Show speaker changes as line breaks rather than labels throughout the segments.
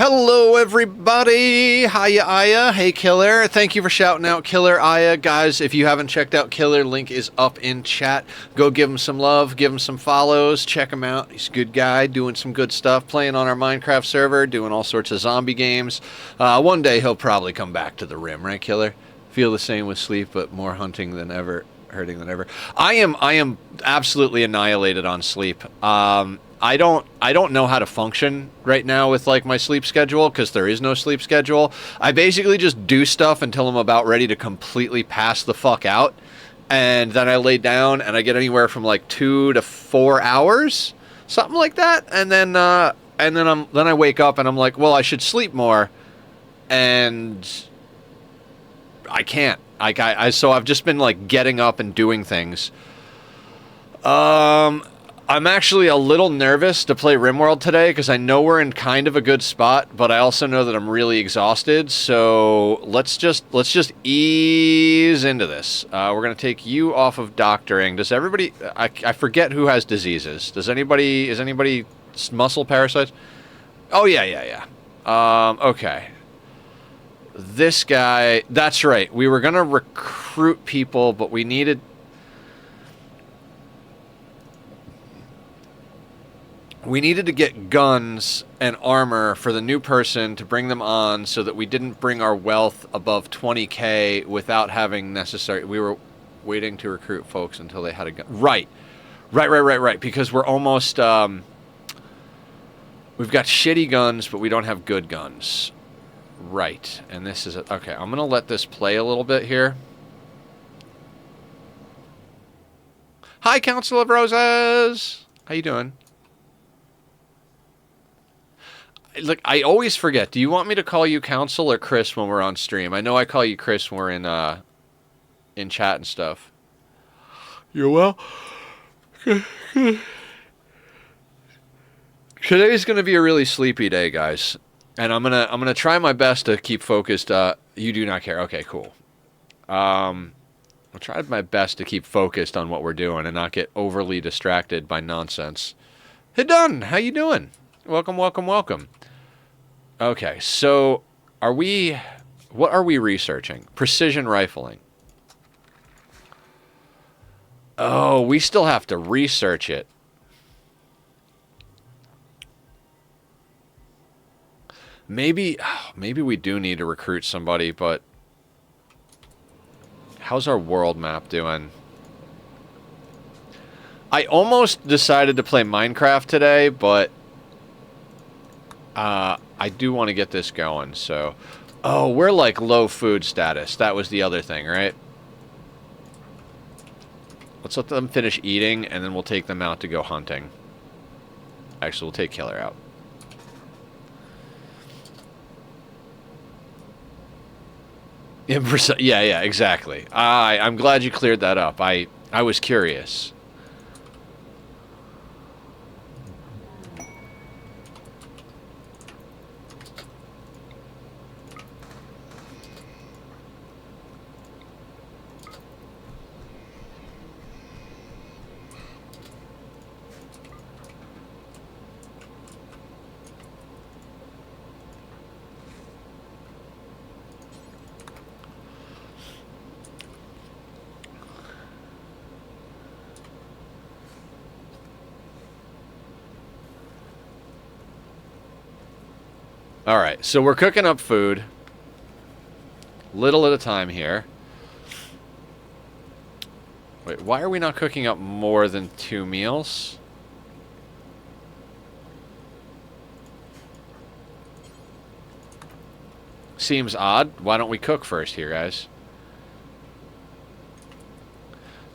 Hello, everybody. Hiya, Aya. Hey, Killer. Thank you for shouting out Killer, Aya. Guys, if you haven't checked out Killer, link is up in chat. Go give him some love, give him some follows, check him out. He's a good guy, doing some good stuff, playing on our Minecraft server, doing all sorts of zombie games. One day he'll probably come back to the Rim, right, Killer? Feel the same with sleep, but more hunting than ever, hurting than ever. I am absolutely annihilated on sleep. I don't know how to function right now with like my sleep schedule because there is no sleep schedule. I basically just do stuff until I'm about ready to completely pass the fuck out, and then I lay down and I get anywhere from like 2 to 4 hours, something like that, and then I wake up and I'm like, well, I should sleep more, and I can't. So I've just been like getting up and doing things. I'm actually a little nervous to play Rimworld today because I know we're in kind of a good spot, but I also know that I'm really exhausted. So let's just ease into this. We're gonna take you off of doctoring. Does everybody? I forget who has diseases. Does anybody? Is anybody muscle parasites? Oh yeah. Okay. This guy. That's right. We were gonna recruit people, but we needed. We needed to get guns and armor for the new person to bring them on so that we didn't bring our wealth above 20k without having necessary... We were waiting to recruit folks until they had a gun. Right. Because we're almost... We've got shitty guns, but we don't have good guns. Right. And this is... Okay, I'm going to let this play a little bit here. Hi, Council of Roses! How you doing? Look, I always forget. Do you want me to call you Council or Chris when we're on stream? I know I call you Chris when we're in chat and stuff. You're well. Today's gonna be a really sleepy day, guys, and I'm gonna try my best to keep focused. You do not care. Okay, cool. I'll try my best to keep focused on what we're doing and not get overly distracted by nonsense. Hey, Dunn, how you doing? Welcome. Okay, so what are we researching? Precision rifling. Oh, we still have to research it. Maybe we do need to recruit somebody, but how's our world map doing? I almost decided to play Minecraft today, but I do want to get this going, so... Oh, we're like low food status. That was the other thing, right? Let's let them finish eating, and then we'll take them out to go hunting. Actually, we'll take Killer out. Yeah, exactly. I'm glad you cleared that up. I was curious. Alright, so we're cooking up food. Little at a time here. Wait, why are we not cooking up more than 2 meals? Seems odd. Why don't we cook first here, guys?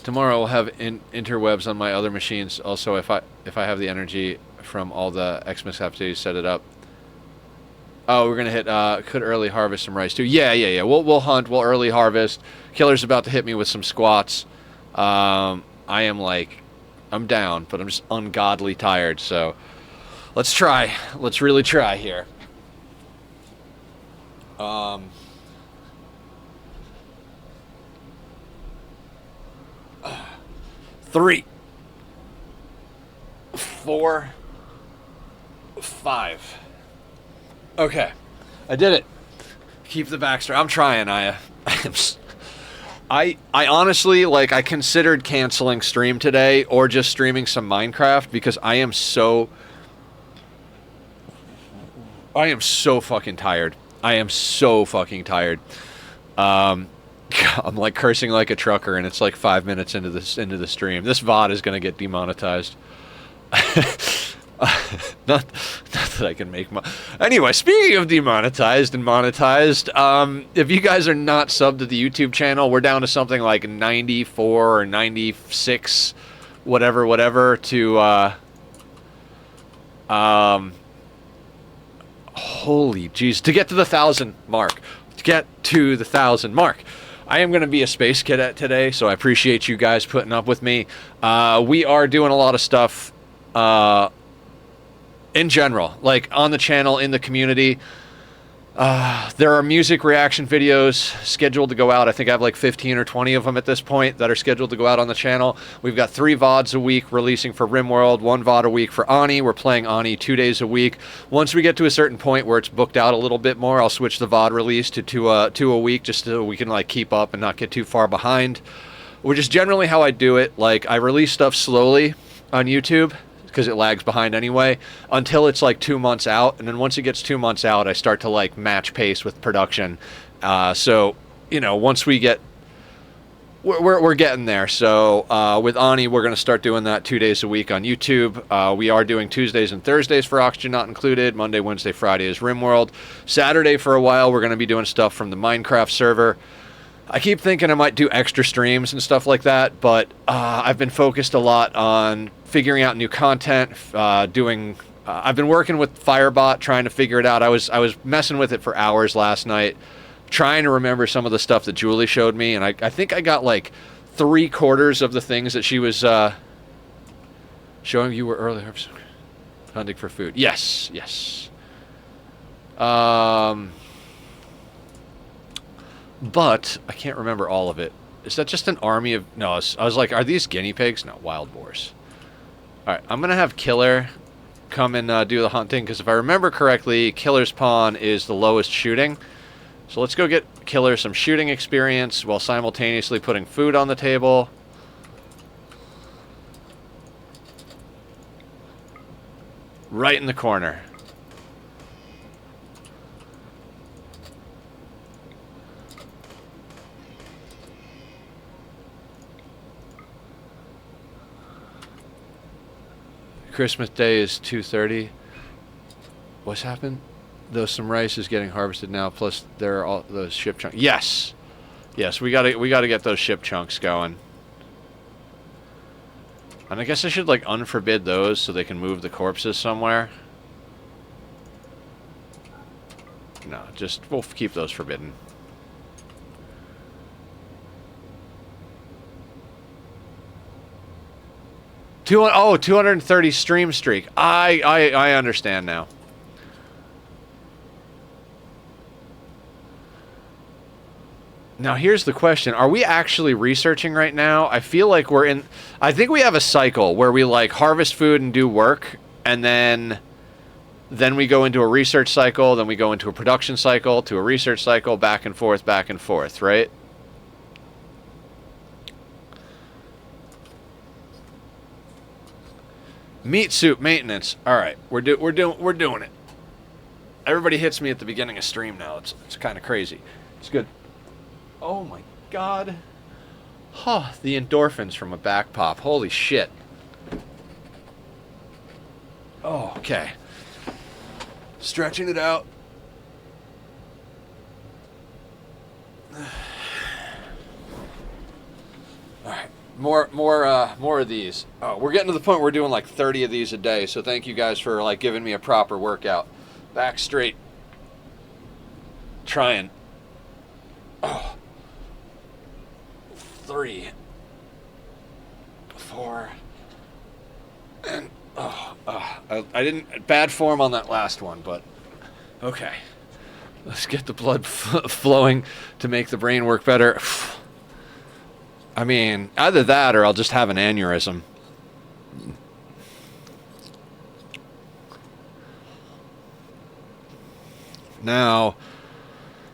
Tomorrow I'll have interwebs on my other machines. Also, if I have the energy from all the Xmas activities, set it up. Oh, we're gonna hit. Could early harvest some rice too. Yeah. We'll hunt. We'll early harvest. Killer's about to hit me with some squats. I'm down, but I'm just ungodly tired. So let's try. Let's really try here. 3, 4, 5. Okay. I did it. Keep the backstory. I'm trying, Aya. I honestly, like, I considered canceling stream today or just streaming some Minecraft because I am so fucking tired. I am so fucking tired. I'm like cursing like a trucker, and it's like 5 minutes into the stream. This VOD is gonna get demonetized. Not that I can make anyway, speaking of demonetized and monetized, if you guys are not subbed to the YouTube channel, we're down to something like 94 or 96 whatever to holy jeez, to get to the 1,000 mark. I am going to be a space cadet today, so I appreciate you guys putting up with me. We are doing a lot of stuff in general, like on the channel, in the community. There are music reaction videos scheduled to go out. I think I have like 15 or 20 of them at this point that are scheduled to go out on the channel. We've got 3 VODs a week releasing for Rimworld, 1 VOD a week for Ani. We're playing Ani 2 days a week. Once we get to a certain point where it's booked out a little bit more, I'll switch the VOD release to two a week, just so we can like keep up and not get too far behind. Which is generally how I do it. Like, I release stuff slowly on YouTube, because it lags behind anyway, until it's like 2 months out, and then once it gets 2 months out, I start to like match pace with production. So, you know, once we get, we're getting there. So with Ani, we're going to start doing that 2 days a week on YouTube. We are doing Tuesdays and Thursdays for Oxygen Not Included. Monday, Wednesday, Friday is Rimworld. Saturday for a while, we're going to be doing stuff from the Minecraft server. I keep thinking I might do extra streams and stuff like that, but I've been focused a lot on figuring out new content, I've been working with Firebot, trying to figure it out. I was messing with it for hours last night, trying to remember some of the stuff that Julie showed me, and I think I got like 3/4 of the things that she was showing you were earlier. Hunting for food. Yes. But I can't remember all of it. Is that just an army of... No, I was like, are these guinea pigs? No, wild boars. Alright, I'm going to have Killer come and do the hunting, because if I remember correctly, Killer's pawn is the lowest shooting. So let's go get Killer some shooting experience while simultaneously putting food on the table. Right in the corner. Christmas Day is 2:30. What's happened? Though some rice is getting harvested now. Plus, there are all those ship chunks. Yes, we gotta get those ship chunks going. And I guess I should like unforbid those so they can move the corpses somewhere. No, just we'll keep those forbidden. Oh, 230 stream streak. I understand now. Now here's the question. Are we actually researching right now? I feel like we're in... I think we have a cycle where we like harvest food and do work, and then we go into a research cycle, then we go into a production cycle, to a research cycle, back and forth, right? Meat soup maintenance. All right, we're doing it. Everybody hits me at the beginning of stream now. It's kind of crazy. It's good. Oh my god. Huh, the endorphins from a back pop. Holy shit. Oh, okay. Stretching it out. All right. More of these. Oh, we're getting to the point where we're doing like 30 of these a day, so thank you guys for like giving me a proper workout. Back straight. Trying. Oh. 3, 4, and I didn't... Bad form on that last one, but okay. Let's get the blood flowing to make the brain work better. I mean, either that or I'll just have an aneurysm. Now,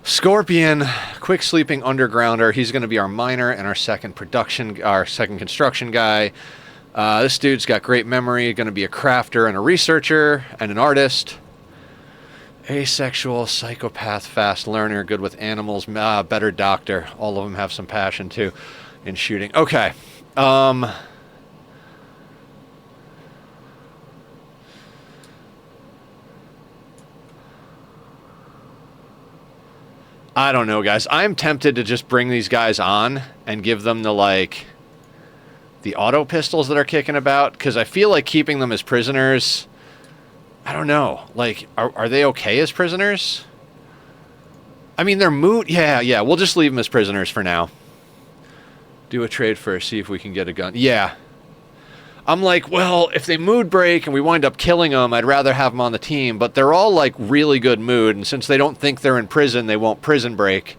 Scorpion, quick sleeping undergrounder. He's going to be our miner and our second construction guy. This dude's got great memory. Going to be a crafter and a researcher and an artist. Asexual, psychopath, fast learner, good with animals, better doctor. All of them have some passion too in shooting. Okay. I don't know, guys. I'm tempted to just bring these guys on and give them the auto pistols that are kicking about, because I feel like keeping them as prisoners, I don't know. Like, are they okay as prisoners? I mean, they're moot. Yeah, we'll just leave them as prisoners for now. Do a trade first, see if we can get a gun. Yeah. I'm like, well, if they mood break and we wind up killing them, I'd rather have them on the team. But they're all, like, really good mood, and since they don't think they're in prison, they won't prison break.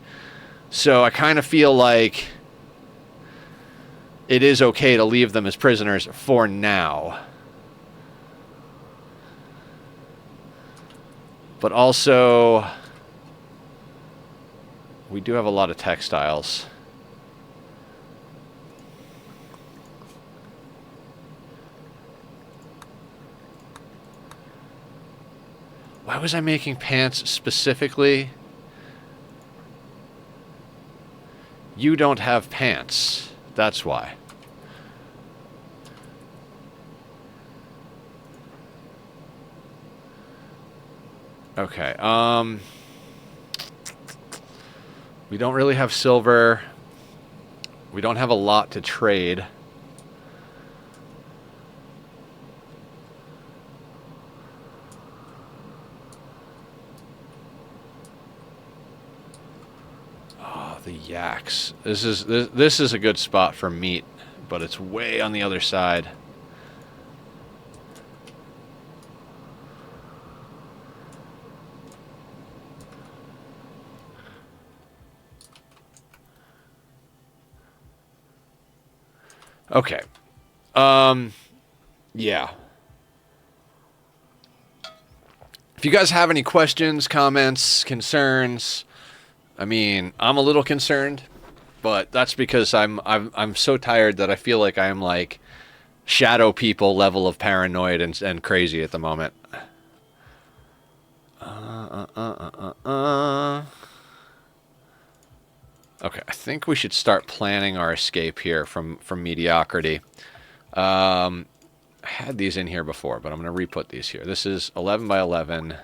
So I kind of feel like it is okay to leave them as prisoners for now. But also, we do have a lot of textiles. Why was I making pants specifically? You don't have pants. That's why. Okay, we don't really have silver. We don't have a lot to trade. The yaks. This is a good spot for meat, but it's way on the other side. Okay. Yeah. If you guys have any questions, comments, concerns, I mean, I'm a little concerned, but that's because I'm so tired that I feel like I'm like shadow people level of paranoid and crazy at the moment. Okay, I think we should start planning our escape here from mediocrity. I had these in here before, but I'm going to re-put these here. This is 11 by 11.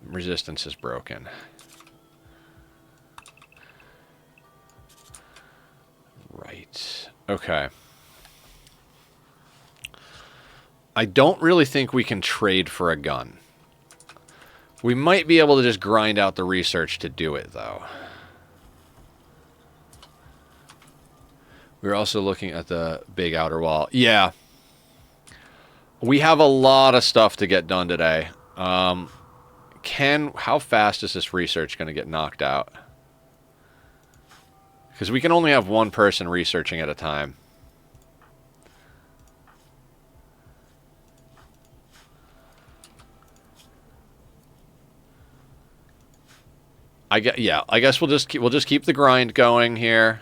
Resistance is broken. Right. Okay. I don't really think we can trade for a gun. We might be able to just grind out the research to do it, though. We're also looking at the big outer wall. Yeah. We have a lot of stuff to get done today. How fast is this research going to get knocked out? Because we can only have one person researching at a time. I guess we'll just keep the grind going here.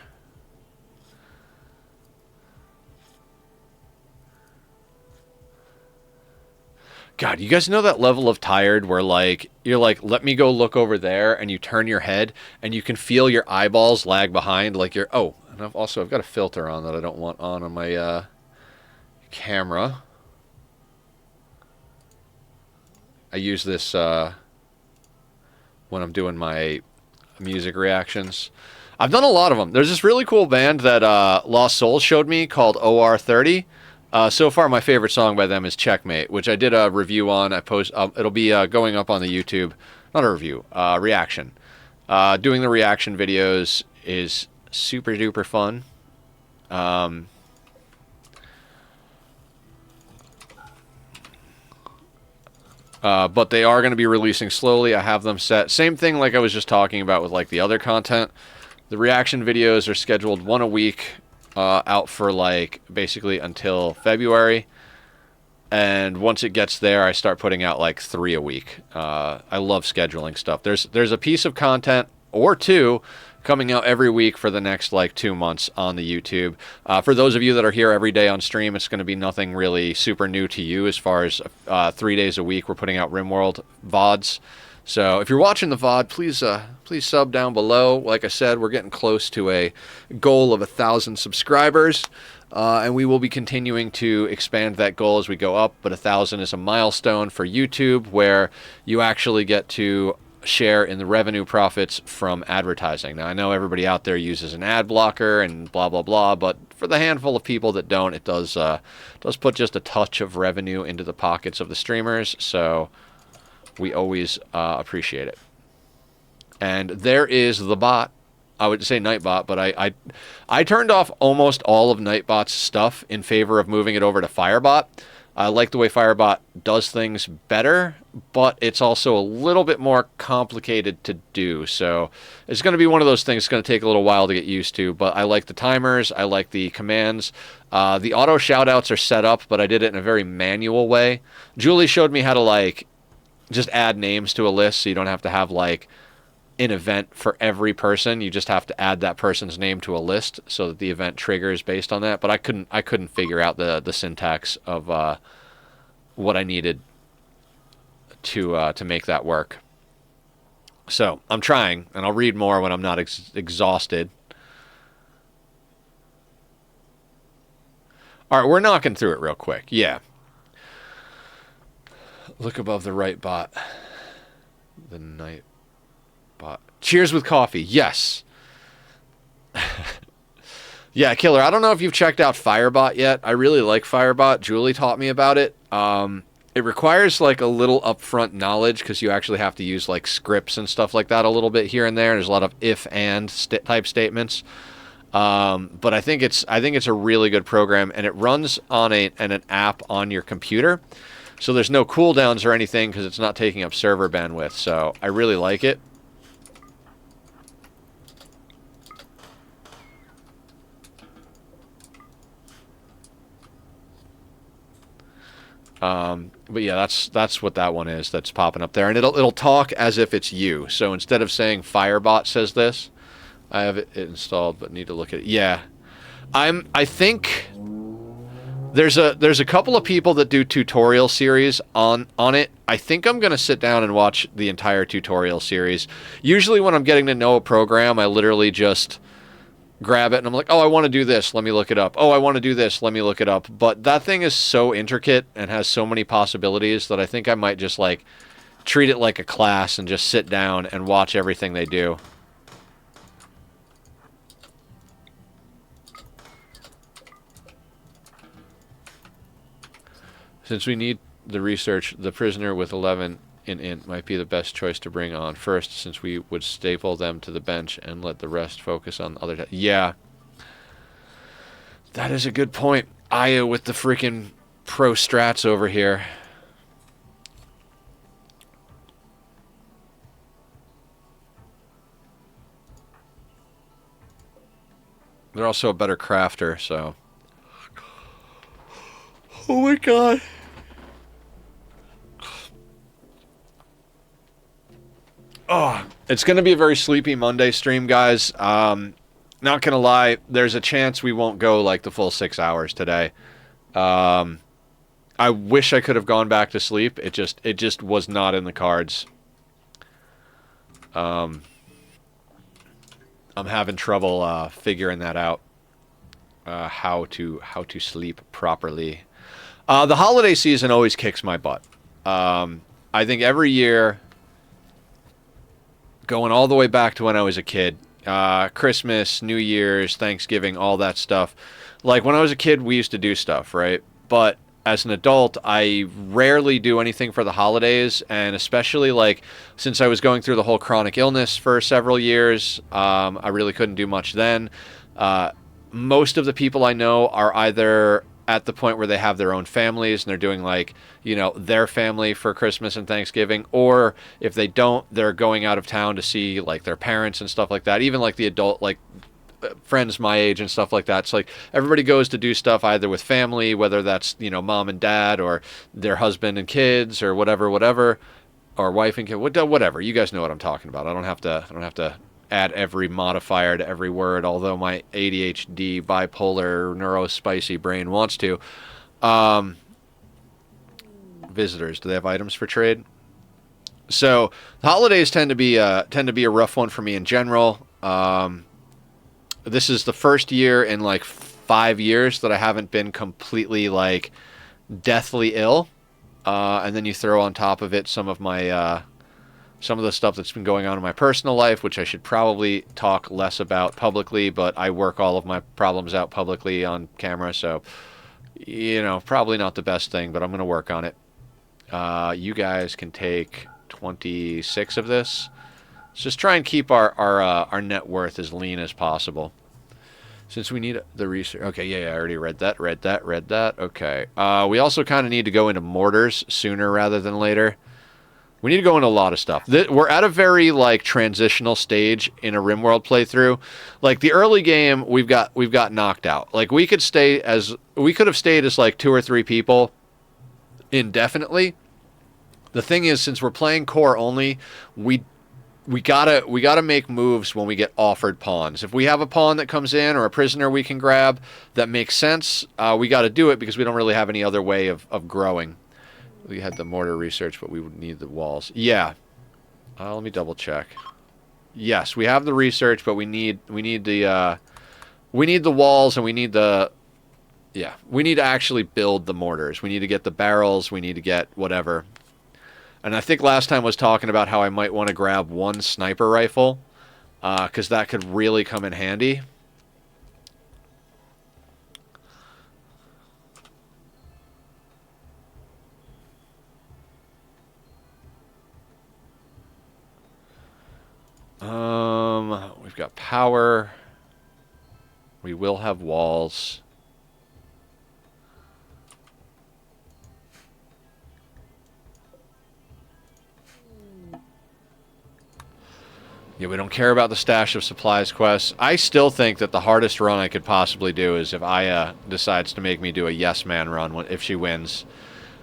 God, you guys know that level of tired where, like, you're like, let me go look over there, and you turn your head, and you can feel your eyeballs lag behind, like you're, oh, and I've got a filter on that I don't want on my camera. I use this when I'm doing my music reactions. I've done a lot of them. There's this really cool band that Lost Souls showed me called OR30. So far, my favorite song by them is Checkmate, which I did a review on. It'll be going up on the YouTube. Not a review, reaction. Doing the reaction videos is super duper fun. But they are going to be releasing slowly. I have them set. Same thing like I was just talking about with like the other content. The reaction videos are scheduled one a week. Out for like basically until February, And once it gets there, I start putting out like 3 a week. I love scheduling stuff. There's a piece of content or two coming out every week for the next like 2 months on the YouTube. For those of you that are here every day on stream, it's going to be nothing really super new to you as far as 3 days a week we're putting out Rimworld VODs. So if you're watching the VOD, please sub down below. Like I said, we're getting close to a goal of 1,000 subscribers. And we will be continuing to expand that goal as we go up. But 1,000 is a milestone for YouTube where you actually get to share in the revenue profits from advertising. Now, I know everybody out there uses an ad blocker and blah, blah, blah. But for the handful of people that don't, it does put just a touch of revenue into the pockets of the streamers. So we always appreciate it. And there is the bot. I would say Nightbot, but I turned off almost all of Nightbot's stuff in favor of moving it over to Firebot. I like the way Firebot does things better, but it's also a little bit more complicated to do. So it's going to be one of those things that's going to take a little while to get used to, but I like the timers. I like the commands. The auto shoutouts are set up, but I did it in a very manual way. Julie showed me how to like just add names to a list so you don't have to have like an event for every person. You just have to add that person's name to a list so that the event triggers based on that. But I couldn't figure out the syntax of what I needed to make that work. So I'm trying, and I'll read more when I'm not exhausted. All right, we're knocking through it real quick. Yeah. Look above the right bot. The night. Cheers with coffee. Yes. Yeah, Killer. I don't know if you've checked out Firebot yet. I really like Firebot. Julie taught me about it. It requires like a little upfront knowledge because you actually have to use like scripts and stuff like that a little bit here and there. There's a lot of if and type statements. But I think it's a really good program, and it runs on an app on your computer. So there's no cooldowns or anything because it's not taking up server bandwidth. So I really like it. But yeah, that's what that one is that's popping up there, and it'll talk as if it's you. So instead of saying Firebot says this, I have it installed, but need to look at it. Yeah, I think there's a couple of people that do tutorial series on it. I think I'm gonna sit down and watch the entire tutorial series. Usually when I'm getting to know a program, I literally just grab it and I'm like, oh, I want to do this, let me look it up. Oh, I want to do this, let me look it up. But that thing is so intricate and has so many possibilities that I think I might just like treat it like a class and just sit down and watch everything they do. Since we need the research, the prisoner with 11 in int might be the best choice to bring on first, since we would staple them to the bench and let the rest focus on other. Yeah, that is a good point. Aya with the freaking pro strats over here. They're also a better crafter, so. Oh my god. Oh, it's going to be a very sleepy Monday stream, guys. Not going to lie, there's a chance we won't go like the full 6 hours today. I wish I could have gone back to sleep. It just was not in the cards. I'm having trouble figuring that out. How to sleep properly. The holiday season always kicks my butt. I think every year, going all the way back to when I was a kid, Christmas, New Year's, Thanksgiving, all that stuff. Like when I was a kid, we used to do stuff, right? But as an adult, I rarely do anything for the holidays, and especially like since I was going through the whole chronic illness for several years, I really couldn't do much then. Most of the people I know are either at the point where they have their own families and they're doing like, you know, their family for Christmas and Thanksgiving, or if they don't, they're going out of town to see like their parents and stuff like that. Even like the adult, like friends my age and stuff like that. It's like everybody goes to do stuff either with family, whether that's, you know, mom and dad or their husband and kids or whatever, or wife and kid, whatever. You guys know what I'm talking about. I don't have to add every modifier to every word, although my ADHD, bipolar, neurospicy brain wants to. Visitors, do they have items for trade? So the holidays tend to be a rough one for me in general. This is the first year in like 5 years that I haven't been completely like deathly ill. And then you throw on top of it some of my some of the stuff that's been going on in my personal life, which I should probably talk less about publicly, but I work all of my problems out publicly on camera, so, you know, probably not the best thing, but I'm going to work on it. You guys can take 26 of this. Let's just try and keep our net worth as lean as possible. Since we need the research. Okay, yeah, I already read that. Okay. We also kind of need to go into mortars sooner rather than later. We need to go into a lot of stuff. We're at a very like transitional stage in a Rimworld playthrough. Like the early game, we've got knocked out. Like we could have stayed as like 2 or 3 people indefinitely. The thing is, since we're playing core only, we gotta make moves when we get offered pawns. If we have a pawn that comes in or a prisoner we can grab that makes sense, we got to do it because we don't really have any other way of growing. We had the mortar research, but we would need the walls. Yeah. Let me double check. Yes, we have the research, but we need the walls, and we need to actually build the mortars. We need to get the barrels. We need to get whatever. And I think last time I was talking about how I might want to grab 1 sniper rifle, because that could really come in handy. We've got power. We will have walls. Yeah, we don't care about the stash of supplies quests. I still think that the hardest run I could possibly do is if Aya decides to make me do a yes man run if she wins.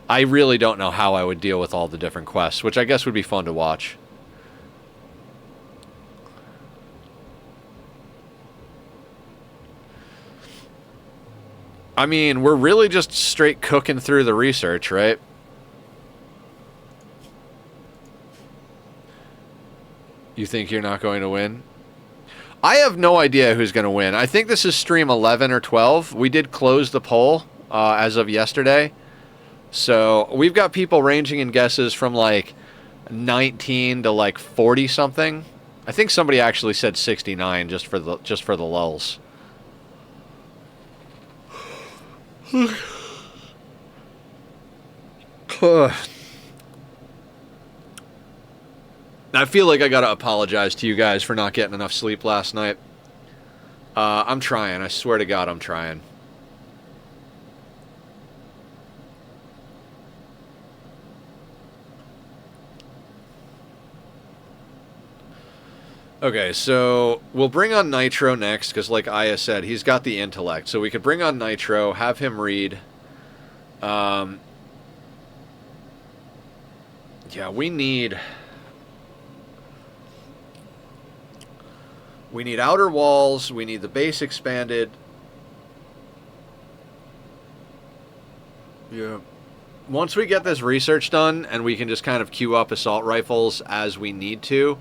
I really don't know how I would deal with all the different quests, which I guess would be fun to watch. I mean, we're really just straight cooking through the research, right? You think you're not going to win? I have no idea who's going to win. I think this is stream 11 or 12. We did close the poll as of yesterday. So we've got people ranging in guesses from like 19 to like 40 something. I think somebody actually said 69 just for the lulls. I feel like I gotta apologize to you guys for not getting enough sleep last night. I'm trying. I swear to God, I'm trying. Okay, so we'll bring on Nitro next, because like Aya said, he's got the intellect. So we could bring on Nitro, have him read. Yeah, we need outer walls, we need the base expanded. Yeah. Once we get this research done, and we can just kind of queue up assault rifles as we need to,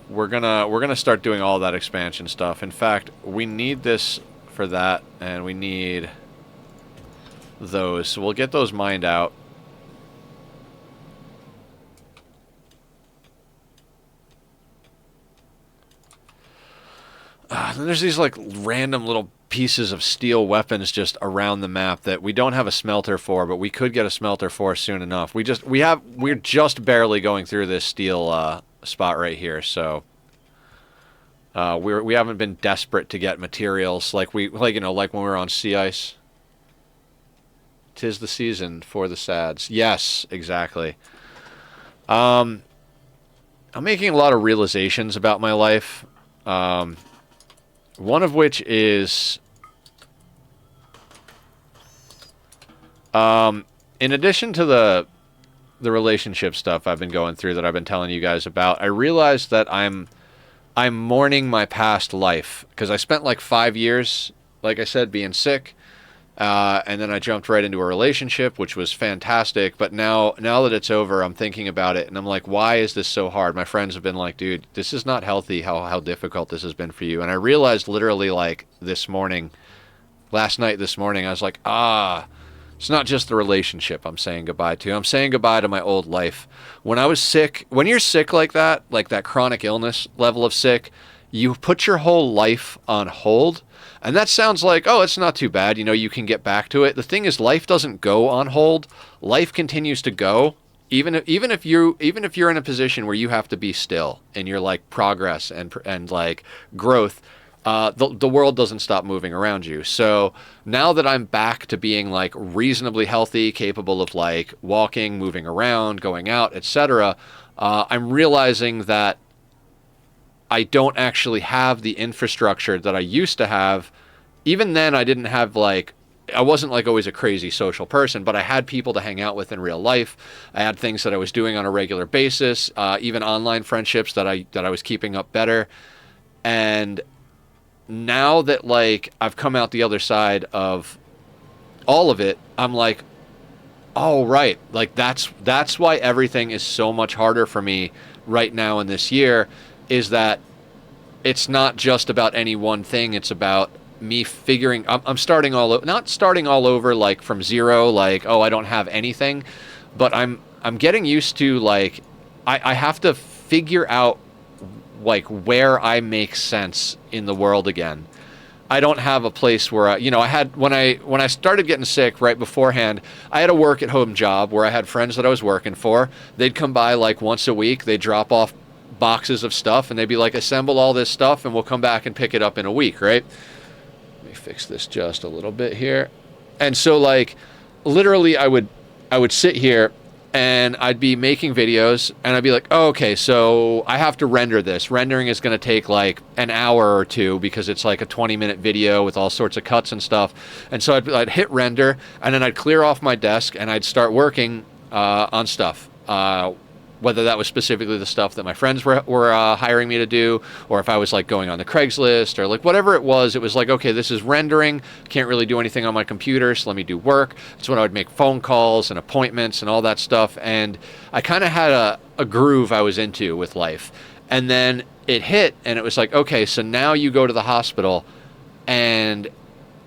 we're gonna start doing all that expansion stuff. In fact, we need this for that, and we need those. So we'll get those mined out. Then there's these like random little pieces of steel weapons just around the map that we don't have a smelter for, but we could get a smelter for soon enough. We're just barely going through this steel spot right here, so we haven't been desperate to get materials like when we were on sea ice. 'Tis the season for the sads. Yes, exactly. I'm making a lot of realizations about my life. One of which is, in addition to the relationship stuff I've been going through that I've been telling you guys about, I realized that I'm mourning my past life, because I spent like 5 years, like I said, being sick. And then I jumped right into a relationship, which was fantastic. But now that it's over, I'm thinking about it, and I'm like, why is this so hard? My friends have been like, dude, this is not healthy, how difficult this has been for you. And I realized literally like last night, this morning, I was like, it's not just the relationship I'm saying goodbye to. I'm saying goodbye to my old life. When I was sick, when you're sick like that chronic illness level of sick, you put your whole life on hold. And that sounds like, oh, it's not too bad. You know, you can get back to it. The thing is, life doesn't go on hold. Life continues to go. Even if you're in a position where you have to be still in your like progress and like growth, the world doesn't stop moving around you. So now that I'm back to being like reasonably healthy, capable of like walking, moving around, going out, etc., I'm realizing that I don't actually have the infrastructure that I used to have. Even then, I didn't have like, I wasn't like always a crazy social person, but I had people to hang out with in real life. I had things that I was doing on a regular basis, even online friendships that I was keeping up better. And now that like I've come out the other side of all of it, I'm like, oh right, like that's why everything is so much harder for me right now in this year, is that it's not just about any one thing. It's about me figuring, I'm starting not starting all over like from zero, like, oh, I don't have anything, but I'm getting used to like, I have to figure out like where I make sense in the world again. I don't have a place where I had, when I started getting sick right beforehand, I had a work at home job where I had friends that I was working for. They'd come by like once a week. They'd drop off boxes of stuff and they'd be like, assemble all this stuff and we'll come back and pick it up in a week, right? Let me fix this just a little bit here. And so like literally I would sit here and I'd be making videos and I'd be like, oh, okay, so I have to render this. Rendering is going to take like an hour or two because it's like a 20-minute video with all sorts of cuts and stuff. And so I'd hit render and then I'd clear off my desk and I'd start working on stuff. Whether that was specifically the stuff that my friends were hiring me to do, or if I was like going on the Craigslist or like whatever it was like, okay, this is rendering. Can't really do anything on my computer, so let me do work. That's when I would make phone calls and appointments and all that stuff. And I kind of had a groove I was into with life. And then it hit and it was like, okay, so now you go to the hospital. And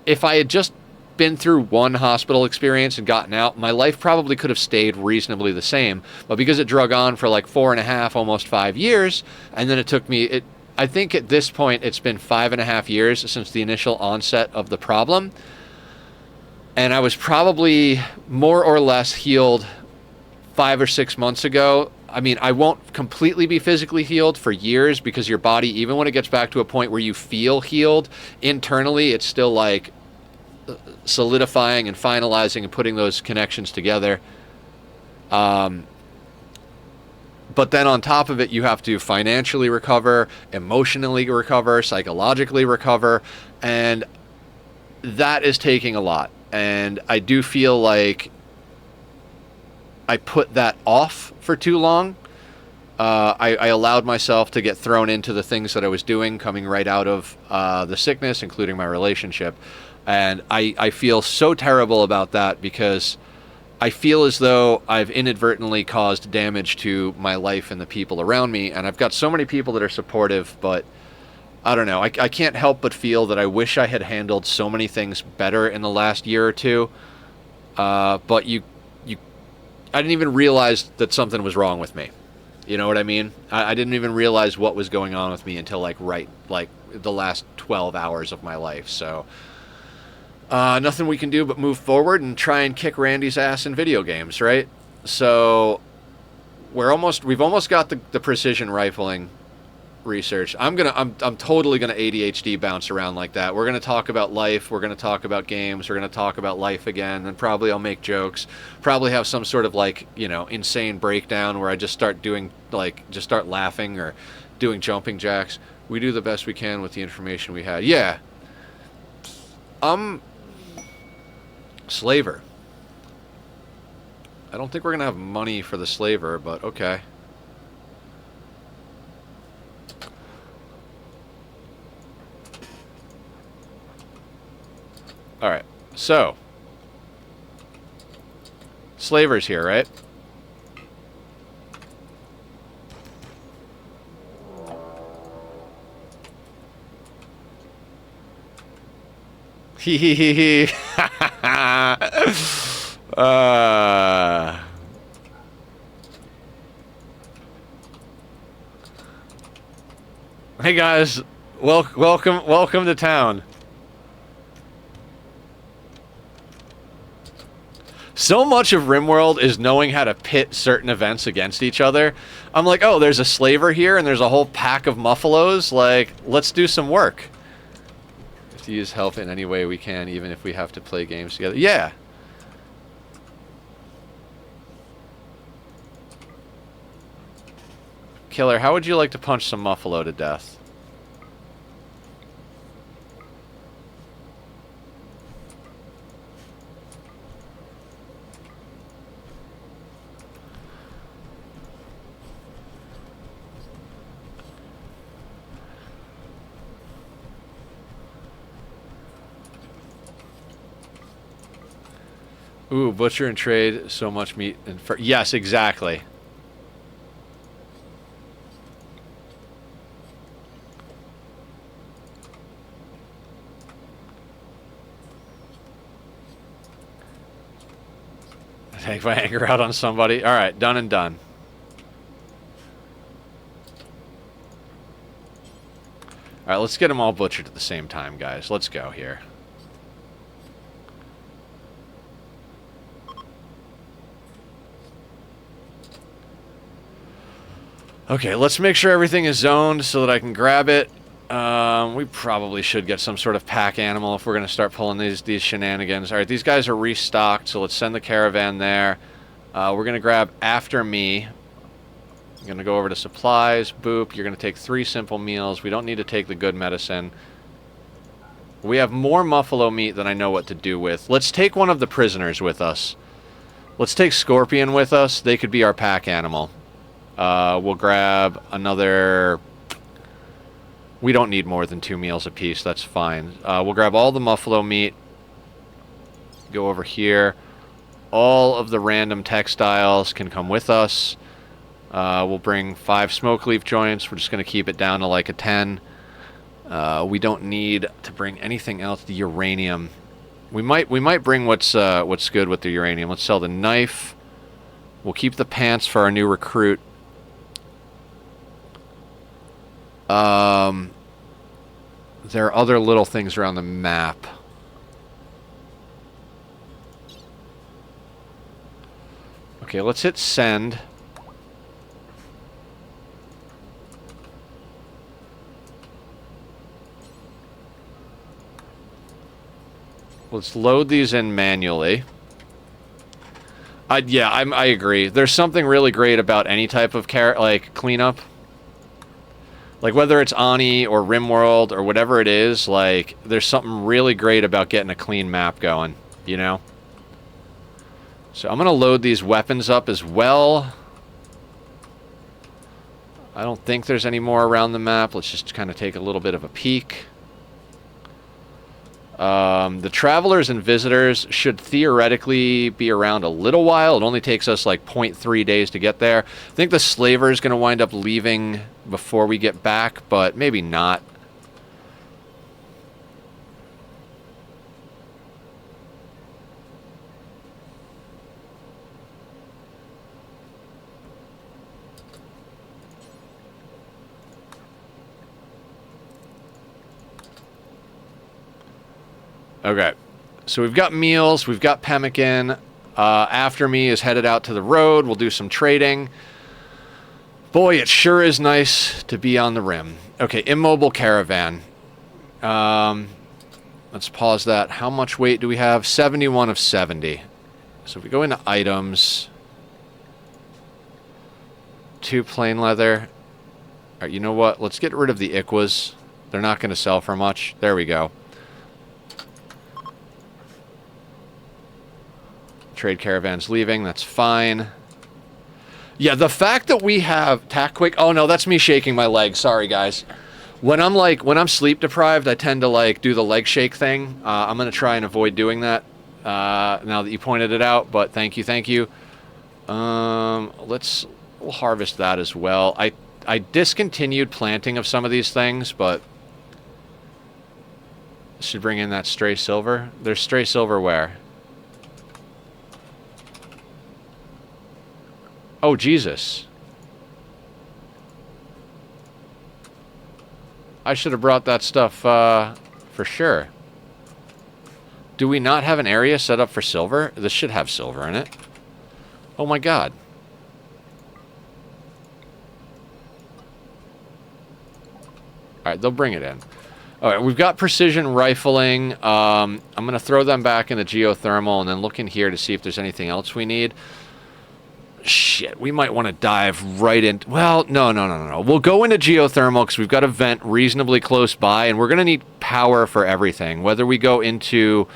if I had just been through one hospital experience and gotten out, my life probably could have stayed reasonably the same. But because it drug on for like 4.5, almost 5 years, and then it took me, I think at this point it's been 5.5 years since the initial onset of the problem. And I was probably more or less healed 5 or 6 months ago. I mean, I won't completely be physically healed for years because your body, even when it gets back to a point where you feel healed, internally it's still like solidifying and finalizing and putting those connections together. But then on top of it, you have to financially recover, emotionally recover, psychologically recover, and that is taking a lot. And I do feel like I put that off for too long. I allowed myself to get thrown into the things that I was doing coming right out of the sickness, including my relationship. And I feel so terrible about that because I feel as though I've inadvertently caused damage to my life and the people around me. And I've got so many people that are supportive, but I don't know. I can't help but feel that I wish I had handled so many things better in the last year or two. But I didn't even realize that something was wrong with me. You know what I mean? I didn't even realize what was going on with me until like the last 12 hours of my life. So nothing we can do but move forward and try and kick Randy's ass in video games, right? So we've almost got the precision rifling research. I'm totally gonna ADHD bounce around like that. We're gonna talk about life. We're gonna talk about games. We're gonna talk about life again. And probably I'll make jokes. Probably have some sort of like insane breakdown where I just start laughing or doing jumping jacks. We do the best we can with the information we had. Yeah. Slaver. I don't think we're going to have money for the slaver, but okay. Alright, so. Slaver's here, right? Hee hee hee hee. Hey guys, welcome to town. So much of Rimworld is knowing how to pit certain events against each other. I'm like, oh, there's a slaver here and there's a whole pack of muffalos. Like, let's do some work. We have to use help in any way we can, even if we have to play games together. Yeah. Killer, how would you like to punch some muffalo to death? Ooh, butcher and trade so much meat and yes, exactly. Take my anger out on somebody. All right, done and done. All right, let's get them all butchered at the same time, guys. Let's go here. Okay, let's make sure everything is zoned so that I can grab it. We probably should get some sort of pack animal if we're going to start pulling these shenanigans. All right, these guys are restocked, so let's send the caravan there. We're going to grab after me. I'm going to go over to supplies. Boop. You're going to take 3 simple meals. We don't need to take the good medicine. We have more muffalo meat than I know what to do with. Let's take one of the prisoners with us. Let's take Scorpion with us. They could be our pack animal. We'll grab another... We don't need more than 2 meals apiece. That's fine. We'll grab all the muffalo meat. Go over here. All of the random textiles can come with us. We'll bring 5 smoke leaf joints. We're just going to keep it down to like a 10. We don't need to bring anything else. The uranium. We might bring what's good with the uranium. Let's sell the knife. We'll keep the pants for our new recruit. There are other little things around the map. Okay, let's hit send. Let's load these in manually. Yeah, I agree. There's something really great about any type of cleanup. Like, whether it's Ani or Rimworld or whatever it is, like, there's something really great about getting a clean map going, you know? So I'm going to load these weapons up as well. I don't think there's any more around the map. Let's just kind of take a little bit of a peek. The travelers and visitors should theoretically be around a little while. It only takes us like 0.3 days to get there. I think the slaver is going to wind up leaving before we get back, but maybe not. Okay, so we've got meals, we've got pemmican. After me is headed out to the road. We'll do some trading. Boy, it sure is nice to be on the rim. Okay, immobile caravan. Let's pause that. How much weight do we have? 71 of 70. So if we go into items, 2 plain leather. Alright, you know what? Let's get rid of the Iquas. They're not going to sell for much. There we go. Trade caravan's leaving. That's fine. Yeah, the fact that we have tack quick... Oh, no, that's me shaking my leg. Sorry, guys. When I'm sleep deprived, I tend to, like, do the leg shake thing. I'm going to try and avoid doing that now that you pointed it out, but thank you, thank you. We'll harvest that as well. I discontinued planting of some of these things, but should bring in that stray silver. There's stray silver where? Oh, Jesus. I should have brought that stuff for sure. Do we not have an area set up for silver? This should have silver in it. Oh my god. Alright, they'll bring it in. Alright, we've got precision rifling. I'm going to throw them back in the geothermal and then look in here to see if there's anything else we need. Shit, we might want to dive right in. Well, no. We'll go into geothermal because we've got a vent reasonably close by, and we're going to need power for everything. Whether we go into,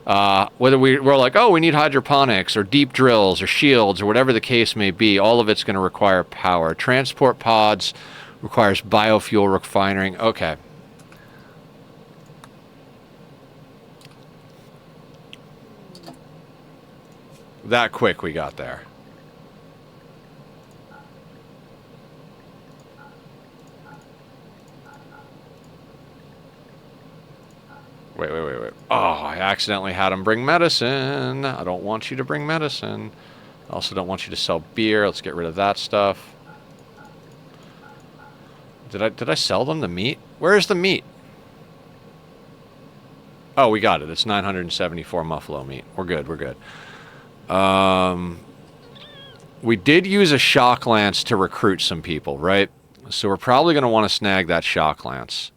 whether we're like, oh, we need hydroponics or deep drills or shields or whatever the case may be, all of it's going to require power. Transport pods requires biofuel refining. Okay. That quick we got there. Wait. Oh, I accidentally had him bring medicine. I don't want you to bring medicine. I also don't want you to sell beer. Let's get rid of that stuff. Did I sell them the meat? Where is the meat? Oh, we got it. It's 974 muffalo meat. We're good. We did use a shock lance to recruit some people, right? So we're probably going to want to snag that shock lance.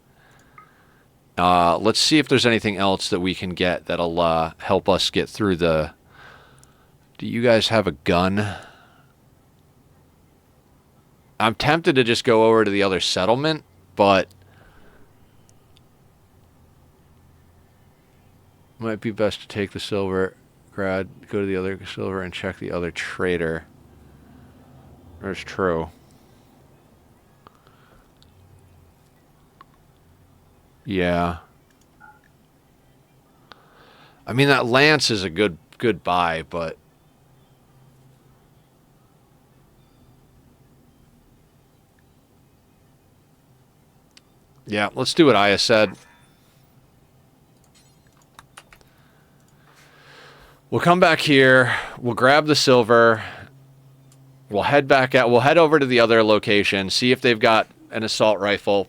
Let's see if there's anything else that we can get that'll help us get through the... Do you guys have a gun? I'm tempted to just go over to the other settlement, but... Might be best to take the silver, go to the other silver and check the other trader. That's true. Yeah. I mean, that lance is a good buy, but... Yeah, let's do what Aya said. We'll come back here. We'll grab the silver. We'll head back out. We'll head over to the other location, see if they've got an assault rifle.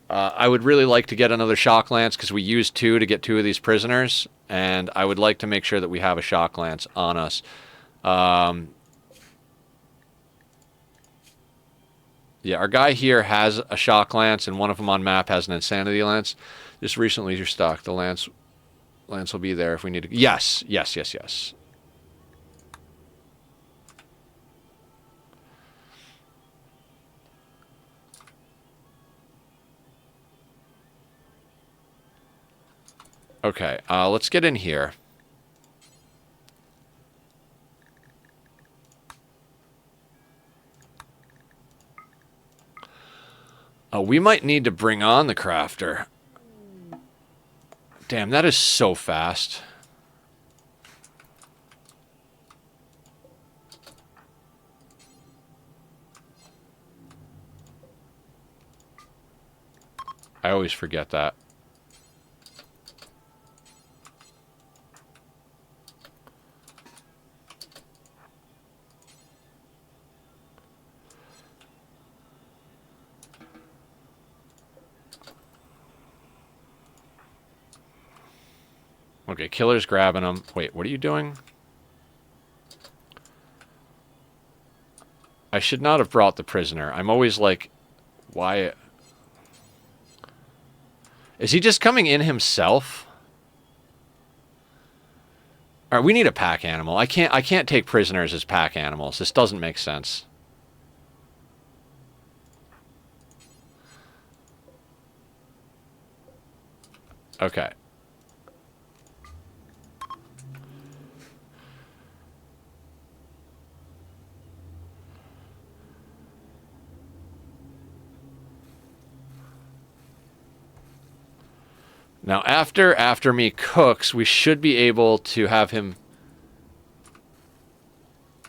I would really like to get another shock lance because we used 2 to get 2 of these prisoners, and I would like to make sure that we have a shock lance on us. Yeah, our guy here has a shock lance, and one of them on map has an insanity lance. Just recently restocked. The lance will be there if we need to. Yes. Okay, let's get in here. We might need to bring on the crafter. Damn, that is so fast. I always forget that. Okay, killer's grabbing him. Wait, what are you doing? I should not have brought the prisoner. I'm always like, why? Is he just coming in himself? All right, we need a pack animal. I can't take prisoners as pack animals. This doesn't make sense. Okay. Now, after me cooks, we should be able to have him...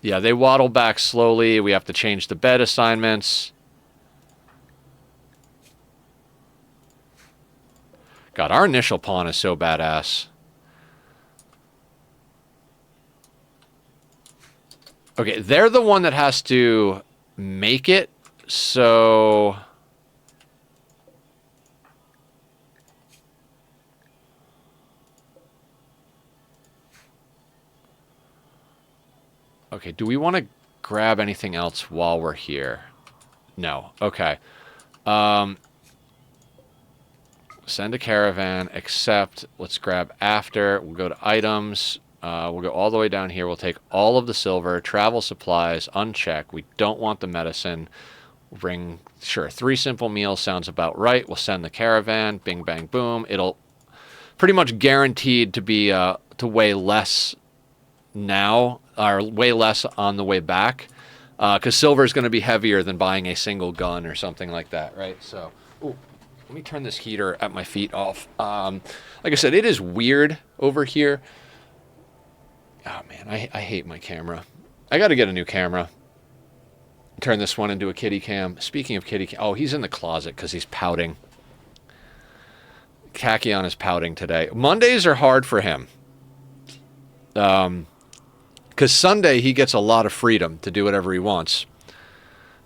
Yeah, they waddle back slowly. We have to change the bed assignments. God, our initial pawn is so badass. Okay, they're the one that has to make it, so... Okay, do we want to grab anything else while we're here? No. Okay. Send a caravan, except let's grab after. We'll go to items. We'll go all the way down here. We'll take all of the silver, travel supplies, uncheck. We don't want the medicine. Bring, sure, 3 simple meals sounds about right. We'll send the caravan. Bing, bang, boom. It'll pretty much guaranteed to be to weigh less now, or way less on the way back, because silver is going to be heavier than buying a single gun or something like that, right? So, ooh, let me turn this heater at my feet off. Like I said, it is weird over here. Oh man, I hate my camera. I got to get a new camera. Turn this one into a kitty cam. Speaking of kitty cam, oh, he's in the closet because he's pouting. Kakion is pouting today. Mondays are hard for him. Because Sunday he gets a lot of freedom to do whatever he wants.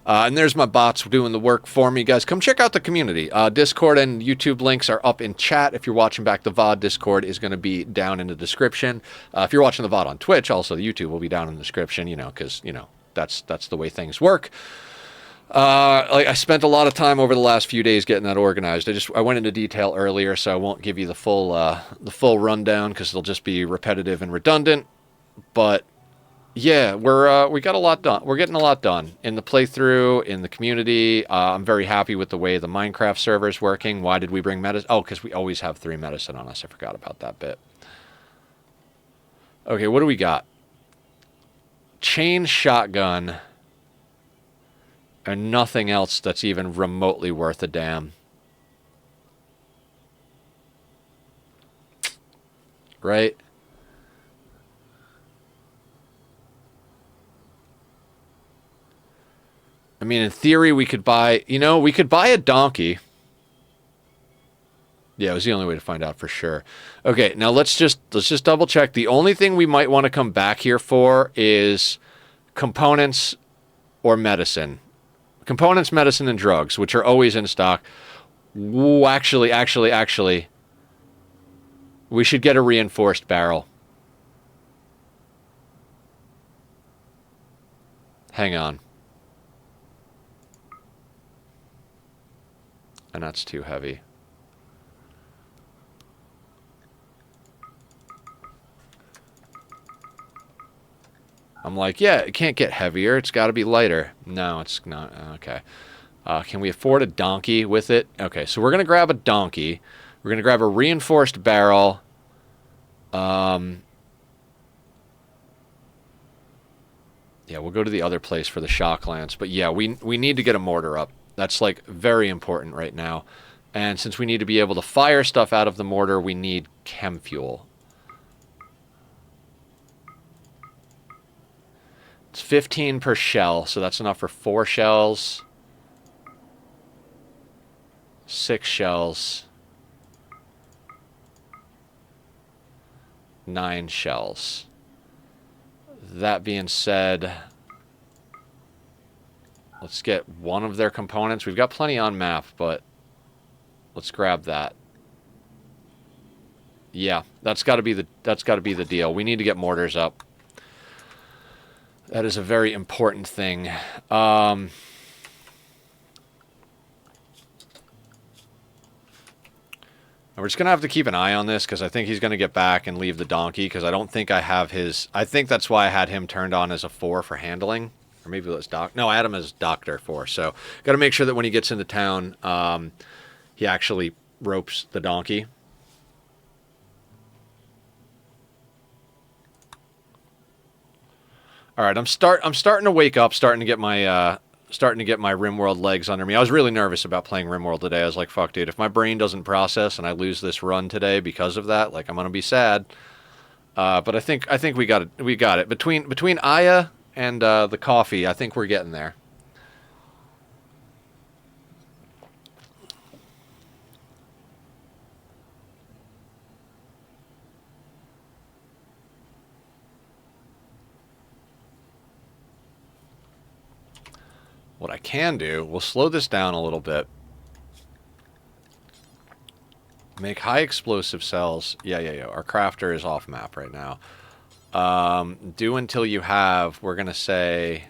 And there's my bots doing the work for me. Guys, come check out the community. Discord and YouTube links are up in chat. If you're watching back the VOD, Discord is going to be down in the description. If you're watching the VOD on Twitch, also the YouTube will be down in the description, you know, because, you know, that's the way things work. Like I spent a lot of time over the last few days getting that organized. I went into detail earlier, so I won't give you the full rundown because it'll just be repetitive and redundant. But yeah, we got a lot done. We're getting a lot done in the playthrough, in the community. I'm very happy with the way the Minecraft server is working. Why did we bring medicine? Oh, because we always have 3 medicine on us. I forgot about that bit. Okay, what do we got? Chain shotgun. And nothing else that's even remotely worth a damn. Right? I mean, in theory, we could buy... You know, we could buy a donkey. Yeah, it was the only way to find out for sure. Okay, now let's just double check. The only thing we might want to come back here for is components or medicine. Components, medicine, and drugs, which are always in stock. Ooh, actually, we should get a reinforced barrel. Hang on. And that's too heavy. I'm like, yeah, it can't get heavier. It's got to be lighter. No, it's not. Okay. Can we afford a donkey with it? Okay, so we're going to grab a donkey. We're going to grab a reinforced barrel. Yeah, we'll go to the other place for the shock lance. But yeah, we need to get a mortar up. That's like very important right now. And since we need to be able to fire stuff out of the mortar, we need chem fuel. It's 15 per shell, so that's enough for 4 shells. 6 shells. 9 shells. That being said, let's get one of their components. We've got plenty on map, but let's grab that. Yeah, that's got to be the deal. We need to get mortars up. That is a very important thing. We're just going to have to keep an eye on this because I think he's going to get back and leave the donkey because I don't think I have his... I think that's why I had him turned on as a 4 for handling. Or maybe it was No, I had him as doctor 4. So got to make sure that when he gets into town, he actually ropes the donkey. All right, I'm starting to wake up, starting to get my Rimworld legs under me. I was really nervous about playing Rimworld today. I was like, fuck, dude, if my brain doesn't process and I lose this run today because of that, like, I'm gonna be sad. But I think we got it. We got it. Between Aya and the coffee, I think we're getting there. What I can do, we'll slow this down a little bit. Make high explosive cells. Yeah. Our crafter is off map right now. Do until you have, we're going to say,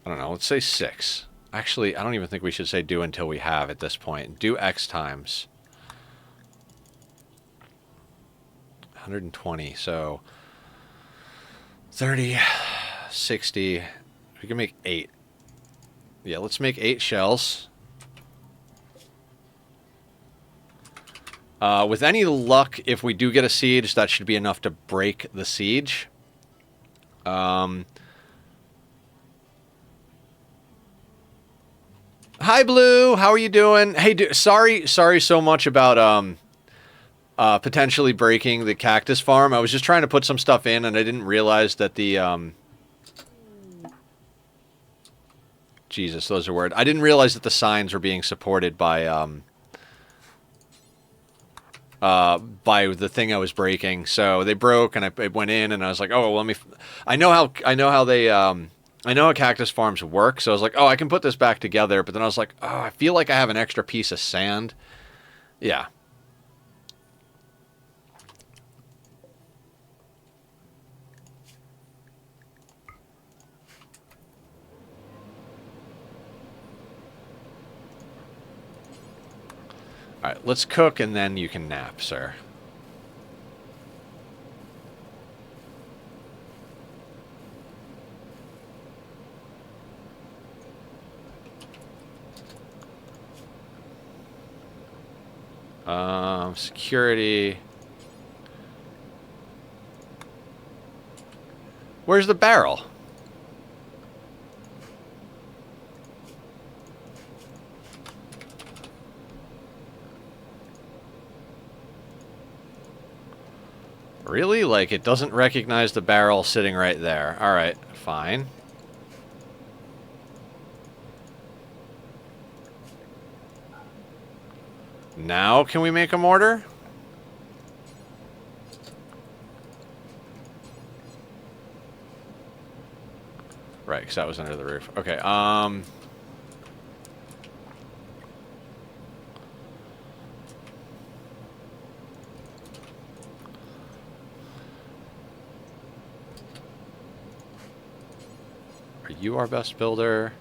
I don't know, let's say 6. Actually, I don't even think we should say do until we have at this point. Do X times 120, so 30, 60, we can make 8. Yeah, let's make 8 shells. With any luck, if we do get a siege, that should be enough to break the siege. Hi, Blue. How are you doing? Hey, sorry so much about potentially breaking the cactus farm. I was just trying to put some stuff in, and I didn't realize that the Jesus, those are words. I didn't realize that the signs were being supported by the thing I was breaking. So they broke, and I went in, and I was like, oh, well, let me. I know how they. I know how cactus farms work, so I was like, oh, I can put this back together. But then I was like, oh, I feel like I have an extra piece of sand. Yeah. All right, let's cook, and then you can nap, sir. Security. Where's the barrel? Really? Like, it doesn't recognize the barrel sitting right there. Alright, fine. Now can we make a mortar? Right, because that was under the roof. Okay, Are you our best builder?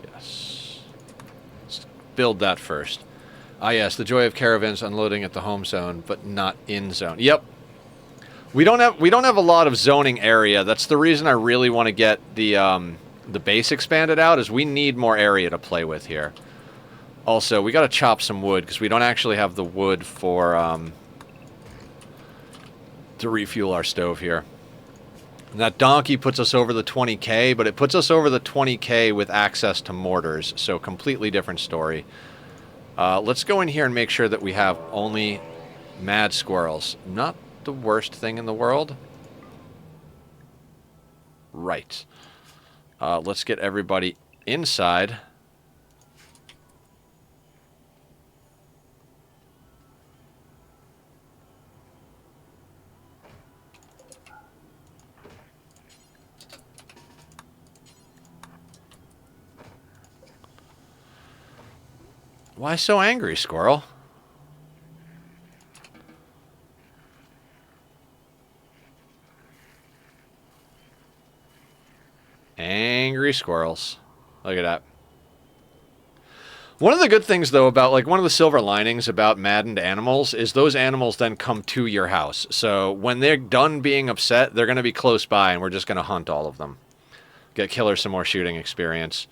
Yes. Let's build that first. Ah, yes, the joy of caravans unloading at the home zone, but not in zone. Yep. We don't have a lot of zoning area. That's the reason I really want to get the base expanded out, is we need more area to play with here. Also, we got to chop some wood because we don't actually have the wood for to refuel our stove here. And that donkey puts us over the 20k, but it puts us over the 20k with access to mortars, so completely different story. Let's go in here and make sure that we have only mad squirrels. Not the worst thing in the world. Right. Let's get everybody inside. Why so angry, squirrel? Angry squirrels. Look at that. One of the good things, though, about, like, one of the silver linings about maddened animals is those animals then come to your house. So when they're done being upset, they're going to be close by, and we're just going to hunt all of them. Get Killer some more shooting experience.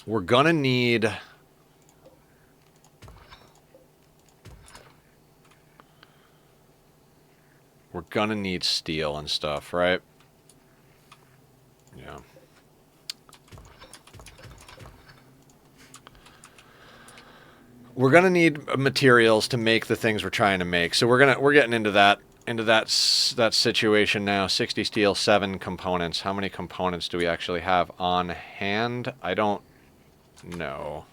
We're going to need... We're gonna need steel and stuff, right? Yeah. We're gonna need materials to make the things we're trying to make. So we're getting into that situation now. 60 steel, 7 components. How many components do we actually have on hand? I don't know.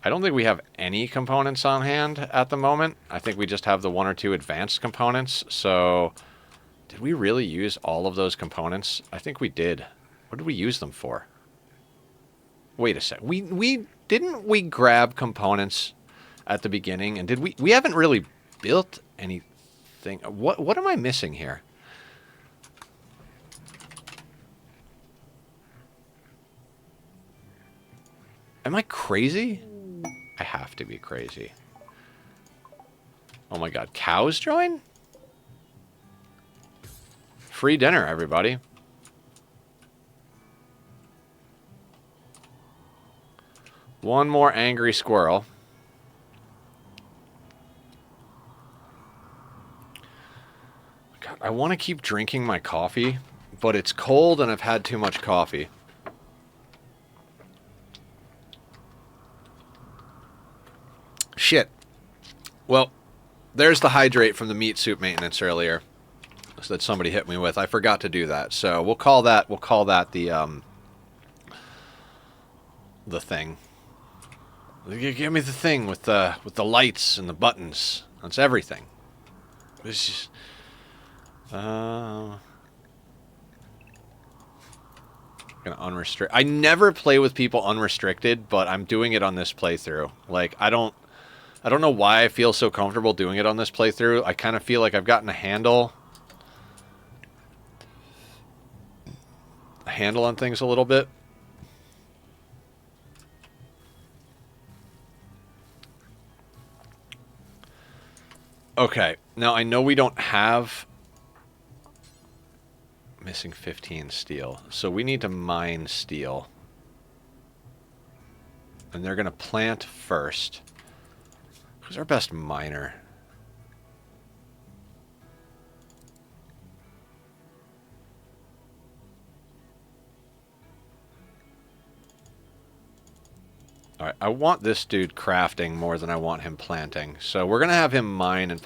I don't think we have any components on hand at the moment. I think we just have the 1 or 2 advanced components. So, did we really use all of those components? I think we did. What did we use them for? Wait a sec. Didn't we grab components at the beginning? And did we haven't really built anything. What am I missing here? Am I crazy? I have to be crazy. Oh my god, cows join? Free dinner, everybody. One more angry squirrel. God, I want to keep drinking my coffee, but it's cold and I've had too much coffee. Shit. Well, there's the hydrate from the meat soup maintenance earlier that somebody hit me with. I forgot to do that, so we'll call that the thing. Give me the thing with the lights and the buttons. That's everything. It's just, gonna unrestrict. I never play with people unrestricted, but I'm doing it on this playthrough. Like I don't know why I feel so comfortable doing it on this playthrough. I kind of feel like I've gotten a handle on things a little bit. Okay, now I know we don't have missing 15 steel, so we need to mine steel. And they're going to plant first. Who's our best miner? Alright, I want this dude crafting more than I want him planting. So we're going to have him mine and...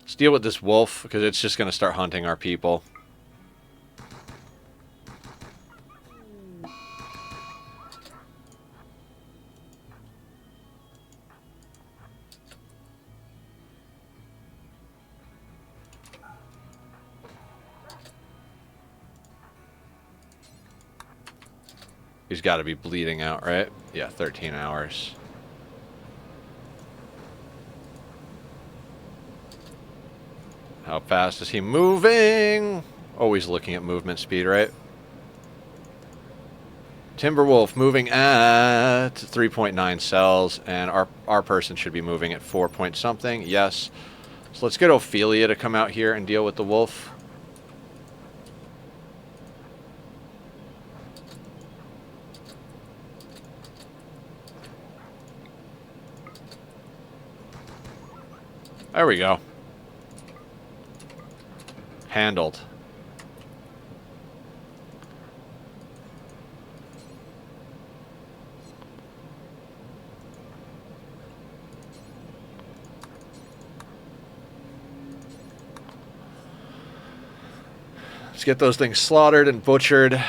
Let's deal with this wolf, because it's just going to start hunting our people. He's got to be bleeding out, right? Yeah, 13 hours. How fast is he moving? Always looking at movement speed, right? Timberwolf moving at 3.9 cells, and our person should be moving at 4 point something. Yes. So let's get Ophelia to come out here and deal with the wolf. There we go. Handled. Let's get those things slaughtered and butchered.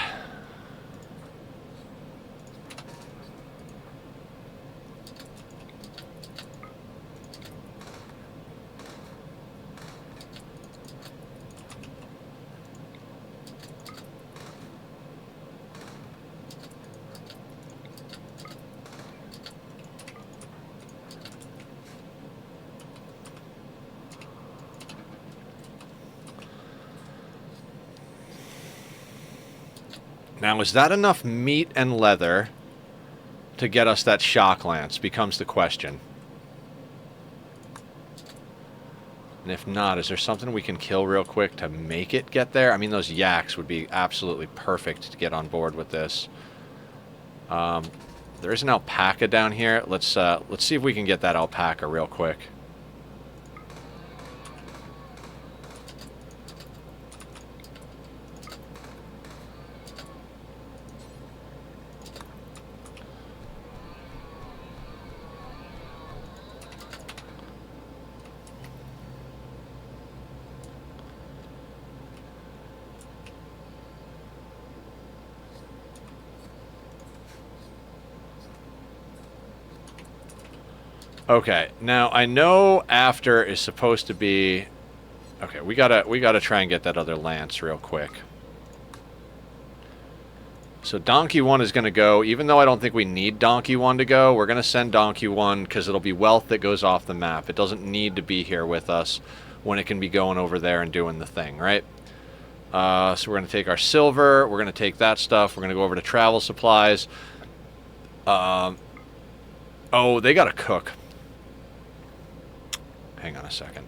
Now, is that enough meat and leather to get us that shock lance? Becomes the question. And if not, is there something we can kill real quick to make it get there? I mean, those yaks would be absolutely perfect to get on board with this. There is an alpaca down here. Let's see if we can get that alpaca real quick. Okay, now I know after is supposed to be... Okay, we gotta try and get that other lance real quick. So Donkey 1 is gonna go, even though I don't think we need Donkey 1 to go, we're gonna send Donkey 1 because it'll be wealth that goes off the map. It doesn't need to be here with us when it can be going over there and doing the thing, right? So we're gonna take our silver, we're gonna take that stuff, we're gonna go over to travel supplies. Oh, they gotta cook. Hang on a second.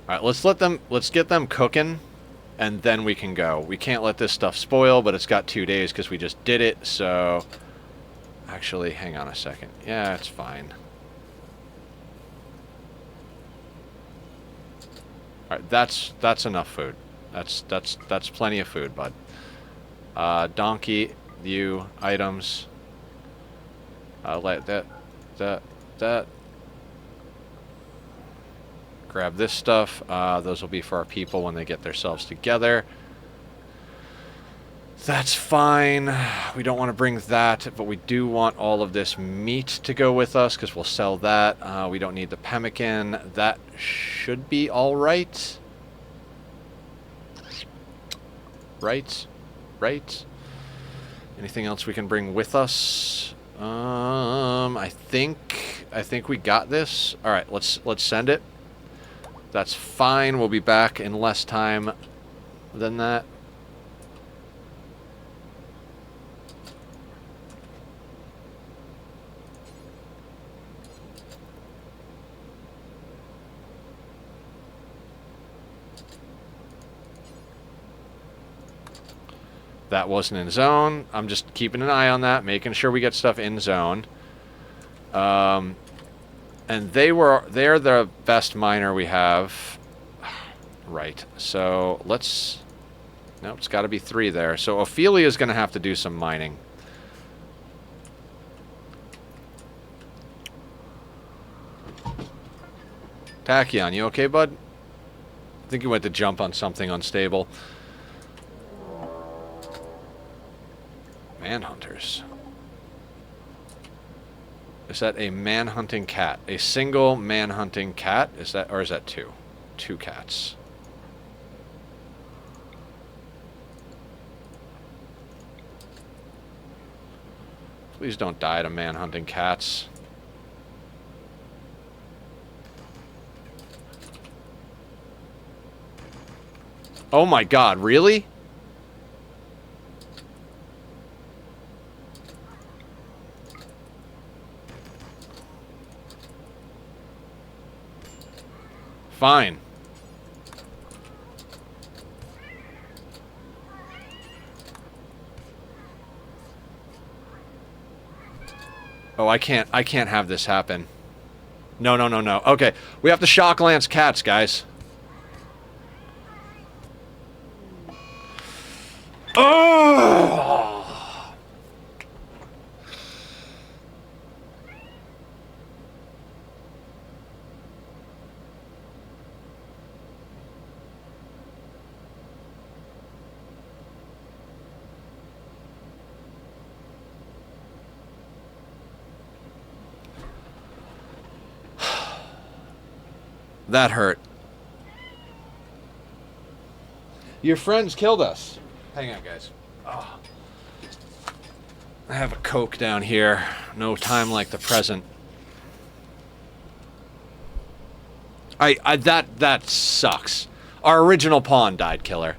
All right, let's get them cooking, and then we can go. We can't let this stuff spoil, but it's got 2 days because we just did it, so... Actually, hang on a second. Yeah, it's fine. All right, that's enough food. That's plenty of food, bud. Donkey, you, items. Let that. Grab this stuff. Those will be for our people when they get themselves together. That's fine. We don't want to bring that, but we do want all of this meat to go with us because we'll sell that. We don't need the pemmican. That should be all right. Right. Anything else we can bring with us? I think we got this. All right, let's send it. That's fine. We'll be back in less time than that. That wasn't in zone. I'm just keeping an eye on that, making sure we get stuff in zone. And they're the best miner we have. Right. So let's... No, it's got to be 3 there. So Ophelia's going to have to do some mining. Tachyon, you okay, bud? I think you went to jump on something unstable. Manhunters. Is that a man-hunting cat? A single man-hunting cat? Is that, or is that 2? 2 cats. Please don't die to man-hunting cats. Oh my god, really? Fine. Oh, I can't have this happen. No. Okay, we have to shock lance cats, guys. Oh! That hurt. Your friends killed us. Hang on, guys. Oh. I have a Coke down here. No time like the present. That sucks. Our original pawn died, killer.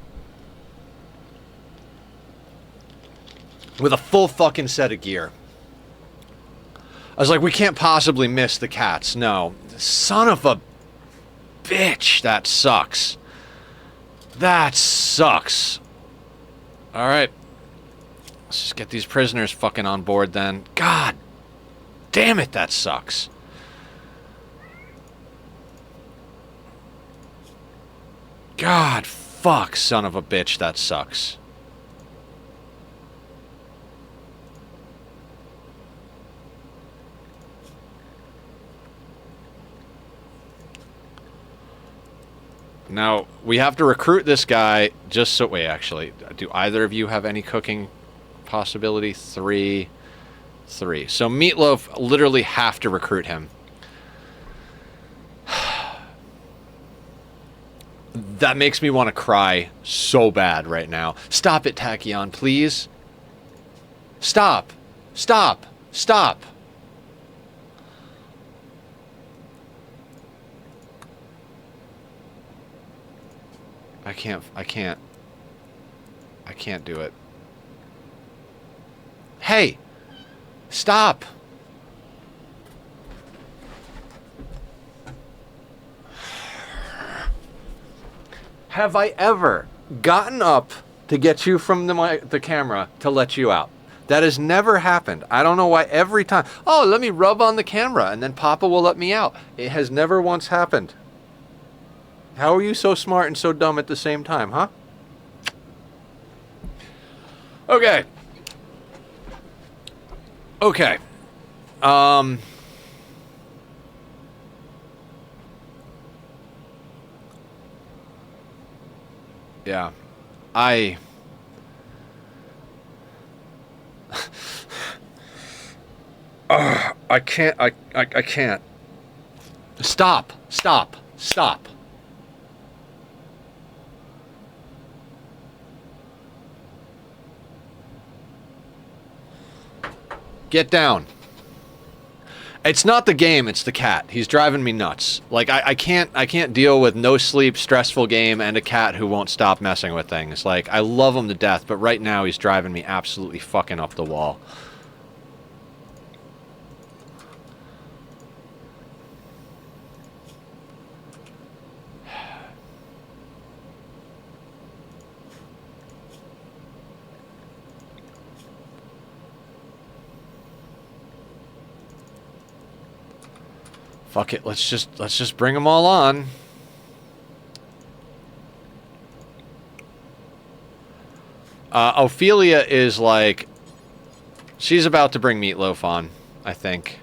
with a full fucking set of gear. I was like, we can't possibly miss the cats. No. Son of a bitch. That sucks. That sucks. Alright. Let's just get these prisoners fucking on board then. God damn it, that sucks. God fuck, son of a bitch, that sucks. Now, we have to recruit this guy just so... Wait, actually, do either of you have any cooking possibility? Three. So Meatloaf literally have to recruit him. That makes me want to cry so bad right now. Stop it, Tachyon, please. Stop. Stop. Stop. I can't do it. Hey! Stop! Have I ever gotten up to get you from the camera to let you out? That has never happened. I don't know why every time... Oh, let me rub on the camera and then Papa will let me out. It has never once happened. How are you so smart and so dumb at the same time, huh? Okay. Okay. Yeah. I can't. I can't. Stop. Stop. Stop. Get down. It's not the game, it's the cat. He's driving me nuts. Like, I can't deal with no sleep, stressful game, and a cat who won't stop messing with things. Like, I love him to death, but right now he's driving me absolutely fucking up the wall. Fuck it, let's just bring them all on. Ophelia is like... She's about to bring Meatloaf on, I think.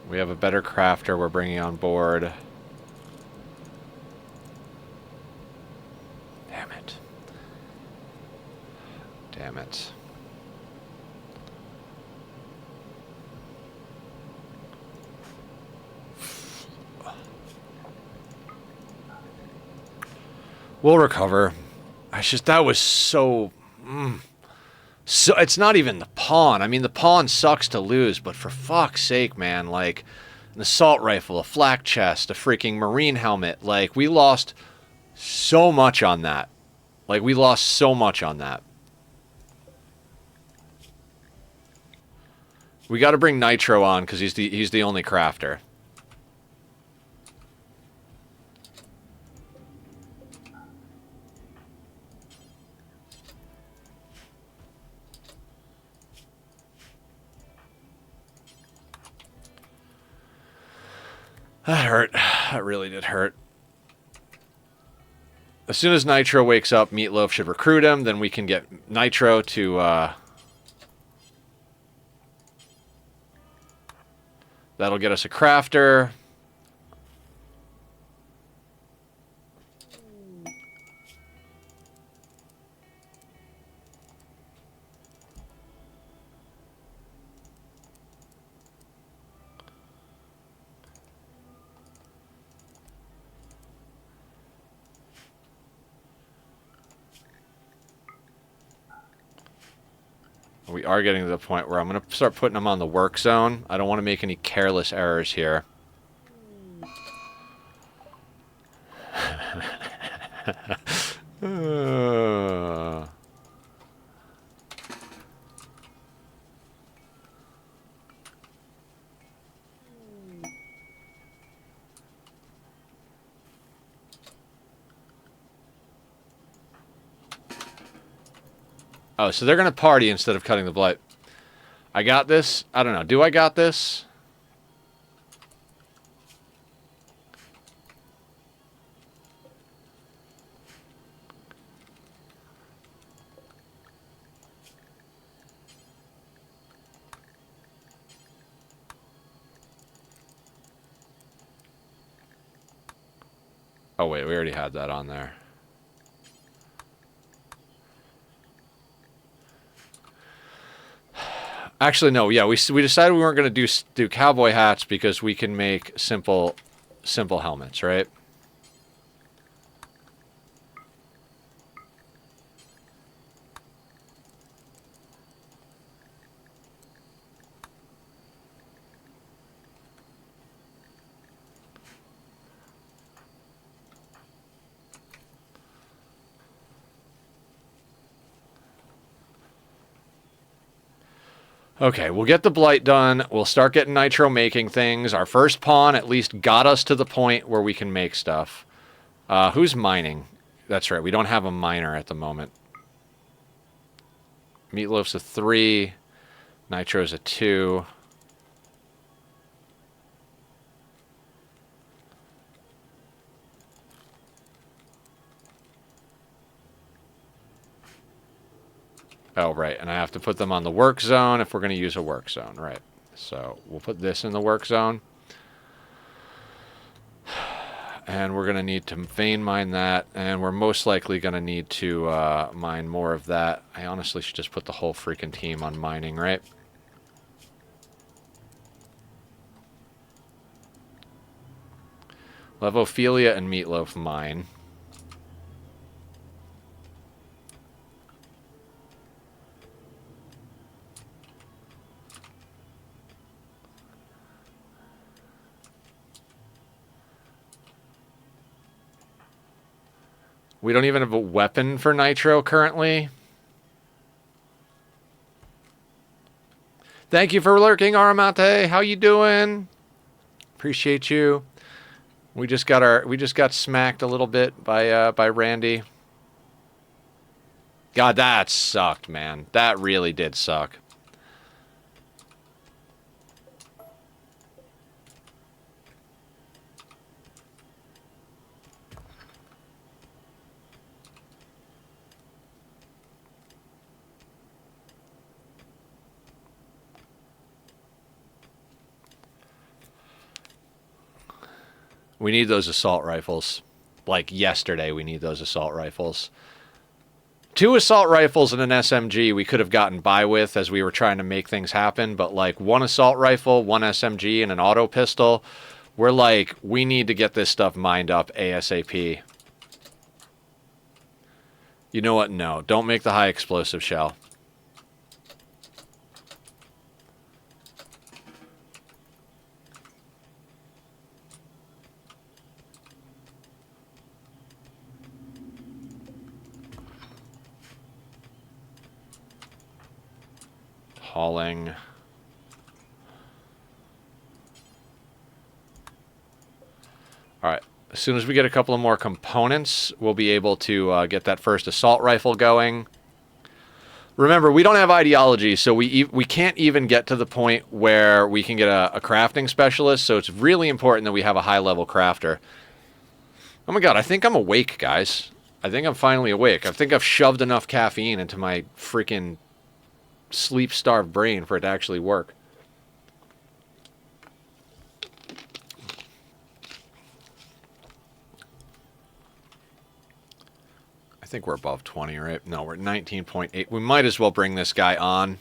We have a better crafter we're bringing on board. Damn it. Damn it. We'll recover. That was so... So it's not even the pawn. I mean, the pawn sucks to lose, but for fuck's sake, man, like an assault rifle, a flak chest, a freaking marine helmet, like we lost so much on that. Like we lost so much on that. We got to bring Nitro on because he's the only crafter. That hurt. That really did hurt. As soon as Nitro wakes up, Meatloaf should recruit him. Then we can get Nitro to... That'll get us a crafter. We are getting to the point where I'm going to start putting them on the work zone. I don't want to make any careless errors here. Oh, so they're going to party instead of cutting the blight. I got this. I don't know. Do I got this? Oh, wait. We already had that on there. Actually, no. Yeah, we decided we weren't going to do cowboy hats because we can make simple helmets, right? Okay, we'll get the blight done. We'll start getting nitro making things. Our first pawn at least got us to the point where we can make stuff. Who's mining? That's right, we don't have a miner at the moment. Meatloaf's a 3. Nitro's a 2. Oh, right, and I have to put them on the work zone if we're going to use a work zone, right. So we'll put this in the work zone. And we're going to need to vein mine that, and we're most likely going to need to mine more of that. I honestly should just put the whole freaking team on mining, right? We'll have Ophelia and Meatloaf mine. We don't even have a weapon for nitro currently. Thank you for lurking, Aramate. How you doing? Appreciate you. We just got smacked a little bit by Randy. God, that sucked, man. That really did suck. We need those assault rifles. Like yesterday, we need those assault rifles. 2 assault rifles and an SMG we could have gotten by with as we were trying to make things happen, but like 1 assault rifle, 1 SMG, and an auto pistol, we're like, we need to get this stuff mined up ASAP. You know what? No, don't make the high explosive shell. Hauling. Alright, as soon as we get a couple of more components, we'll be able to get that first assault rifle going. Remember, we don't have ideology, so we can't even get to the point where we can get a crafting specialist, so it's really important that we have a high-level crafter. Oh my god, I think I'm awake, guys. I think I'm finally awake. I think I've shoved enough caffeine into my freaking sleep-starved brain for it to actually work. I think we're above 20, right? No, we're at 19.8. We might as well bring this guy on.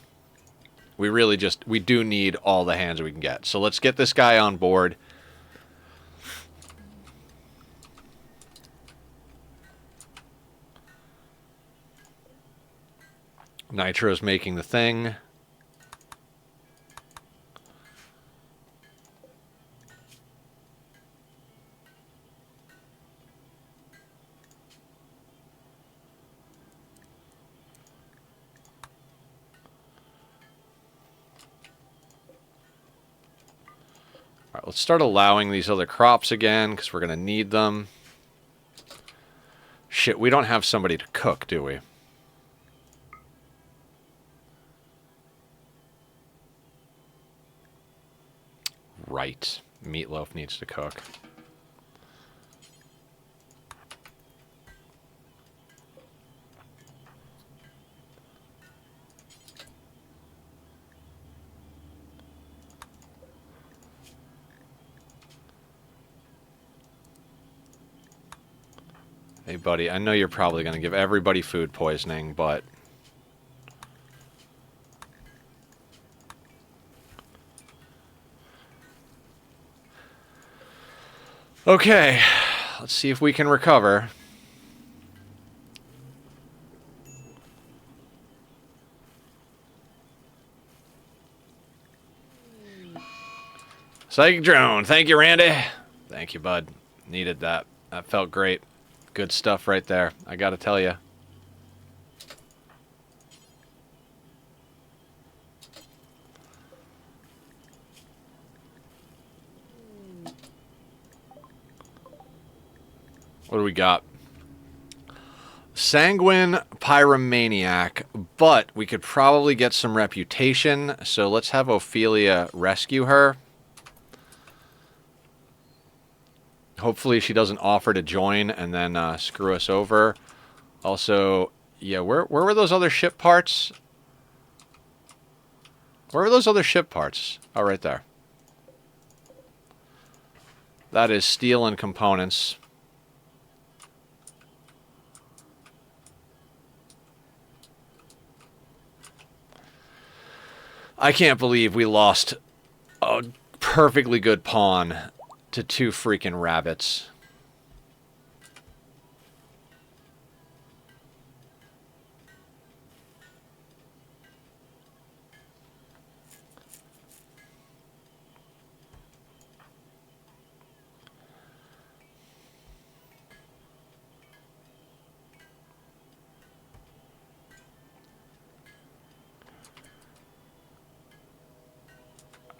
We really we do need all the hands we can get. So let's get this guy on board. Nitro's making the thing. let's start allowing these other crops again, because we're going to need them. Shit, we don't have somebody to cook, do we? Right. Meatloaf needs to cook. Hey, buddy, I know you're probably going to give everybody food poisoning, but... Okay, let's see if we can recover. Psychic drone. Thank you, Randy. Thank you, bud. Needed that. That felt great. Good stuff right there. I gotta tell you. What do we got? Sanguine Pyromaniac, but we could probably get some reputation, so let's have Ophelia rescue her. Hopefully she doesn't offer to join and then screw us over. Also, yeah, where were those other ship parts? Where were those other ship parts? Oh, right there. That is steel and components. I can't believe we lost a perfectly good pawn to 2 freaking rabbits.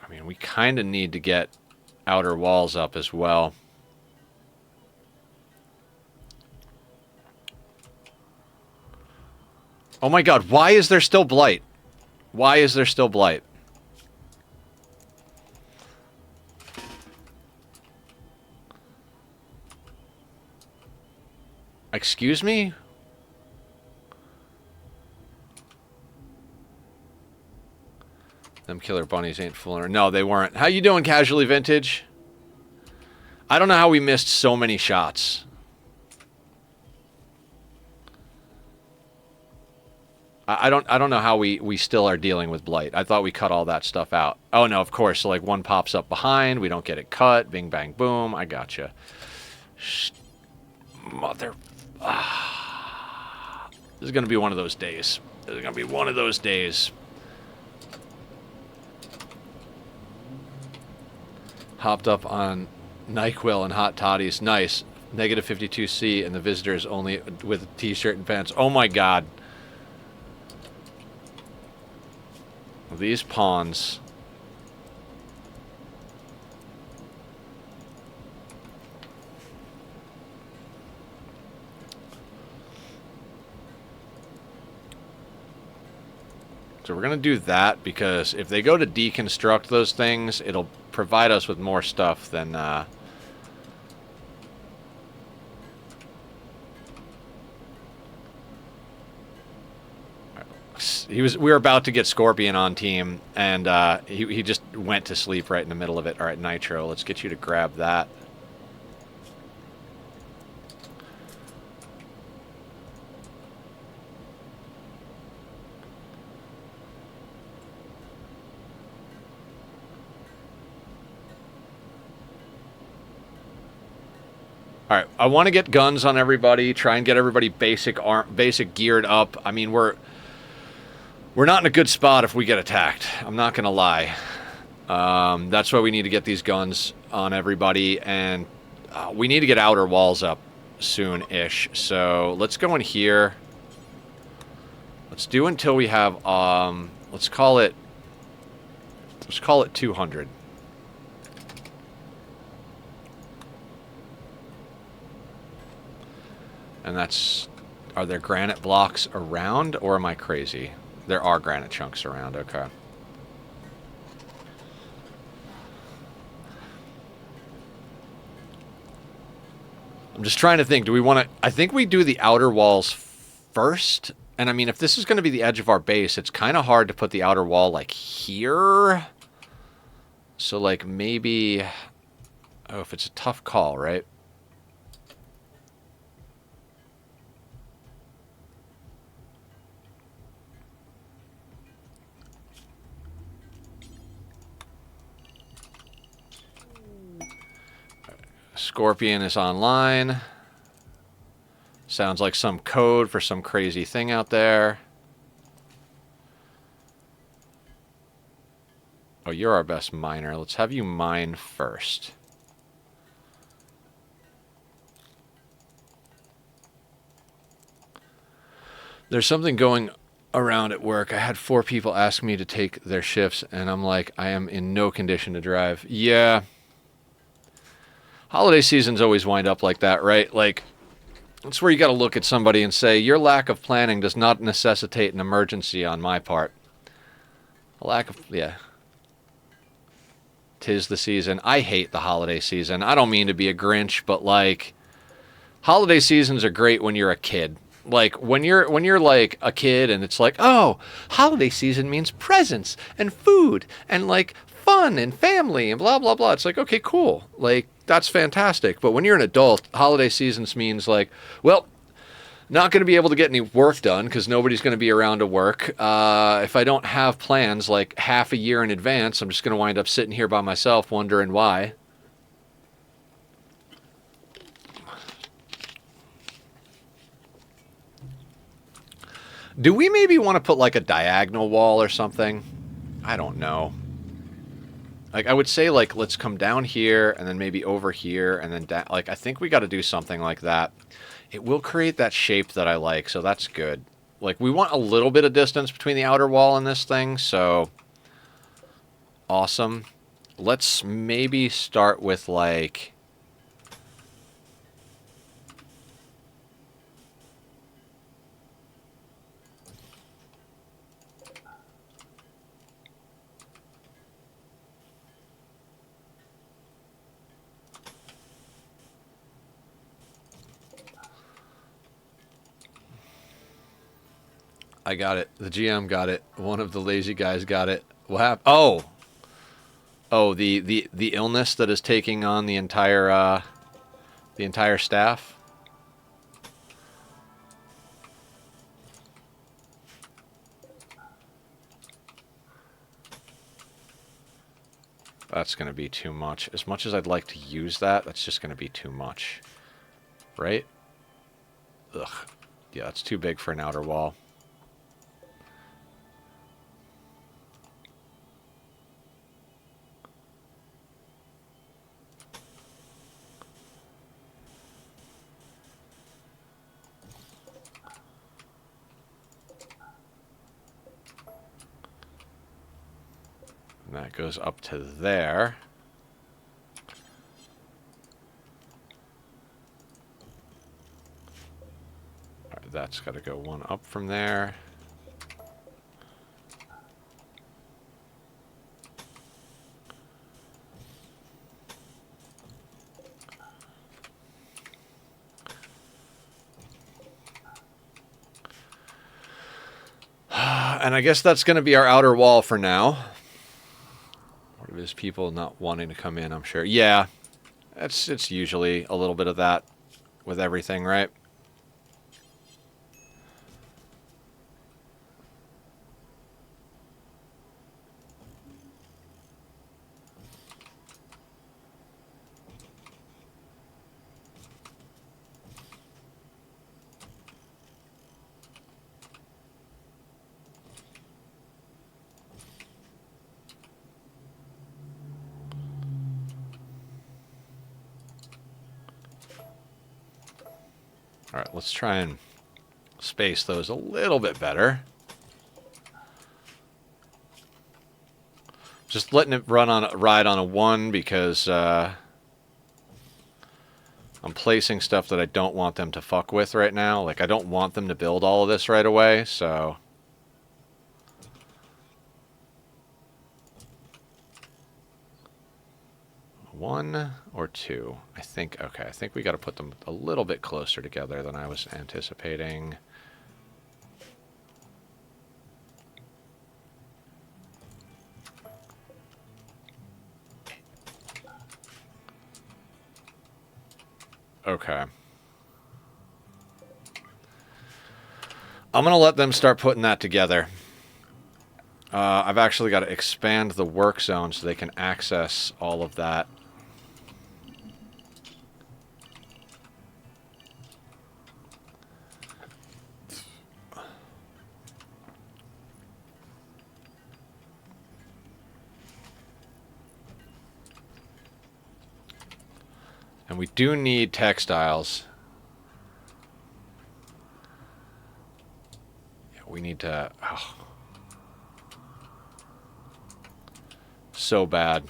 I mean, we kind of need to get outer walls up as well. Oh my god, why is there still blight? Why is there still blight? Excuse me? Them killer bunnies ain't fooling her. No, they weren't. How you doing, Casually Vintage? I don't know how we missed so many shots. I don't know how we still are dealing with blight. I thought we cut all that stuff out. Oh no, of course. So like one pops up behind, we don't get it cut. Bing bang boom. I gotcha. Mother. This is gonna be one of those days. This is gonna be one of those days. Hopped up on NyQuil and hot toddies. Nice. Negative 52C and the visitors only with a t-shirt and pants. Oh my god. These pawns. So we're going to do that because if they go to deconstruct those things, it'll provide us with more stuff than... we were about to get Scorpion on team, and he just went to sleep right in the middle of it. All right, Nitro, let's get you to grab that. All right, I want to get guns on everybody, try and get everybody basic geared up. I mean, we're not in a good spot if we get attacked. I'm not going to lie. That's why we need to get these guns on everybody, and we need to get outer walls up soon-ish. So let's go in here. Let's do until we have, let's call it 200. And that's... Are there granite blocks around, or am I crazy? There are granite chunks around, okay. I'm just trying to think, do we want to... I think we do the outer walls first. And I mean, if this is going to be the edge of our base, it's kind of hard to put the outer wall, like, here. So, like, maybe... Oh, if it's a tough call, right? Scorpion is online. Sounds like some code for some crazy thing out there. Oh, you're our best miner. Let's have you mine first. There's something going around at work. I had 4 people ask me to take their shifts, and I'm like, I am in no condition to drive. Yeah. Holiday seasons always wind up like that, right? Like, that's where you got to look at somebody and say, your lack of planning does not necessitate an emergency on my part. A lack of, yeah. 'Tis the season. I hate the holiday season. I don't mean to be a Grinch, but, like, holiday seasons are great when you're a kid. Like, when you're like a kid and it's like, oh, holiday season means presents and food and, like, fun and family and blah, blah, blah. It's like, okay, cool. Like, that's fantastic. But when you're an adult, holiday seasons means, like, well, not going to be able to get any work done because nobody's going to be around to work. If I don't have plans, like, half a year in advance, I'm just going to wind up sitting here by myself wondering why. Do we maybe want to put, like, a diagonal wall or something? I don't know. Like, I would say, like, let's come down here and then maybe over here and then down. Like, I think we got to do something like that. It will create that shape that I like, so that's good. Like, we want a little bit of distance between the outer wall and this thing, so... Awesome. Let's maybe start with, like... I got it. The GM got it. One of the lazy guys got it. What happened? Oh! Oh, the illness that is taking on the entire staff? That's going to be too much. As much as I'd like to use that, that's just going to be too much. Right? Ugh. Yeah, that's too big for an outer wall. And that goes up to there. All right, that's got to go one up from there. And I guess that's going to be our outer wall for now. There's people not wanting to come in, I'm sure. Yeah, it's usually a little bit of that with everything, right? All right, let's try and space those a little bit better. Just letting it ride on a 1 because I'm placing stuff that I don't want them to fuck with right now. Like, I don't want them to build all of this right away, so... One or two? I think, okay, I think we got to put them a little bit closer together than I was anticipating. Okay. I'm going to let them start putting that together. I've actually got to expand the work zone so they can access all of that. And we do need textiles. Yeah, we need to... Oh. So bad.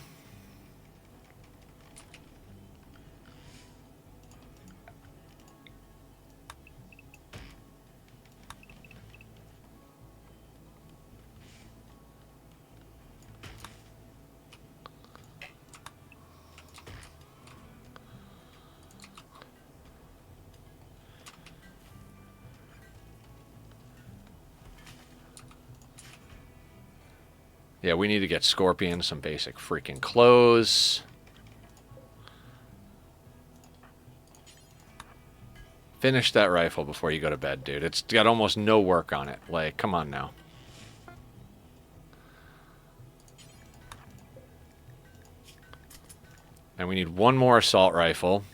Yeah, we need to get Scorpion some basic freaking clothes. Finish that rifle before you go to bed, dude. It's got almost no work on it. Like, come on now. And we need one more assault rifle.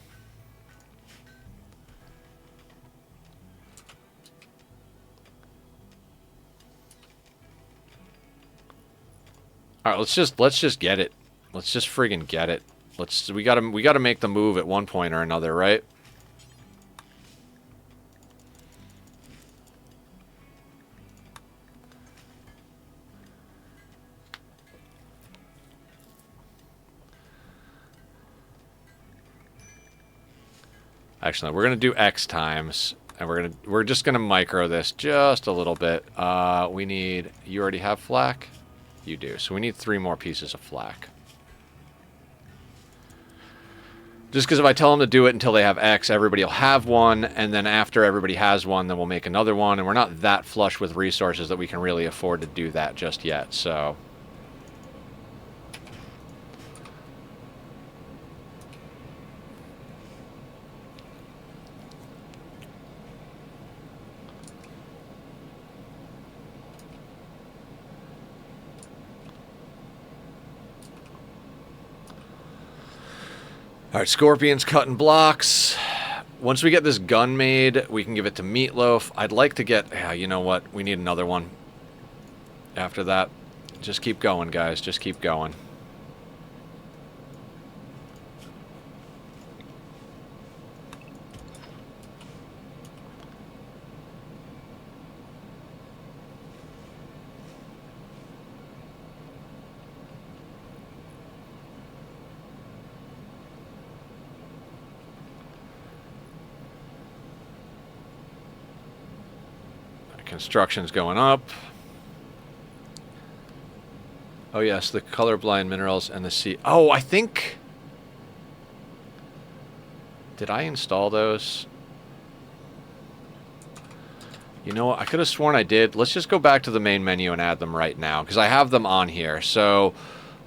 All right, let's just get it. Let's just friggin' get it. We gotta make the move at one point or another, right? Actually, we're gonna do X times, and we're just gonna micro this just a little bit. We need. You already have flak? You do. So we need 3 more pieces of flak. Just because if I tell them to do it until they have X, everybody will have one, and then after everybody has one, then we'll make another one, and we're not that flush with resources that we can really afford to do that just yet, so... Alright, Scorpion's cutting blocks. Once we get this gun made, we can give it to Meatloaf. I'd like to get... Yeah, you know what? We need another one. After that, just keep going, guys. Just keep going. Construction's going up. Oh yes, the colorblind minerals and the sea. Oh, I think... Did I install those? You know what? I could have sworn I did. Let's just go back to the main menu and add them right now, because I have them on here. So,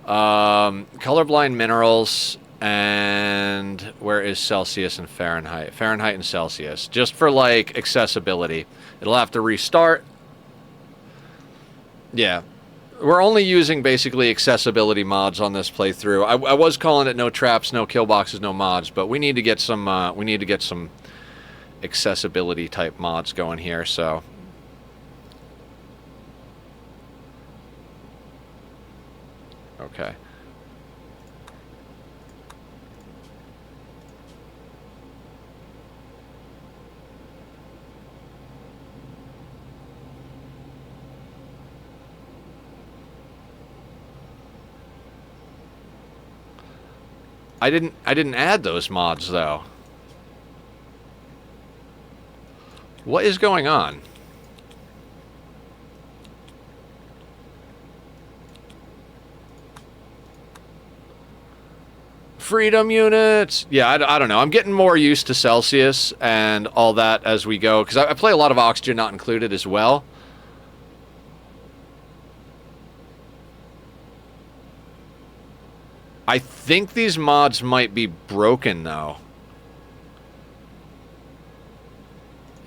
colorblind minerals, and where is Celsius and Fahrenheit? Fahrenheit and Celsius. Just for, like, accessibility. It'll have to restart. Yeah. We're only using basically accessibility mods on this playthrough. I was calling it no traps, no kill boxes, no mods, but we need to get some accessibility type mods going here, so okay. I didn't add those mods though. What is going on? Freedom units. Yeah, I don't know. I'm getting more used to Celsius and all that as we go, because I play a lot of Oxygen Not Included as well. I think these mods might be broken, though.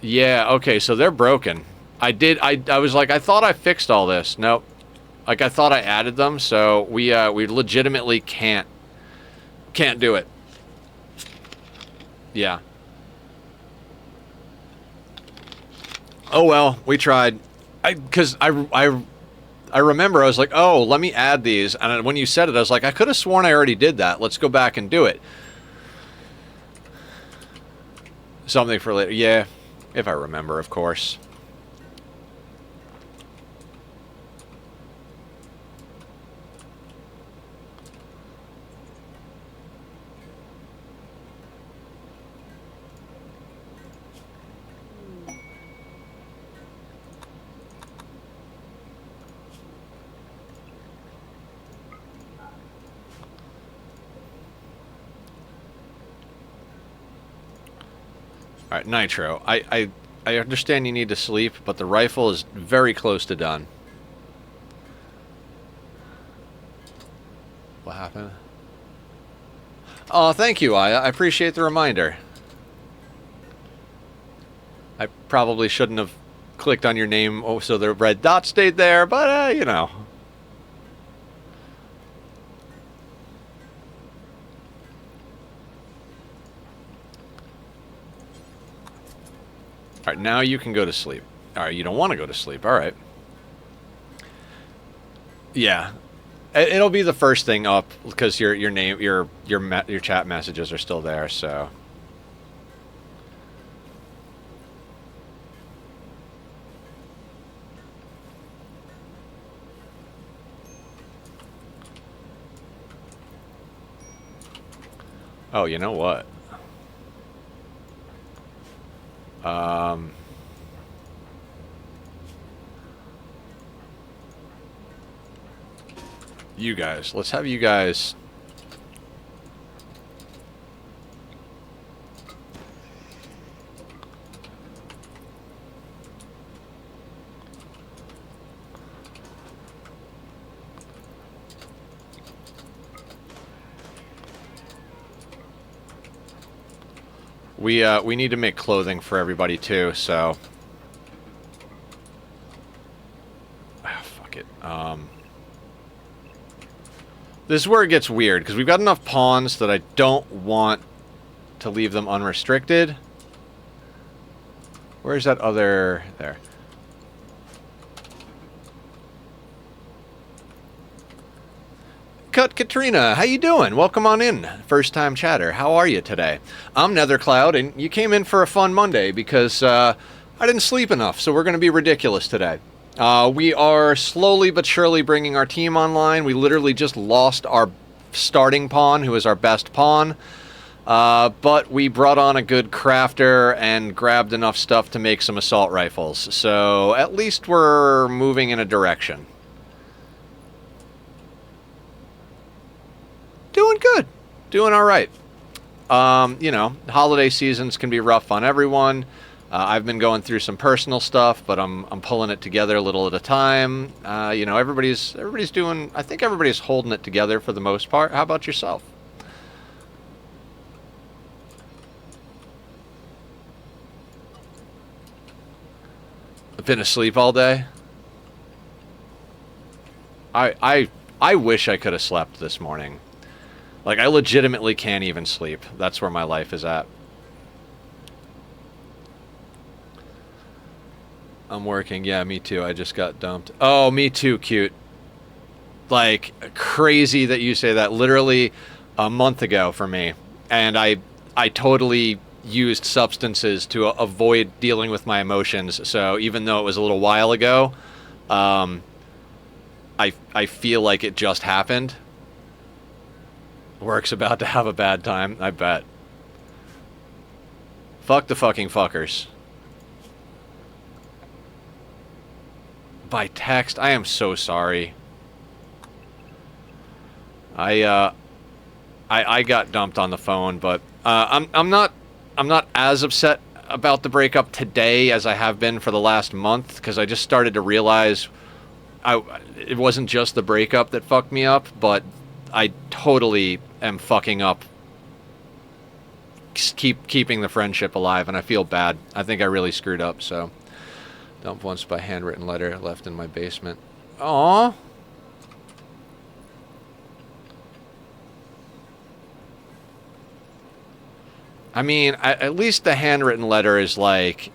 Yeah, okay, so they're broken. I was like, I thought I fixed all this. Nope. Like, I thought I added them, so we legitimately can't do it. Yeah. Oh, well, we tried. Because I remember, I was like, oh, let me add these. And when you said it, I was like, I could have sworn I already did that. Let's go back and do it. Something for later. Yeah, if I remember, of course. All right, Nitro. I understand you need to sleep, but the rifle is very close to done. What happened? Oh, thank you, Aya. I appreciate the reminder. I probably shouldn't have clicked on your name so the red dot stayed there, but, you know. All right, now you can go to sleep. All right, you don't want to go to sleep. All right. Yeah, it'll be the first thing up because your name, your chat messages are still there. So. Oh, you know what? You guys. Let's have you guys. We need to make clothing for everybody too, so. Fuck it. This is where it gets weird, because we've got enough pawns that I don't want to leave them unrestricted. Where's that other... There. Katrina, how you doing? Welcome on in, first-time chatter. How are you today? I'm Nethercloud, and you came in for a fun Monday because I didn't sleep enough, so we're going to be ridiculous today. We are slowly but surely bringing our team online. We literally just lost our starting pawn, who is our best pawn. But we brought on a good crafter and grabbed enough stuff to make some assault rifles. So at least we're moving in a direction. Doing good. Doing all right. You know, holiday seasons can be rough on everyone. I've been going through some personal stuff, but I'm pulling it together a little at a time. You know, everybody's doing. I think everybody's holding it together for the most part. How about yourself? I've been asleep all day. I wish I could have slept this morning. Like, I legitimately can't even sleep. That's where my life is at. I'm working. Yeah, me too. I just got dumped. Oh, me too, cute. Like, crazy that you say that. Literally a month ago for me. And I totally used substances to avoid dealing with my emotions. So even though it was a little while ago, I feel like it just happened. Work's about to have a bad time, I bet. Fuck the fucking fuckers. By text? I am so sorry. I got dumped on the phone, but I'm not as upset about the breakup today as I have been for the last month, because I just started to realize it wasn't just the breakup that fucked me up, but I totally am fucking up keeping the friendship alive, and I feel bad. I think I really screwed up, so. Dumped once by handwritten letter left in my basement. Aww. I mean, at least the handwritten letter is like,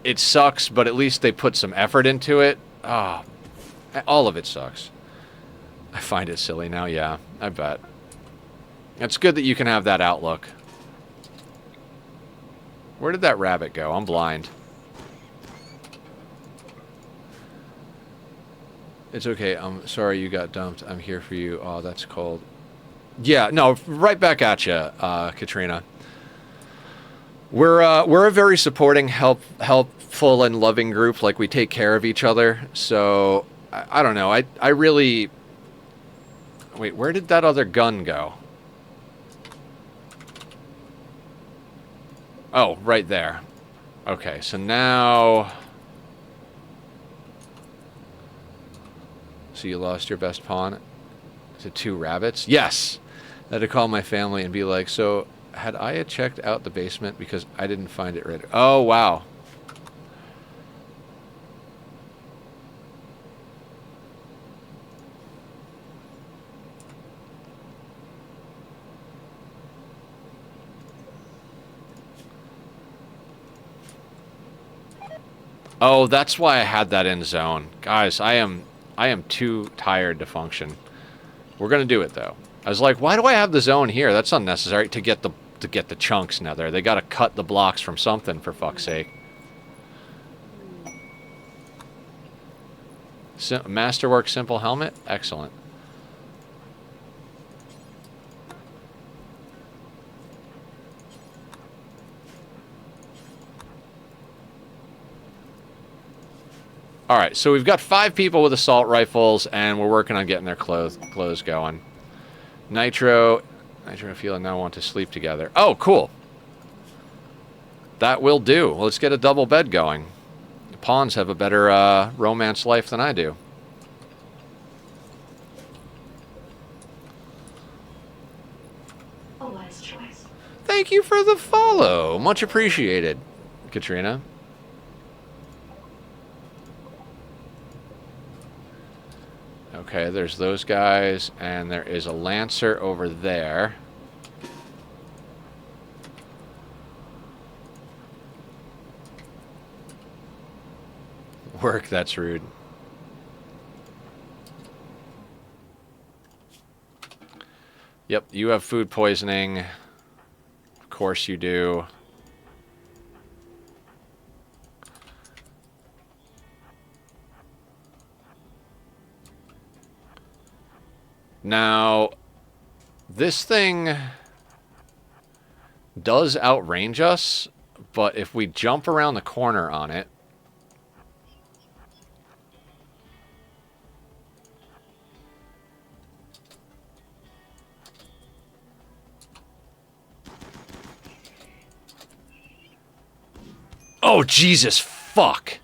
it sucks, but at least they put some effort into it. Oh, all of it sucks. I find it silly now, yeah, I bet. It's good that you can have that outlook. Where did that rabbit go? I'm blind. It's okay. I'm sorry you got dumped. I'm here for you. Oh, that's cold. Yeah, no, right back at you, Katrina. We're a very supporting, helpful, and loving group. Like, we take care of each other. So I don't know. I really. Wait, where did that other gun go? Oh, right there. Okay, so now. So you lost your best pawn to 2 rabbits? Yes! I had to call my family and be like, so had Aya checked out the basement because I didn't find it right? Oh, wow. Oh, that's why I had that in zone. Guys, I am too tired to function. We're gonna do it though. I was like, why do I have the zone here? That's unnecessary to get the chunks now there. They gotta cut the blocks from something, for fuck's sake. Masterwork simple helmet? Excellent. Alright, so we've got 5 people with assault rifles, and we're working on getting their clothes going. Nitro feel and now want to sleep together. Oh, cool. That will do. Let's get a double bed going. The pawns have a better romance life than I do.
A wise choice.
Thank you for the follow. Much appreciated, Katrina. Okay, there's those guys, and there is a Lancer over there. Work, that's rude. Yep, you have food poisoning. Of course you do. Now, this thing does outrange us, but if we jump around the corner on it... Oh, Jesus, fuck.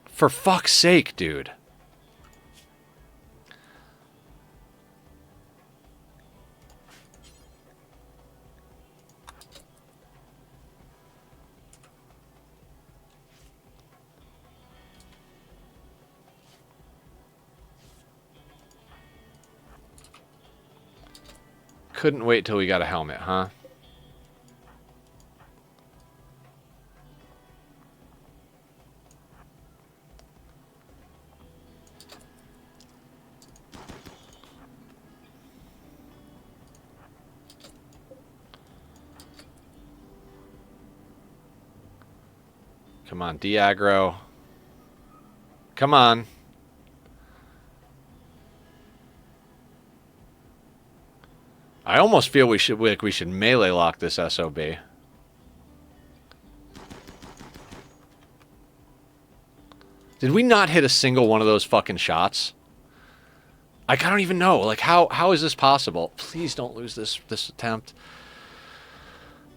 For fuck's sake, dude. Couldn't wait till we got a helmet, huh? Come on, de-aggro. Come on. I almost feel we should melee lock this SOB. Did we not hit a single one of those fucking shots? I don't even know. Like, how is this possible? Please don't lose this attempt.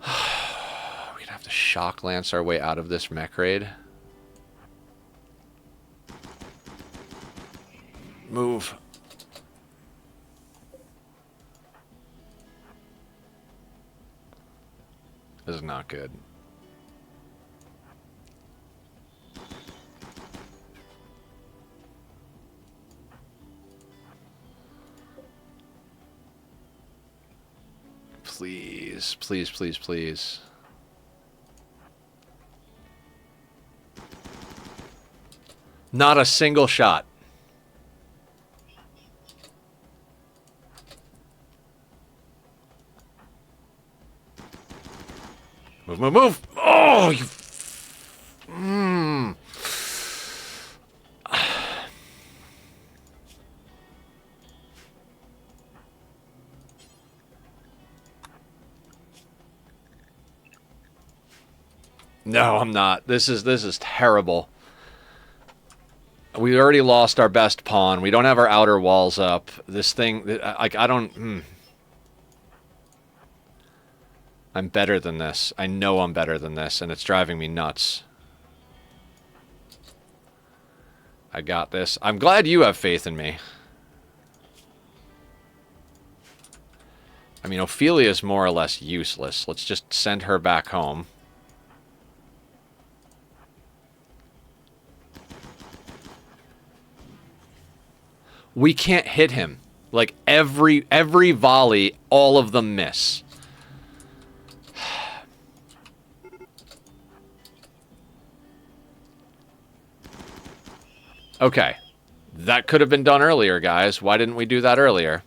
We're gonna have to shock lance our way out of this mech raid. Move. This is not good. Please, please, please, please. Not a single shot. Move, move, move! Oh, you... No, I'm not. This is terrible. We already lost our best pawn. We don't have our outer walls up. This thing, like, I don't... I'm better than this. I know I'm better than this, and it's driving me nuts. I got this. I'm glad you have faith in me. I mean, Ophelia's more or less useless. Let's just send her back home. We can't hit him. Like, every volley, all of them miss. Okay. That could have been done earlier, guys. Why didn't we do that earlier?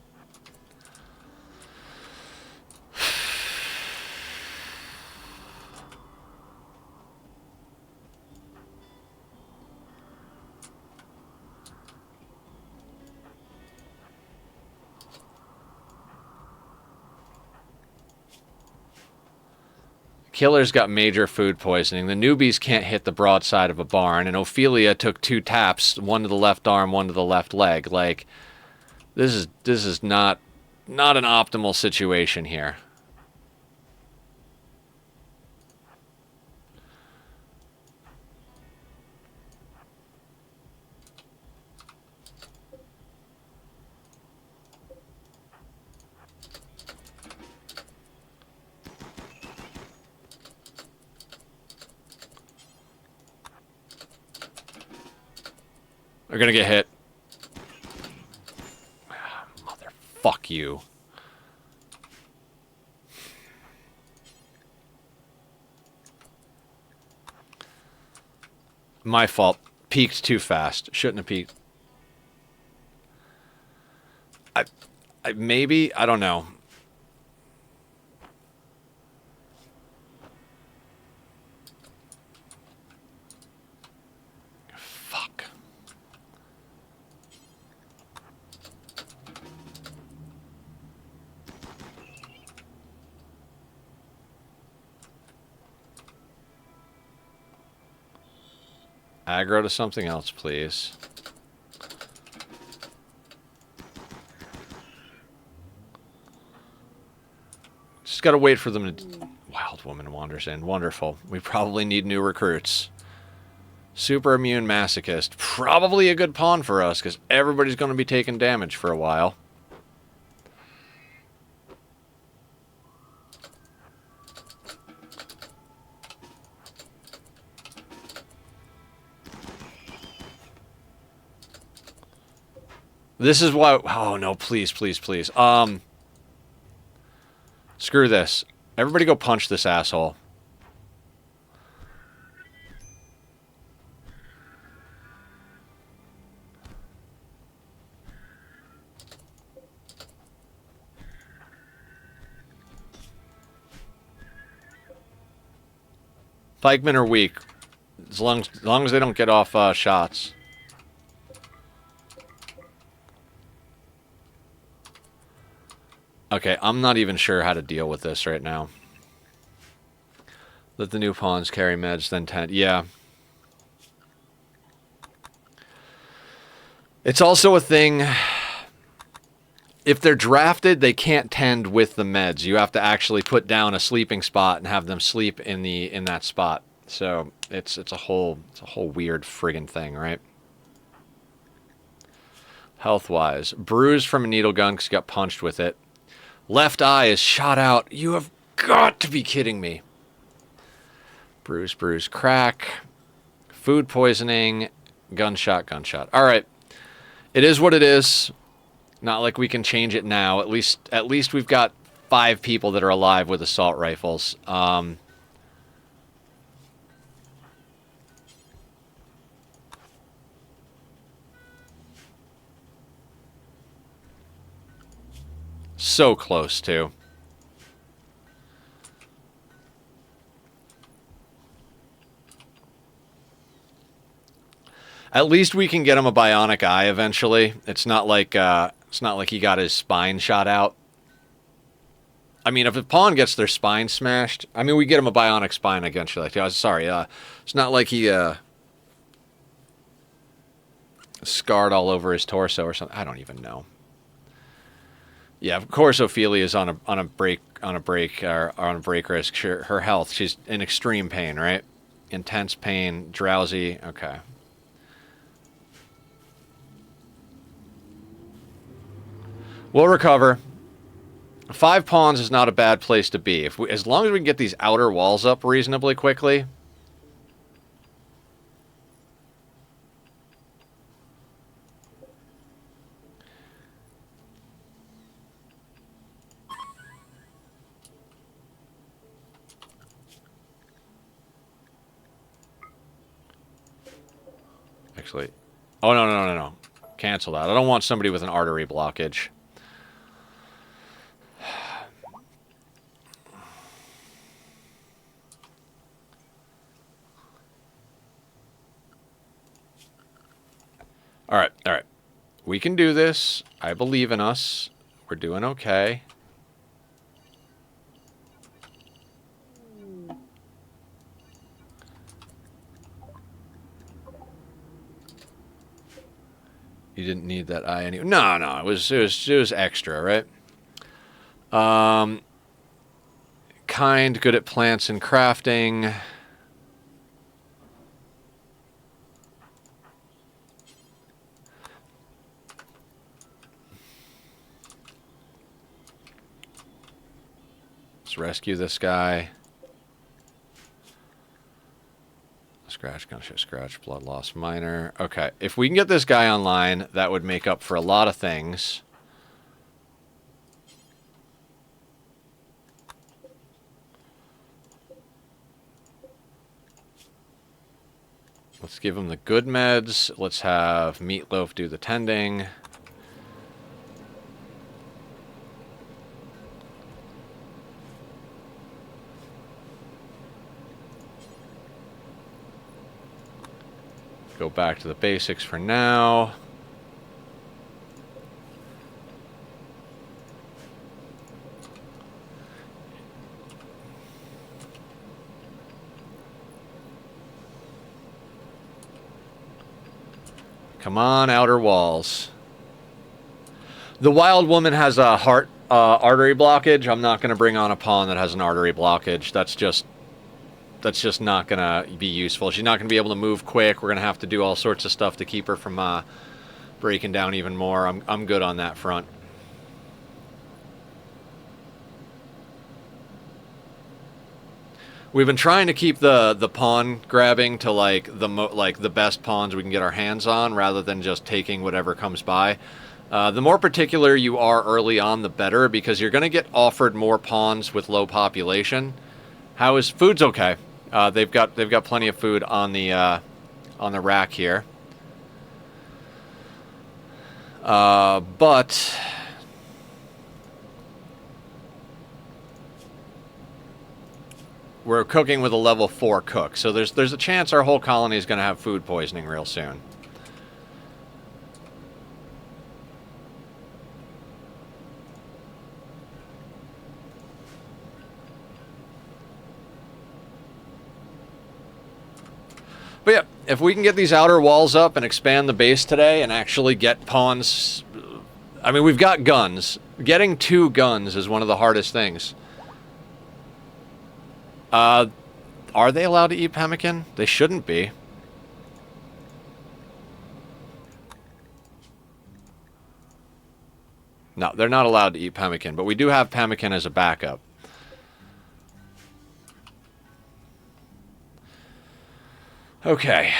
Killer's got major food poisoning. The newbies can't hit the broadside of a barn, and Ophelia took 2 taps, one to the left arm, one to the left leg. Like, this is not an optimal situation here. They're gonna get hit. Motherfuck you. My fault. Peaked too fast. Shouldn't have peaked. Maybe? I don't know. Fuck. Aggro to something else, please. Just gotta wait for them to... Wild woman wanders in. Wonderful. We probably need new recruits. Super immune masochist. Probably a good pawn for us, because everybody's gonna be taking damage for a while. This is why... Oh, no, please, please, please. Screw this. Everybody go punch this asshole. Pikemen are weak. As long as they don't get off shots. Okay, I'm not even sure how to deal with this right now. Let the new pawns carry meds, then 10. Yeah. It's also a thing. If they're drafted, they can't tend with the meds. You have to actually put down a sleeping spot and have them sleep in that spot. So it's a whole weird friggin' thing, right? Health-wise, bruised from a needle gun because he got punched with it. Left eye is shot out. You have got to be kidding me. Bruise, crack. Food poisoning. Gunshot. All right. It is what it is. Not like we can change it now. At least we've got 5 people that are alive with assault rifles. So close, too. At least we can get him a bionic eye eventually. It's not like he got his spine shot out. I mean, if a pawn gets their spine smashed, I mean, we get him a bionic spine eventually. Sorry, it's not like he scarred all over his torso or something. I don't even know. Yeah, of course Ophelia is on a break risk. Her health, she's in extreme pain, right? Intense pain, drowsy. Okay. We'll recover. 5 pawns is not a bad place to be. As long as we can get these outer walls up reasonably quickly. Actually, oh no. Cancel that. I don't want somebody with an artery blockage. All right. We can do this. I believe in us. We're doing okay. You didn't need that eye anyway. No. It was extra, right? Kind, good at plants and crafting. Let's rescue this guy. Scratch, blood loss minor. Okay, if we can get this guy online, that would make up for a lot of things. Let's give him the good meds. Let's have Meatloaf do the tending. Go back to the basics for now. Come on, outer walls. The wild woman has a heart artery blockage. I'm not going to bring on a pawn that has an artery blockage. That's just not going to be useful. She's not going to be able to move quick. We're going to have to do all sorts of stuff to keep her from breaking down even more. I'm good on that front. We've been trying to keep the pawn grabbing to like the best pawns we can get our hands on, rather than just taking whatever comes by. The more particular you are early on, the better, because you're going to get offered more pawns with low population. How is food's okay? They've got plenty of food on the rack here. But we're cooking with a level 4 cook, so there's a chance our whole colony is going to have food poisoning real soon. But yeah, if we can get these outer walls up and expand the base today and actually get pawns... I mean, we've got guns. Getting 2 guns is one of the hardest things. Are they allowed to eat pemmican? They shouldn't be. No, they're not allowed to eat pemmican, but we do have pemmican as a backup. Okay.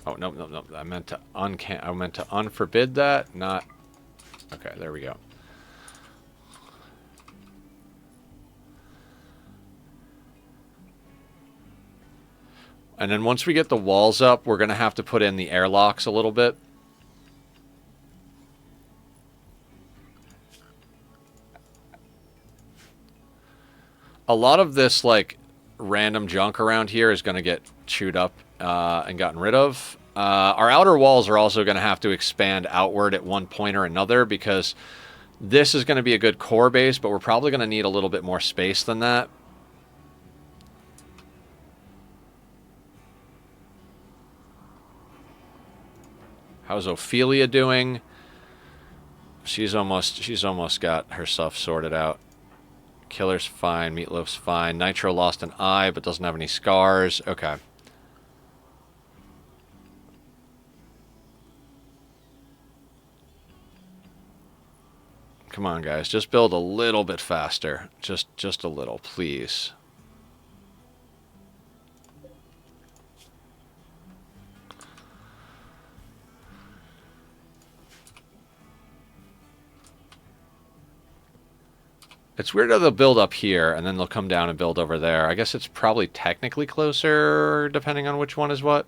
Oh, no, no, no. I meant to unforbid that, not... Okay, there we go. And then once we get the walls up, we're going to have to put in the airlocks a little bit. A lot of this, like, random junk around here is going to get chewed up and gotten rid of. Our outer walls are also going to have to expand outward at one point or another because this is going to be a good core base, but we're probably going to need a little bit more space than that. How's Ophelia doing? She's almost got her stuff sorted out. Killer's fine. Meatloaf's fine. Nitro lost an eye, but doesn't have any scars. Okay. Come on, guys. Just build a little bit faster. Just a little, please. It's weird how they'll build up here, and then they'll come down and build over there. I guess it's probably technically closer, depending on which one is what.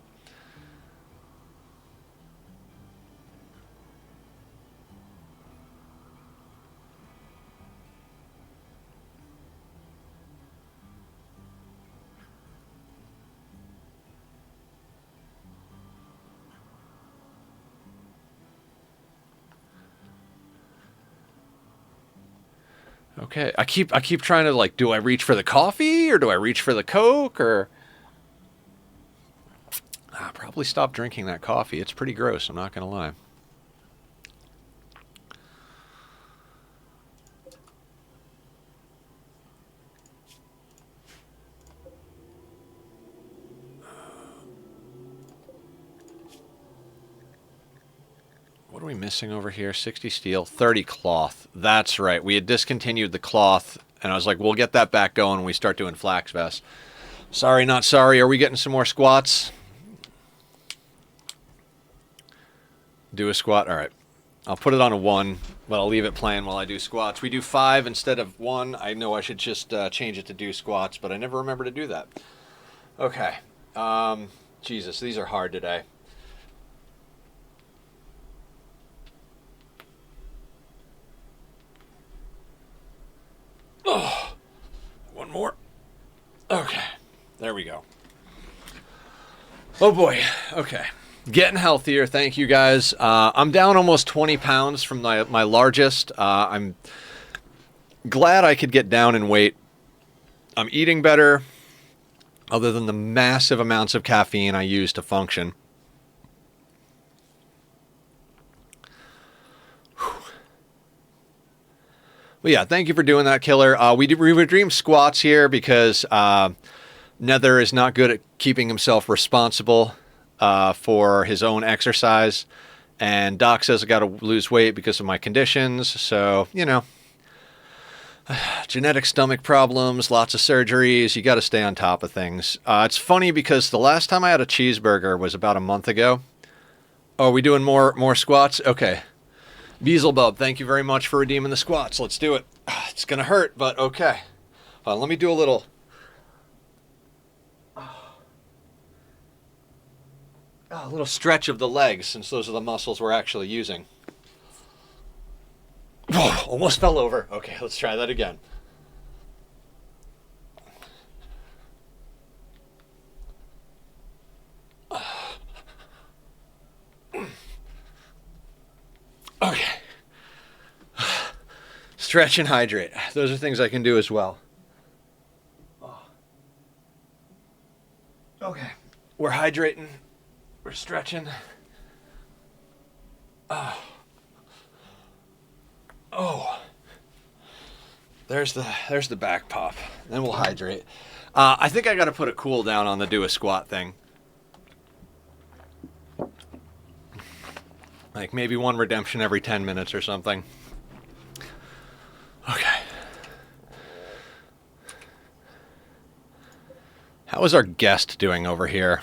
Okay, I keep trying to, like, do I reach for the coffee or do I reach for the Coke or... I'll probably stop drinking that coffee. It's pretty gross, I'm not going to lie. What are we missing over here? 60 steel, 30 cloth. That's right. We had discontinued the cloth, and I was like, we'll get that back going when we start doing flax vests. Sorry, not sorry. Are we getting some more squats? Do a squat? All right. I'll put it on a 1, but I'll leave it playing while I do squats. We do 5 instead of 1. I know I should just change it to do squats, but I never remember to do that. Okay. Jesus, these are hard today. Oh, one more. Okay, there we go. Oh boy, okay. Getting healthier, thank you guys. I'm down almost 20 pounds from my largest. I'm glad I could get down in weight. I'm eating better, other than the massive amounts of caffeine I use to function. Well, yeah, thank you for doing that, Killer. We redeemed squats here because Nether is not good at keeping himself responsible for his own exercise. And Doc says I got to lose weight because of my conditions. So, you know, genetic stomach problems, lots of surgeries. You got to stay on top of things. It's funny because the last time I had a cheeseburger was about a month ago. Oh, are we doing more squats? Okay. Beelzebub, thank you very much for redeeming the squats. Let's do it. It's going to hurt, but okay. Let me do a little... a little stretch of the legs, since those are the muscles we're actually using. Almost fell over. Okay, let's try that again. Okay. Stretch and hydrate. Those are things I can do as well. Okay. We're hydrating. We're stretching. Oh. There's the back pop. Then we'll hydrate. I think I got to put a cool down on the do a squat thing. Like maybe one redemption every 10 minutes or something. Okay. How is our guest doing over here?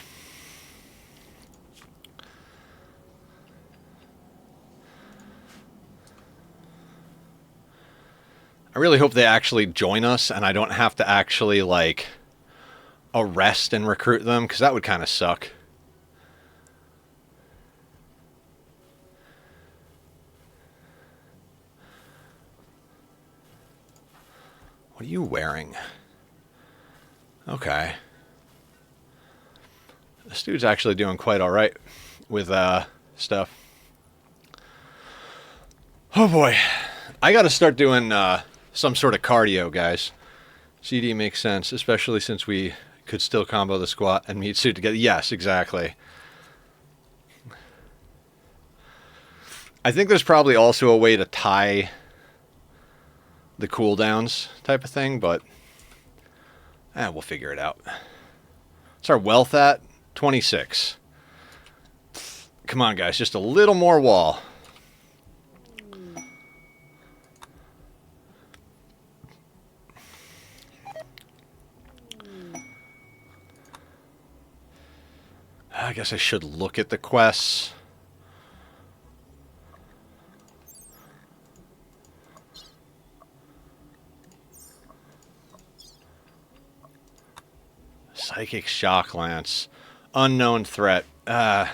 I really hope they actually join us and I don't have to actually, like, arrest and recruit them, because that would kind of suck. What are you wearing? Okay. This dude's actually doing quite all right with stuff. Oh boy. I got to start doing some sort of cardio, guys. CD makes sense, especially since we could still combo the squat and meat suit together. Yes, exactly. I think there's probably also a way to tie the cooldowns type of thing, but we'll figure it out. What's our wealth at? 26. Come on, guys, just a little more wall. I guess I should look at the quests. Psychic Shock Lance. Unknown threat. Are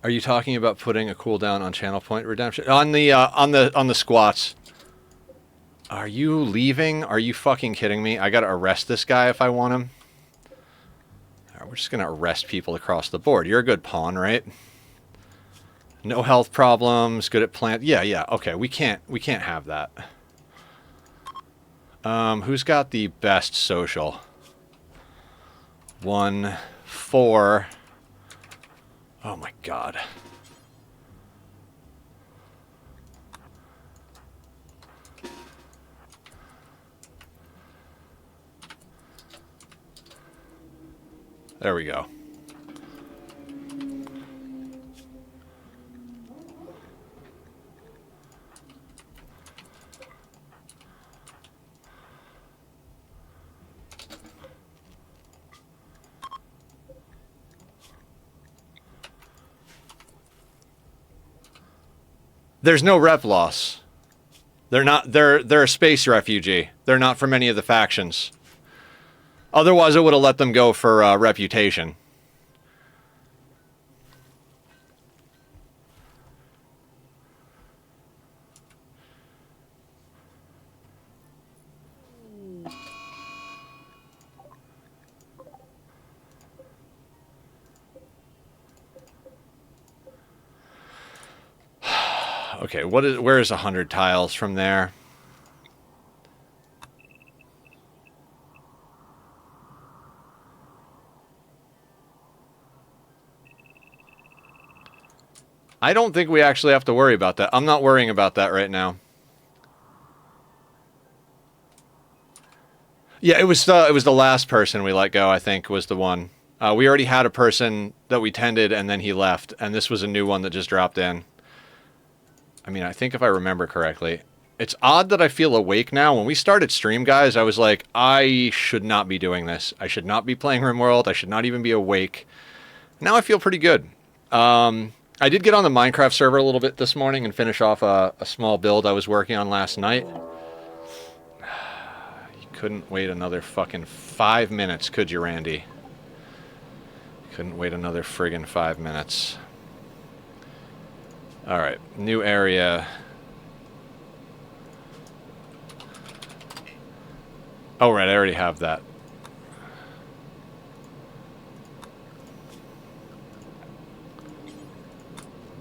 you talking about putting a cooldown on channel point redemption? On the squats. Are you leaving? Are you fucking kidding me? I gotta arrest this guy if I want him. Alright, we're just gonna arrest people across the board. You're a good pawn, right? No health problems, good at plant. Yeah, okay, we can't have that. Who's got the best social? 1, 4. Oh my god. There we go. There's no rep loss. They're a space refugee. They're not from any of the factions. Otherwise, I would have let them go for reputation. Okay, where is 100 tiles from there? I don't think we actually have to worry about that. I'm not worrying about that right now. Yeah, it was the last person we let go, I think, was the one. We already had a person that we tended, and then he left, and this was a new one that just dropped in. I mean, I think if I remember correctly. It's odd that I feel awake now. When we started stream, guys, I was like, I should not be doing this. I should not be playing Rimworld. I should not even be awake. Now I feel pretty good. I did get on the Minecraft server a little bit this morning and finish off a small build I was working on last night. You couldn't wait another fucking 5 minutes, could you, Randy? Couldn't wait another friggin' 5 minutes. Alright, new area. Oh, right, I already have that.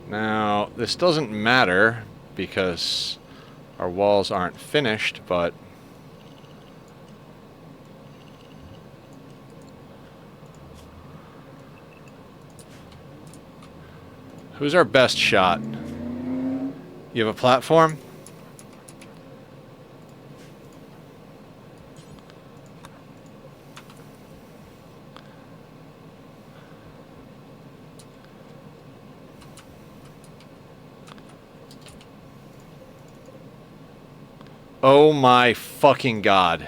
Now, this doesn't matter because our walls aren't finished, but... Who's our best shot? You have a platform? Oh my fucking god.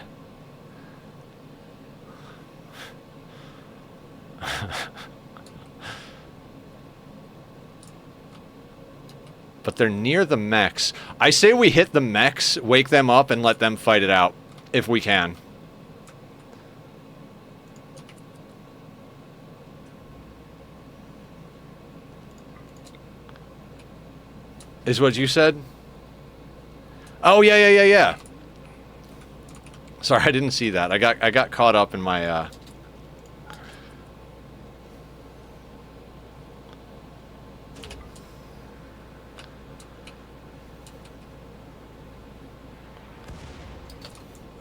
But they're near the mechs. I say we hit the mechs, wake them up, and let them fight it out. If we can. Is what you said? Oh, yeah. Sorry, I didn't see that. I got caught up in my,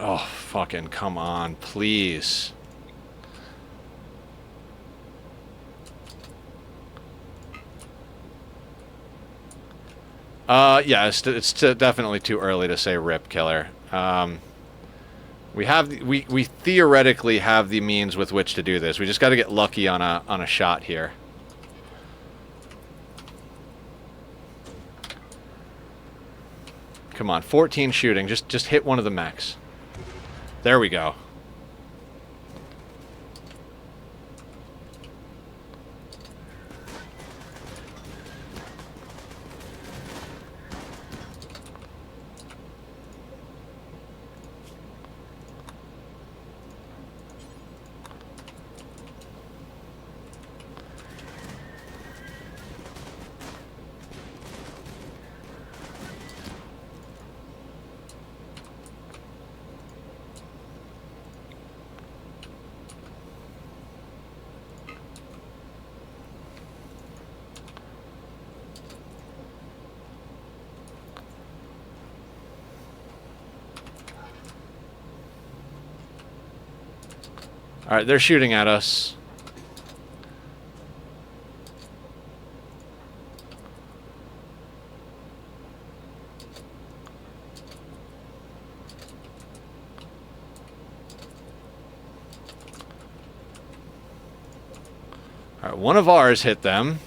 Oh, fucking come on, please. Yeah, it's definitely too early to say rip, killer. We theoretically have the means with which to do this. We just got to get lucky on a shot here. Come on, 14 shooting. Just hit one of the mechs. There we go. Alright, they're shooting at us. Alright, one of ours hit them.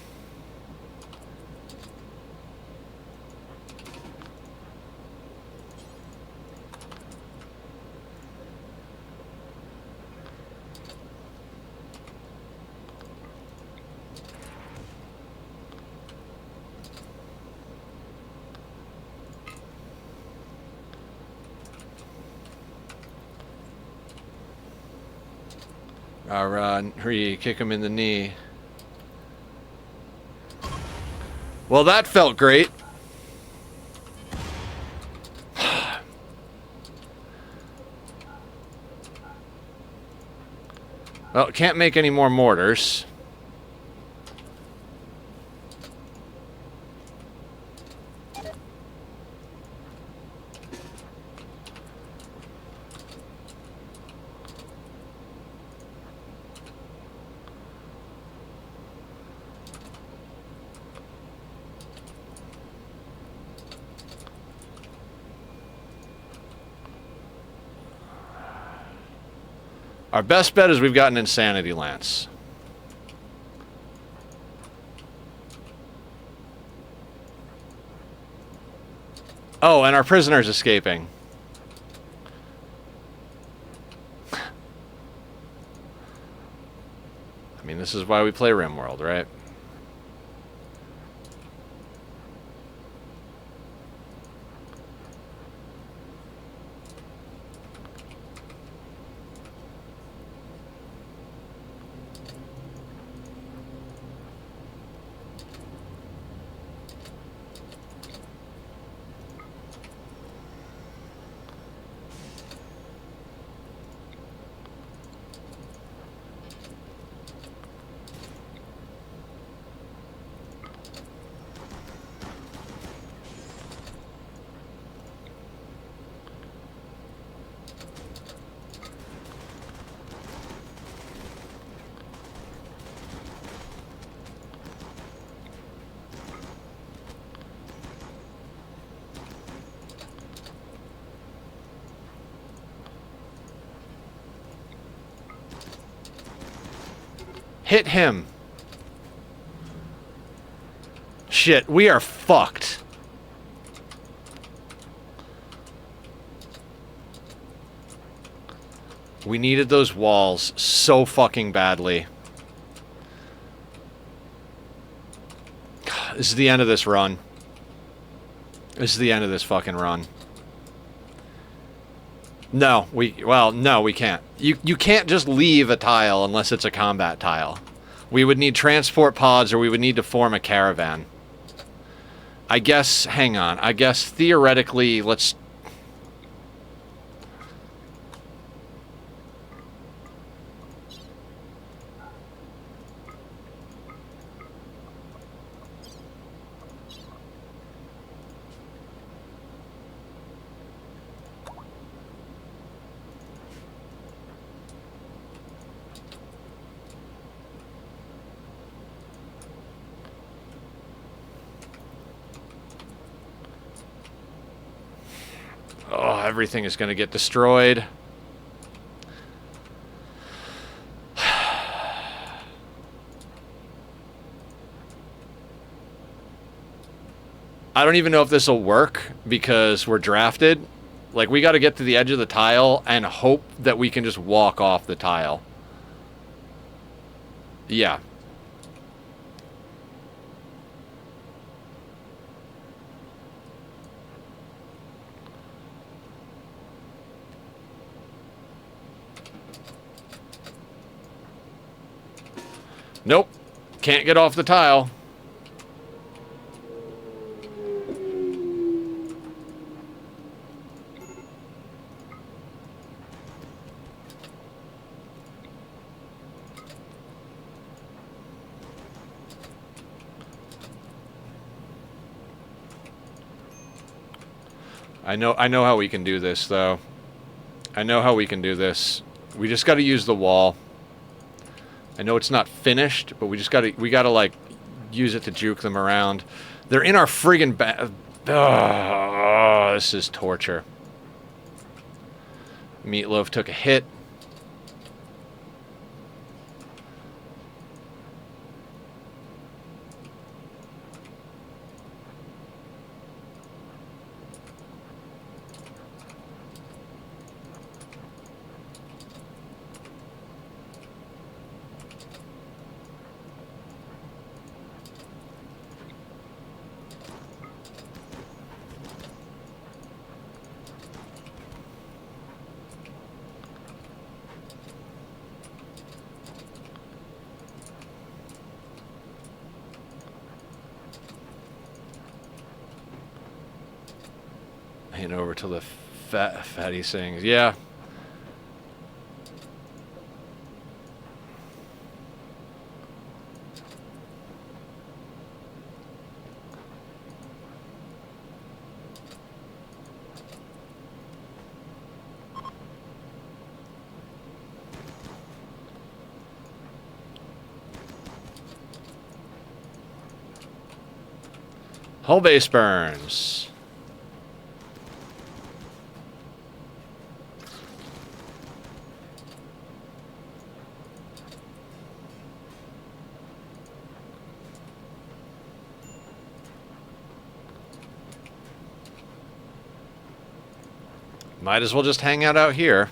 Kick him in the knee. Well, that felt great. Well, can't make any more mortars. Our best bet is we've got an insanity lance. Oh, and our prisoner's escaping. I mean, this is why we play Rimworld, right? Hit him. Shit, we are fucked. We needed those walls so fucking badly. This is the end of this run. This is the end of this fucking run. No, no, we can't. You can't just leave a tile unless it's a combat tile. We would need transport pods or we would need to form a caravan. I guess, hang on. I guess theoretically, let's... Oh, everything is going to get destroyed. I don't even know if this will work because we're drafted. Like, we got to get to the edge of the tile and hope that we can just walk off the tile. Yeah. Nope. Can't get off the tile. I know how we can do this, though. I know how we can do this. We just got to use the wall. I know it's not finished, but we gotta like use it to juke them around. They're in our friggin' oh, this is torture. Meatloaf took a hit. Hand over to the fatty things. Yeah. Hull base burns. Might as well just hang out here.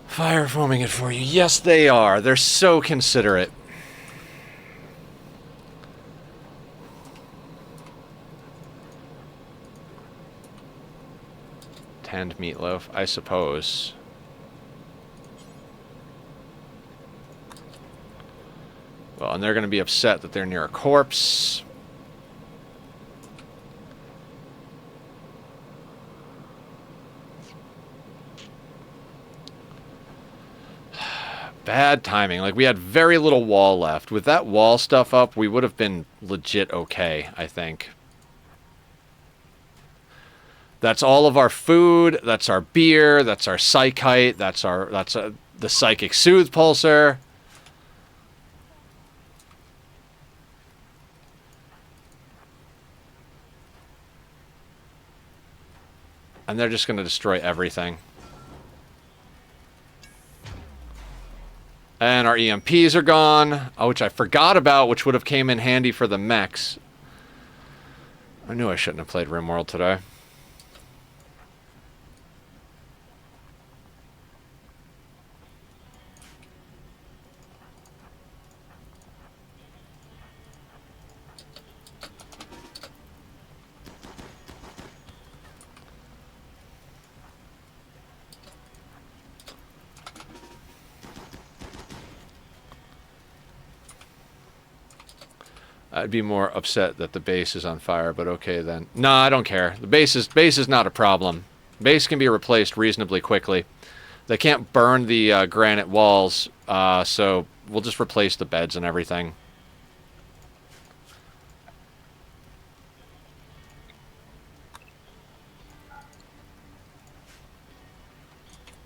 Fire foaming it for you. Yes, they are. They're so considerate. Tanned meatloaf, I suppose. Well, and they're going to be upset that they're near a corpse. Bad timing. Like, we had very little wall left. With that wall stuff up, we would have been legit okay, I think. That's all of our food. That's our beer. That's our psychite. That's the psychic soothe pulsar. And they're just going to destroy everything. And our EMPs are gone, which I forgot about, which would have came in handy for the mechs. I knew I shouldn't have played Rimworld today. I'd be more upset that the base is on fire, but okay then. No, I don't care. The base is not a problem. Base can be replaced reasonably quickly. They can't burn the granite walls, so we'll just replace the beds and everything.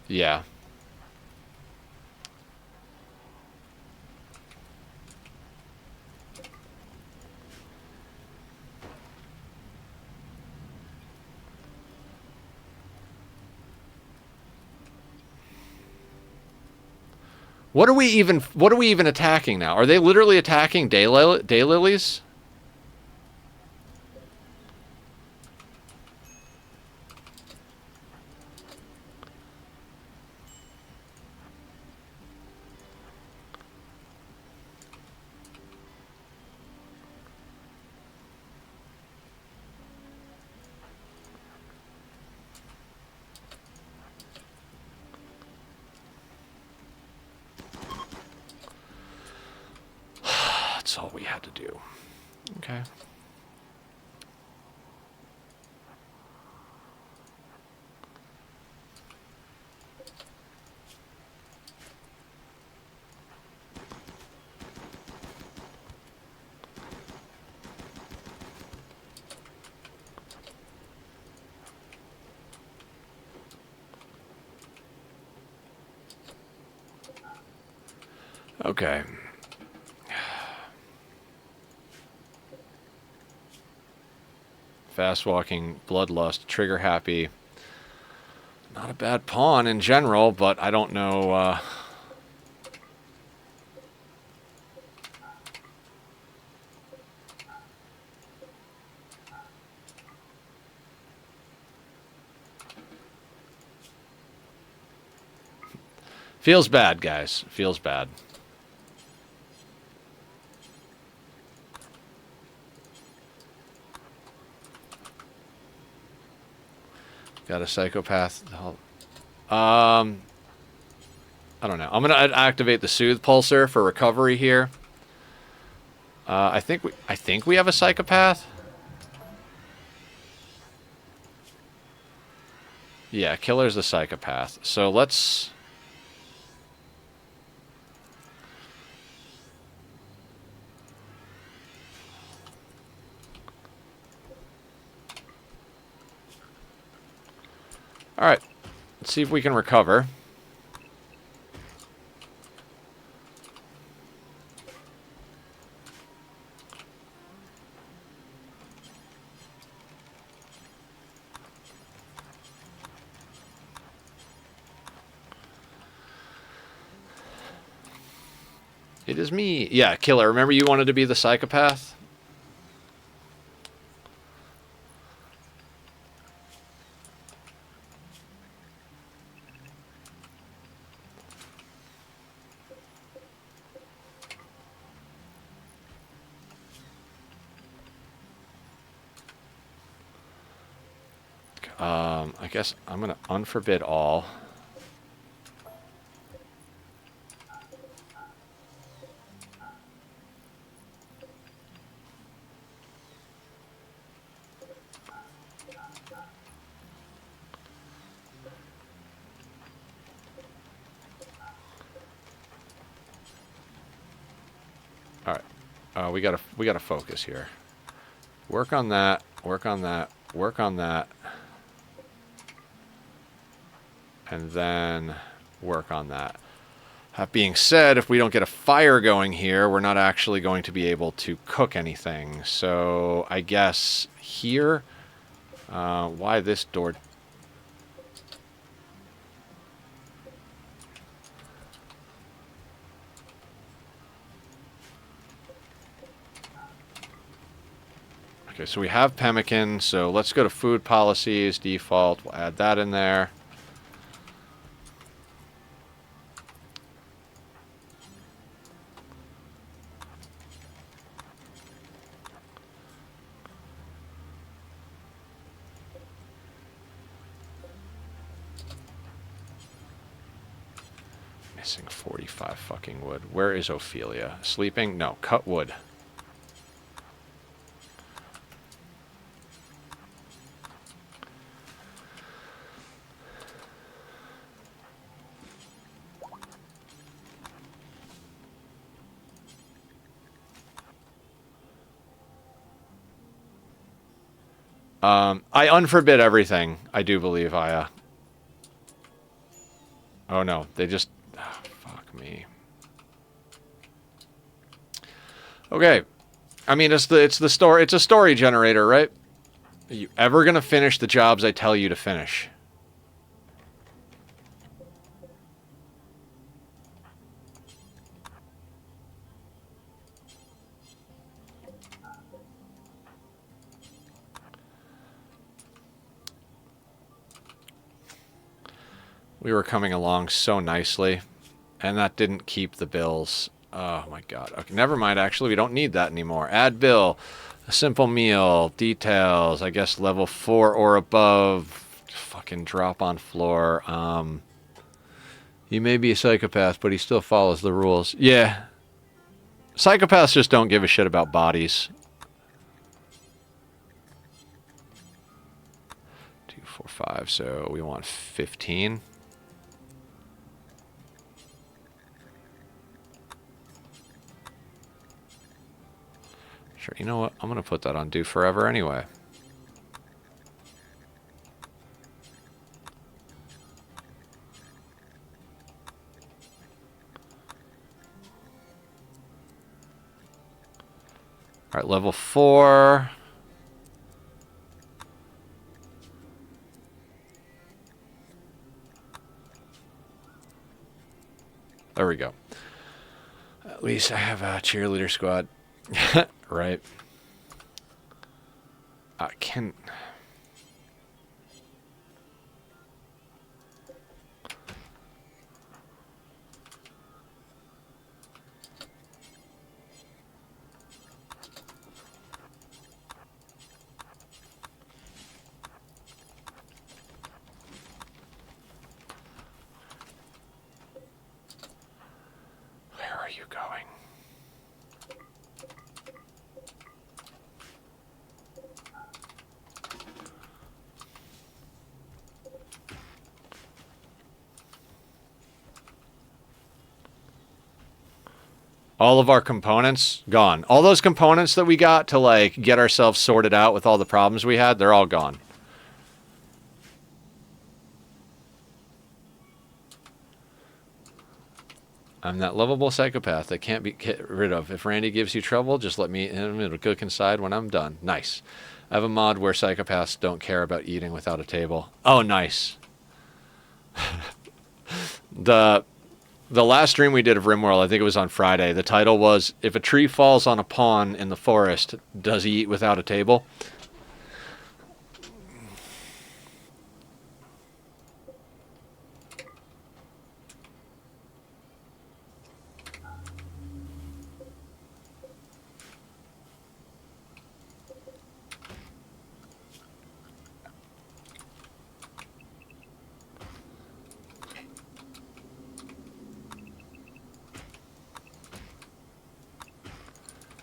Yeah. What are we even attacking now? Are they literally attacking daylilies? That's all we had to do. Okay. Okay. Fast walking, bloodlust, trigger happy. Not a bad pawn in general, but I don't know. Feels bad, guys. Feels bad. Got a psychopath. I don't know. I'm gonna activate the soothe pulsar for recovery here. I think we have a psychopath. Yeah, killer's the psychopath. So let's. All right, let's see if we can recover. It is me. Yeah, killer. Remember you wanted to be the psychopath? I guess I'm going to unforbid all. All right. We gotta focus here. Work on that. Work on that. Work on that. And then work on that. That being said, if we don't get a fire going here, we're not actually going to be able to cook anything. So I guess here, why this door? Okay, so we have pemmican, so let's go to food policies, default. We'll add that in there. Missing 45 fucking wood. Where is Ophelia? Sleeping? No, cut wood. I unforbid everything, I do believe, Aya. Oh no, they just... Oh, fuck me. Okay. I mean, it's the story. It's a story generator, right? Are you ever gonna finish the jobs I tell you to finish? We were coming along so nicely, and that didn't keep the bills. Oh my god. Okay, never mind, actually, we don't need that anymore. Add bill, a simple meal, details, I guess level 4 or above. Fucking drop on floor. He may be a psychopath, but he still follows the rules. Yeah. Psychopaths just don't give a shit about bodies. 2, 4, 5, so we want 15. Sure, you know what? I'm going to put that on do forever anyway. All right, level 4. There we go. At least I have a cheerleader squad. Right. I can... Where are you going? All of our components, gone. All those components that we got to, like, get ourselves sorted out with all the problems we had, they're all gone. I'm that lovable psychopath that can't be get rid of. If Randy gives you trouble, just let me in. It'll cook inside when I'm done. Nice. I have a mod where psychopaths don't care about eating without a table. Oh, nice. The last stream we did of Rimworld, I think it was on Friday, the title was, if a tree falls on a pawn in the forest, does he eat without a table?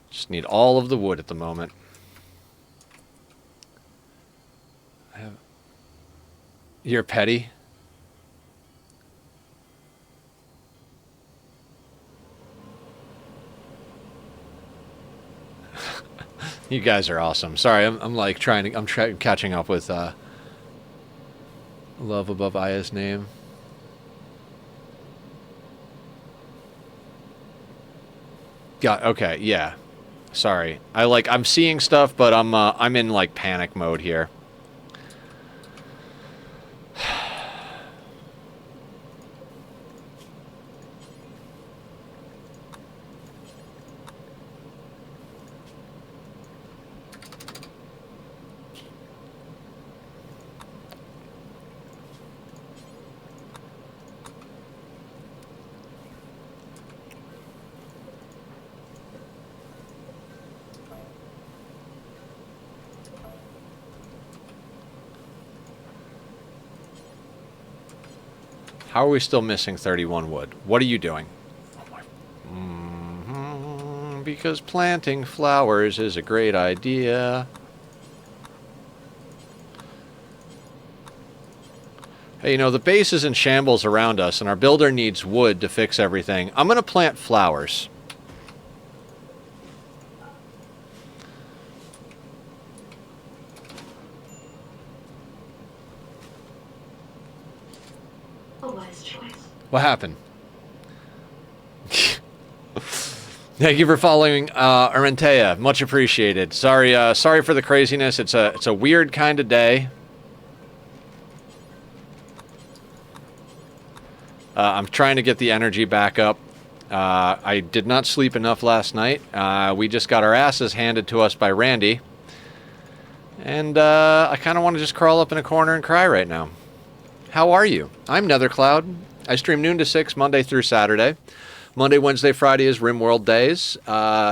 Just need all of the wood at the moment. You're petty? You guys are awesome. Sorry, I'm like catching up with love above Aya's name. Got okay, yeah. Sorry. I'm seeing stuff, but I'm in like panic mode here. How are we still missing 31 wood? What are you doing? Because planting flowers is a great idea. Hey, you know, the base is in shambles around us, and our builder needs wood to fix everything. I'm going to plant flowers.
A wise choice.
What happened? Thank you for following, Arentea. Much appreciated. Sorry, sorry for the craziness. It's a weird kind of day. I'm trying to get the energy back up. I did not sleep enough last night. We just got our asses handed to us by Randy. And I kind of want to just crawl up in a corner and cry right now. How are you? I'm Nethercloud. I stream noon to 6, Monday through Saturday. Monday, Wednesday, Friday is Rimworld days.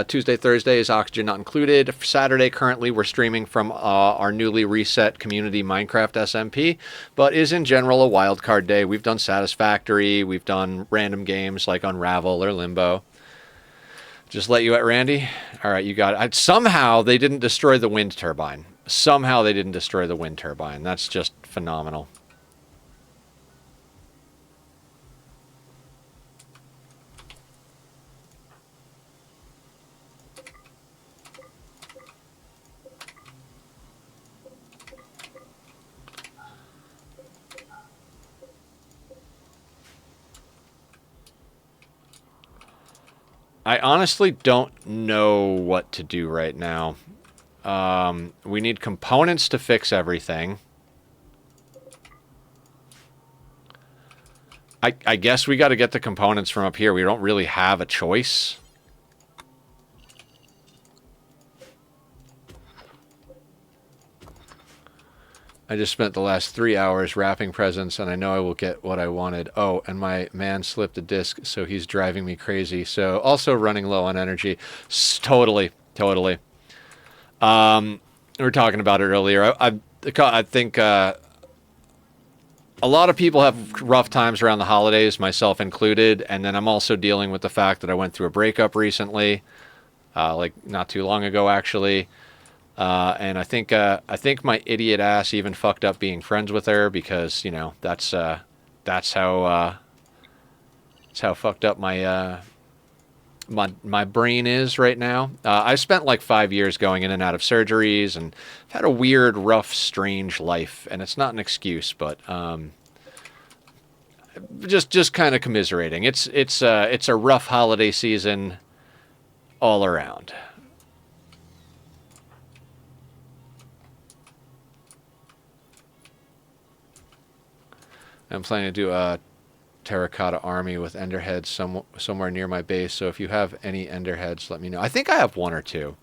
Tuesday, Thursday is Oxygen Not Included. Saturday, currently, we're streaming from our newly reset community Minecraft SMP, but is in general a wildcard day. We've done Satisfactory. We've done random games like Unravel or Limbo. Just let you at Randy? All right, you got it. Somehow they didn't destroy the wind turbine. Somehow they didn't destroy the wind turbine. That's just phenomenal. I honestly don't know what to do right now. We need components to fix everything. I guess we got to get the components from up here. We don't really have a choice. I just spent the last 3 hours wrapping presents, and I know I will get what I wanted. Oh, and my man slipped a disc, so he's driving me crazy. So also running low on energy. Totally. We were talking about it earlier. I think a lot of people have rough times around the holidays, myself included, and then I'm also dealing with the fact that I went through a breakup recently, like not too long ago, actually. And I think my idiot ass even fucked up being friends with her because, you know, that's how fucked up my brain is right now. I spent like 5 years going in and out of surgeries and had a weird, rough, strange life, and it's not an excuse, but just kind of commiserating. It's a rough holiday season all around. I'm planning to do a terracotta army with enderheads somewhere near my base, so if you have any enderheads, let me know. I think I have 1 or 2.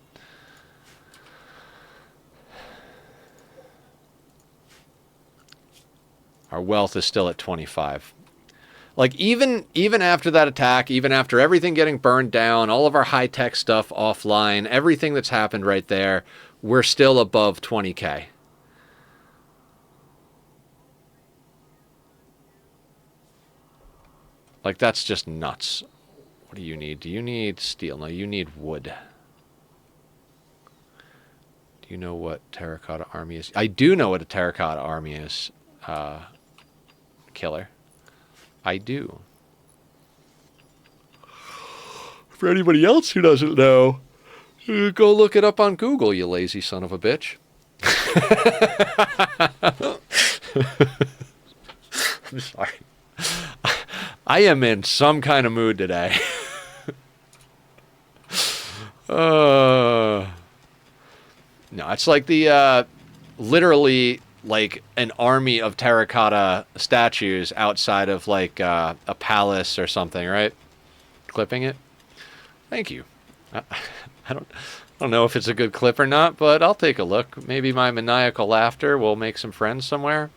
Our wealth is still at 25. Like, even after that attack, even after everything getting burned down, all of our high-tech stuff offline, everything that's happened right there, we're still above 20K. Like, that's just nuts. What do you need? Do you need steel? No, you need wood. Do you know what terracotta army is? I do know what a terracotta army is, Killer. I do. For anybody else who doesn't know, go look it up on Google, you lazy son of a bitch. I'm sorry. I am in some kind of mood today. No, it's like the literally like an army of terracotta statues outside of like a palace or something, right? Clipping it. Thank you. I don't know if it's a good clip or not, but I'll take a look. Maybe my maniacal laughter will make some friends somewhere.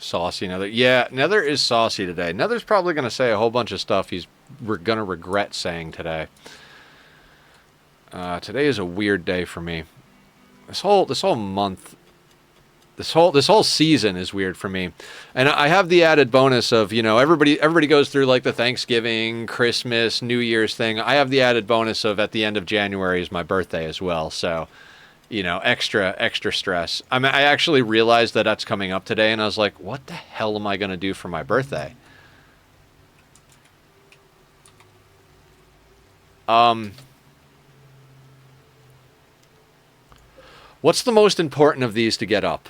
Saucy Nether. Yeah, Nether is saucy today. Nether's probably going to say a whole bunch of stuff we're going to regret saying today. Today is a weird day for me. This whole month, this whole season is weird for me. And I have the added bonus of, you know, everybody goes through like the Thanksgiving, Christmas, New Year's thing. I have the added bonus of at the end of January is my birthday as well. So, you know, extra stress. I mean, I actually realized that that's coming up today, and I was like, what the hell am I going to do for my birthday? What's the most important of these to get up?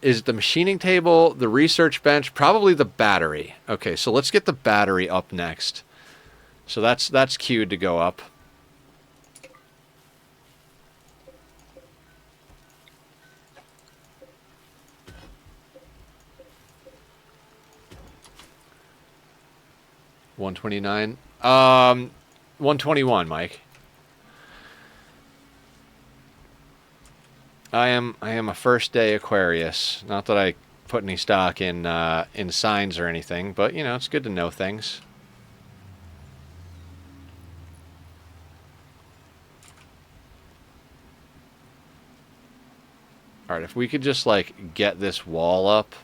Is it the machining table, the research bench, probably the battery? Okay, so let's get the battery up next. So that's queued to go up. $129. 121, Mike. I am a first day Aquarius. Not that I put any stock in signs or anything, but you know, it's good to know things. All right, if we could just like get this wall up.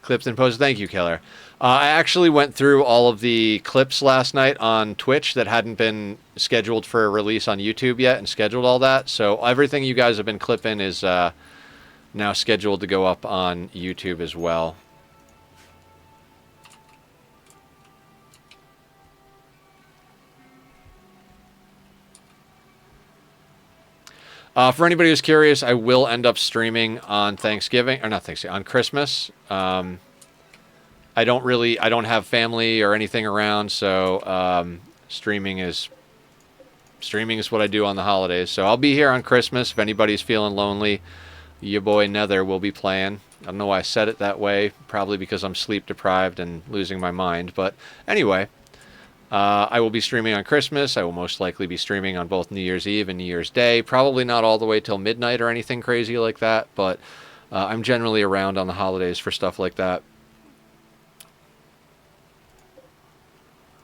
Clips and posts. Thank you, Killer. I actually went through all of the clips last night on Twitch that hadn't been scheduled for a release on YouTube yet and scheduled all that. So everything you guys have been clipping is now scheduled to go up on YouTube as well. For anybody who's curious, I will end up streaming on Thanksgiving, or not Thanksgiving, on Christmas. I don't have family or anything around, so streaming is what I do on the holidays. So I'll be here on Christmas. If anybody's feeling lonely, your boy Nether will be playing. I don't know why I said it that way. Probably because I'm sleep deprived and losing my mind. But anyway. I will be streaming on Christmas. I will most likely be streaming on both New Year's Eve and New Year's Day. Probably not all the way till midnight or anything crazy like that, but I'm generally around on the holidays for stuff like that.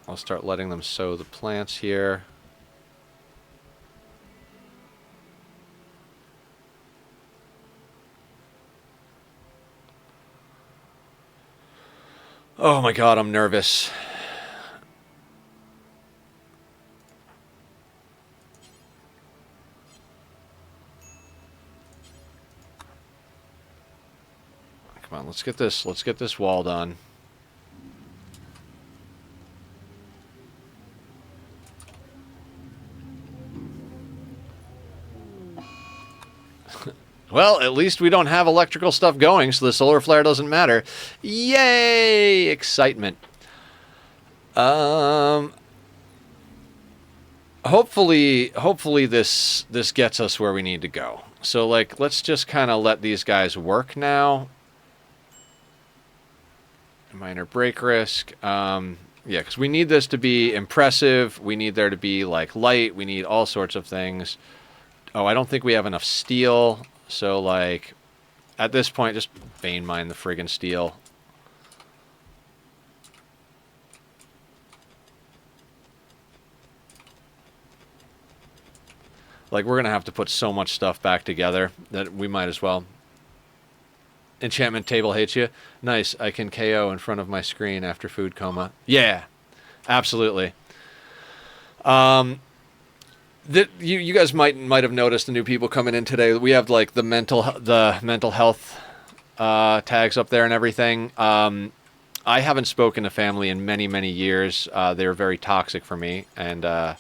I'll start letting them sow the plants here. Oh my God, I'm nervous. Come on, let's get this wall done. Well, at least we don't have electrical stuff going, so the solar flare doesn't matter. Yay! Excitement. Hopefully this gets us where we need to go. So like, let's just kind of let these guys work now. Minor break risk. Yeah, because we need this to be impressive. We need there to be like light. We need all sorts of things. Oh, I don't think we have enough steel. So like, at this point, just vein mine the friggin' steel. Like, we're gonna have to put so much stuff back together that we might as well. Enchantment table hates you. Nice. I can KO in front of my screen after food coma. Yeah, absolutely. You guys might have noticed the new people coming in today. We have like the mental health tags up there and everything. I haven't spoken to family in many years. They're very toxic for me, and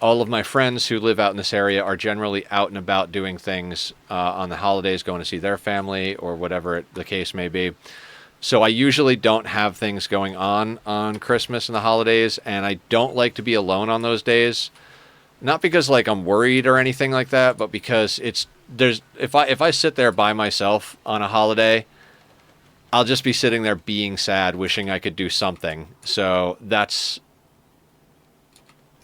all of my friends who live out in this area are generally out and about doing things on the holidays, going to see their family or whatever the case may be. So I usually don't have things going on Christmas and the holidays, and I don't like to be alone on those days. Not because like I'm worried or anything like that, but because if I sit there by myself on a holiday, I'll just be sitting there being sad, wishing I could do something. So that's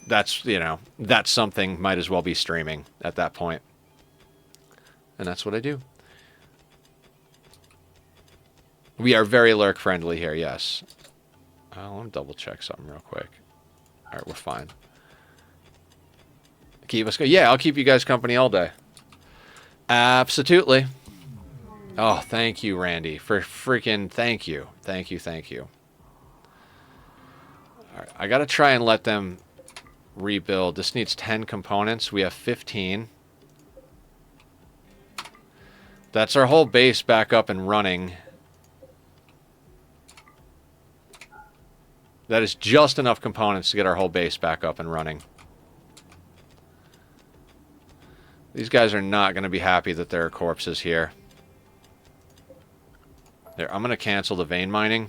that's, you know, that's something might as well be streaming at that point. And that's what I do. We are very lurk friendly here, yes. Let me double check something real quick. Alright, we're fine. Keep us going. Yeah, I'll keep you guys company all day. Absolutely. Oh, thank you, Randy, for freaking thank you. Thank you, thank you. Alright, I gotta try and let them rebuild. This needs 10 components. We have 15. That's our whole base back up and running. That is just enough components to get our whole base back up and running. These guys are not going to be happy that there are corpses here. There, I'm going to cancel the vein mining.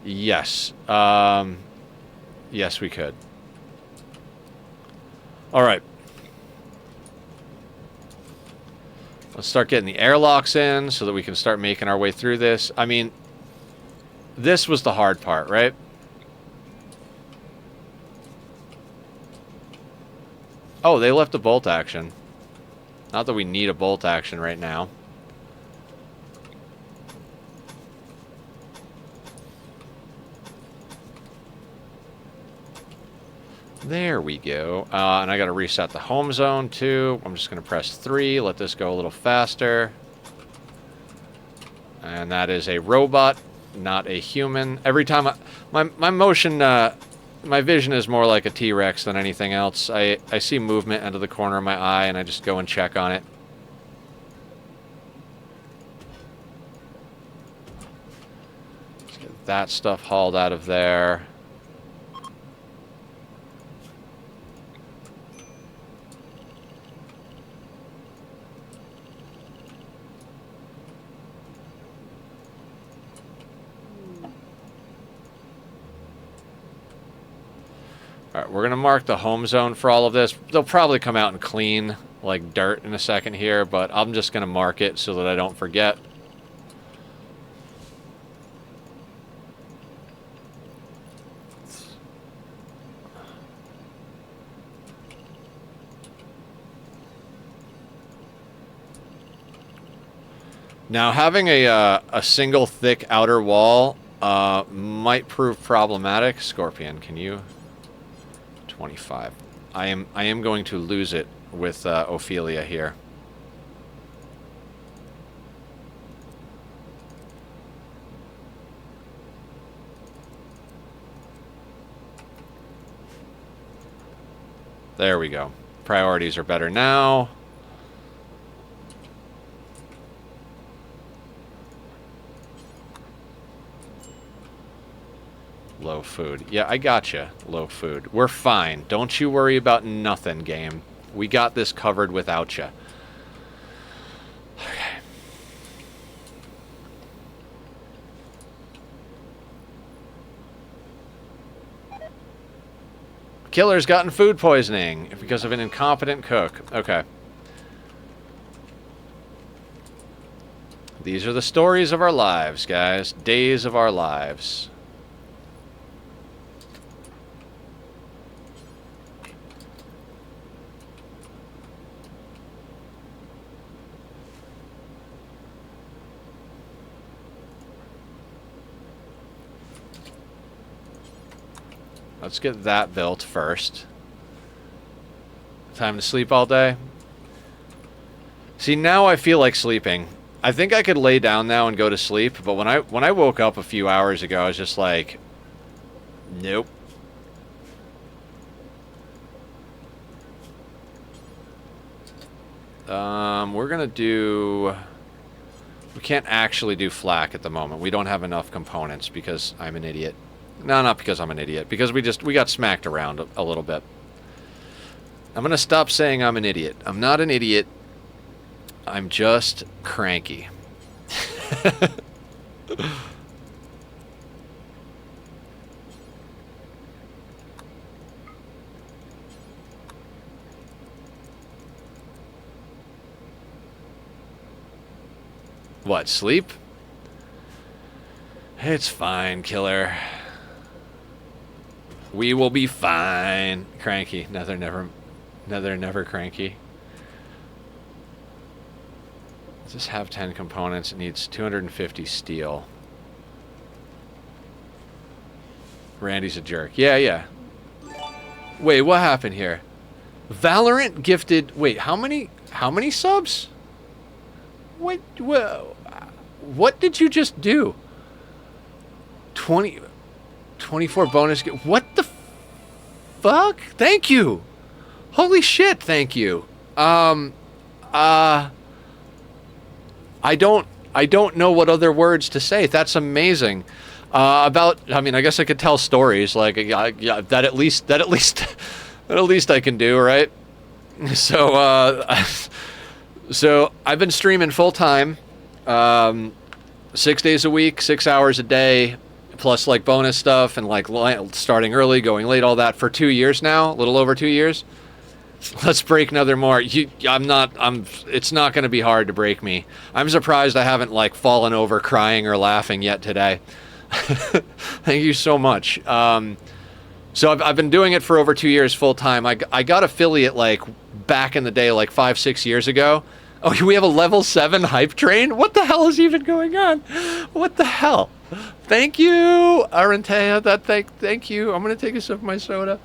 Yes. Yes, we could. All right. Let's start getting the airlocks in so that we can start making our way through this. I mean, this was the hard part, right? Oh, they left a bolt action. Not that we need a bolt action right now. There we go. And I got to reset the home zone too. I'm just going to press 3. Let this go a little faster. And that is a robot, not a human. Every time my motion, my vision is more like a T-Rex than anything else. I see movement out of the corner of my eye, and I just go and check on it. Let's get that stuff hauled out of there. Alright, we're going to mark the home zone for all of this. They'll probably come out and clean, like, dirt in a second here, but I'm just going to mark it so that I don't forget. Now, having a single thick outer wall might prove problematic. Scorpion, can you... 25. I am going to lose it with Ophelia here. There we go. Priorities are better now. Low food. Yeah, I gotcha. Low food. We're fine. Don't you worry about nothing, game. We got this covered without you. Okay. Killer's gotten food poisoning because of an incompetent cook. Okay. These are the stories of our lives, guys. Days of our lives. Let's get that built first. Time to sleep all day. See, now I feel like sleeping. I think I could lay down now and go to sleep, but when I woke up a few hours ago, I was just like, nope. We're gonna do... We can't actually do flak at the moment. We don't have enough components because I'm an idiot. No, not because I'm an idiot. Because we got smacked around a little bit. I'm going to stop saying I'm an idiot. I'm not an idiot. I'm just cranky. What, sleep? It's fine, killer. We will be fine. Cranky. Never cranky. Does this have 10 components? It needs 250 steel. Randy's a jerk. Yeah. Wait, what happened here? Valorant gifted... Wait, how many subs? Wait, what did you just do? 24 bonus... What the fuck? Thank you! Holy shit, thank you. I don't know what other words to say. That's amazing. I guess I could tell stories like yeah, that at least I can do, right? So so I've been streaming full time, 6 days a week, 6 hours a day, plus like bonus stuff and like starting early, going late, all that for 2 years now, a little over 2 years. Let's break another more. It's not going to be hard to break me. I'm surprised I haven't like fallen over crying or laughing yet today. Thank you so much. So I've been doing it for over 2 years full time. I got affiliate like back in the day, like 5-6 years ago. Oh, we have a level 7 hype train? What the hell is even going on? What the hell? Thank you, Arentea. Thank you. I'm going to take a sip of my soda.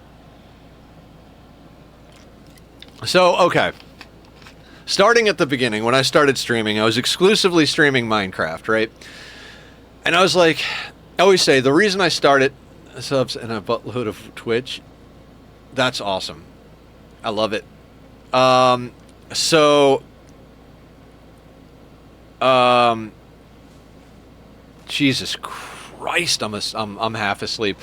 So, okay. Starting at the beginning, when I started streaming, I was exclusively streaming Minecraft, right? And I was like, I always say, the reason I started subs and a buttload of Twitch, that's awesome. I love it. Jesus Christ, I'm half asleep.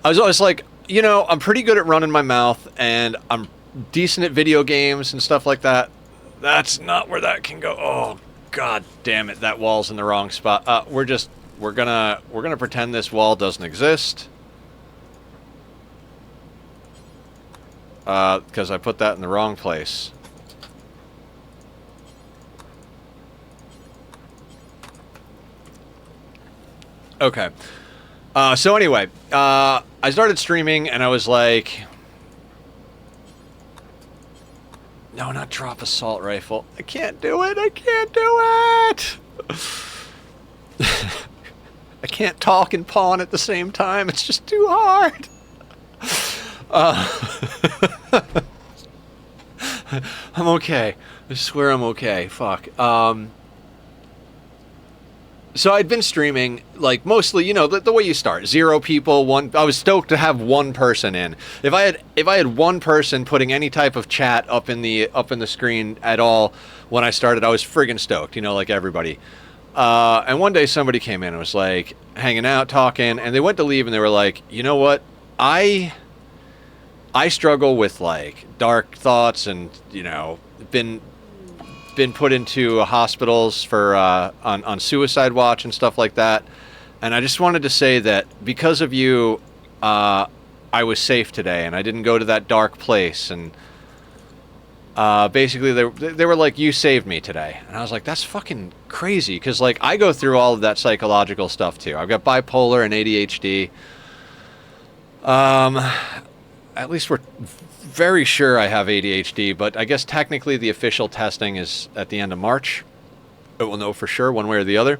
I was always like, you know, I'm pretty good at running my mouth, and I'm decent at video games and stuff like that. That's not where that can go. Oh, God damn it, that wall's in the wrong spot. We're gonna pretend this wall doesn't exist. Because I put that in the wrong place. Okay. So anyway, I started streaming and I was like, no, not drop assault rifle. I can't do it. I can't do it. I can't talk and pawn at the same time. It's just too hard. I'm okay. I swear I'm okay. Fuck. So I'd been streaming, like, mostly, you know, the way you start. 0 people, 1... I was stoked to have 1 person in. If I had 1 person putting any type of chat up in the screen at all when I started, I was friggin' stoked, you know, like everybody. And one day somebody came in and was, like, hanging out, talking, and they went to leave, and they were like, you know what? I struggle with, like, dark thoughts and, you know, been put into hospitals for on suicide watch and stuff like that, and I just wanted to say that because of you, I was safe today, and I didn't go to that dark place. And basically, they were like, "You saved me today," and I was like, "That's fucking crazy," because like I go through all of that psychological stuff too. I've got bipolar and ADHD. At least we're very sure I have ADHD, but I guess technically the official testing is at the end of March. It will know for sure one way or the other.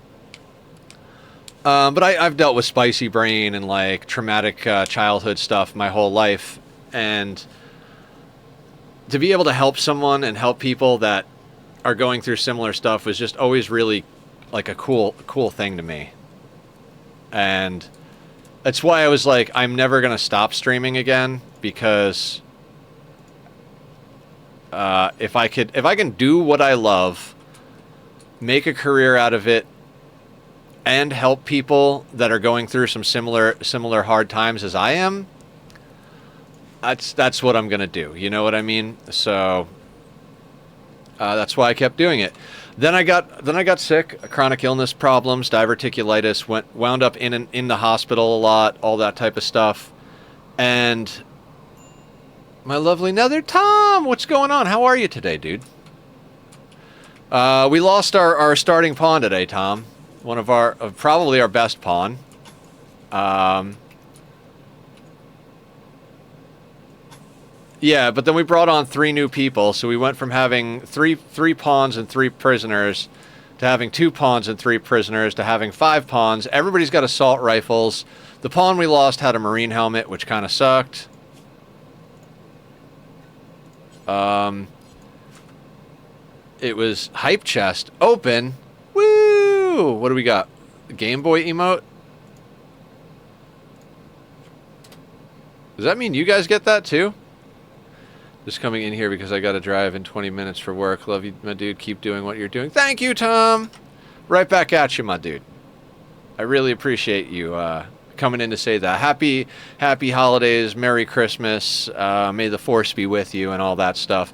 But I've dealt with spicy brain and like traumatic childhood stuff my whole life, and to be able to help someone and help people that are going through similar stuff was just always really like a cool thing to me. And that's why I was like, I'm never going to stop streaming again, because if I can do what I love, make a career out of it, and help people that are going through some similar hard times as I am, that's what I'm gonna do. You know what I mean? So that's why I kept doing it. Then I got sick, chronic illness problems, diverticulitis, wound up in the hospital a lot, all that type of stuff, and my lovely Nether Tom, what's going on? How are you today, dude? We lost our starting pawn today, Tom. One of our probably our best pawn. Yeah, but then we brought on 3 new people, so we went from having three pawns and 3 prisoners to having 2 pawns and 3 prisoners to having 5 pawns. Everybody's got assault rifles. The pawn we lost had a marine helmet, which kind of sucked. It was hype chest open. Woo! What do we got? Game Boy emote? Does that mean you guys get that too? Just coming in here because I got to drive in 20 minutes for work. Love you, my dude. Keep doing what you're doing. Thank you, Tom. Right back at you, my dude. I really appreciate you coming in to say that. Happy holidays. Merry Christmas. May the force be with you and all that stuff.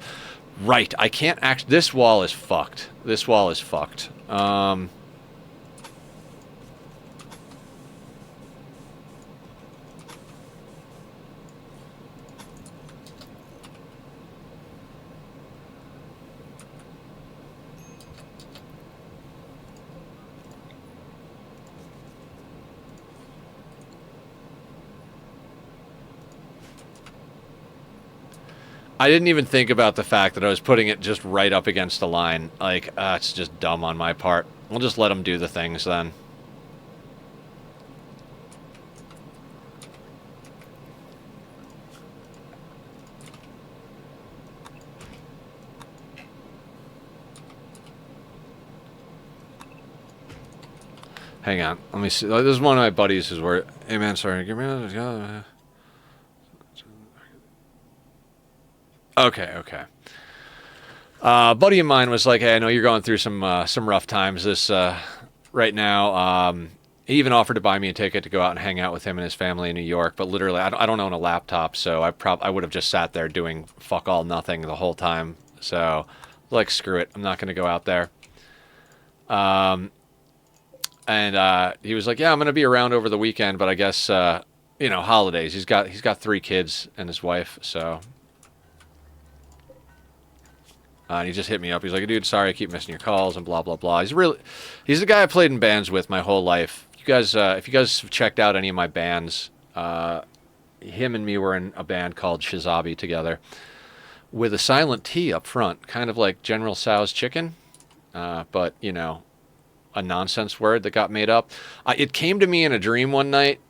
Right. I can't actually... This wall is fucked. This wall is fucked. I didn't even think about the fact that I was putting it just right up against the line. Like, it's just dumb on my part. We'll just let them do the things then. Hang on. Let me see. This is one of my buddies who's where... Hey, man, sorry. Give me another... Okay. Buddy of mine was like, "Hey, I know you're going through some rough times this right now." He even offered to buy me a ticket to go out and hang out with him and his family in New York. But literally, I don't own a laptop, so I would have just sat there doing fuck all nothing the whole time. So, like, screw it. I'm not going to go out there. And he was like, "Yeah, I'm going to be around over the weekend, but I guess holidays. He's got 3 kids and his wife, so." And he just hit me up. He's like, "Dude, sorry I keep missing your calls," and blah, blah, blah. He's the guy I played in bands with my whole life. You guys, if you guys have checked out any of my bands, him and me were in a band called Shizabi together with a silent T up front, kind of like General Tso's chicken, but, a nonsense word that got made up. It came to me in a dream one night,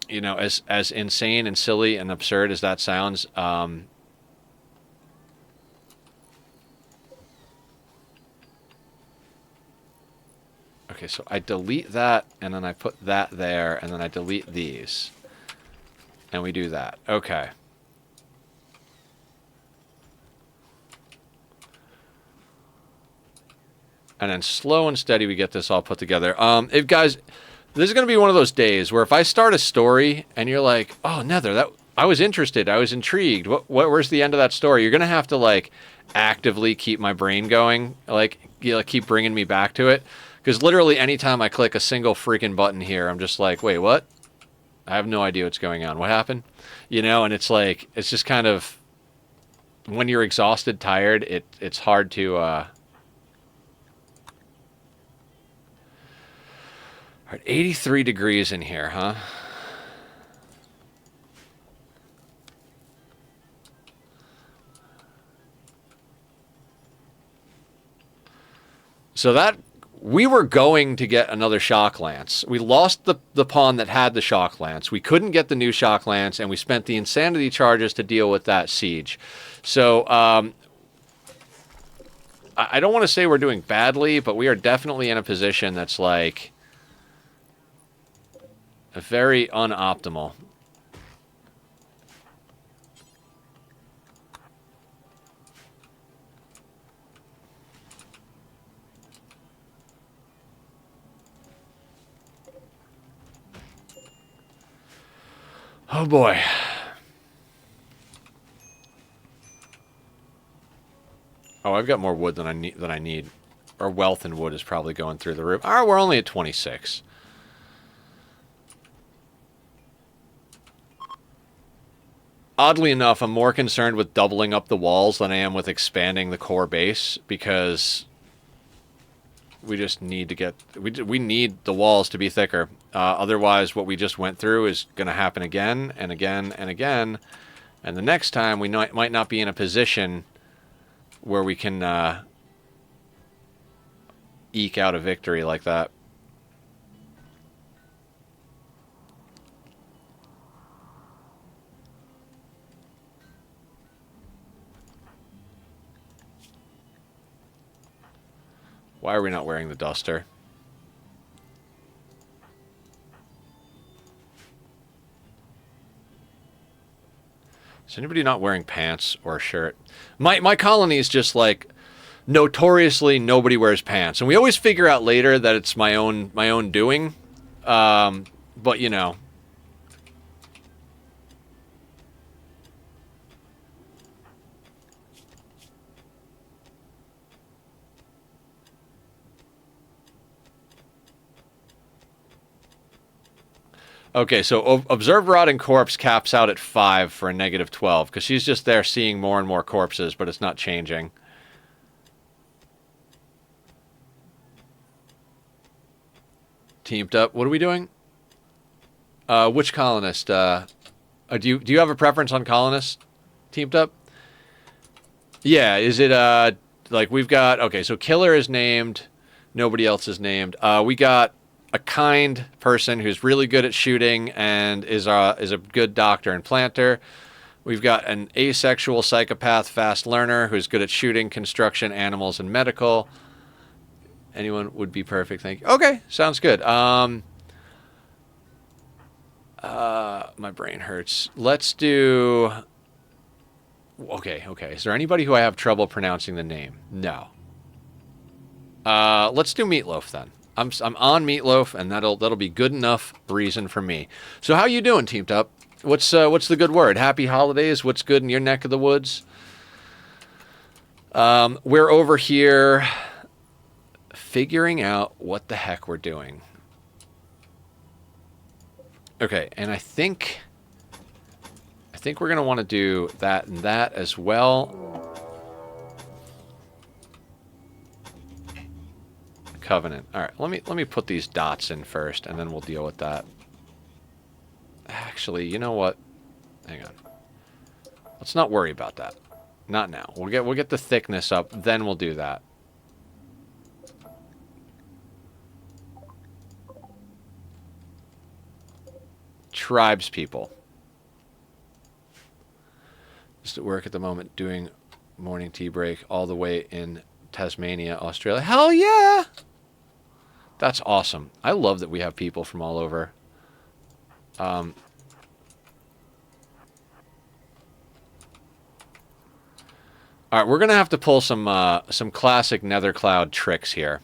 as insane and silly and absurd as that sounds. Okay, so I delete that, and then I put that there, and then I delete these. And we do that. Okay. And then slow and steady we get this all put together. If guys, this is going to be one of those days where if I start a story, and you're like, "Oh, Nether, I was interested, I was intrigued. Where's the end of that story?" You're going to have to, like, actively keep my brain going. Keep bringing me back to it. Because literally anytime I click a single freaking button here, I'm just like, "Wait, what? I have no idea what's going on. What happened?" And it's like, it's just kind of, when you're exhausted, tired, it's hard to... All right, 83 degrees in here, huh? So that... We were going to get another shock lance. We lost the pawn that had the shock lance. We couldn't get the new shock lance, and we spent the insanity charges to deal with that siege. So I don't want to say we're doing badly, but we are definitely in a position that's like very unoptimal. Oh boy. Oh, I've got more wood than I need. Our wealth in wood is probably going through the roof. All right, we're only at 26. Oddly enough, I'm more concerned with doubling up the walls than I am with expanding the core base, because We just need to get... We need the walls to be thicker. Otherwise, what we just went through is going to happen again and again and again. And the next time, we might not be in a position where we can eke out a victory like that. Why are we not wearing the duster? Is anybody not wearing pants or a shirt? My colony is just like notoriously nobody wears pants, and we always figure out later that it's my own doing. But you know. Okay, so Observed Rotting Corpse caps out at 5 for a negative 12, because she's just there seeing more and more corpses, but it's not changing. Teamed up. What are we doing? Which colonist? Do you have a preference on colonist? Teamed up? Yeah, is it, like, we've got... Okay, so Killer is named. Nobody else is named. We got a kind person who's really good at shooting and is a good doctor and planter. We've got an asexual psychopath fast learner who's good at shooting, construction, animals, and medical. Anyone would be perfect, thank you. Okay, sounds good. My brain hurts. Let's do... Okay. Is there anybody who I have trouble pronouncing the name? No. Let's do Meatloaf then. I'm on Meatloaf, and that'll be good enough reason for me. So how you doing, Teamed Up? What's the good word? Happy holidays. What's good in your neck of the woods? We're over here figuring out what the heck we're doing. Okay, and I think we're gonna want to do that and that as well. Covenant. All right, let me put these dots in first, and then we'll deal with that. Actually, you know what? Hang on. Let's not worry about that. Not now. We'll get the thickness up, then we'll do that. Tribes people. Just at work at the moment, doing morning tea break all the way in Tasmania, Australia. Hell yeah! That's awesome. I love that we have people from all over. All right, we're gonna have to pull some classic Nethercloud tricks here.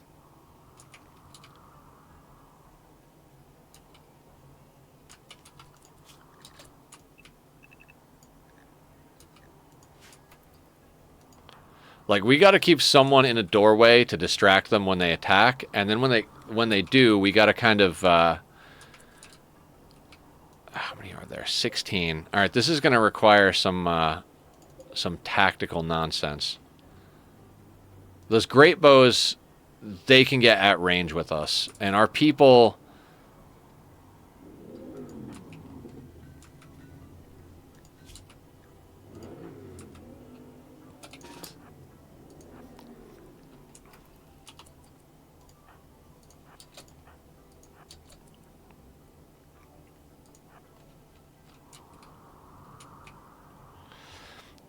Like, we got to keep someone in a doorway to distract them when they attack, and then when they do, we got to kind of how many are there? 16. All right, this is going to require some tactical nonsense. Those great bows, they can get at range with us, and our people...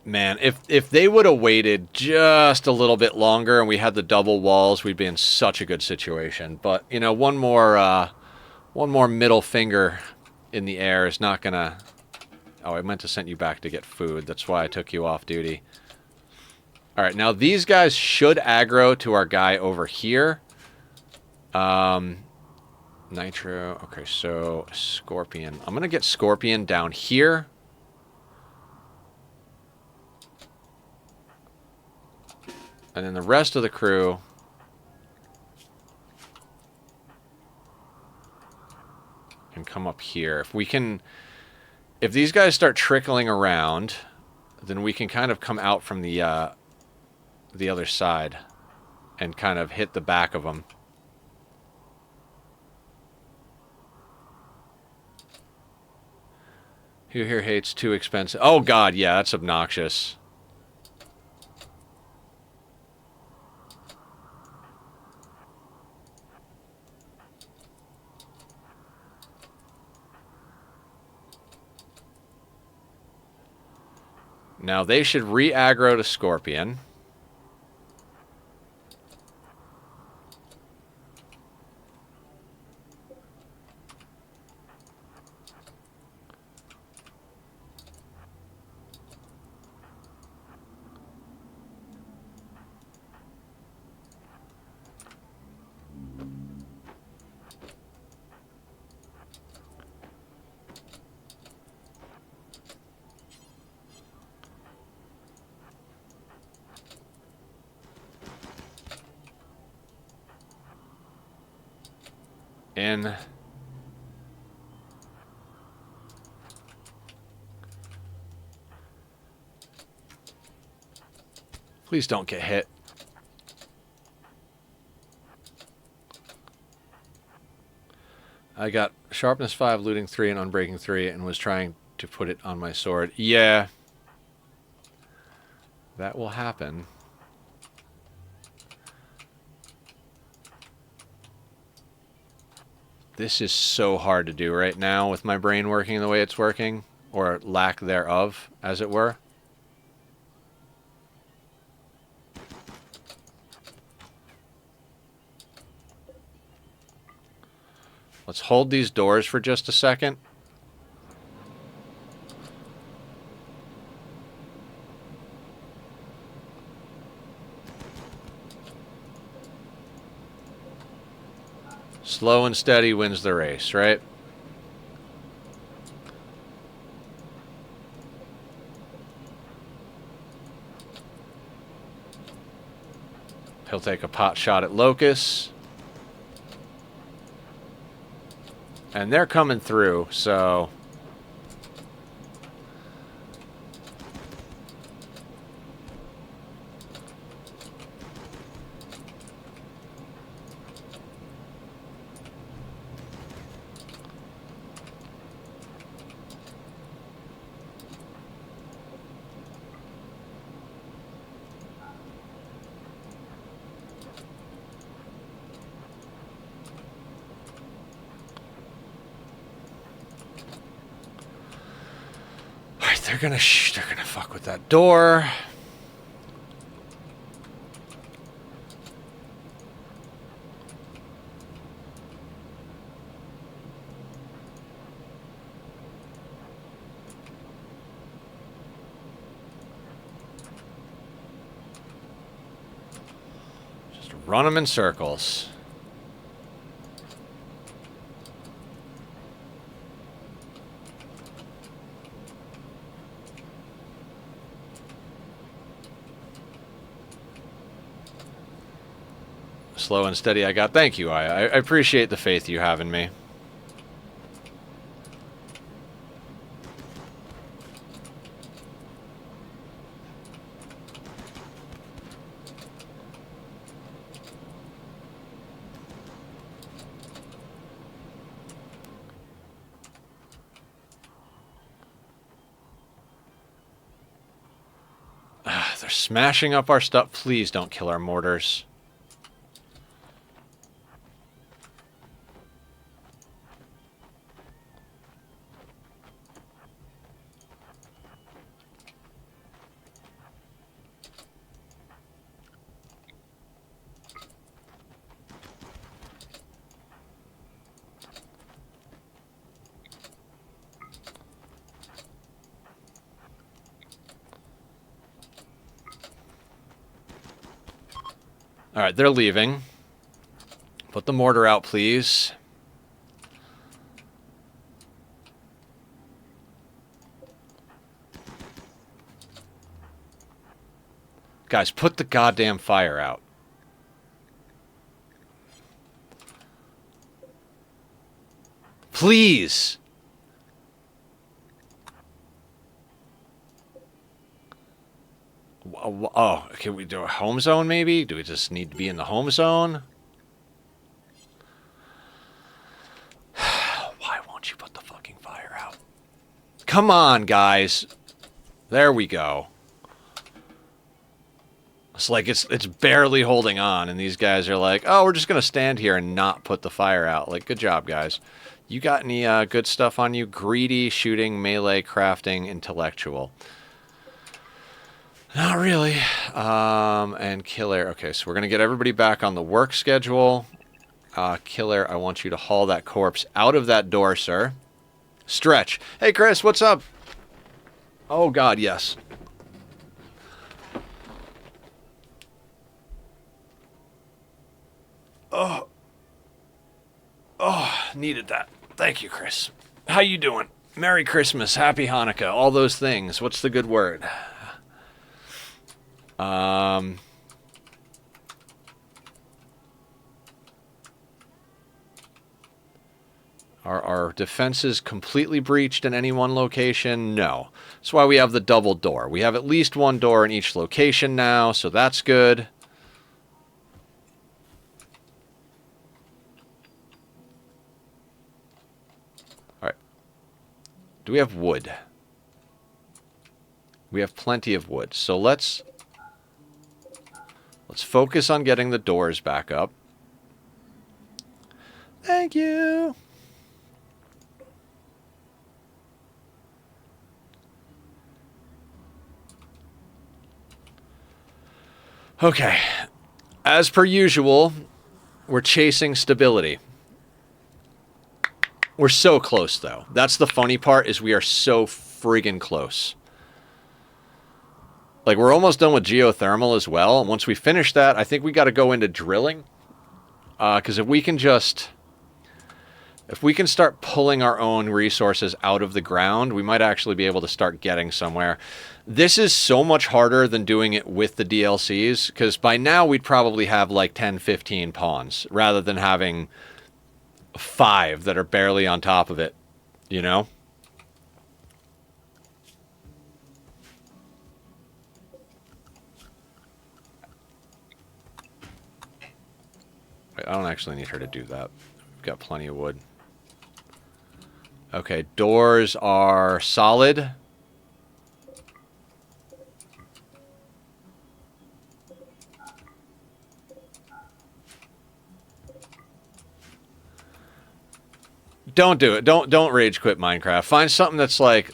Man, if they would have waited just a little bit longer and we had the double walls, we'd be in such a good situation. But, you know, one more middle finger in the air is not gonna... Oh, I meant to send you back to get food. That's why I took you off duty. All right, now these guys should aggro to our guy over here. Nitro. Okay, so Scorpion. I'm gonna get Scorpion down here. And then the rest of the crew can come up here. If these guys start trickling around, then we can kind of come out from the other side and kind of hit the back of them. Who here hates too expensive? Oh, God, yeah, that's obnoxious. Now, they should re-aggro to Scorpion. In. Please don't get hit. I got sharpness 5, looting 3, and unbreaking 3, and was trying to put it on my sword. Yeah. That will happen. This is so hard to do right now with my brain working the way it's working, or lack thereof, as it were. Let's hold these doors for just a second. Slow and steady wins the race, right? He'll take a pot shot at Locust. And they're coming through, so... They're gonna fuck with that door. Just run them in circles. Slow and steady I got. Thank you, I appreciate the faith you have in me. They're smashing up our stuff. Please don't kill our mortars. Alright, they're leaving. Put the mortar out, please. Guys, put the goddamn fire out. Please! Oh, can we do a home zone maybe? Do we just need to be in the home zone? Why won't you put the fucking fire out? Come on, guys. There we go. It's like it's barely holding on, and these guys are like, oh, we're just going to stand here and not put the fire out. Like, good job, guys. You got any good stuff on you? Greedy, shooting, melee, crafting, intellectual. Not really. And killer. Okay, so we're going to get everybody back on the work schedule. Killer, I want you to haul that corpse out of that door, sir. Stretch. Hey, Chris, what's up? Oh, God, yes. Oh, needed that. Thank you, Chris. How you doing? Merry Christmas, Happy Hanukkah, all those things. What's the good word? Are defenses completely breached in any one location? No. That's why we have the double door. We have at least one door in each location now, so that's good. Do we have wood? We have plenty of wood. So let's focus on getting the doors back up. Thank you. Okay. As per usual, we're chasing stability. We're so close, though. That's the funny part, is we are so friggin' close. Like, we're almost done with geothermal as well. And once we finish that, I think we got to go into drilling. Because if we can start pulling our own resources out of the ground, we might actually be able to start getting somewhere. This is so much harder than doing it with the DLCs, because by now we'd probably have like 10, 15 pawns, rather than having 5 that are barely on top of it, you know? I don't actually need her to do that. We've got plenty of wood. Okay, doors are solid. Don't do it. Don't rage quit Minecraft. Find something that's like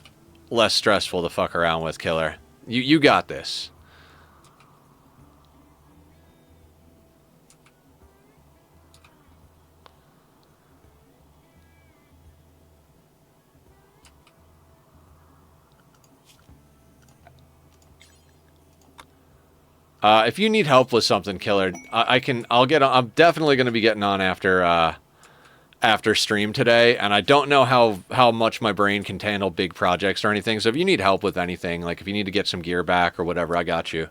less stressful to fuck around with, Killer. You got this. If you need help with something, Killer, I'll get on. I'm definitely going to be getting on after stream today, and I don't know how much my brain can handle big projects or anything, so if you need help with anything, like if you need to get some gear back or whatever, I got you.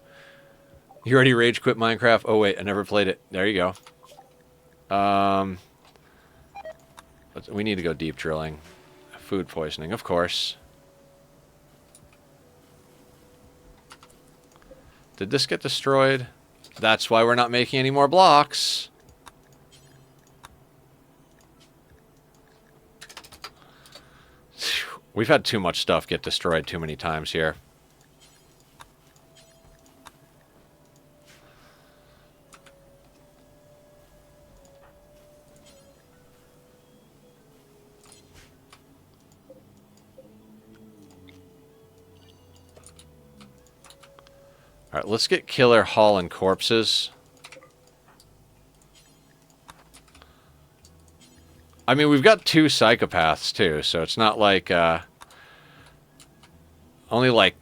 You already rage quit Minecraft? Oh wait, I never played it. There you go. We need to go deep drilling. Food poisoning, of course. Did this get destroyed? That's why we're not making any more blocks. We've had too much stuff get destroyed too many times here. Alright, let's get Killer hauling corpses. I mean, we've got 2 psychopaths, too, so it's not like, only like,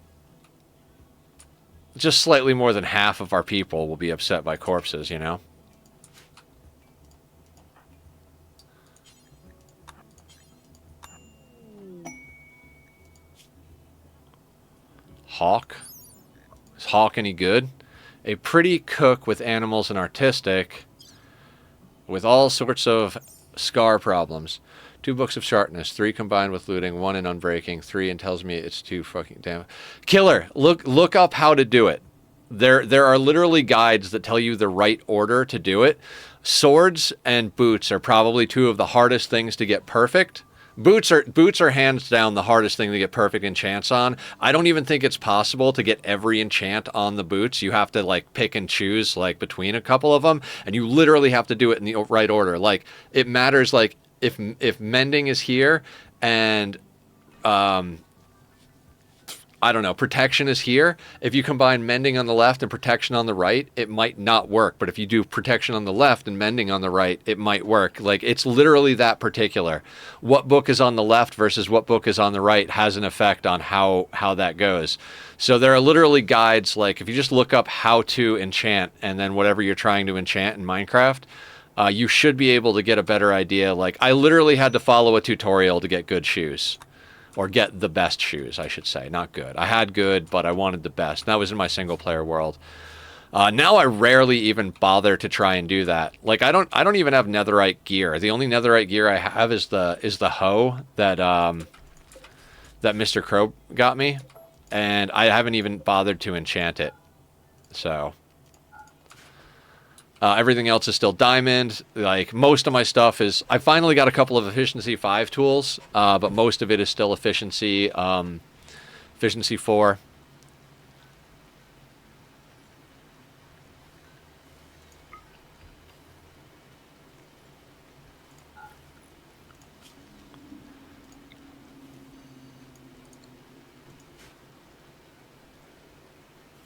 just slightly more than half of our people will be upset by corpses, you know? Hawk? Is Hawk any good? A pretty cook with animals and artistic, with all sorts of scar problems. 2 books of sharpness, 3 combined with looting, 1 in unbreaking, 3 and tells me it's too fucking damn. Killer, look up how to do it. There are literally guides that tell you the right order to do it. Swords and boots are probably 2 of the hardest things to get perfect, Boots are hands down the hardest thing to get perfect enchants on. I don't even think it's possible to get every enchant on the boots. You have to like pick and choose like between a couple of them, and you literally have to do it in the right order. Like it matters like if mending is here and I don't know, protection is here. If you combine mending on the left and protection on the right, it might not work. But if you do protection on the left and mending on the right, it might work. Like, it's literally that particular. What book is on the left versus what book is on the right has an effect on how that goes. So there are literally guides, like if you just look up how to enchant and then whatever you're trying to enchant in Minecraft, you should be able to get a better idea. Like, I literally had to follow a tutorial to get good shoes. Or get the best shoes, I should say. Not good. I had good, but I wanted the best. And that was in my single-player world. Now I rarely even bother to try and do that. Like I don't even have netherite gear. The only netherite gear I have is the hoe that that Mr. Crow got me, and I haven't even bothered to enchant it. So everything else is still diamond. Like, most of my stuff is... I finally got a couple of efficiency 5 tools, but most of it is still efficiency 4.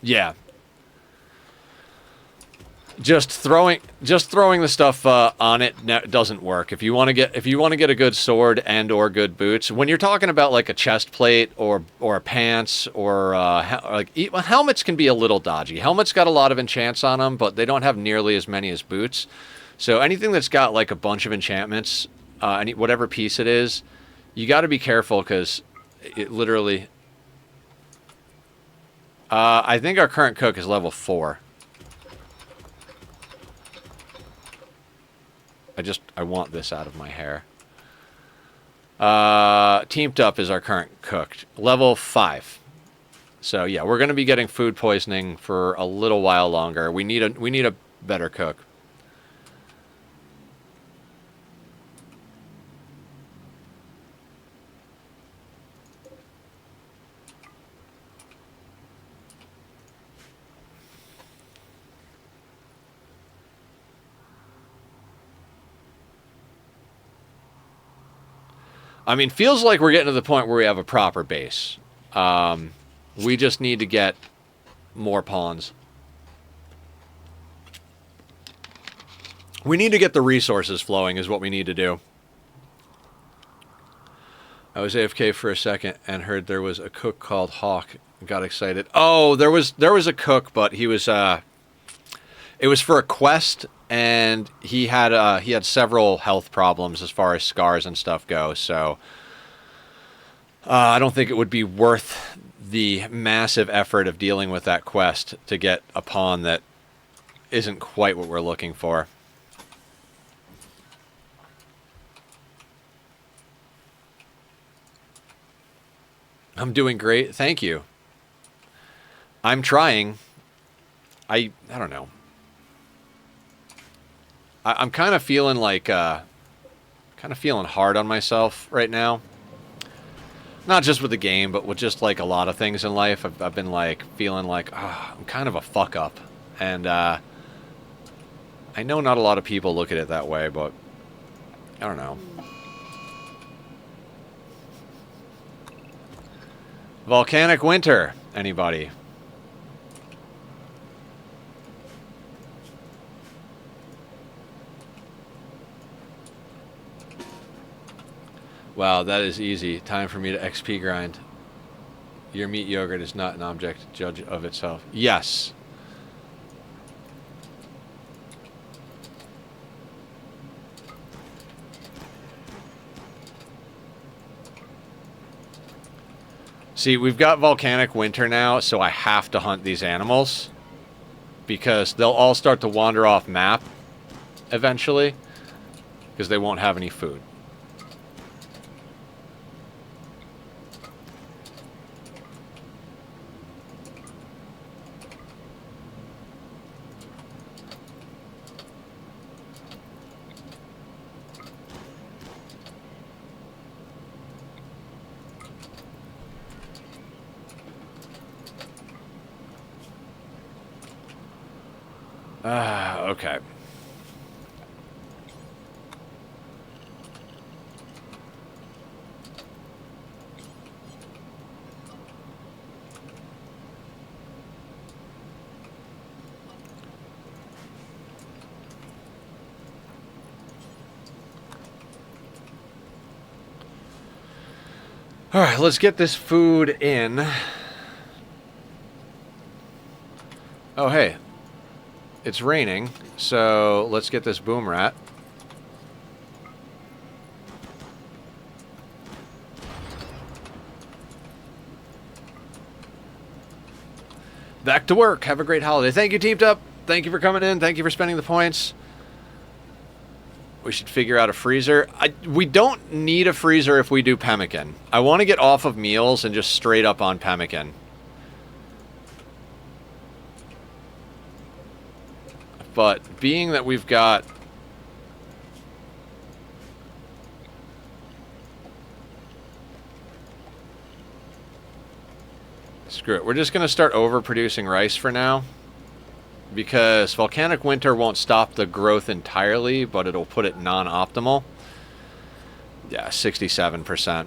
Yeah. Just throwing the stuff on it doesn't work. If you want to get a good sword and or good boots, when you're talking about like a chest plate or a pants or helmets can be a little dodgy. Helmets got a lot of enchants on them, but they don't have nearly as many as boots. So anything that's got like a bunch of enchantments, whatever piece it is, you got to be careful because it literally. I think our current cook is level 4. I want this out of my hair. Teamed Up is our current cook. Level 5. So yeah, we're going to be getting food poisoning for a little while longer. We need a better cook. I mean, feels like we're getting to the point where we have a proper base. We just need to get more pawns. We need to get the resources flowing is what we need to do. I was AFK for a second and heard there was a cook called Hawk. Got excited. Oh, there was a cook, but he was it was for a quest, and he had several health problems as far as scars and stuff go. So I don't think it would be worth the massive effort of dealing with that quest to get a pawn that isn't quite what we're looking for. I'm doing great. Thank you. I'm trying. I don't know. I'm kind of feeling like, feeling hard on myself right now. Not just with the game, but with just like a lot of things in life. I've been like feeling like, I'm kind of a fuck up. And I know not a lot of people look at it that way, but I don't know. Volcanic winter, anybody? Wow, that is easy. Time for me to XP grind. Your meat yogurt is not an object judge of itself. Yes. See, we've got volcanic winter now, so I have to hunt these animals because they'll all start to wander off map eventually because they won't have any food. Okay. All right, let's get this food in. Oh, hey. It's raining, so let's get this boom rat. Back to work. Have a great holiday. Thank you, Teamed Up. Thank you for coming in. Thank you for spending the points. We should figure out a freezer. We don't need a freezer if we do pemmican. I want to get off of meals and just straight up on pemmican. But being that we've got... Screw it. We're just going to start overproducing rice for now. Because volcanic winter won't stop the growth entirely, but it'll put it non-optimal. Yeah, 67%.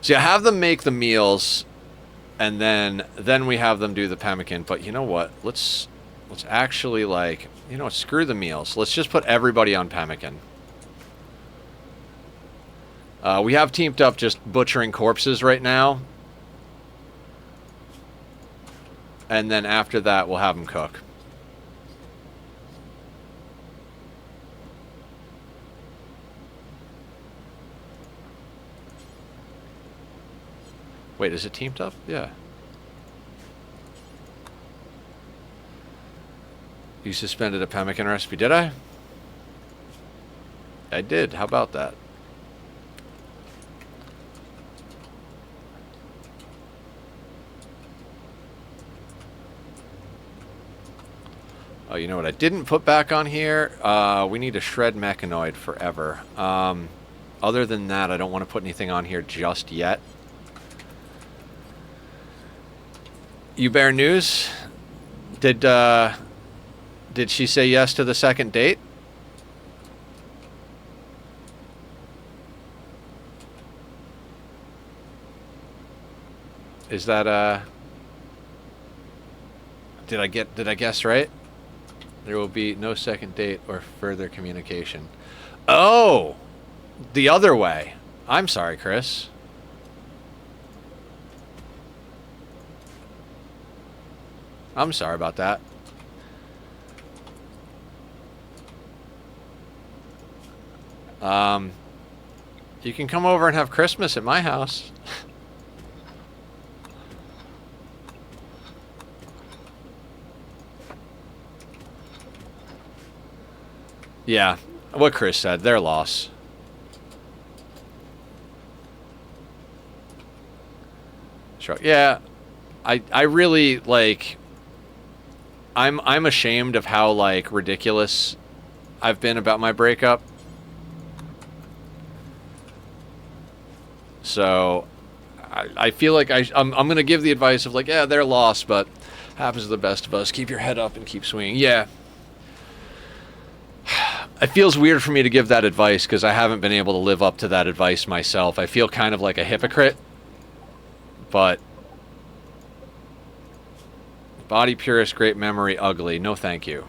So you have them make the meals, and then we have them do the pemmican. But you know what? Let's actually, like, you know what? Screw the meals. Let's just put everybody on pemmican. We have Teamed Up just butchering corpses right now. And then after that, we'll have them cook. Wait, is it Teamed Up? Yeah. You suspended a pemmican recipe, did I? I did. How about that? Oh, you know what I didn't put back on here? We need to shred mechanoid forever. Other than that, I don't want to put anything on here just yet. You bear news? Did she say yes to the second date? Is that did I guess right? There will be no second date or further communication. Oh, the other way. I'm sorry, Chris. I'm sorry about that. You can come over and have Christmas at my house. Yeah, what Chris said, their loss. Sure. Yeah, I really, like, I'm ashamed of how, like, ridiculous I've been about my breakup. So I feel like I'm going to give the advice of, like, yeah, they're lost, but happens to the best of us. Keep your head up and keep swinging. Yeah. It feels weird for me to give that advice because I haven't been able to live up to that advice myself. I feel kind of like a hypocrite. But body purist, great memory, ugly. No thank you.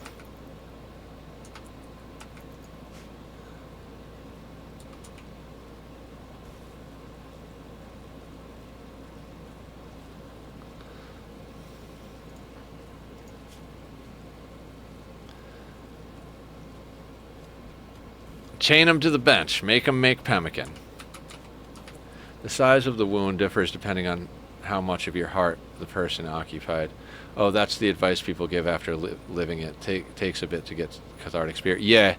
Chain him to the bench. Make him make pemmican. The size of the wound differs depending on how much of your heart the person occupied. Oh, that's the advice people give after living it. Takes a bit to get cathartic experience. Yeah.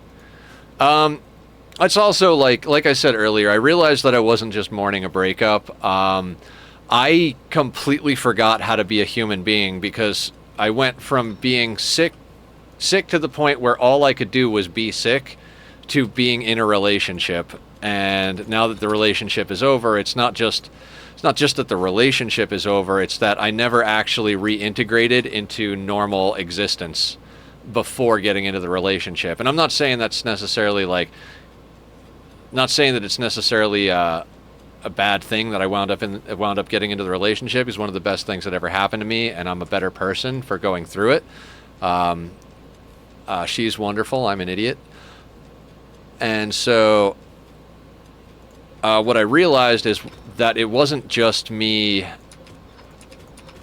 It's also, like I said earlier, I realized that I wasn't just mourning a breakup. I completely forgot how to be a human being because I went from being sick to the point where all I could do was be sick to being in a relationship. And now that the relationship is over, it's not just that the relationship is over, it's that I never actually reintegrated into normal existence before getting into the relationship. And I'm not saying that's necessarily like, not saying that it's necessarily a bad thing that I wound up getting into the relationship. Is one of the best things that ever happened to me, and I'm a better person for going through it. She's wonderful. I'm an idiot. And so what I realized is that it wasn't just me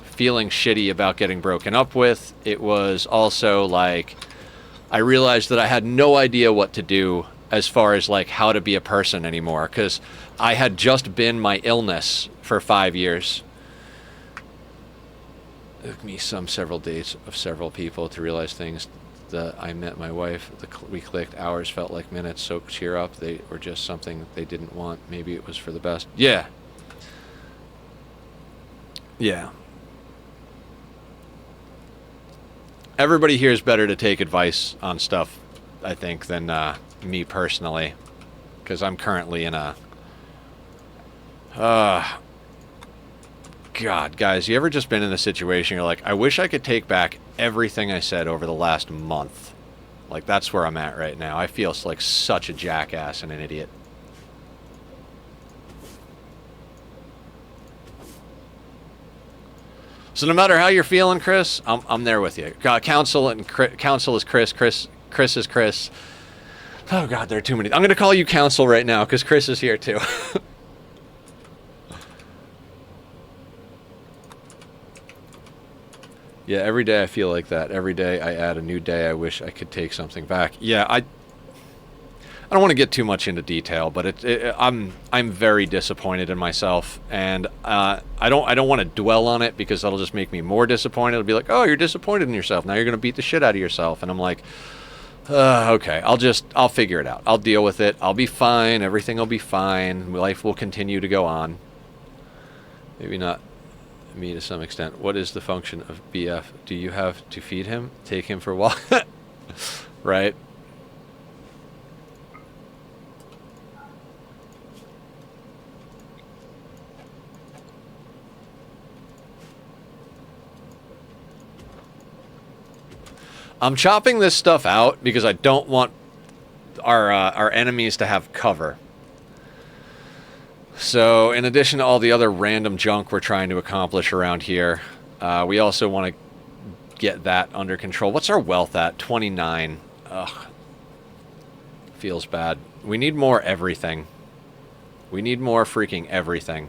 feeling shitty about getting broken up with. It was also like I realized that I had no idea what to do as far as like how to be a person anymore, because I had just been my illness for 5 years. It took me several dates of several people to realize things. I met my wife, we clicked, hours felt like minutes, so cheer up, they were just something they didn't want, maybe it was for the best. Yeah. Everybody here is better to take advice on stuff, I think, than me personally, because I'm currently in a God, guys, you ever just been in a situation you're like, I wish I could take back everything I said over the last month? Like, that's where I'm at right now. I feel like such a jackass and an idiot. So no matter how you're feeling, Chris, I'm there with you. Counsel is Chris. Chris is Chris. Oh God, there are too many. I'm gonna call you Counsel right now because Chris is here too. Yeah, every day I feel like that. Every day I add a new day. I wish I could take something back. Yeah, I don't want to get too much into detail, but I'm very disappointed in myself, and I don't want to dwell on it because that'll just make me more disappointed. It'll be like, oh, you're disappointed in yourself. Now you're gonna beat the shit out of yourself, and I'm like, okay, I'll figure it out. I'll deal with it. I'll be fine. Everything will be fine. Life will continue to go on. Maybe not me to some extent. What is the function of BF? Do you have to feed him? Take him for a walk? Right? I'm chopping this stuff out because I don't want our enemies to have cover. So, in addition to all the other random junk we're trying to accomplish around here, we also want to get that under control. What's our wealth at? 29. Ugh. Feels bad. We need more everything. We need more freaking everything.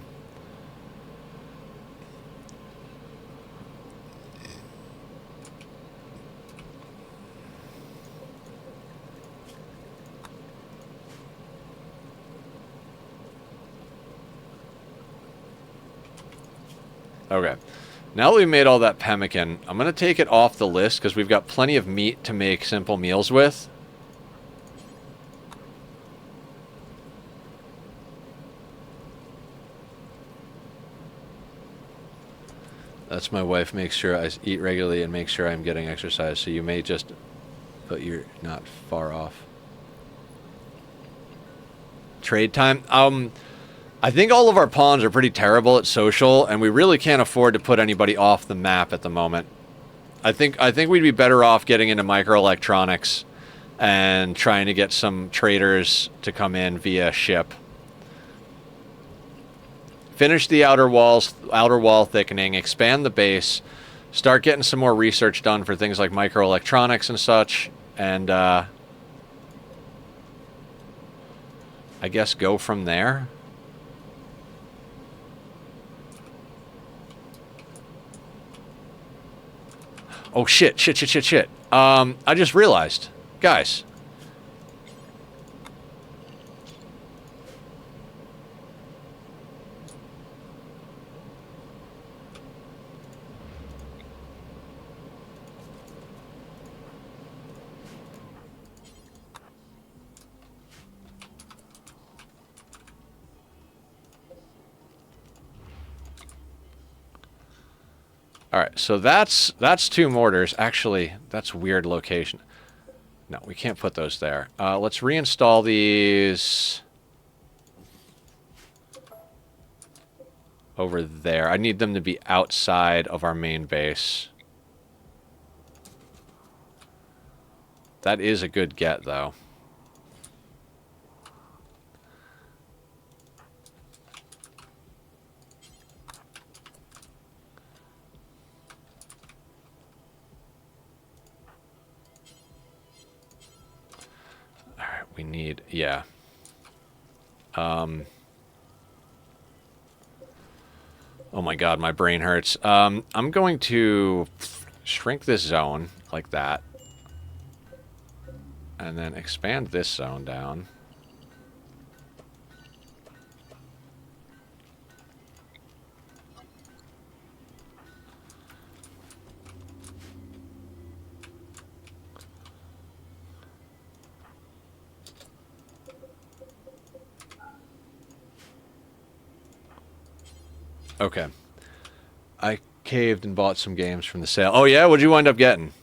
Okay, now that we've made all that pemmican, I'm going to take it off the list because we've got plenty of meat to make simple meals with. That's my wife makes sure I eat regularly and make sure I'm getting exercise, so you may just, but you're not far off. Trade time? I think all of our pawns are pretty terrible at social, and we really can't afford to put anybody off the map at the moment. I think we'd be better off getting into microelectronics and trying to get some traders to come in via ship. Finish the outer wall thickening, expand the base, start getting some more research done for things like microelectronics and such, and I guess go from there. Oh, shit. I just realized. Guys. All right, so that's 2 mortars. Actually, that's weird location. No, we can't put those there. Let's reinstall these. over there. I need them to be outside of our main base. That is a good get, though. Alright, we need... yeah. Oh my god, my brain hurts. I'm going to shrink this zone like that. And then expand this zone down. Okay. I caved and bought some games from the sale. Oh yeah? What'd you wind up getting?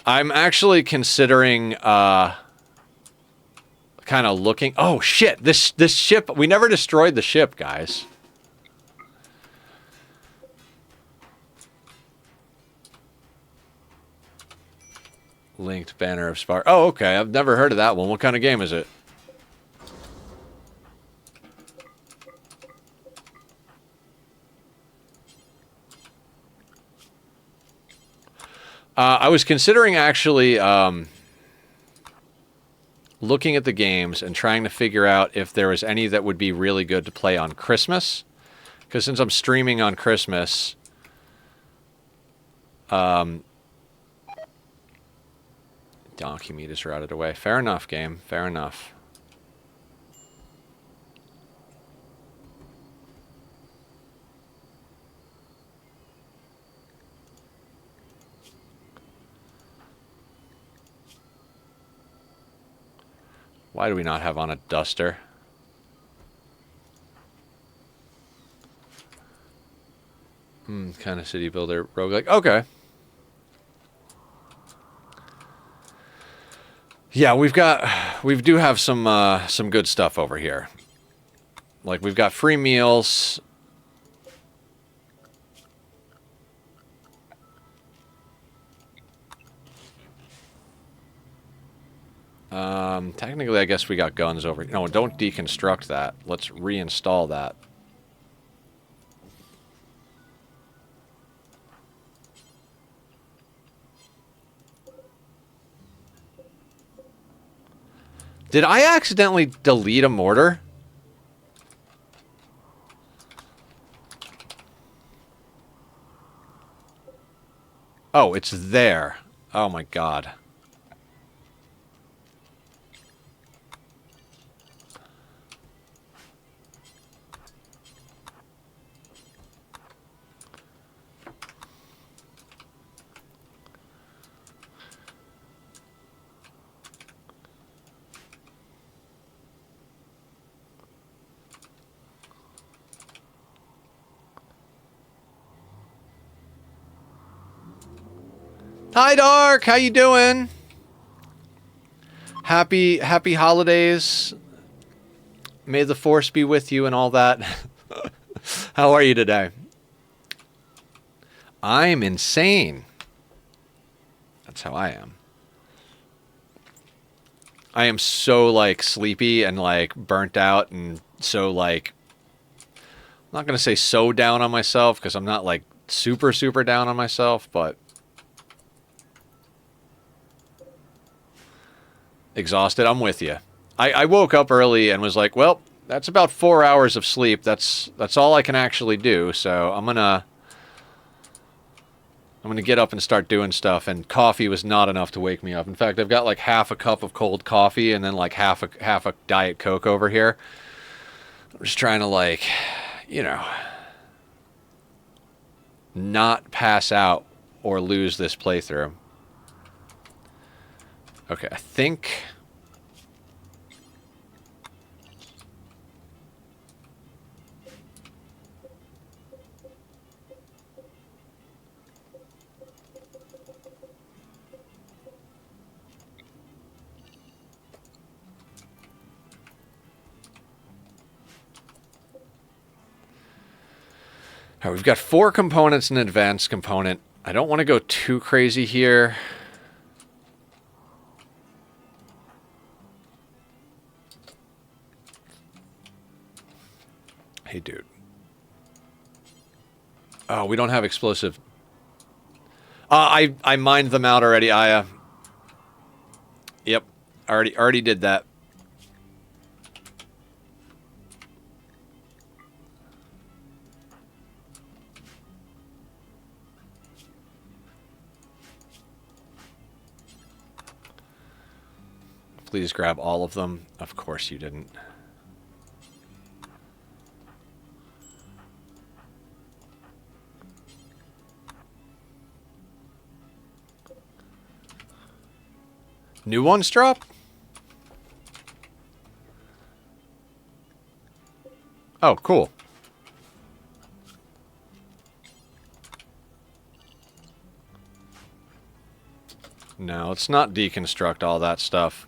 I'm actually considering, kind of looking... oh, shit! This ship... we never destroyed the ship, guys. Linked Banner of Spark. Oh, okay. I've never heard of that one. What kind of game is it? I was considering actually looking at the games and trying to figure out if there was any that would be really good to play on Christmas. Because since I'm streaming on Christmas, Donkey Meat is routed away. Fair enough, game. Fair enough. Why do we not have on a duster? Kind of city builder roguelike. Okay. Yeah, we do have some good stuff over here. Like we've got free meals. Technically, I guess we got guns over... no, don't deconstruct that. Let's reinstall that. Did I accidentally delete a mortar? Oh, it's there. Oh my god. Hi, Dark. How you doing? Happy holidays. May the force be with you and all that. How are you today? I'm insane. That's how I am. I am so, like, sleepy and, like, burnt out and so, like... I'm not going to say so down on myself because I'm not, like, super down on myself, but... exhausted. I'm with you. I woke up early and was like, well, that's about 4 hours of sleep. That's all I can actually do. So I'm gonna get up and start doing stuff. And coffee was not enough to wake me up. In fact, I've got like half a cup of cold coffee and then like half a Diet Coke over here. I'm just trying to, like, you know, not pass out or lose this playthrough. Okay, I think... All right, we've got 4 components and an advanced component. I don't want to go too crazy here. Hey, dude. Oh, we don't have explosive. I mined them out already, Aya. Yep, already did that. Please grab all of them. Of course you didn't. New ones drop? Oh, cool. No, let's not deconstruct all that stuff.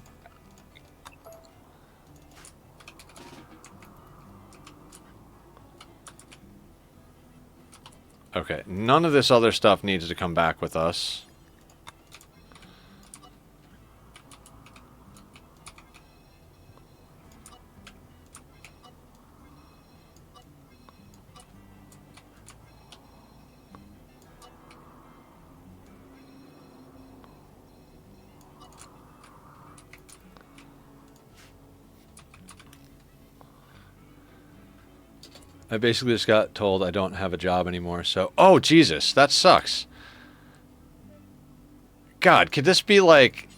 Okay, none of this other stuff needs to come back with us. I basically just got told I don't have a job anymore, so... Oh, Jesus, that sucks. God, could this be, like,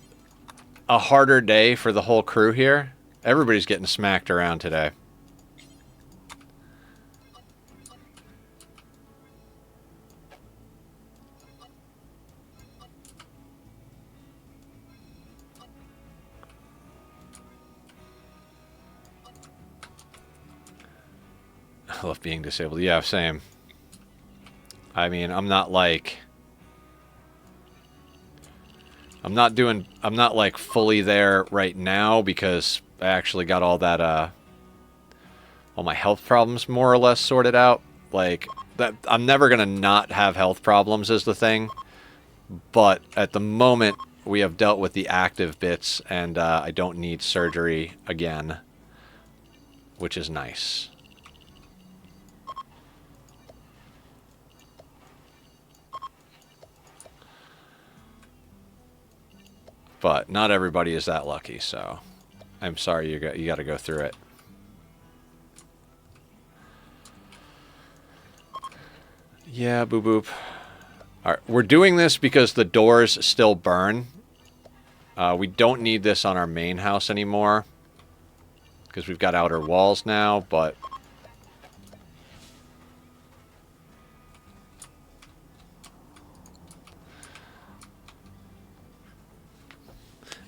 a harder day for the whole crew here? Everybody's getting smacked around today. I love being disabled. Yeah, same. I mean, I'm not like... I'm not like fully there right now because I actually got all that, all my health problems more or less sorted out. Like, that I'm never gonna not have health problems is the thing. But at the moment, we have dealt with the active bits and I don't need surgery again, which is nice. But not everybody is that lucky, so I'm sorry you got to go through it. Yeah, boop boop. All right, we're doing this because the doors still burn. We don't need this on our main house anymore because we've got outer walls now, but...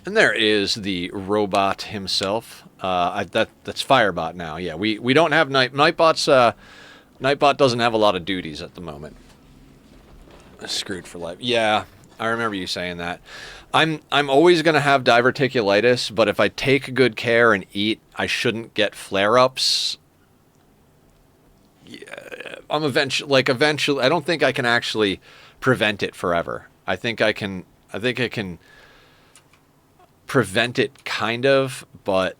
And there is the robot himself. That's Firebot now. Yeah, we don't have Nightbot's. Nightbot doesn't have a lot of duties at the moment. Screwed for life. Yeah, I remember you saying that. I'm always gonna have diverticulitis, but if I take good care and eat, I shouldn't get flare-ups. Yeah, I'm eventually. I don't think I can actually prevent it forever. I think I can prevent it, kind of, but...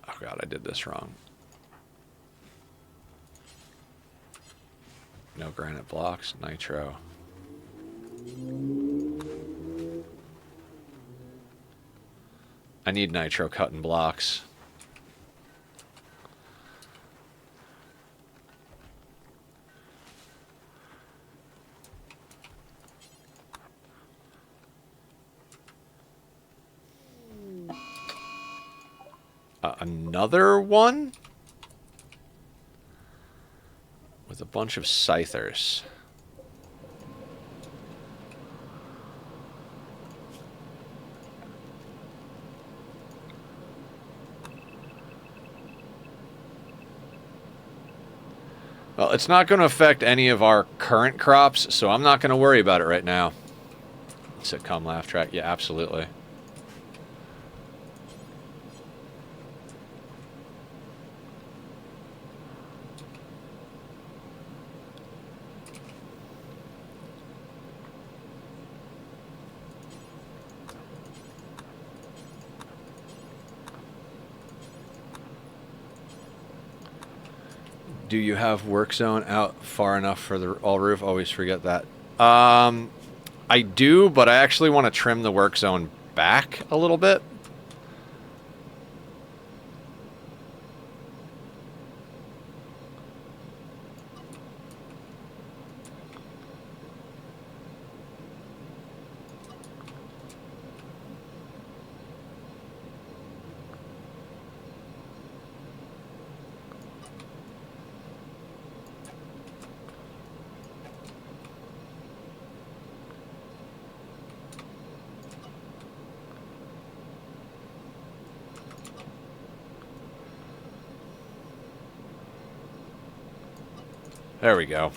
Oh god, I did this wrong. No granite blocks, nitro. I need nitro cutting blocks. Another one? With a bunch of scythers. Well, it's not going to affect any of our current crops, so I'm not going to worry about it right now. Sitcom laugh track. Yeah, absolutely. Do you have work zone out far enough for the all roof? Always forget that. I do, but I actually want to trim the work zone back a little bit. There we go.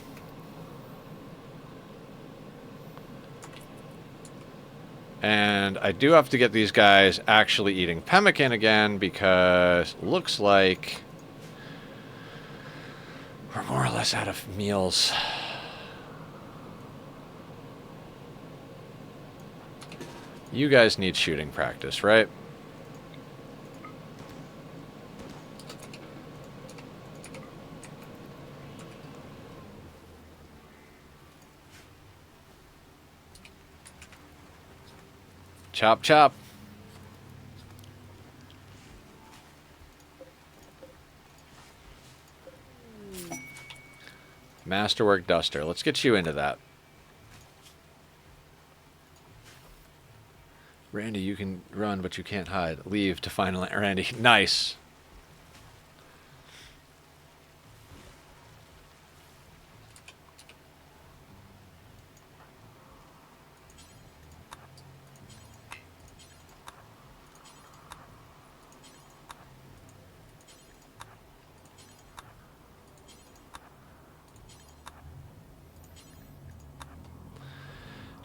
And I do have to get these guys actually eating pemmican again because it looks like we're more or less out of meals. You guys need shooting practice, right? Chop, chop. Masterwork Duster. Let's get you into that. Randy, you can run, but you can't hide. Leave to find Randy. Nice.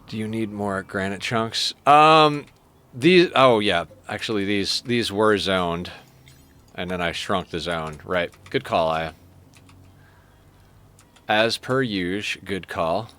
Do you need more granite chunks? These, oh yeah, actually these were zoned, and then I shrunk the zone. Right, good call, Aya. As per usual, good call.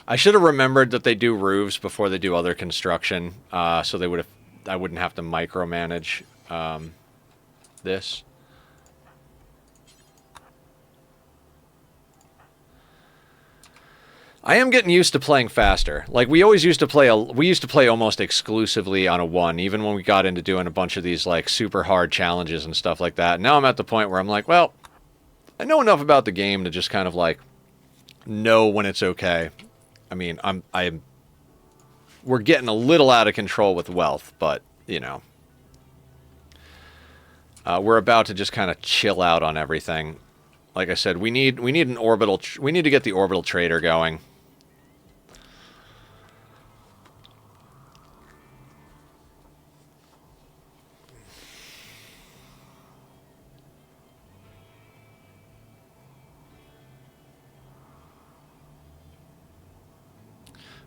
I should have remembered that they do roofs before they do other construction, so they would have. I wouldn't have to micromanage this. I am getting used to playing faster. Like we always used to play. We used to play almost exclusively on a 1, even when we got into doing a bunch of these like super hard challenges and stuff like that. Now I'm at the point where I'm like, well, I know enough about the game to just kind of like know when it's okay. I mean, we're getting a little out of control with wealth, but, you know. We're about to just kind of chill out on everything. Like I said, we need an orbital, we need to get the orbital trader going.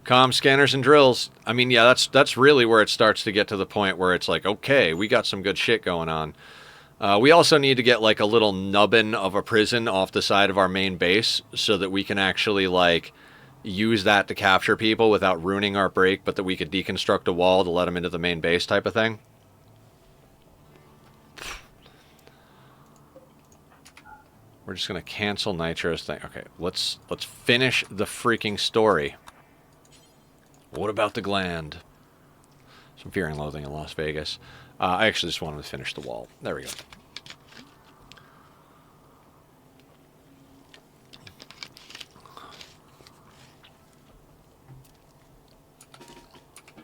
Comm scanners and drills. I mean, yeah, that's really where it starts to get to the point where it's like, okay, we got some good shit going on. We also need to get like a little nubbin of a prison off the side of our main base so that we can actually like use that to capture people without ruining our break, but that we could deconstruct a wall to let them into the main base type of thing. We're just gonna cancel Nitro's thing. Okay, let's finish the freaking story. What about the gland? Some Fear and Loathing in Las Vegas. I actually just wanted to finish the wall. There we go.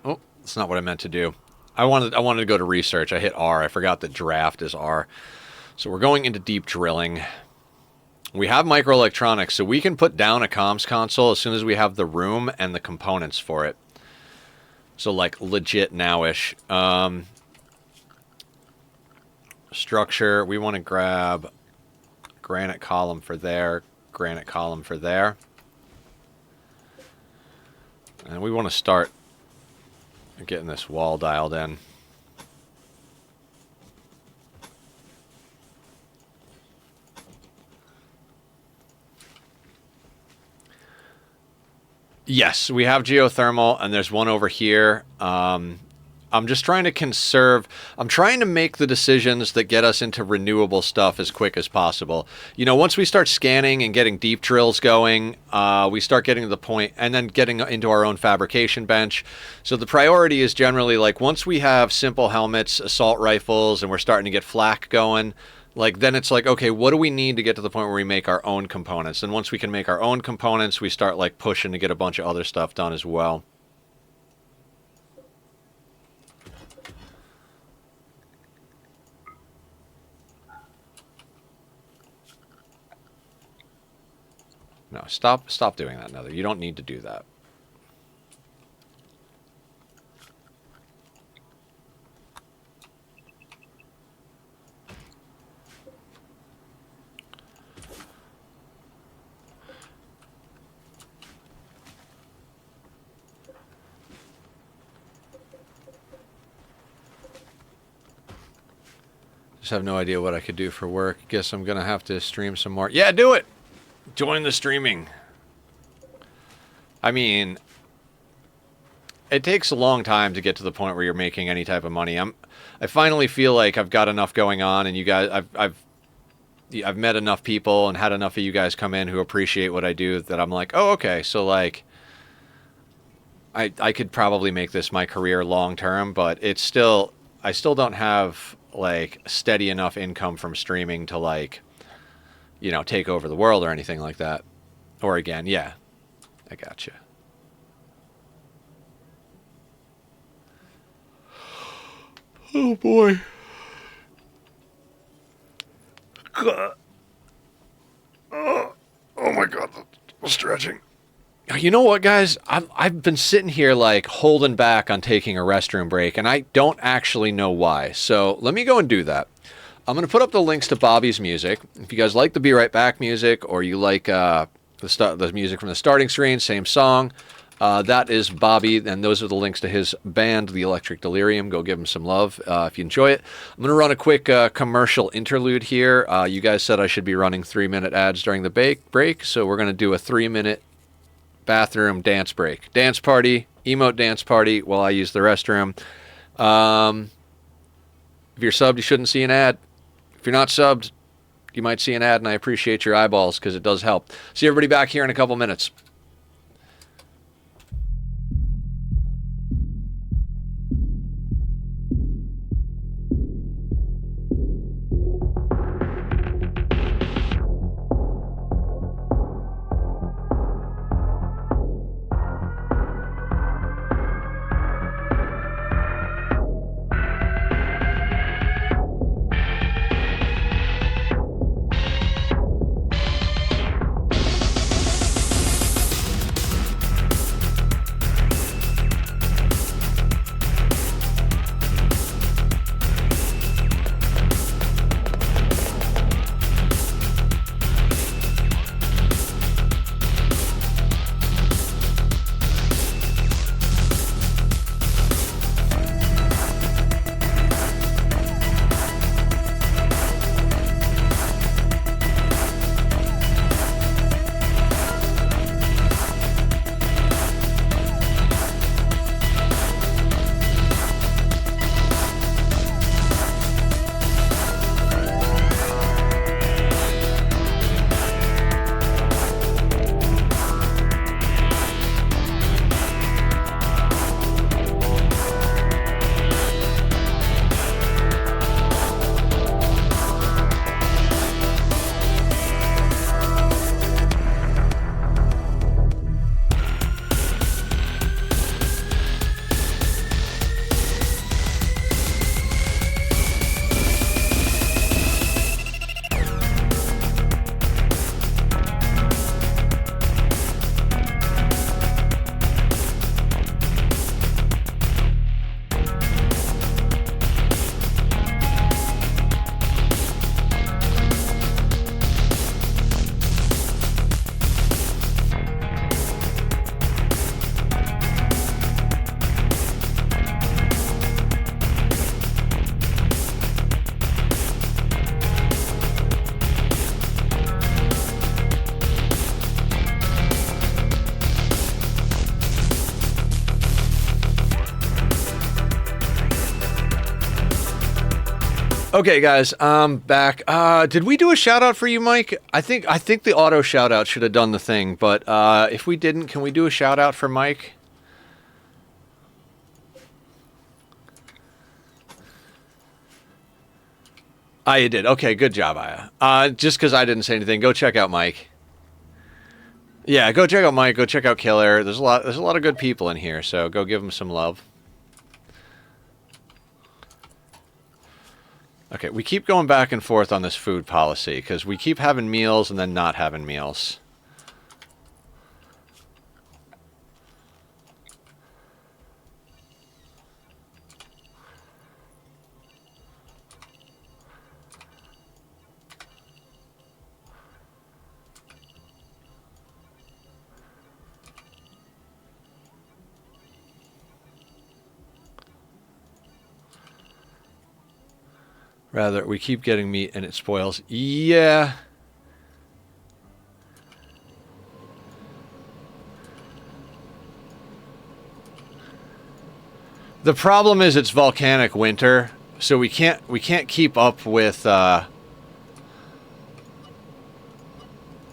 Oh, that's not what I meant to do. I wanted to go to research. I hit R. I forgot that draft is R. So we're going into deep drilling. We have microelectronics, so we can put down a comms console as soon as we have the room and the components for it. So, like, legit now-ish. Structure, we want to grab granite column for there, granite column for there. And we want to start getting this wall dialed in. Yes, we have geothermal, and there's one over here. I'm just trying to conserve. I'm trying to make the decisions that get us into renewable stuff as quick as possible. You know, once we start scanning and getting deep drills going, we start getting to the point, and then getting into our own fabrication bench. So the priority is generally like once we have simple helmets, assault rifles, and we're starting to get flak going, like then it's like, okay, what do we need to get to the point where we make our own components? And once we can make our own components, we start like pushing to get a bunch of other stuff done as well. No, stop doing that, Nether. You don't need to do that. Just have no idea what I could do for work. Guess I'm gonna have to stream some more. Yeah, do it! Join the streaming. I mean, it takes a long time to get to the point where you're making any type of money. I finally feel like I've got enough going on, and you guys, I've met enough people and had enough of you guys come in who appreciate what I do that I'm like, oh, okay, so like, I could probably make this my career long term, but it's still, I still don't have like steady enough income from streaming to like, you know, take over the world or anything like that. Or again, yeah, I gotcha. Oh boy. God. Oh my God, the stretching. You know what, guys? I've been sitting here like holding back on taking a restroom break, and I don't actually know why. So let me go and do that. I'm going to put up the links to Bobby's music. If you guys like the Be Right Back music, or you like the music from the starting screen, same song, that is Bobby, and those are the links to his band, The Electric Delirium. Go give him some love if you enjoy it. I'm going to run a quick commercial interlude here. You guys said I should be running 3-minute ads during the break, so we're going to do a 3-minute bathroom dance break. Dance party, emote dance party while I use the restroom. If you're subbed, you shouldn't see an ad. If you're not subbed, you might see an ad, and I appreciate your eyeballs because it does help. See everybody back here in a couple minutes. Okay, guys, I'm back. Did we do a shout out for you, Mike? I think the auto shout out should have done the thing, but if we didn't, can we do a shout out for Mike? Ah, you did. Okay, good job, Aya. Just because I didn't say anything, go check out Mike. Yeah, go check out Mike. Go check out Killer. There's a lot of good people in here, so go give them some love. Okay, we keep going back and forth on this food policy because we keep having meals and then not having meals. Rather, we keep getting meat and it spoils. Yeah. The problem is it's volcanic winter, so we can't keep up with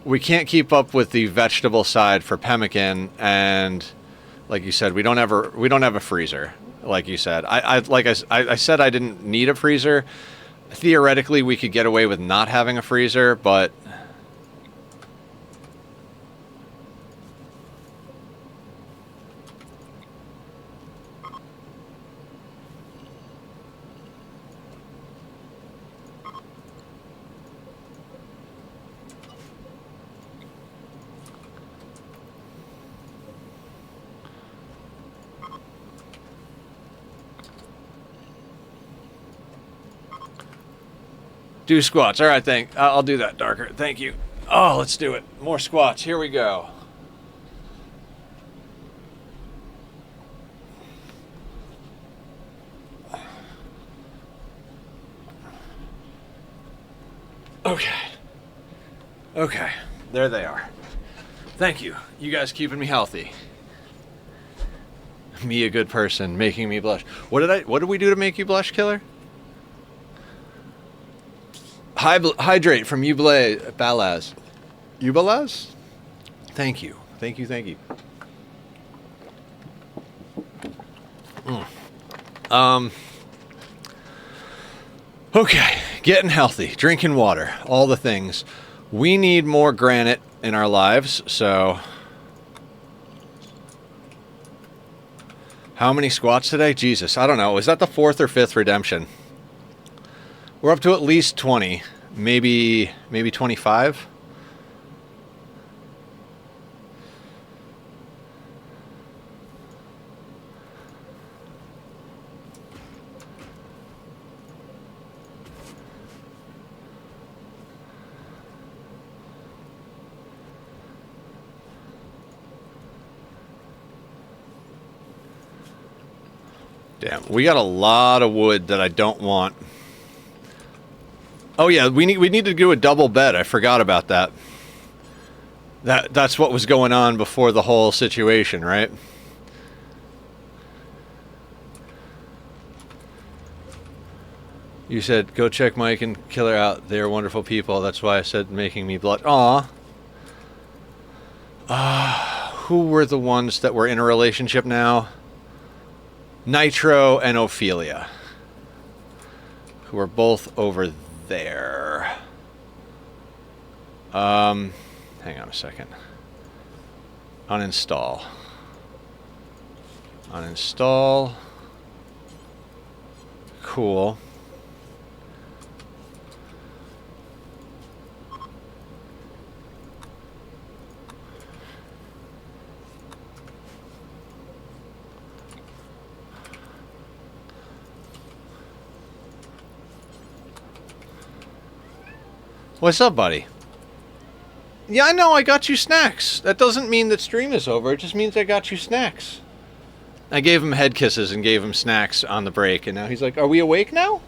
we can't keep up with the vegetable side for pemmican, and like you said, we don't have a freezer. Like you said, I said I didn't need a freezer. Theoretically, we could get away with not having a freezer, but do squats. All right, I'll do that, Darker. Thank you. Oh, let's do it. More squats. Here we go. Okay. Okay. There they are. Thank you. You guys keeping me healthy. Me a good person, making me blush. What did we do to make you blush, Killer? Hydrate from Balaz. Balaz? Thank you. Thank you, thank you. Okay, getting healthy, drinking water, all the things. We need more granite in our lives, so... How many squats today? Jesus, I don't know. Is that the 4th or 5th redemption? We're up to at least 20, maybe 25. Damn, we got a lot of wood that I don't want. Oh yeah, we need to do a double bed. I forgot about that. That's what was going on before the whole situation, right? You said go check Mike and Killer out. They're wonderful people. That's why I said making me blush. Aw. Who were the ones that were in a relationship now? Nitro and Ophelia, who are both over there. Hang on a second. Uninstall. Uninstall. Cool. What's up, buddy? Yeah, I know, I got you snacks. That doesn't mean that stream is over, it just means I got you snacks. I gave him head kisses and gave him snacks on the break, and now he's like, are we awake now?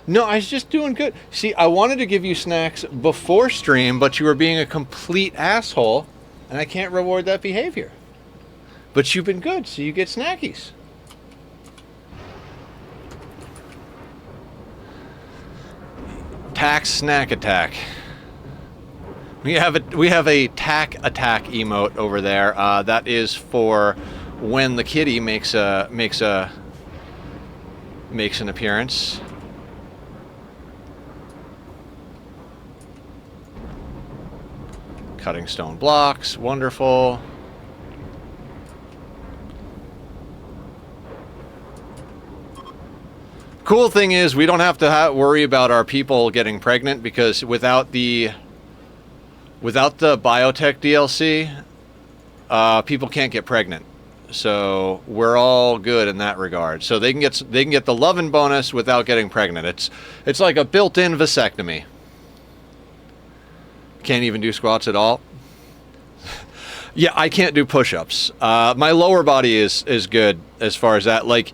No, I was just doing good. See, I wanted to give you snacks before stream, but you were being a complete asshole, and I can't reward that behavior. But you've been good, so you get snackies. tax snack attack. We have a tack attack emote over there. That is for when the kitty makes an appearance. Cutting stone blocks, wonderful. Cool thing is we don't have to worry about our people getting pregnant because without the biotech DLC, people can't get pregnant. So we're all good in that regard. So they can get the loving bonus without getting pregnant. It's like a built-in vasectomy. Can't even do squats at all. Yeah, I can't do push-ups. My lower body is good as far as that. Like,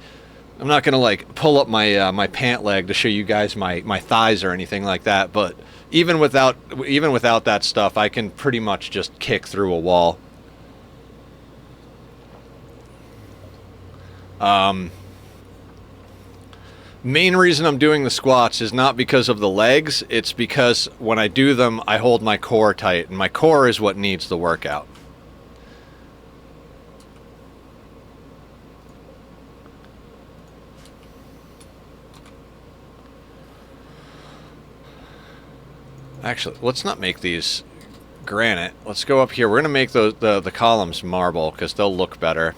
I'm not gonna like pull up my my pant leg to show you guys my thighs or anything like that. But even without that stuff, I can pretty much just kick through a wall. Main reason I'm doing the squats is not because of the legs. It's because when I do them, I hold my core tight, and my core is what needs the workout. Actually, let's not make these granite. Let's go up here. We're going to make the columns marble because they'll look better.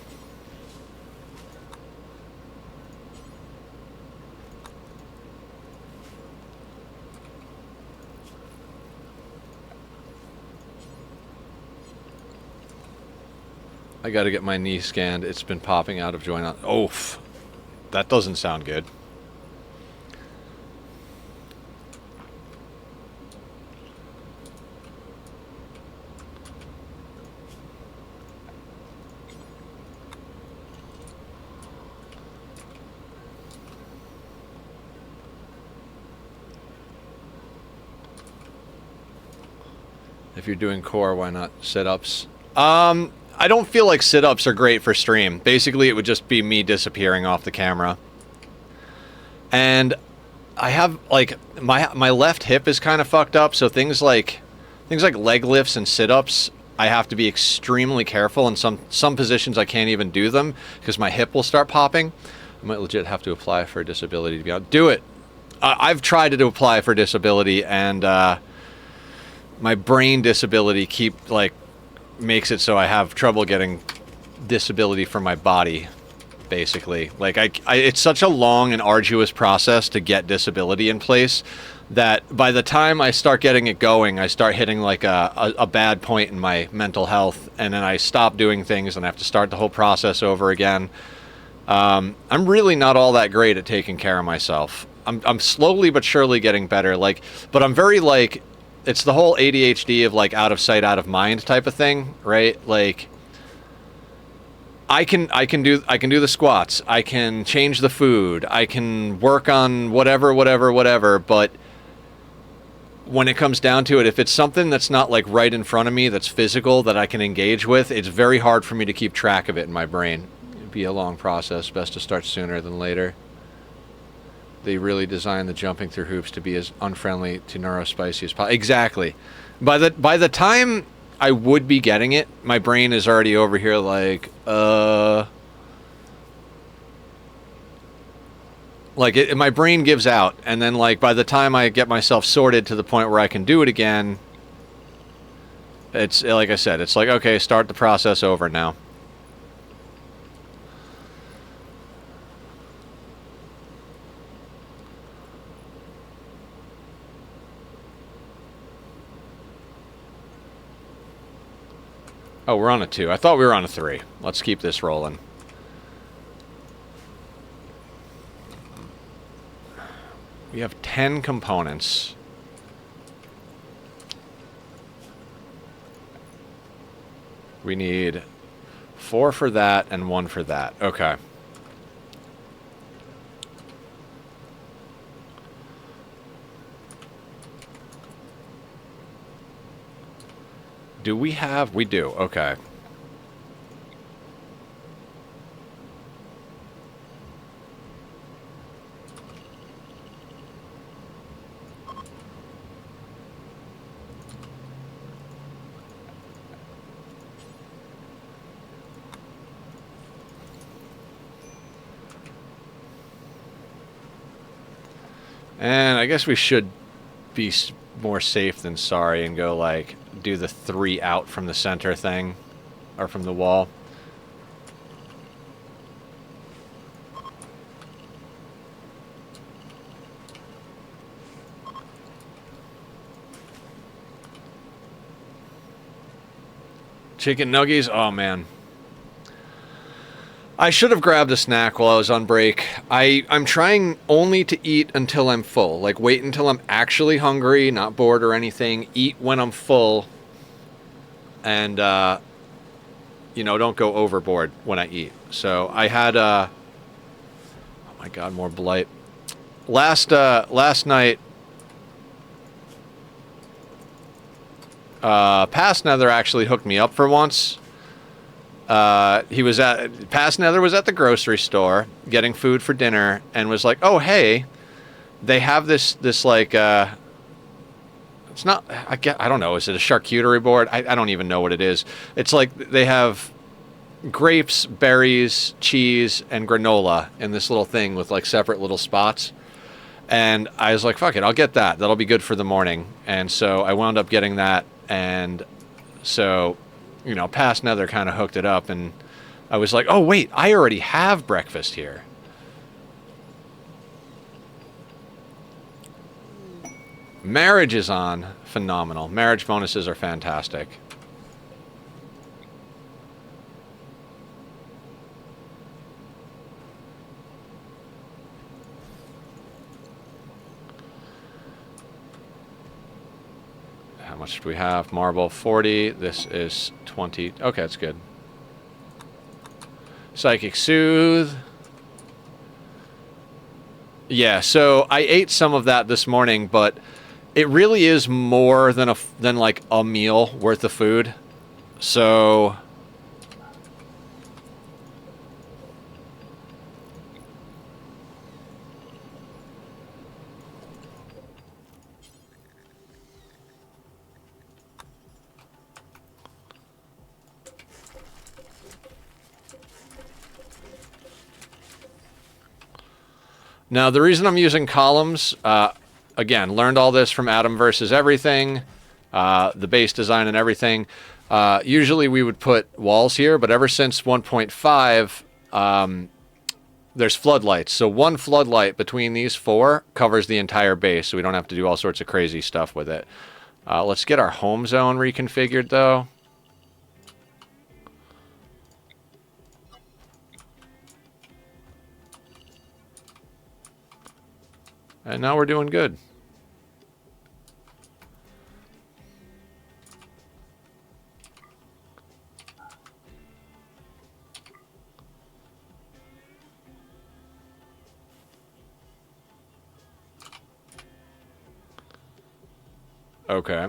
I got to get my knee scanned. It's been popping out of joint. Oof. That doesn't sound good. If you're doing core, why not sit-ups? I don't feel like sit-ups are great for stream. Basically, it would just be me disappearing off the camera. And I have, like, my left hip is kind of fucked up, so things like leg lifts and sit-ups, I have to be extremely careful. In some positions, I can't even do them because my hip will start popping. I might legit have to apply for a disability to be able to do it. I've tried to apply for disability, and my brain disability makes it so I have trouble getting disability for my body, basically. Like, it's such a long and arduous process to get disability in place that by the time I start getting it going, I start hitting like a bad point in my mental health, and then I stop doing things and I have to start the whole process over again. I'm really not all that great at taking care of myself. I'm slowly but surely getting better, but I'm very it's the whole ADHD of like out of sight, out of mind type of thing, right? Like, I can do the squats, I can change the food, I can work on whatever, but when it comes down to it, if it's something that's not like right in front of me, that's physical, that I can engage with, it's very hard for me to keep track of it in my brain. It'd be a long process, best to start sooner than later. They really designed the jumping through hoops to be as unfriendly to neurospicy as possible. Exactly. By the time I would be getting it, my brain is already over here like my brain gives out, and then like by the time I get myself sorted to the point where I can do it again, it's like I said, it's like, okay, start the process over now. Oh, we're on a 2. I thought we were on a 3. Let's keep this rolling. We have 10 components. We need 4 for that and 1 for that. Okay. Do we have? We do. Okay. And I guess we should be more safe than sorry and go, like, do the 3 out from the center thing. Or from the wall. Chicken nuggies? Oh, man. I should have grabbed a snack while I was on break. I'm trying only to eat until I'm full. Like, wait until I'm actually hungry, not bored or anything. Eat when I'm full. And, you know, don't go overboard when I eat. So, I had, oh my god, more blight. Last night, Past Nether actually hooked me up for once. Past Nether was at the grocery store getting food for dinner and was like, "Oh, hey, they have this like it's not I don't know, is it a charcuterie board? I don't even know what it is. It's like they have grapes, berries, cheese, and granola in this little thing with like separate little spots." And I was like, "Fuck it, I'll get that. That'll be good for the morning." And so I wound up getting that, and so, you know, Past Nether kind of hooked it up, and I was like, oh, wait, I already have breakfast here. Marriage is on. Phenomenal. Marriage bonuses are fantastic. How much do we have? Marble, 40. This is 20. Okay, that's good. Psychic Soothe. Yeah, so I ate some of that this morning, but it really is more than like a meal worth of food. So now, the reason I'm using columns, again, learned all this from Adam versus Everything, the base design and everything. Usually we would put walls here, but ever since 1.5, there's floodlights. So one floodlight between these 4 covers the entire base, so we don't have to do all sorts of crazy stuff with it. Let's get our home zone reconfigured, though. And now we're doing good. Okay.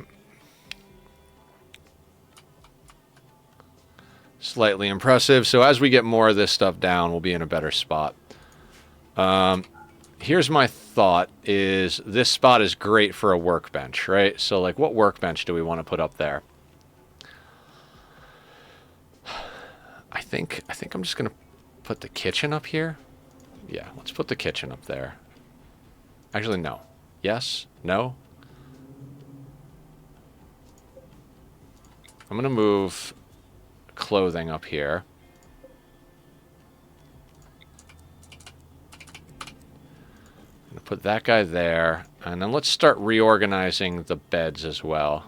Slightly impressive. So as we get more of this stuff down, we'll be in a better spot. Here's my thought, is this spot is great for a workbench, right? So, like, what workbench do we want to put up there? I think I'm just going to put the kitchen up here. Yeah, let's put the kitchen up there. Actually, no. Yes? No? I'm going to move clothing up here. Put that guy there, and then let's start reorganizing the beds as well.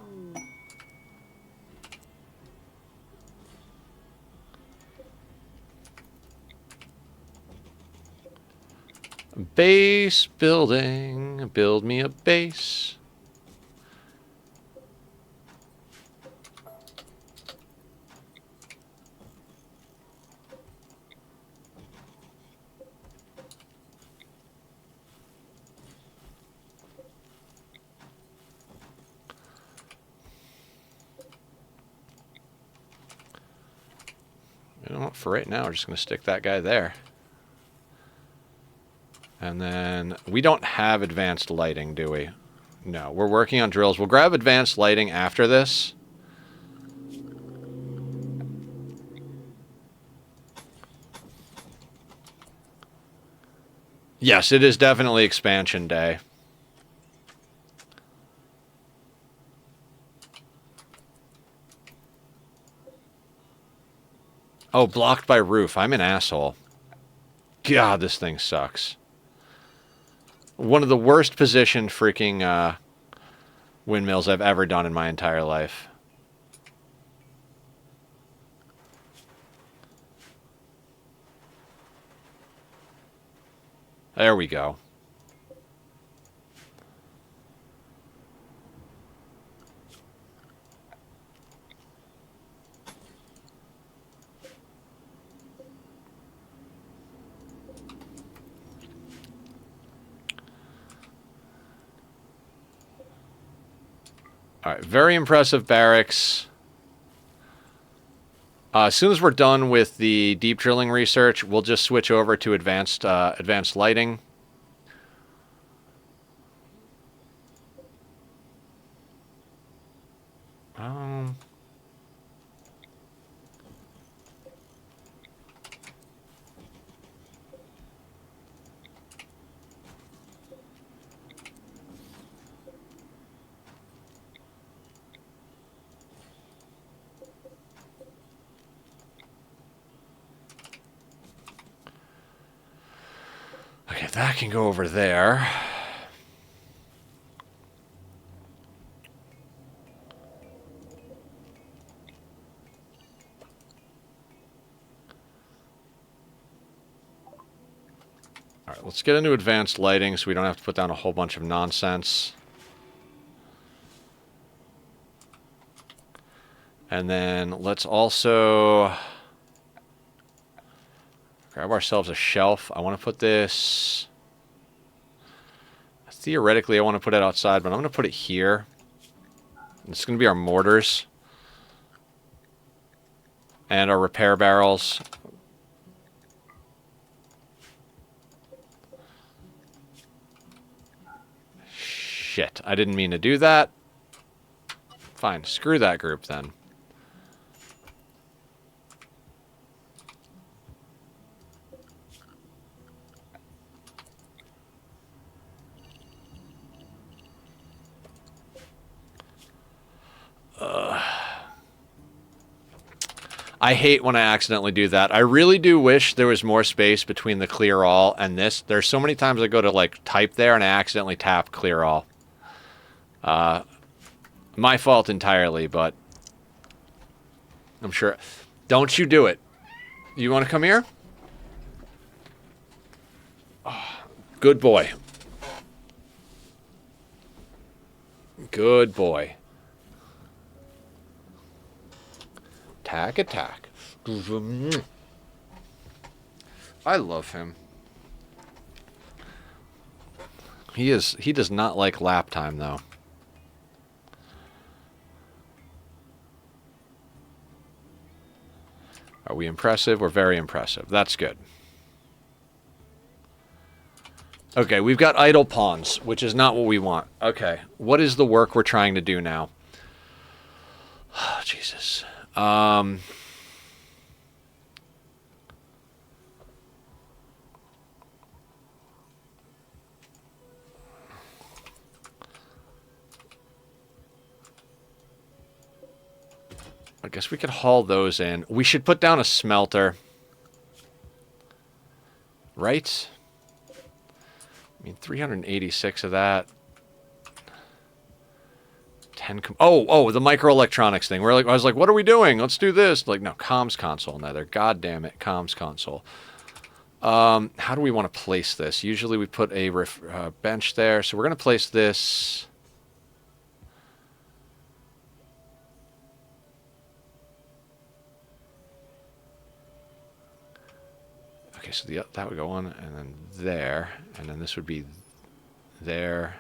Base building. Build me a base. You know what, for right now, we're just going to stick that guy there. And then, we don't have advanced lighting, do we? No, we're working on drills. We'll grab advanced lighting after this. Yes, it is definitely expansion day. Oh, blocked by roof. I'm an asshole. God, this thing sucks. One of the worst positioned freaking windmills I've ever done in my entire life. There we go. All right, very impressive barracks. As soon as we're done with the deep drilling research, we'll just switch over to advanced lighting. Okay, that can go over there. All right, let's get into advanced lighting so we don't have to put down a whole bunch of nonsense. And then let's also grab ourselves a shelf. I want to put this... Theoretically, I want to put it outside, but I'm going to put it here. It's going to be our mortars. And our repair barrels. Shit, I didn't mean to do that. Fine, screw that group then. I hate when I accidentally do that. I really do wish there was more space between the clear all and this. There's so many times I go to like type there and I accidentally tap clear all. My fault entirely, but I'm sure. Don't you do it. You want to come here? Oh, good boy. Good boy. Attack, attack. I love him. He does not like lap time though. Are we impressive? We're very impressive. That's good. Okay, we've got idle pawns, which is not what we want. Okay, what is the work we're trying to do now? Oh, Jesus. I guess we could haul those in. We should put down a smelter. Right? I mean, 386 of that. 10... Oh, the microelectronics thing. I was like, what are we doing? Let's do this. Like, no, comms console. Neither. God damn it, comms console. How do we want to place this? Usually we put a bench there. So we're going to place this... Okay, so that would go on, and then there, and then this would be there.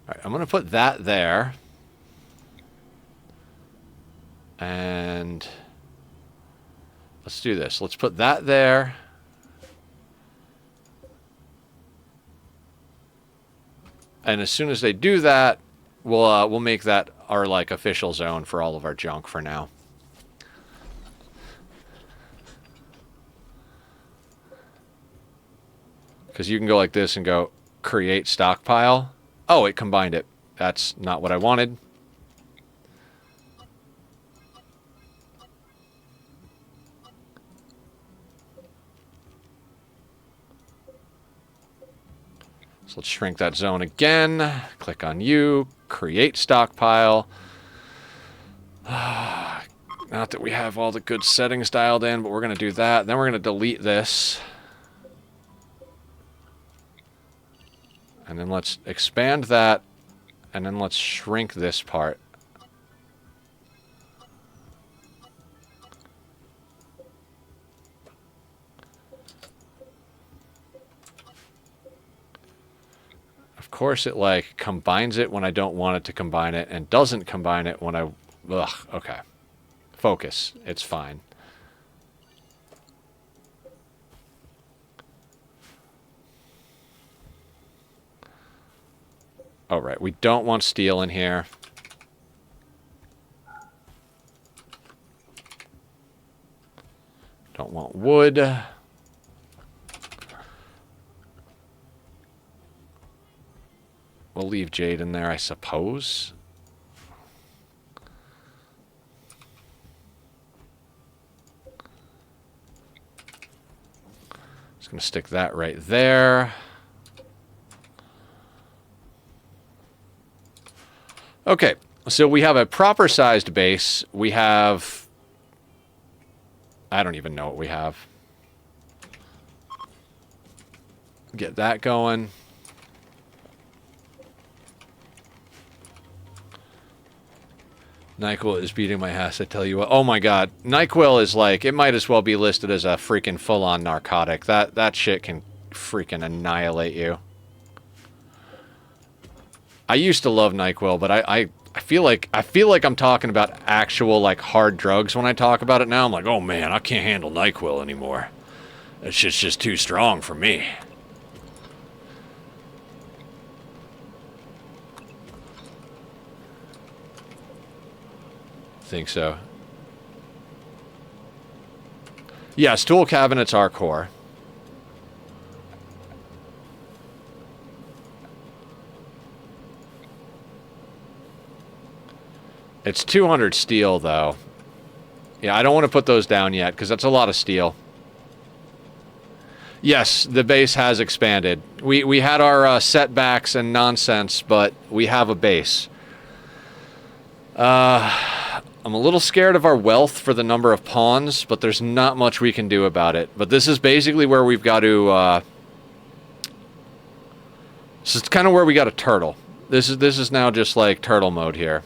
All right, I'm going to put that there. And let's do this. Let's put that there. And as soon as they do that, we'll make that our like official zone for all of our junk for now. Because you can go like this and go create stockpile. Oh, it combined it. That's not what I wanted. So let's shrink that zone again. Click on you. Create stockpile. Not that we have all the good settings dialed in, but we're going to do that. Then we're going to delete this. And then let's expand that. And then let's shrink this part. Of course, it like combines it when I don't want it to combine it and doesn't combine it when I... Ugh, okay. Focus. It's fine. All right, we don't want steel in here. Don't want wood. We'll leave jade in there, I suppose. Just going to stick that right there. Okay, so we have a proper sized base. We have... I don't even know what we have. Get that going. NyQuil is beating my ass, I tell you what. Oh my god. NyQuil is like, it might as well be listed as a freaking full-on narcotic. That shit can freaking annihilate you. I used to love NyQuil, but I feel like I'm talking about actual like hard drugs when I talk about it now. I'm like, oh man, I can't handle NyQuil anymore. That shit's just too strong for me. Think so. Yes, tool cabinets are core. It's 200 steel, though. Yeah, I don't want to put those down yet, because that's a lot of steel. Yes, the base has expanded. We had our setbacks and nonsense, but we have a base. I'm a little scared of our wealth for the number of pawns, but there's not much we can do about it. But this is basically where we've got to... this is kind of where we got to turtle. This is now just like turtle mode here.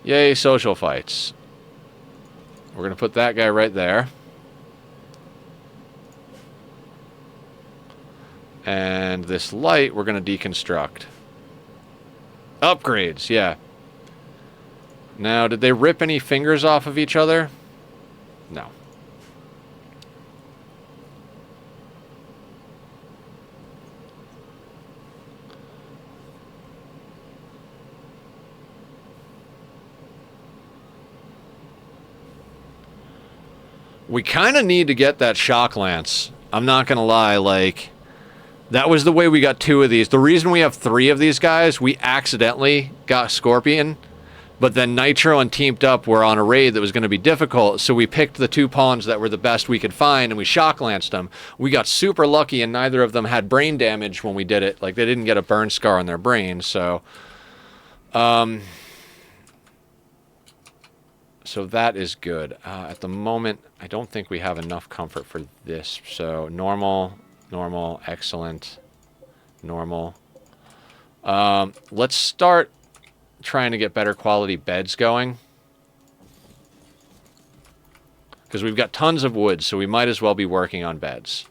Yay, social fights. We're going to put that guy right there. And this light, we're going to deconstruct. Upgrades, yeah. Now, did they rip any fingers off of each other? No. We kind of need to get that shock lance. I'm not going to lie, like... That was the way we got 2 of these. The reason we have 3 of these guys, we accidentally got Scorpion, but then Nitro and Teamed Up were on a raid that was going to be difficult, so we picked the 2 pawns that were the best we could find, and we shock lanced them. We got super lucky, and neither of them had brain damage when we did it. Like, they didn't get a burn scar on their brain, so... So that is good. At the moment, I don't think we have enough comfort for this, so normal... Normal, excellent, normal. Let's start trying to get better quality beds going. Because we've got tons of wood, so we might as well be working on beds.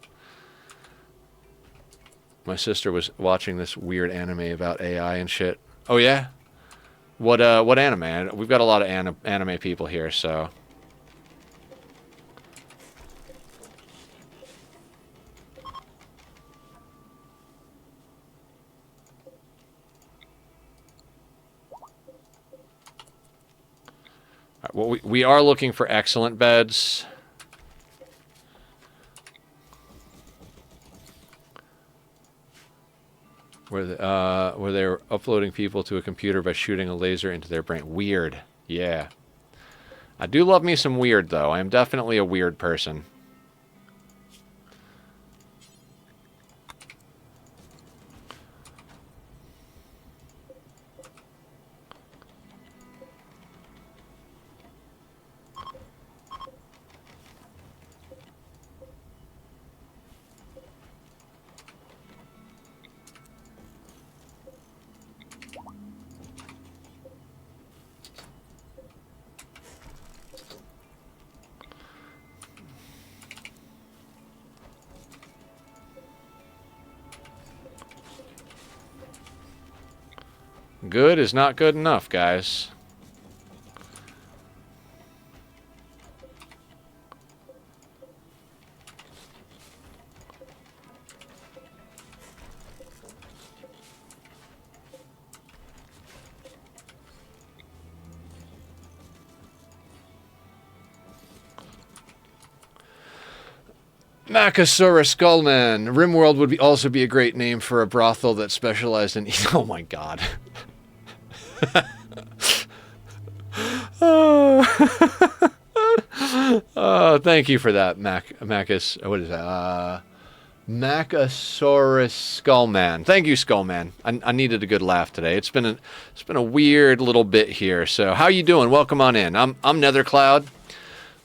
My sister was watching this weird anime about AI and shit. Oh yeah? What anime? We've got a lot of anime people here, so... Well, we are looking for excellent beds. Where they're uploading people to a computer by shooting a laser into their brain. Weird. Yeah. I do love me some weird, though. I am definitely a weird person. Good is not good enough, guys. Machosaurus Skullman. Rimworld would also be a great name for a brothel that specialized in... Oh my god. Oh, thank you for that, Machus. What is that? Machosaurus Skullman. Thank you, Skullman. I needed a good laugh today. It's been a weird little bit here. So how you doing? Welcome on in. I'm Nethercloud.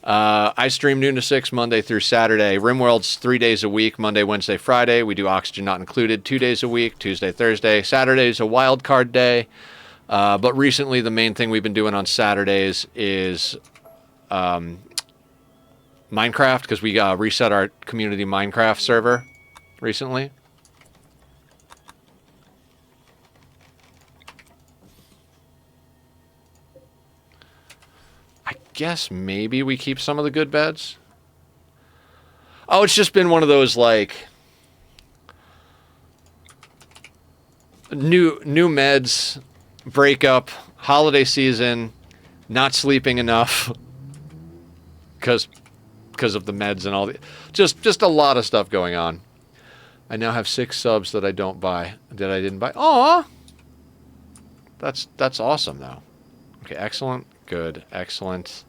I stream noon to 6 Monday through Saturday. Rimworld's 3 days a week, Monday, Wednesday, Friday. We do Oxygen Not Included 2 days a week, Tuesday, Thursday. Saturday's a wild card day. But recently the main thing we've been doing on Saturdays is Minecraft, because we reset our community Minecraft server recently. I guess maybe we keep some of the good beds. Oh, it's just been one of those, like, new meds, breakup, holiday season, not sleeping enough because of the meds and all the just a lot of stuff going on. I now have 6 subs that I don't buy. That I didn't buy. Aw! That's awesome though. Okay, excellent, good, excellent.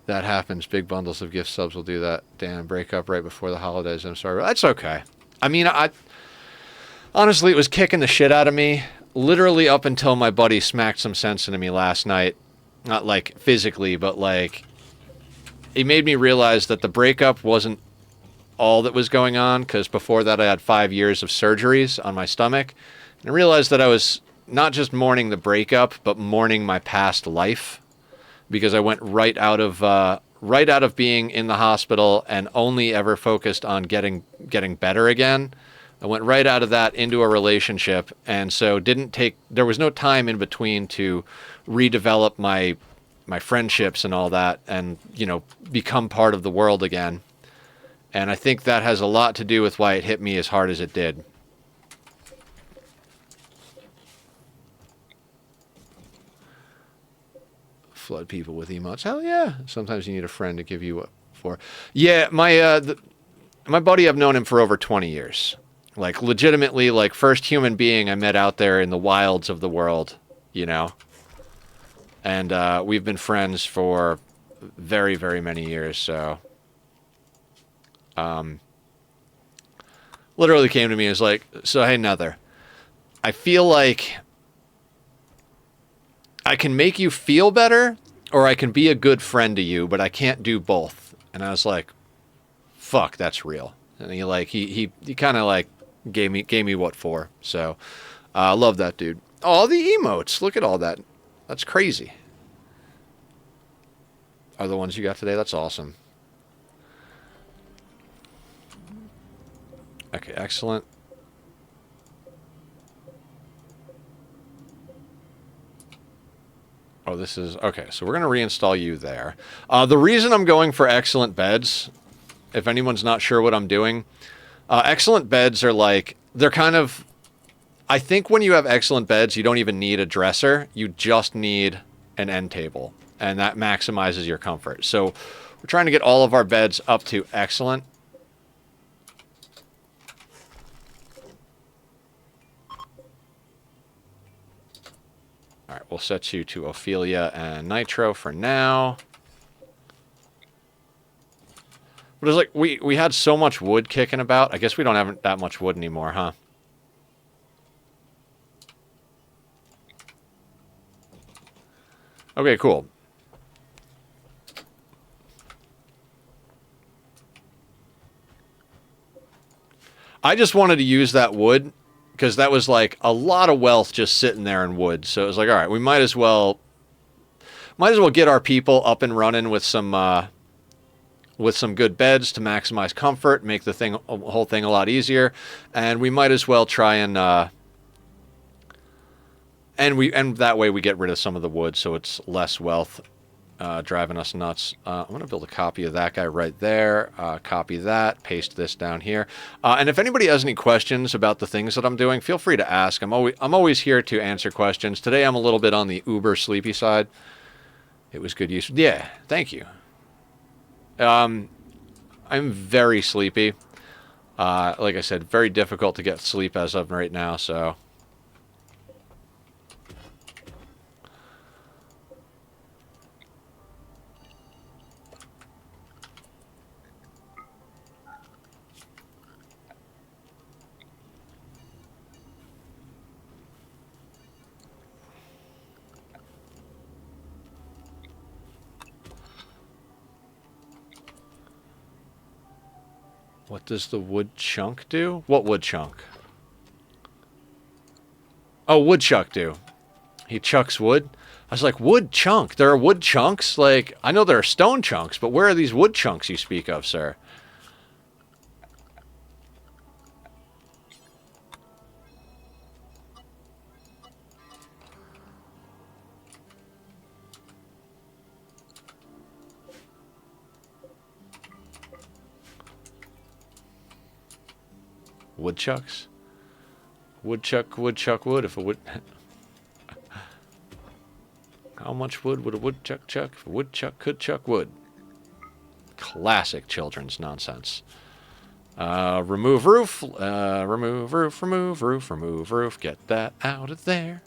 That happens. Big bundles of gift subs will do that. Damn, break up right before the holidays. I'm sorry. That's okay. I mean, honestly, it was kicking the shit out of me. Literally up until my buddy smacked some sense into me last night. Not like physically, but like... He made me realize that the breakup wasn't all that was going on, because before that I had 5 years of surgeries on my stomach. And I realized that I was not just mourning the breakup, but mourning my past life. Because I went right out of being in the hospital and only ever focused on getting better again. I went right out of that into a relationship, and so there was no time in between to redevelop my friendships and all that, and, you know, become part of the world again. And I think that has a lot to do with why it hit me as hard as it did. Flood people with emotes. Hell yeah. Sometimes you need a friend to give you what for. Yeah, my buddy, I've known him for over 20 years. Like, legitimately, like, first human being I met out there in the wilds of the world, you know? And we've been friends for very, very many years, so... literally came to me and was like, so, hey, Nether, I feel like I can make you feel better, or I can be a good friend to you, but I can't do both. And I was like, fuck, that's real. And he kind of like gave me what for. So I love that dude. All the emotes, look at all that. That's crazy. Are the ones you got today? That's awesome. Okay, excellent. Oh, this is... Okay, so we're going to reinstall you there. The reason I'm going for excellent beds if anyone's not sure what I'm doing, excellent beds are like, they're kind of, I think when you have excellent beds, you don't even need a dresser. You just need an end table, and that maximizes your comfort. So we're trying to get all of our beds up to excellent. All right, we'll set you to Ophelia and Nitro for now. But it's like, we had so much wood kicking about. I guess we don't have that much wood anymore, huh? Okay, cool. I just wanted to use that wood because that was like a lot of wealth just sitting there in wood. So it was like, all right, we might as well get our people up and running with some good beds to maximize comfort, make the whole thing a lot easier, and we might as well try and that way we get rid of some of the wood, so it's less wealth driving us nuts. I'm going to build a copy of that guy right there. Copy that. Paste this down here. And if anybody has any questions about the things that I'm doing, feel free to ask. I'm always here to answer questions. Today I'm a little bit on the uber sleepy side. It was good use. Yeah, thank you. I'm very sleepy. Like I said, very difficult to get sleep as of right now, so... What does the wood chunk do? What wood chunk? Oh, woodchuck do. He chucks wood? I was like, wood chunk? There are wood chunks? Like, I know there are stone chunks, but where are these wood chunks you speak of, sir? Woodchucks? Woodchuck wood. If a wood... How much wood would a woodchuck chuck if a woodchuck could chuck wood? Classic children's nonsense. Remove roof. Remove roof. Remove roof. Remove roof. Get that out of there.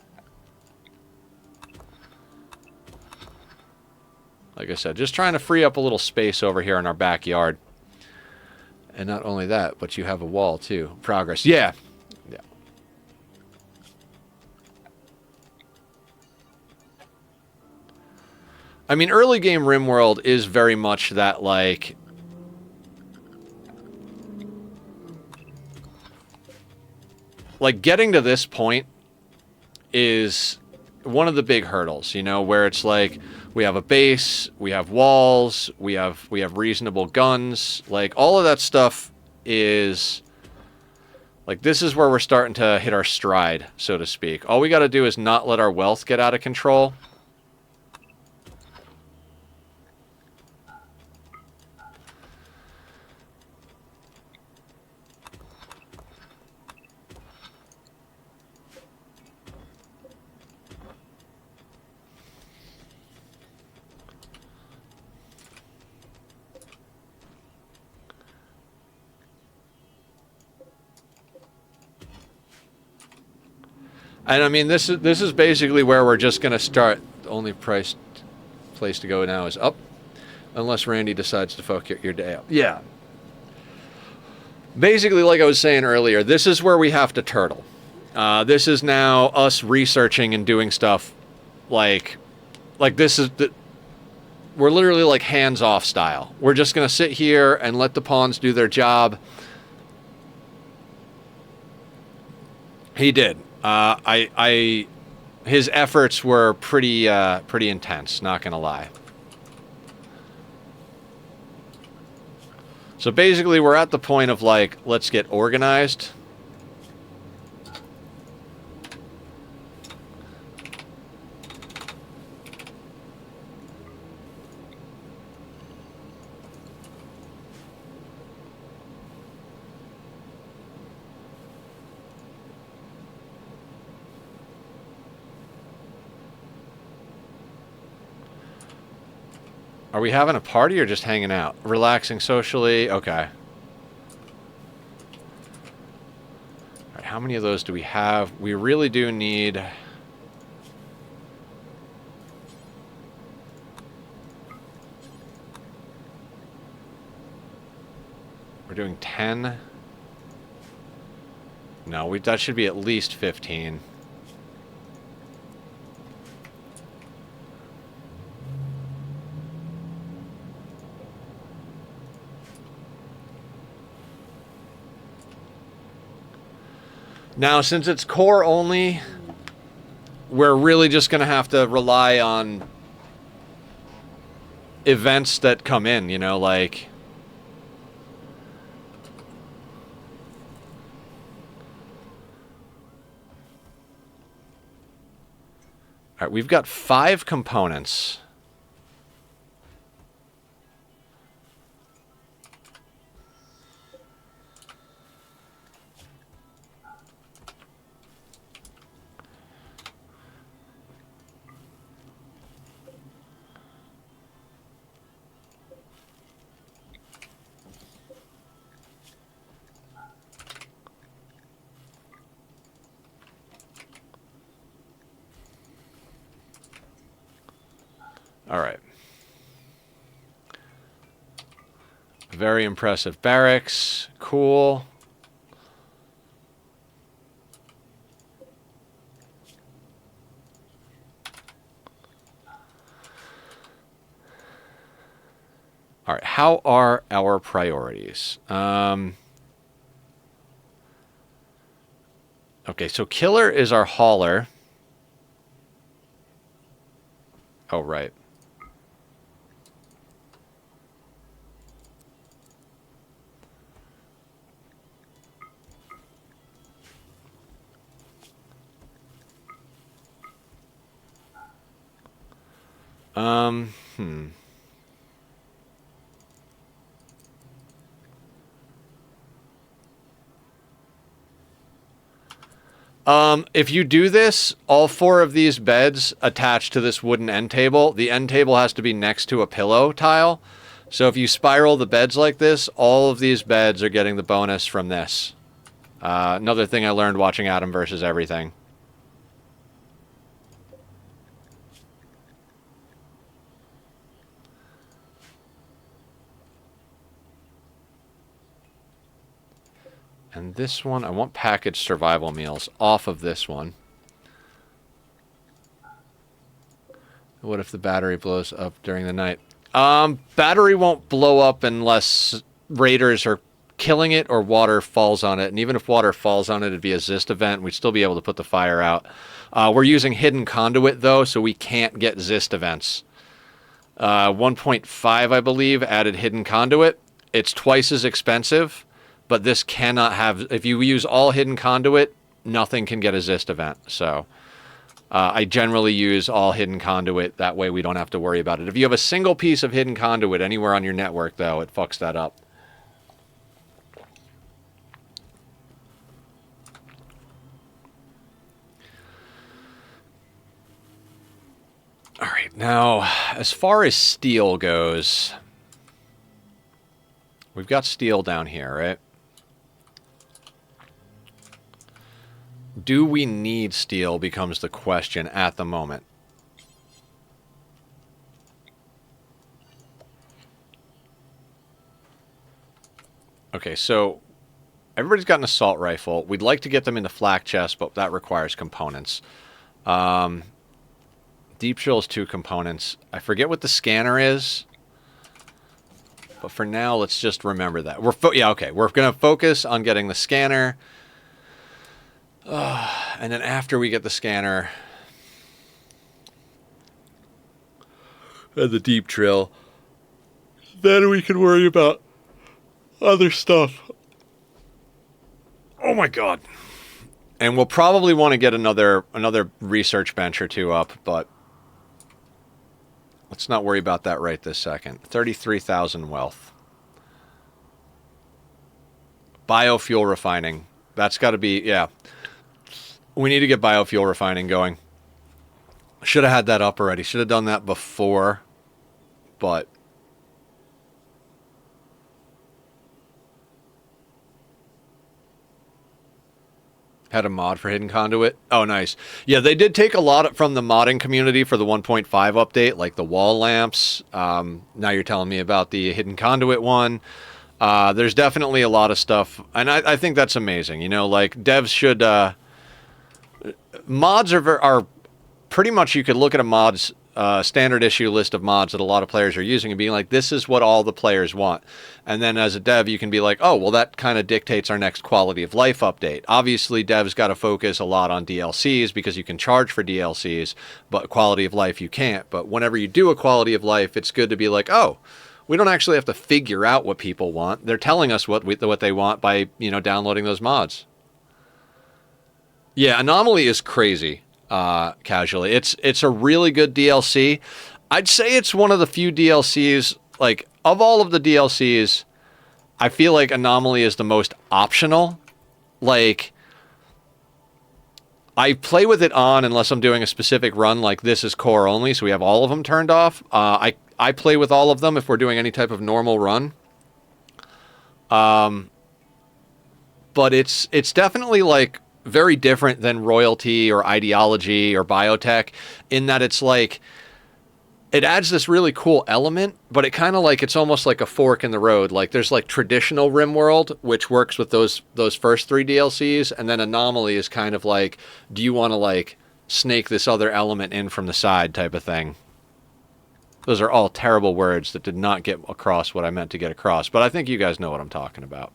Like I said, just trying to free up a little space over here in our backyard. And not only that, but you have a wall too. Progress. Yeah. Yeah. I mean, early game Rimworld is very much that, like... Like, getting to this point is one of the big hurdles, you know, where it's like... We have a base, we have walls, we have reasonable guns. Like, all of that stuff is... Like, this is where we're starting to hit our stride, so to speak. All we got to do is not let our wealth get out of control. And I mean, this is basically where we're just going to start. The only place to go now is up, unless Randy decides to fuck your day up. Yeah. Basically, like I was saying earlier, this is where we have to turtle. This is now us researching and doing stuff like this is... We're literally like hands-off style. We're just going to sit here and let the pawns do their job. He did. His efforts were pretty intense, not gonna lie. So basically, we're at the point of like, let's get organized. Are we having a party or just hanging out? Relaxing socially? Okay. All right, how many of those do we have? We really do need... We're doing 10. No, that should be at least 15. Now, since it's core only, we're really just going to have to rely on events that come in, you know, like... All right, we've got 5 components. All right. Very impressive barracks. Cool. All right. How are our priorities? Okay, so Killer is our hauler. Oh, right. Hmm. If you do this, all 4 of these beds attach to this wooden end table. The end table has to be next to a pillow tile. So if you spiral the beds like this, all of these beds are getting the bonus from this. Another thing I learned watching Adam versus Everything. And this one, I want packaged survival meals off of this one. What if the battery blows up during the night? Battery won't blow up unless raiders are killing it or water falls on it. And even if water falls on it, it'd be a Zist event. We'd still be able to put the fire out. We're using hidden conduit, though, so we can't get Zist events. 1.5, I believe, added hidden conduit. It's twice as expensive. But this cannot have... If you use all hidden conduit, nothing can get a Zist event. So I generally use all hidden conduit. That way we don't have to worry about it. If you have a single piece of hidden conduit anywhere on your network, though, it fucks that up. All right. Now, as far as steel goes... We've got steel down here, right? Do we need steel becomes the question at the moment. Okay, so everybody's got an assault rifle. We'd like to get them into flak chest, but that requires components. Deep drill is 2 components. I forget what the scanner is. But for now, let's just remember that. Yeah, okay. We're going to focus on getting the scanner. And then after we get the scanner and the deep drill, then we can worry about other stuff. Oh my god. And we'll probably want to get another research bench or 2 up, but let's not worry about that right this second. 33,000 wealth. Biofuel refining. That's got to be, yeah. We need to get biofuel refining going. Should have had that up already. Should have done that before. But Had a mod for Hidden Conduit. Oh, nice. Yeah, they did take a lot from the modding community for the 1.5 update, like the wall lamps. Now you're telling me about the Hidden Conduit one. There's definitely a lot of stuff, and I think that's amazing. You know, like, devs should... mods are pretty much, you could look at a mod's standard issue list of mods that a lot of players are using and being like, this is what all the players want. And then as a dev, you can be like, oh, well, that kind of dictates our next quality of life update. Obviously, devs got to focus a lot on DLCs because you can charge for DLCs, but quality of life you can't. But whenever you do a quality of life, it's good to be like, oh, we don't actually have to figure out what people want. They're telling us what they want by, you know, downloading those mods. Yeah, Anomaly is crazy. Casually, it's a really good DLC. I'd say it's one of the few DLCs, like, of all of the DLCs, I feel like Anomaly is the most optional. Like, I play with it on unless I'm doing a specific run, like this is core only, so we have all of them turned off. I play with all of them if we're doing any type of normal run. But it's definitely, like, very different than royalty or ideology or biotech in that it's like, it adds this really cool element, but it kind of like, it's almost like a fork in the road. Like, there's like traditional Rimworld, which works with those first 3 DLCs, and then Anomaly is kind of like, do you want to like snake this other element in from the side type of thing. Those are all terrible words that did not get across what I meant to get across, but I think you guys know what I'm talking about.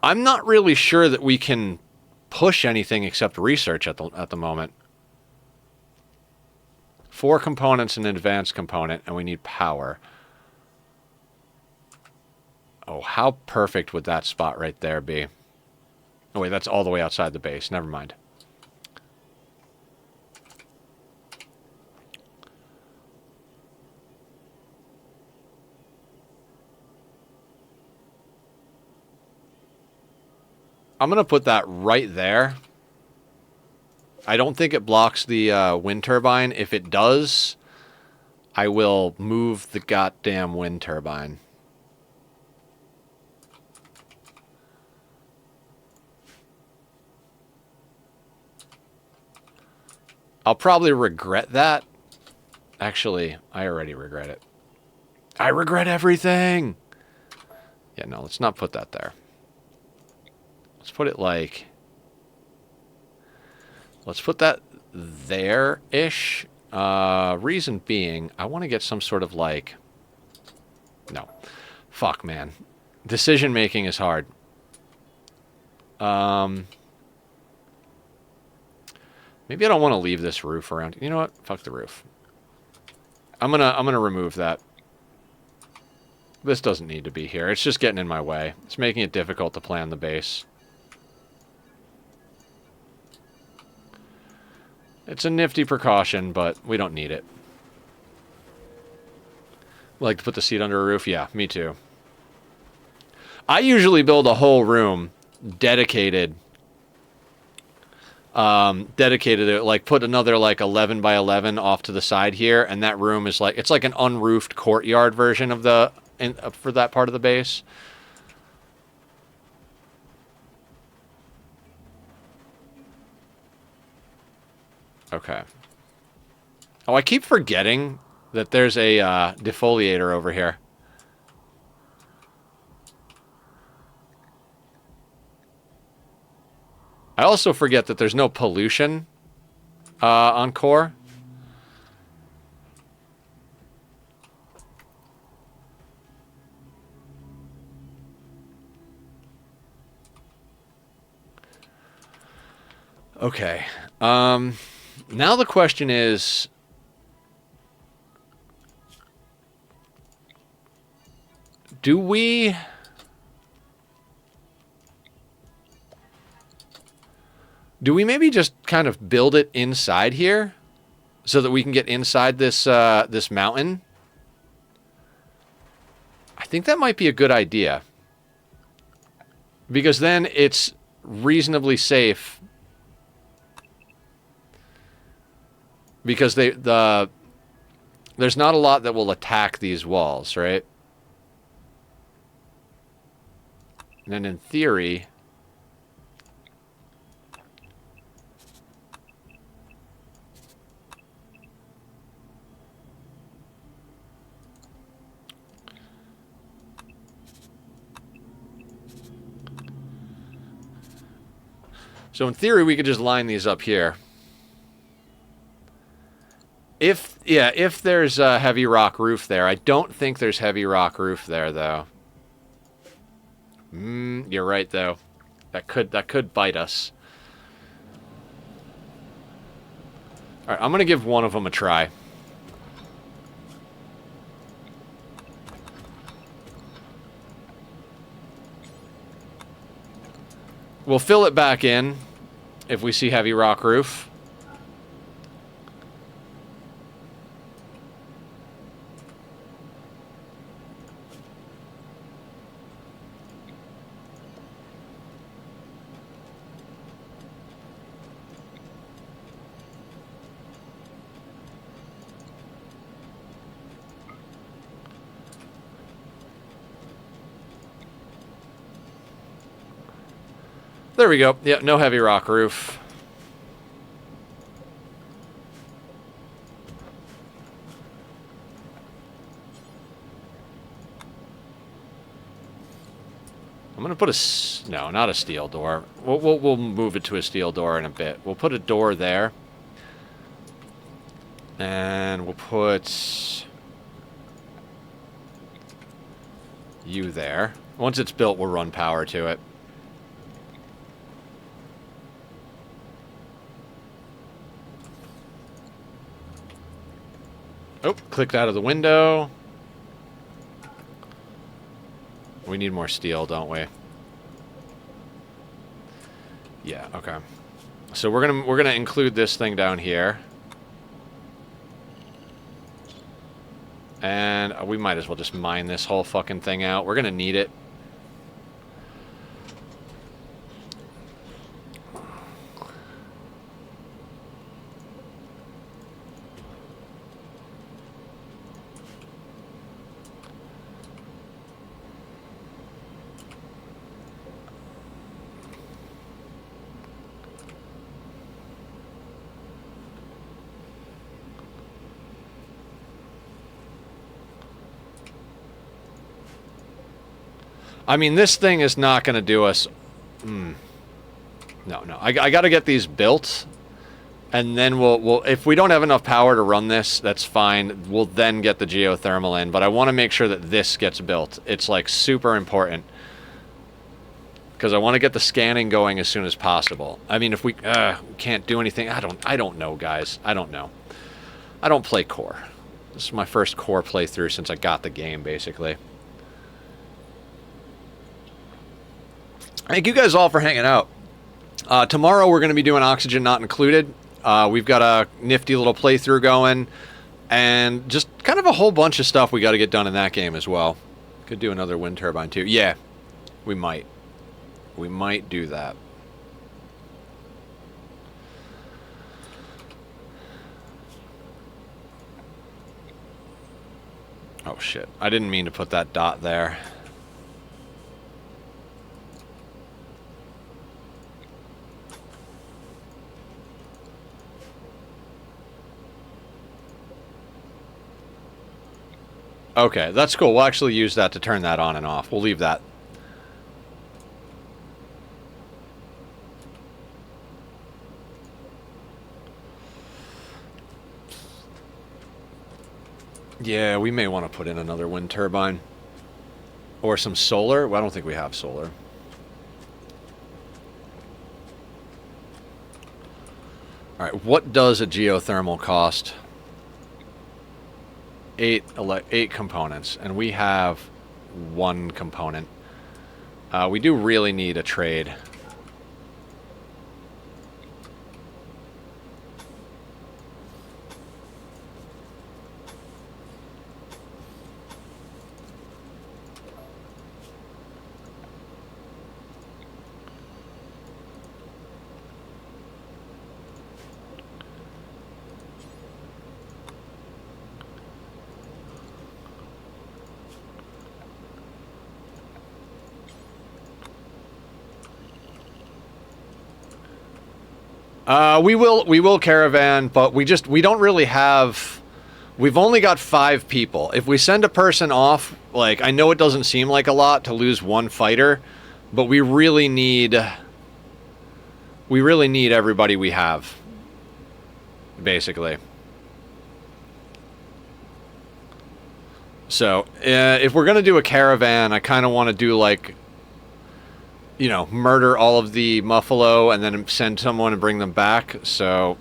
I'm not really sure that we can push anything except research at the moment. 4 components and an advanced component, and we need power. Oh, how perfect would that spot right there be? Oh, wait, that's all the way outside the base. Never mind. I'm going to put that right there. I don't think it blocks the wind turbine. If it does, I will move the goddamn wind turbine. I'll probably regret that. Actually, I already regret it. I regret everything! Yeah, no, let's not put that there. Let's put it like... Let's put that there-ish. Reason being, I want to get some sort of like... No. Fuck, man. Decision-making is hard. Maybe I don't want to leave this roof around. You know what? Fuck the roof. I'm gonna remove that. This doesn't need to be here. It's just getting in my way. It's making it difficult to plan the base. It's a nifty precaution, but we don't need it. Like to put the seat under a roof? Yeah, me too. I usually build a whole room dedicated. Like put another like 11 by 11 off to the side here, and that room is like, it's like an unroofed courtyard version of the, for that part of the base. Okay. Oh, I keep forgetting that there's a defoliator over here. I also forget that there's no pollution on core. Okay. Now the question is, do we maybe just kind of build it inside here so that we can get inside this this mountain? I think that might be a good idea, because then it's reasonably safe because there's not a lot that will attack these walls, right? And then in theory, we could just line these up here. If there's a heavy rock roof there. I don't think there's heavy rock roof there, though. You're right, though. That could bite us. All right, I'm going to give one of them a try. We'll fill it back in if we see heavy rock roof. There we go. Yeah, no heavy rock roof. I'm gonna put a no, not a steel door. We'll move it to a steel door in a bit. We'll put a door there, and we'll put you there. Once it's built, we'll run power to it. Oh, clicked out of the window. We need more steel, don't we? Yeah, okay. So we're gonna include this thing down here. And we might as well just mine this whole fucking thing out. We're gonna need it. I mean, this thing is not going to do us... No. I got to get these built, and then we'll... If we don't have enough power to run this, that's fine. We'll then get the geothermal in, but I want to make sure that this gets built. It's, like, super important. Because I want to get the scanning going as soon as possible. I mean, if we can't do anything... I don't know, guys. I don't know. I don't play core. This is my first core playthrough since I got the game, basically. Thank you guys all for hanging out. Tomorrow we're going to be doing Oxygen Not Included. We've got a nifty little playthrough going. And just kind of a whole bunch of stuff we got to get done in that game as well. Could do another wind turbine too. Yeah, we might. We might do that. Oh shit. I didn't mean to put that dot there. Okay, that's cool. We'll actually use that to turn that on and off. We'll leave that. Yeah, we may want to put in another wind turbine. Or some solar. Well, I don't think we have solar. Alright, what does a geothermal cost? 8 components, and we have 1 component. We do really need a trade. We will caravan, but we don't really have. We've only got 5 people. If we send a person off, like, I know it doesn't seem like a lot to lose 1 fighter, but we really need everybody we have, basically. So, if we're going to do a caravan, I kind of want to do, like, you know, murder all of the Muffalo and then send someone and bring them back. So,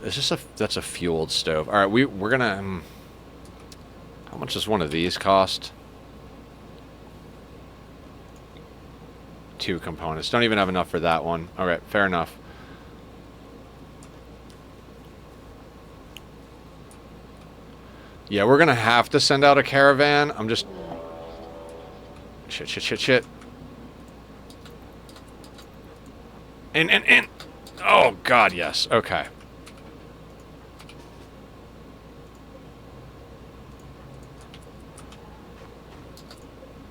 is this that's a fueled stove. All right, we're gonna. How much does one of these cost? 2 components. Don't even have enough for that one. All right, fair enough. Yeah, we're gonna have to send out a caravan. I'm just. Shit. In. Oh, God, yes. Okay.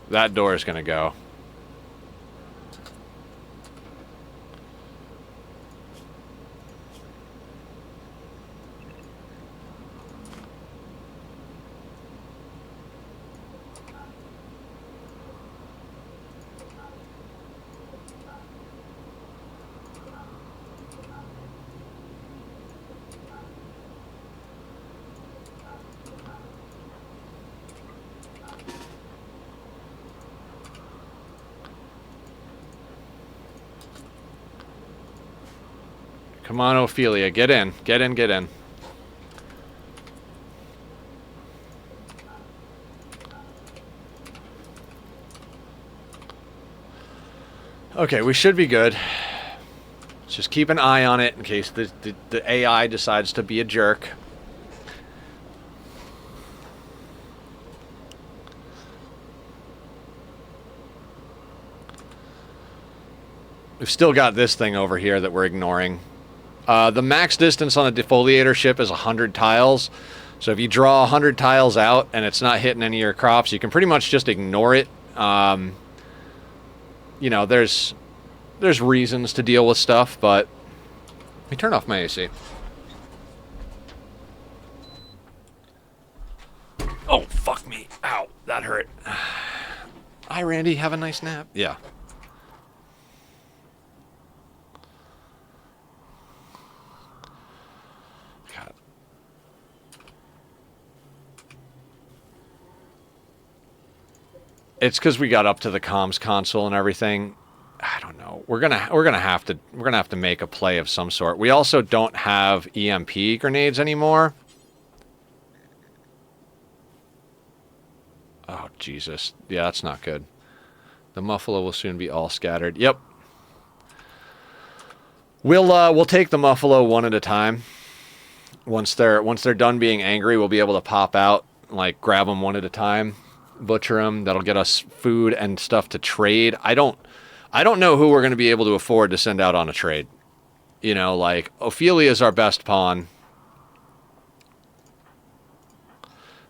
That door is going to go. Come on, Ophelia. Get in. Get in. Okay, we should be good. Let's just keep an eye on it in case the AI decides to be a jerk. We've still got this thing over here that we're ignoring. The max distance on a defoliator ship is 100 tiles. So if you draw 100 tiles out and it's not hitting any of your crops, you can pretty much just ignore it. You know, there's reasons to deal with stuff, but let me turn off my AC. Oh, fuck me. Ow, that hurt. Hi, Randy. Have a nice nap. Yeah. It's because we got up to the comms console and everything. I don't know. We're gonna have to make a play of some sort. We also don't have EMP grenades anymore. Oh Jesus. Yeah, that's not good. The Muffalo will soon be all scattered. Yep. We'll take the Muffalo one at a time. Once they're done being angry, we'll be able to pop out, like grab them one at a time. Butcher them. That'll get us food and stuff to trade. I don't know who we're going to be able to afford to send out on a trade. You know, like Ophelia is our best pawn.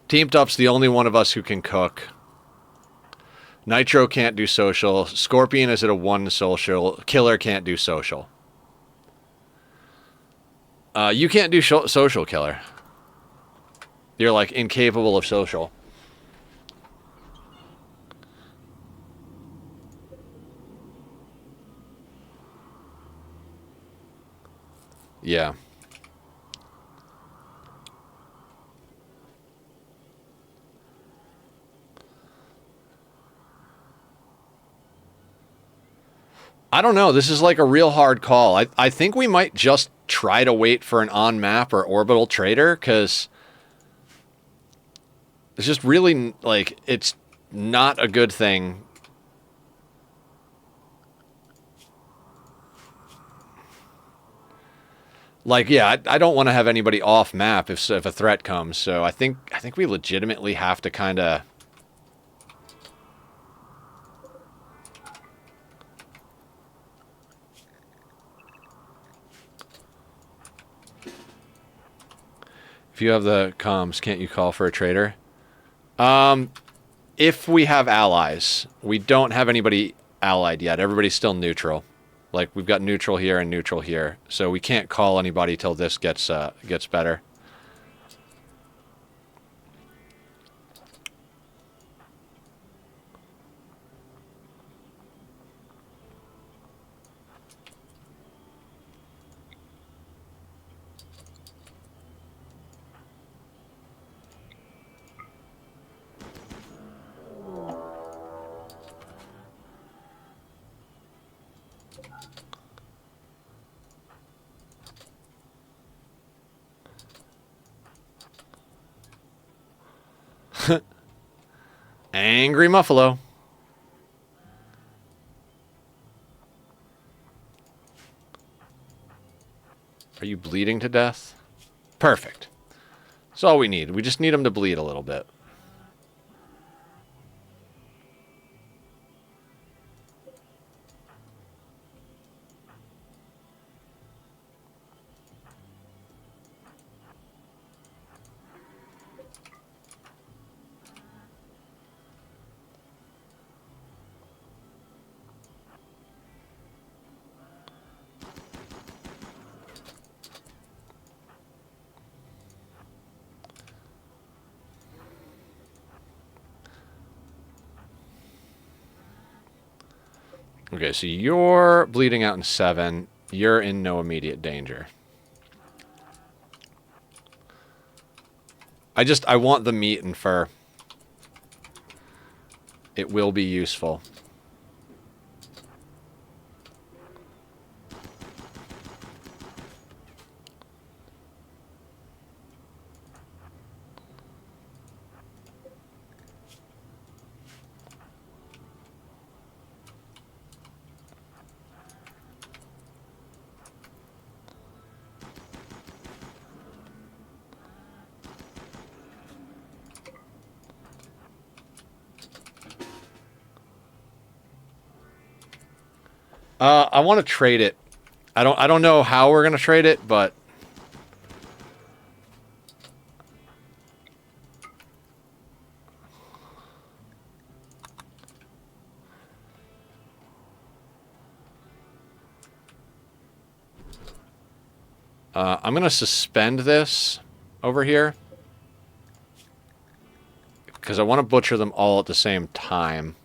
Teamed Up's the only one of us who can cook. Nitro can't do social. Scorpion is at a 1 social. Killer can't do social. You can't do social, Killer. You're like incapable of social. Yeah. I don't know. This is like a real hard call. I think we might just try to wait for an on-map or orbital trader, because it's just really, like, it's not a good thing. Like, yeah, I don't want to have anybody off map if a threat comes. So I think we legitimately have to kind of. If you have the comms, can't you call for a trader? If we have allies, we don't have anybody allied yet. Everybody's still neutral. Like, we've got neutral here and neutral here. So we can't call anybody till this gets better. Angry Muffalo. Are you bleeding to death? Perfect. That's all we need. We just need him to bleed a little bit. Okay, so you're bleeding out in 7. You're in no immediate danger. I want the meat and fur. It will be useful. I want to trade it. I don't know how we're gonna trade it, but I'm gonna suspend this over here because I want to butcher them all at the same time.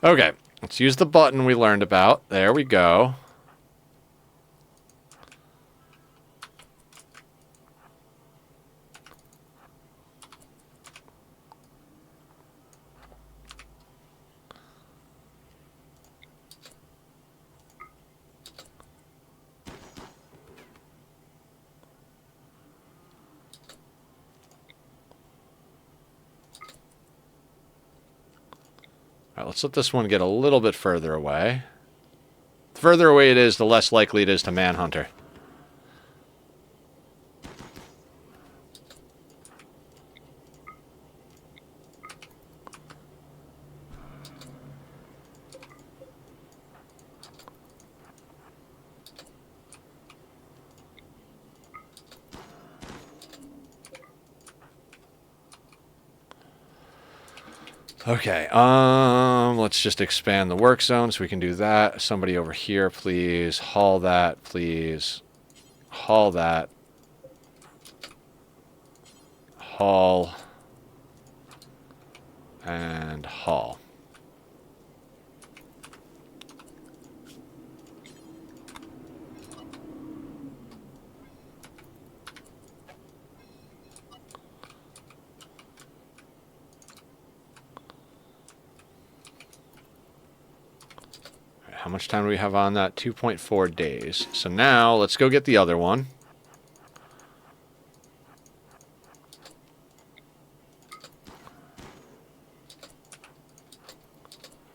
Okay, let's use the button we learned about. There we go. Alright, let's let this one get a little bit further away. The further away it is, the less likely it is to manhunter. Okay, let's just expand the work zone so we can do that. Somebody over here, please. Haul that, please. Haul that. Haul. And haul. How much time do we have on that? 2.4 days. So now, let's go get the other one.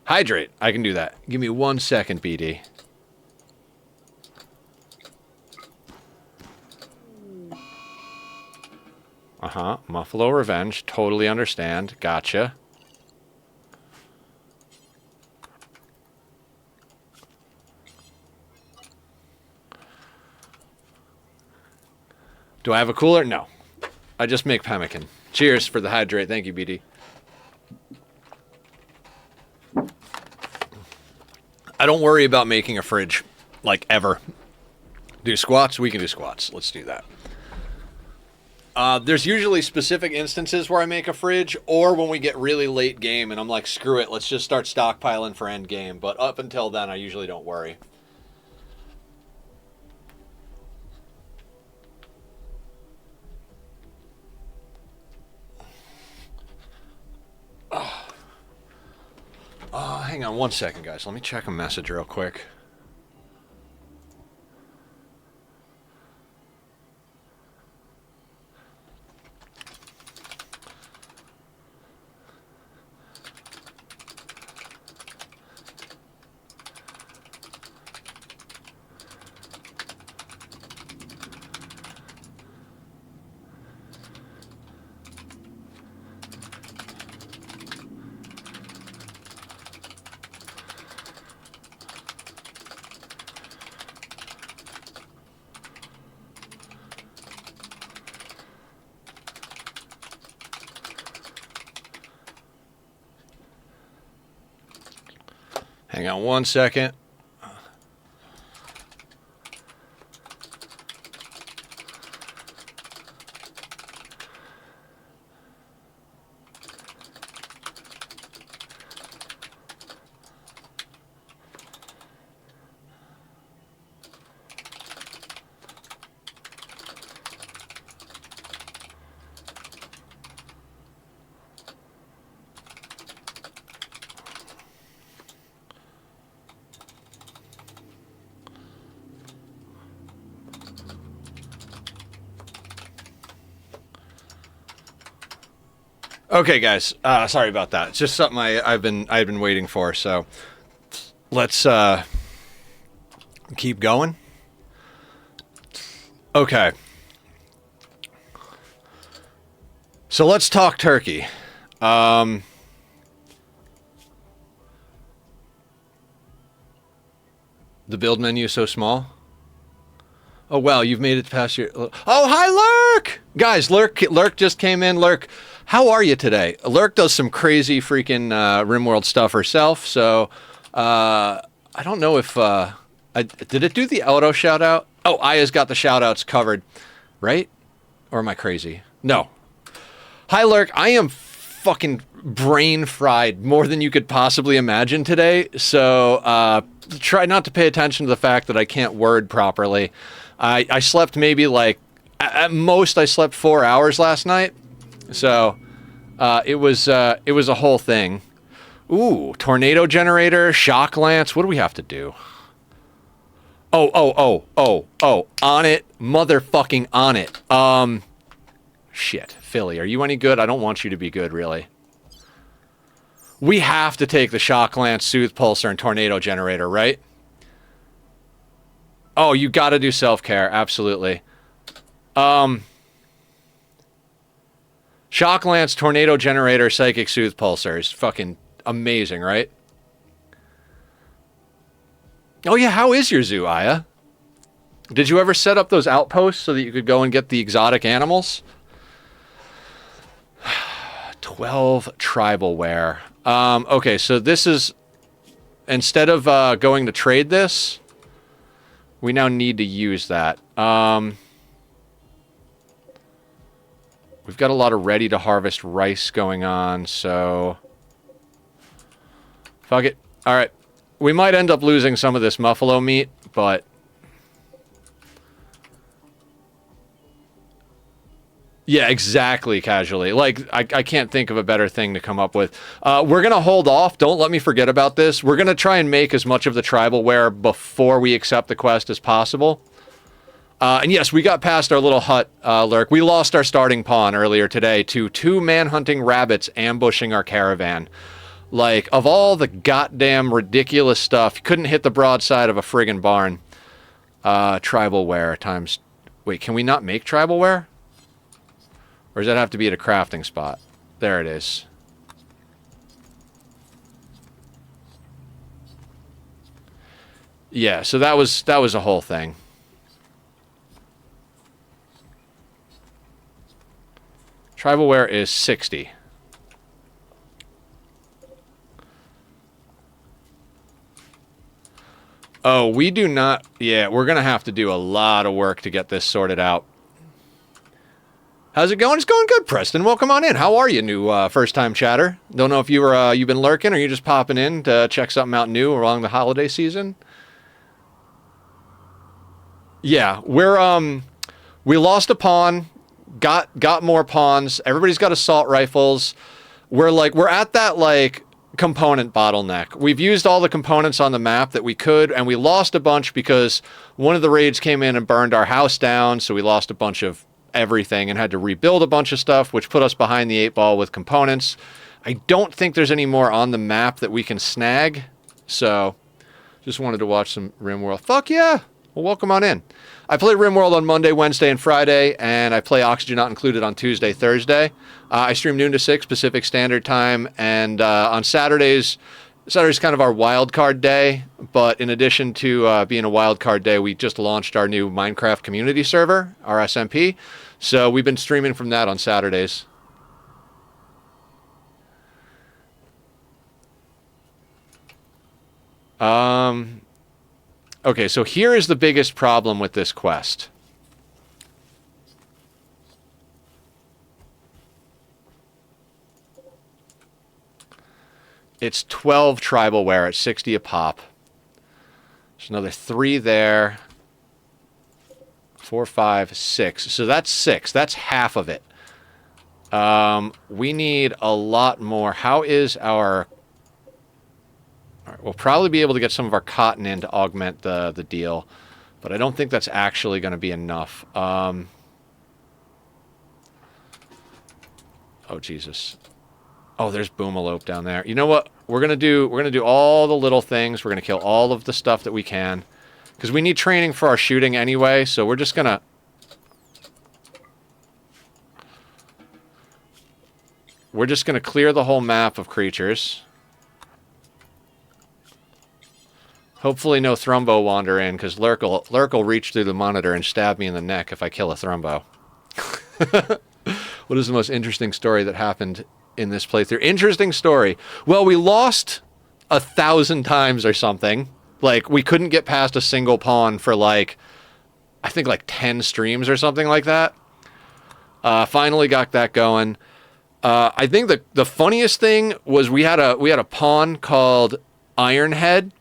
Hydrate. I can do that. Give me 1 second, BD. Muffalo Revenge. Totally understand. Gotcha. Do I have a cooler? No. I just make pemmican. Cheers for the hydrate. Thank you, BD. I don't worry about making a fridge, like, ever. Do squats? We can do squats. Let's do that. There's usually specific instances where I make a fridge, or when we get really late game and I'm like, screw it, let's just start stockpiling for end game. But up until then, I usually don't worry. Hang on one second, guys. Let me check a message real quick. Hang on one second. Okay, guys. Sorry about that. It's just something I've been waiting for. So let's keep going. Okay. So let's talk turkey. The build menu is so small. Oh, wow, you've made it past your... Oh, hi, Lurk! Guys, Lurk just came in. Lurk, how are you today? Lurk does some crazy freaking Rimworld stuff herself, so I don't know if... did it do the auto shout-out? Oh, Aya's got the shout-outs covered, right? Or am I crazy? No. Hi, Lurk. I am fucking brain-fried more than you could possibly imagine today, so try not to pay attention to the fact that I can't word properly. I slept maybe like, at most I slept 4 hours last night. So, it was a whole thing. Ooh, tornado generator, shock lance. What do we have to do? Oh, on it. Motherfucking on it. Shit. Philly, are you any good? I don't want you to be good, really. We have to take the shock lance, soothe pulsar, and tornado generator, right? Oh, you got to do self-care, absolutely. Shock lance, tornado generator, psychic soothe pulsar is fucking amazing, right? Oh yeah, how is your zoo, Aya? Did you ever set up those outposts so that you could go and get the exotic animals? 12 tribal wear. Okay, so this is... Instead of going to trade this, we now need to use that. We've got a lot of ready-to-harvest rice going on, so... Fuck it. Alright. We might end up losing some of this muffalo meat, but... Yeah, exactly, casually. Like, I can't think of a better thing to come up with. We're going to hold off. Don't let me forget about this. We're going to try and make as much of the tribal wear before we accept the quest as possible. And yes, we got past our little hut, Lurk. We lost our starting pawn earlier today to 2 man-hunting rabbits ambushing our caravan. Like, of all the goddamn ridiculous stuff, you couldn't hit the broadside of a friggin' barn. Tribal wear times... Wait, can we not make tribal wear? Or does that have to be at a crafting spot? There it is. Yeah, so that was a whole thing. Tribalware is 60. Oh, we do not... Yeah, we're going to have to do a lot of work to get this sorted out. How's it going? It's going good, Preston. Welcome on in. How are you, new first-time chatter? Don't know if you were you've been lurking or you're just popping in to check something out new along the holiday season. Yeah, we lost a pawn, got more pawns. Everybody's got assault rifles. We're at that like component bottleneck. We've used all the components on the map that we could, and we lost a bunch because one of the raids came in and burned our house down, so we lost a bunch of everything and had to rebuild a bunch of stuff, which put us behind the 8-ball with components. I don't think there's any more on the map that we can snag, so just wanted to watch some Rimworld. Fuck yeah! Well, welcome on in. I play Rimworld on Monday, Wednesday, and Friday, and I play Oxygen Not Included on Tuesday, Thursday. I stream noon to 6 Pacific Standard Time, and on Saturday's kind of our wild card day, but in addition to being a wild card day, we just launched our new Minecraft community server, our SMP, so we've been streaming from that on Saturdays. Okay, so here is the biggest problem with this quest. It's 12 tribalware at 60 a pop. There's another 3 there. 4, 5, 6. So that's 6. That's half of it. We need a lot more. How is our... All right, we'll probably be able to get some of our cotton in to augment the deal, but I don't think that's actually going to be enough. Oh, Jesus. Oh, there's Boomalope down there. You know what? We're gonna do all the little things. We're gonna kill all of the stuff that we can, because we need training for our shooting anyway. So we're just gonna. We're just gonna clear the whole map of creatures. Hopefully no Thrumbo wander in, because Lurk will reach through the monitor and stab me in the neck if I kill a Thrumbo. What is the most interesting story that happened in this playthrough? Interesting story. Well, we lost 1,000 times or something. Like, we couldn't get past a single pawn for, like, I think, like, 10 streams or something like that. Finally got that going. I think the funniest thing was we had a pawn called Ironhead,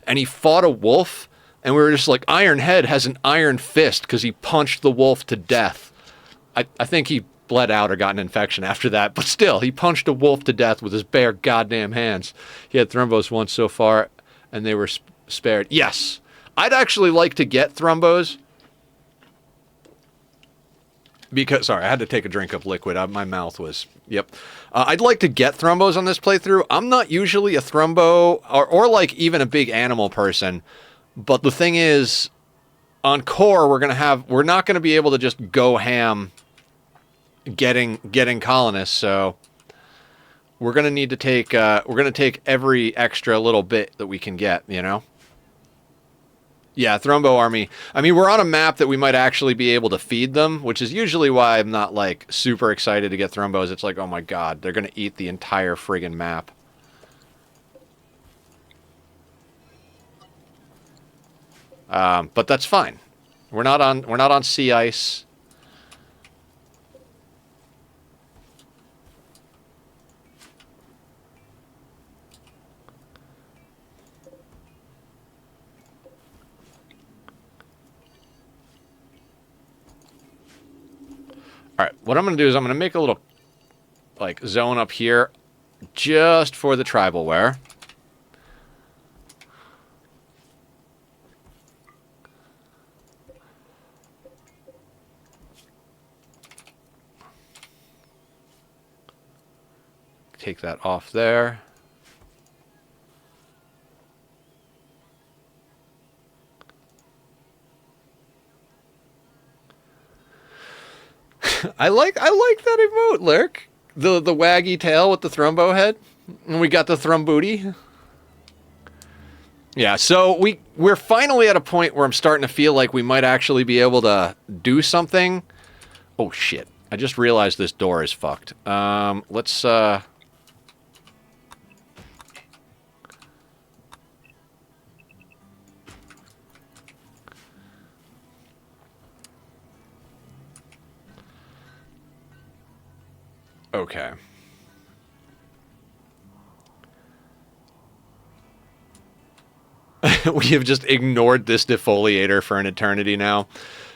and he fought a wolf, and we were just like, Ironhead has an iron fist because he punched the wolf to death. I think he bled out or got an infection after that, but still, he punched a wolf to death with his bare goddamn hands. He had Thrumbos once so far, and they were spared. Yes, I'd actually like to get Thrumbos, because, sorry, I had to take a drink of liquid. My mouth was, yep. I'd like to get Thrumbos on this playthrough. I'm not usually a Thrumbo, or like even a big animal person, but the thing is, on core, we're not going to be able to just go ham getting colonists, so we're going to need to take, every extra little bit that we can get, you know? Yeah, Thrumbo army. I mean, we're on a map that we might actually be able to feed them, which is usually why I'm not, like, super excited to get Thrumbos. It's like, oh my god, they're going to eat the entire friggin' map. But that's fine. We're not on sea ice. Alright, what I'm going to do is I'm going to make a little, like, zone up here just for the tribalware. Take that off there. I like that emote, Lurk. The waggy tail with the thrumbo head. And we got the thrum booty. Yeah, so we're finally at a point where I'm starting to feel like we might actually be able to do something. Oh shit. I just realized this door is fucked. Let's okay. We have just ignored this defoliator for an eternity now.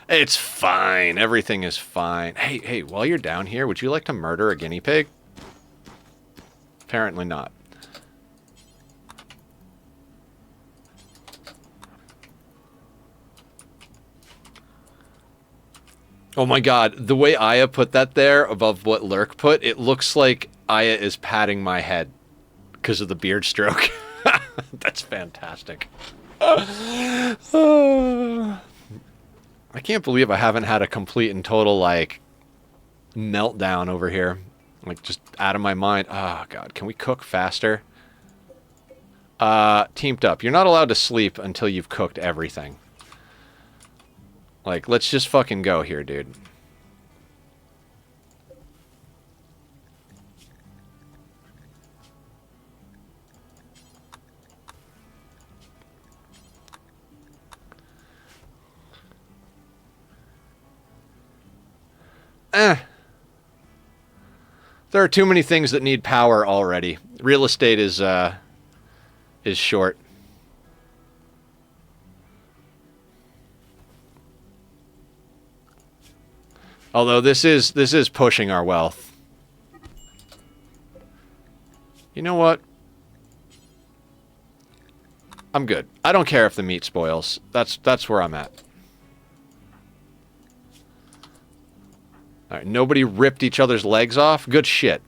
It's fine. Everything is fine. Hey, while you're down here, would you like to murder a guinea pig? Apparently not. Oh my god, the way Aya put that there above what Lurk put, it looks like Aya is patting my head because of the beard stroke. That's fantastic. I can't believe I haven't had a complete and total, like, meltdown over here. Like, just out of my mind. Oh, God. Can we cook faster? Teamed up. You're not allowed to sleep until you've cooked everything. Like, let's just fucking go here, dude. There are too many things that need power already. Real estate is short. Although this is pushing our wealth. You know what? I'm good. I don't care if the meat spoils. That's where I'm at. All right, nobody ripped each other's legs off. Good shit.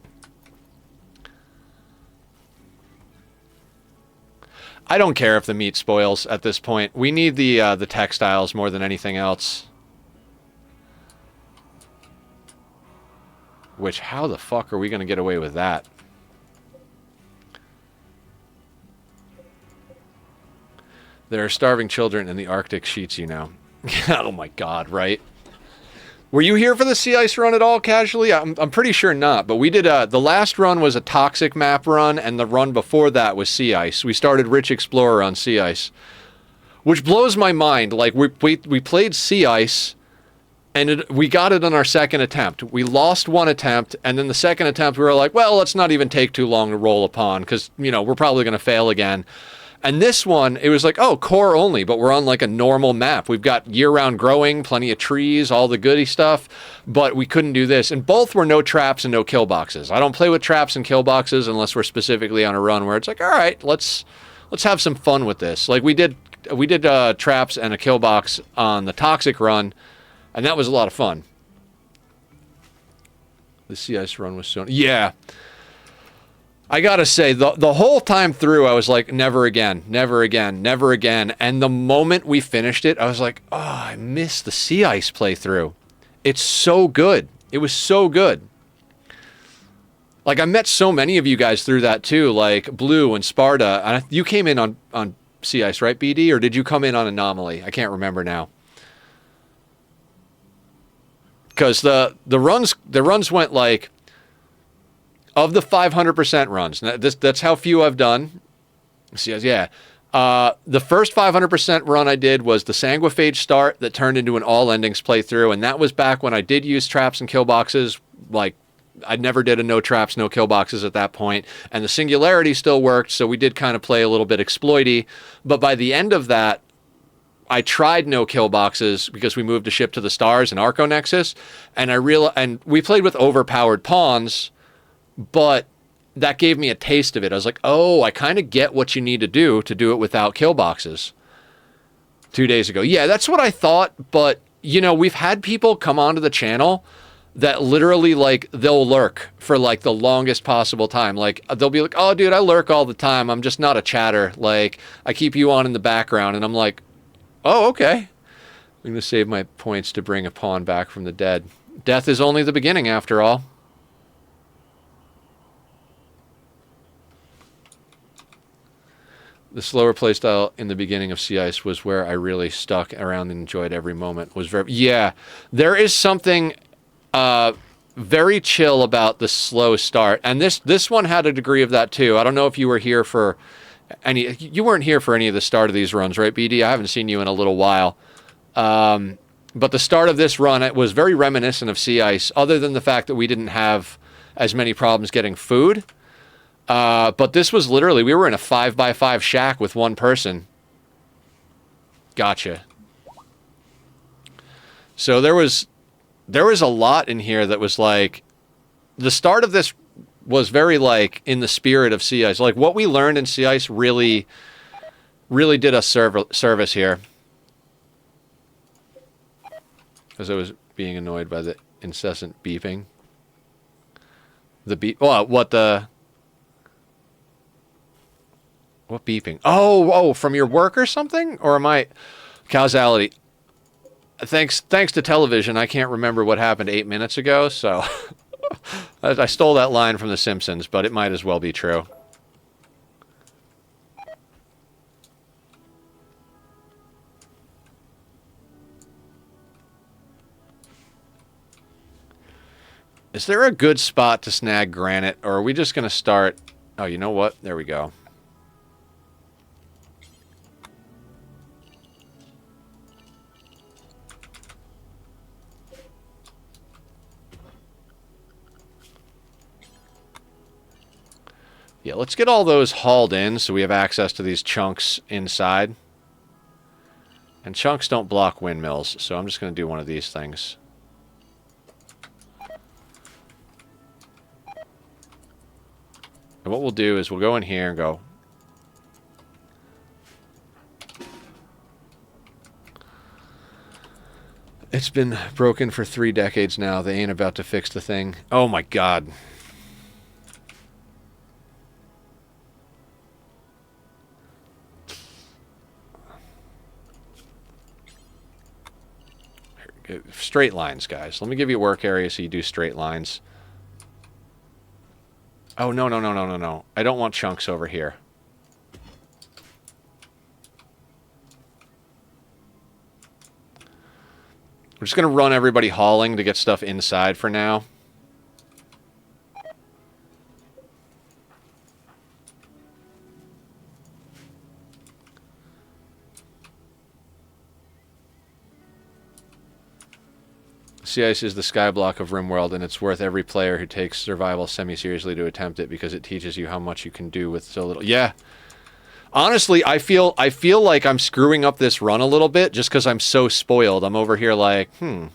I don't care if the meat spoils at this point. We need the textiles more than anything else. Which, how the fuck are we going to get away with that? There are starving children in the Arctic sheets, you know. Oh my god, right? Were you here for the sea ice run at all, casually? I'm pretty sure not, but we did the last run was a toxic map run, and the run before that was sea ice. We started Rich Explorer on sea ice, which blows my mind. Like, we played sea ice, and we got it on our second attempt. We lost one attempt, and then the second attempt we were like, well, let's not even take too long to roll upon, because, you know, we're probably going to fail again. And this one, it was like, oh, core only, but we're on like a normal map. We've got year-round growing, plenty of trees, all the goody stuff, but we couldn't do this. And both were no traps and no kill boxes. I don't play with traps and kill boxes unless we're specifically on a run where it's like, all right, let's have some fun with this. Like we did traps and a kill box on the toxic run, and that was a lot of fun. The sea ice run was so... Yeah. I gotta say, the whole time through, I was like, never again, never again, never again. And the moment we finished it, I was like, oh, I missed the sea ice playthrough. It's so good. It was so good. Like, I met so many of you guys through that, too, like Blue and Sparta. And you came in on sea ice, right, BD? Or did you come in on Anomaly? I can't remember now. Because the runs went like... Of the 500% runs, that's how few I've done. Yeah. The first 500% run I did was the Sanguiphage start that turned into an all endings playthrough, and that was back when I did use traps and kill boxes. Like, I never did a no traps, no kill boxes at that point, and the Singularity still worked, so we did kind of play a little bit exploity. But by the end of that, I tried no kill boxes because we moved to Ship to the Stars and Arco Nexus, and we played with overpowered pawns. But that gave me a taste of it. I was like, oh, I kind of get what you need to do it without kill boxes. 2 days ago. Yeah, that's what I thought. But, you know, we've had people come onto the channel that literally, like, they'll lurk for, like, the longest possible time. Like, they'll be like, oh, dude, I lurk all the time. I'm just not a chatter. Like, I keep you on in the background. And I'm like, oh, okay. I'm going to save my points to bring a pawn back from the dead. Death is only the beginning, after all. The slower playstyle in the beginning of Sea Ice was where I really stuck around and enjoyed every moment. Was very there is something very chill about the slow start, and this one had a degree of that too. I don't know if you were here for any. You weren't here for any of the start of these runs, right, BD? I haven't seen you in a little while. But the start of this run, it was very reminiscent of Sea Ice, other than the fact that we didn't have as many problems getting food. But this was literally, we were in a 5x5 shack with one person. Gotcha. So there was a lot in here that was like, the start of this was very like in the spirit of Sea Ice. Like what we learned in Sea Ice really did us service here. As I was being annoyed by the incessant beeping. The beep. Well, what beeping? Oh, from your work or something? Or am I... Causality. Thanks to television, I can't remember what happened 8 minutes ago, so... I stole that line from The Simpsons, but it might as well be true. Is there a good spot to snag granite, or are we just going to start... Oh, you know what? There we go. Yeah, let's get all those hauled in so we have access to these chunks inside. And chunks don't block windmills, so I'm just going to do one of these things. And what we'll do is we'll go in here and go... It's been broken for 3 decades now. They ain't about to fix the thing. Oh my god. Straight lines, guys. Let me give you a work area so you do straight lines. Oh, no. I don't want chunks over here. We're just going to run everybody hauling to get stuff inside for now. Sea Ice is the skyblock of Rimworld, and it's worth every player who takes survival semi-seriously to attempt it because it teaches you how much you can do with so little. Yeah. Honestly, I feel like I'm screwing up this run a little bit just because I'm so spoiled. I'm over here like, All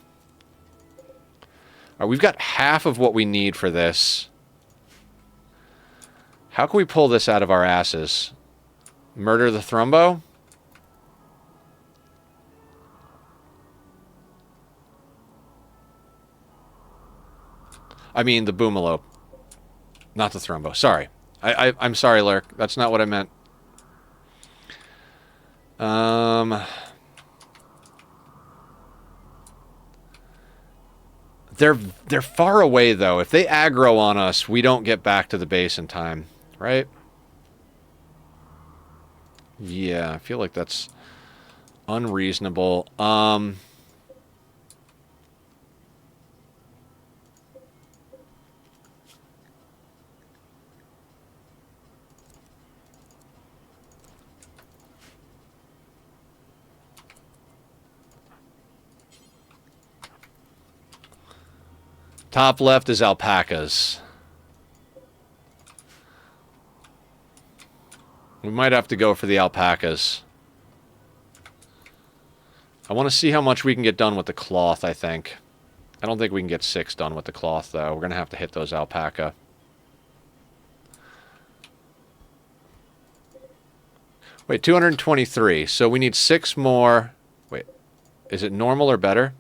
right, we've got half of what we need for this. How can we pull this out of our asses? Murder the Thrumbo? I mean, the Boomalope. Not the Thrumbo. Sorry. I'm sorry, Lurk. That's not what I meant. They're far away, though. If they aggro on us, we don't get back to the base in time. Right? Yeah, I feel like that's unreasonable. Top left is alpacas. We might have to go for the alpacas. I want to see how much we can get done with the cloth, I think. I don't think we can get 6 done with the cloth, though. We're going to have to hit those alpaca. Wait, 223. So we need 6 more. Wait, is it normal or better?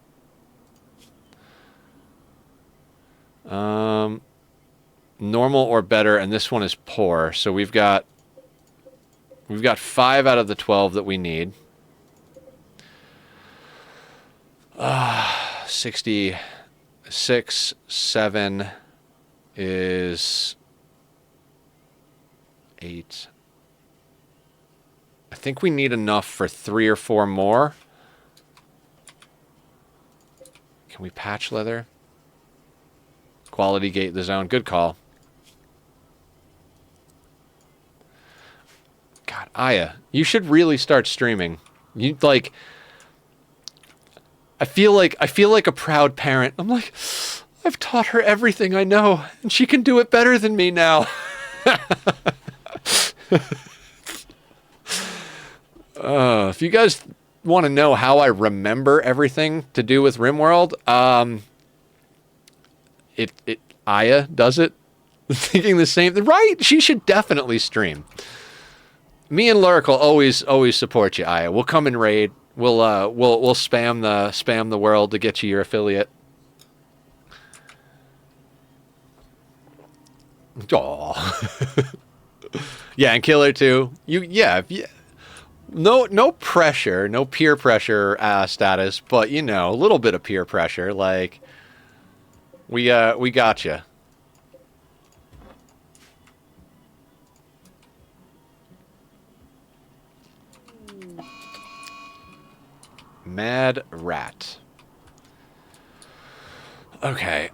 Normal or better, and this one is poor. So we've got 5 out of the 12 that we need. 60. 6, 7 is 8. I think we need enough for 3 or 4 more. Can we patch leather? Quality gate the zone. Good call. God, Aya, you should really start streaming. You like I feel like a proud parent. I'm like, I've taught her everything I know, and she can do it better than me now. If you guys want to know how I remember everything to do with Rimworld, Aya does it. Thinking the same thing, right? She should definitely stream. Me and Lurk will always support you, Aya. We'll come and raid. We'll spam the world to get you your affiliate. Aw. Yeah, and Killer too. No pressure, no peer pressure status, but you know, a little bit of peer pressure. Like we got you. Mad rat. Okay,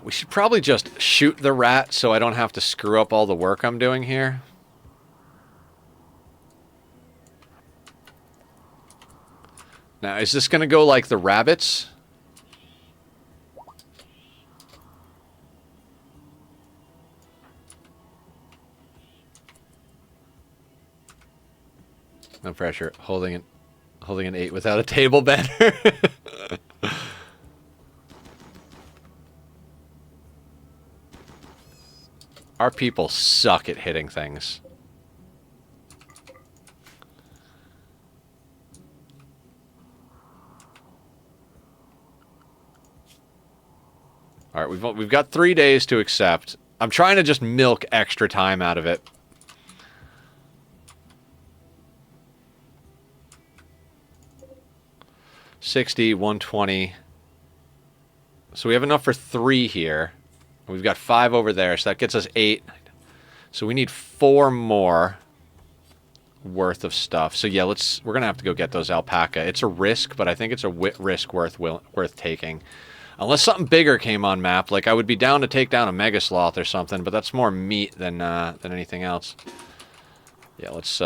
we should probably just shoot the rat so I don't have to screw up all the work I'm doing here. Now, is this going to go like the rabbits? No pressure. Holding an 8 without a table banner. Our people suck at hitting things. All right, we've got 3 days to accept. I'm trying to just milk extra time out of it. $60, $120. So we have enough for 3 here. We've got 5 over there, so that gets us 8. So we need 4 more worth of stuff. So yeah, we're gonna have to go get those alpaca. It's a risk, but I think it's a risk worth taking. Unless something bigger came on map, like I would be down to take down a mega sloth or something, but that's more meat than anything else. Yeah, let's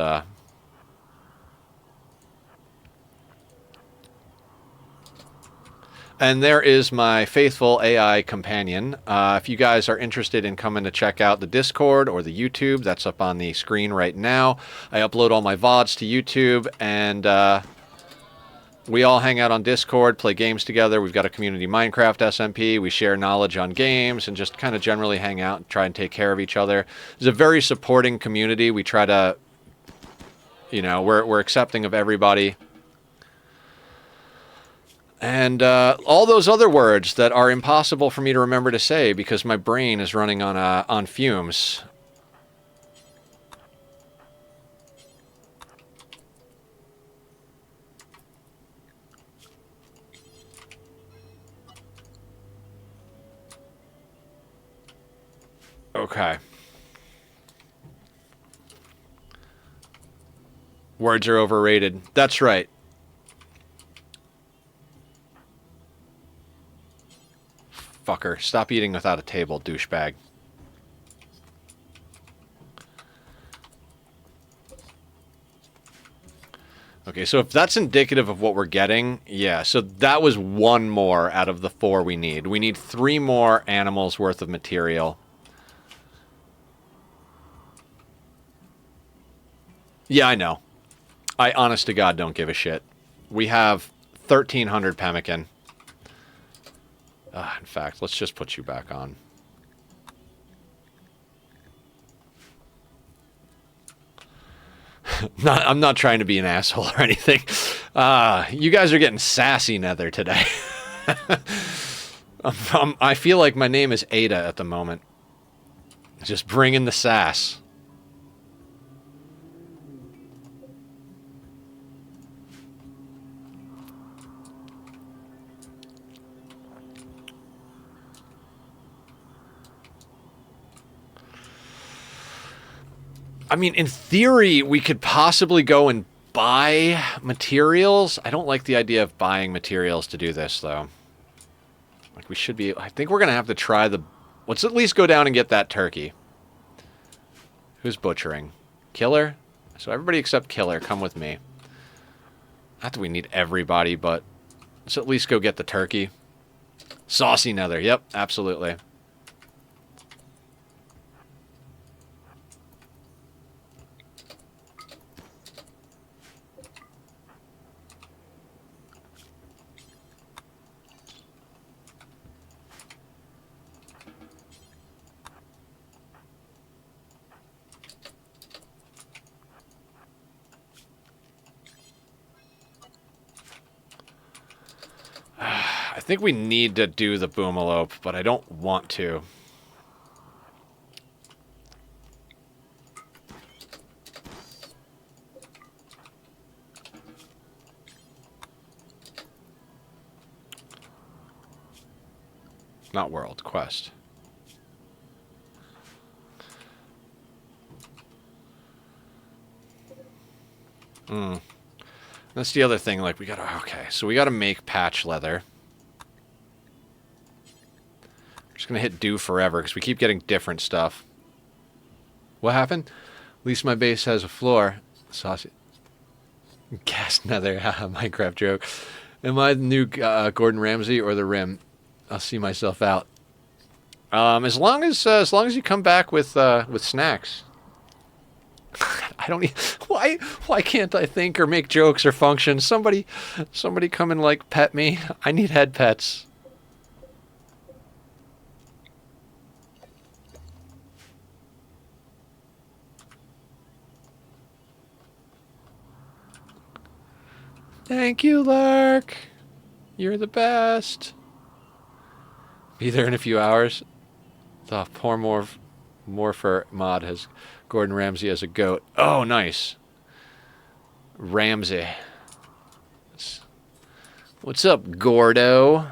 And there is my faithful AI companion. If you guys are interested in coming to check out the Discord or the YouTube, that's up on the screen right now. I upload all my VODs to YouTube, and we all hang out on Discord, play games together. We've got a community Minecraft SMP. We share knowledge on games and just kind of generally hang out and try and take care of each other. It's a very supporting community. We try to, you know, we're accepting of everybody. And all those other words that are impossible for me to remember to say because my brain is running on fumes. Okay. Words are overrated. That's right. Fucker. Stop eating without a table, douchebag. Okay, so if that's indicative of what we're getting, yeah, so that was 1 more out of the 4 we need. We need 3 more animals worth of material. Yeah, I know. I honest to God don't give a shit. We have 1,300 pemmican. In fact, let's just put you back on. I'm not trying to be an asshole or anything. You guys are getting sassy nether today. I feel like my name is Ada at the moment. Just bringing the sass. I mean, in theory, we could possibly go and buy materials. I don't like the idea of buying materials to do this, though. Like, we should be... I think we're going to have to try the... Let's at least go down and get that turkey. Who's butchering? Killer? So everybody except Killer, come with me. Not that we need everybody, but let's at least go get the turkey. Saucy nether. Yep, absolutely. I think we need to do the boomalope, but I don't want to. Not world, quest. That's the other thing, like, we gotta... Okay, so we gotta make patch leather. Just gonna hit do forever, because we keep getting different stuff. What happened? At least my base has a floor. Saucy. Cast nether, haha, Minecraft joke. Am I the new Gordon Ramsay or the Rim? I'll see myself out. As long as you come back with snacks. I don't need... Why can't I think or make jokes or function? Somebody come and, like, pet me. I need head pets. Thank you, Lark. You're the best. Be there in a few hours. The poor Morpher mod has Gordon Ramsay as a goat. Oh, nice. Ramsay. What's up, Gordo?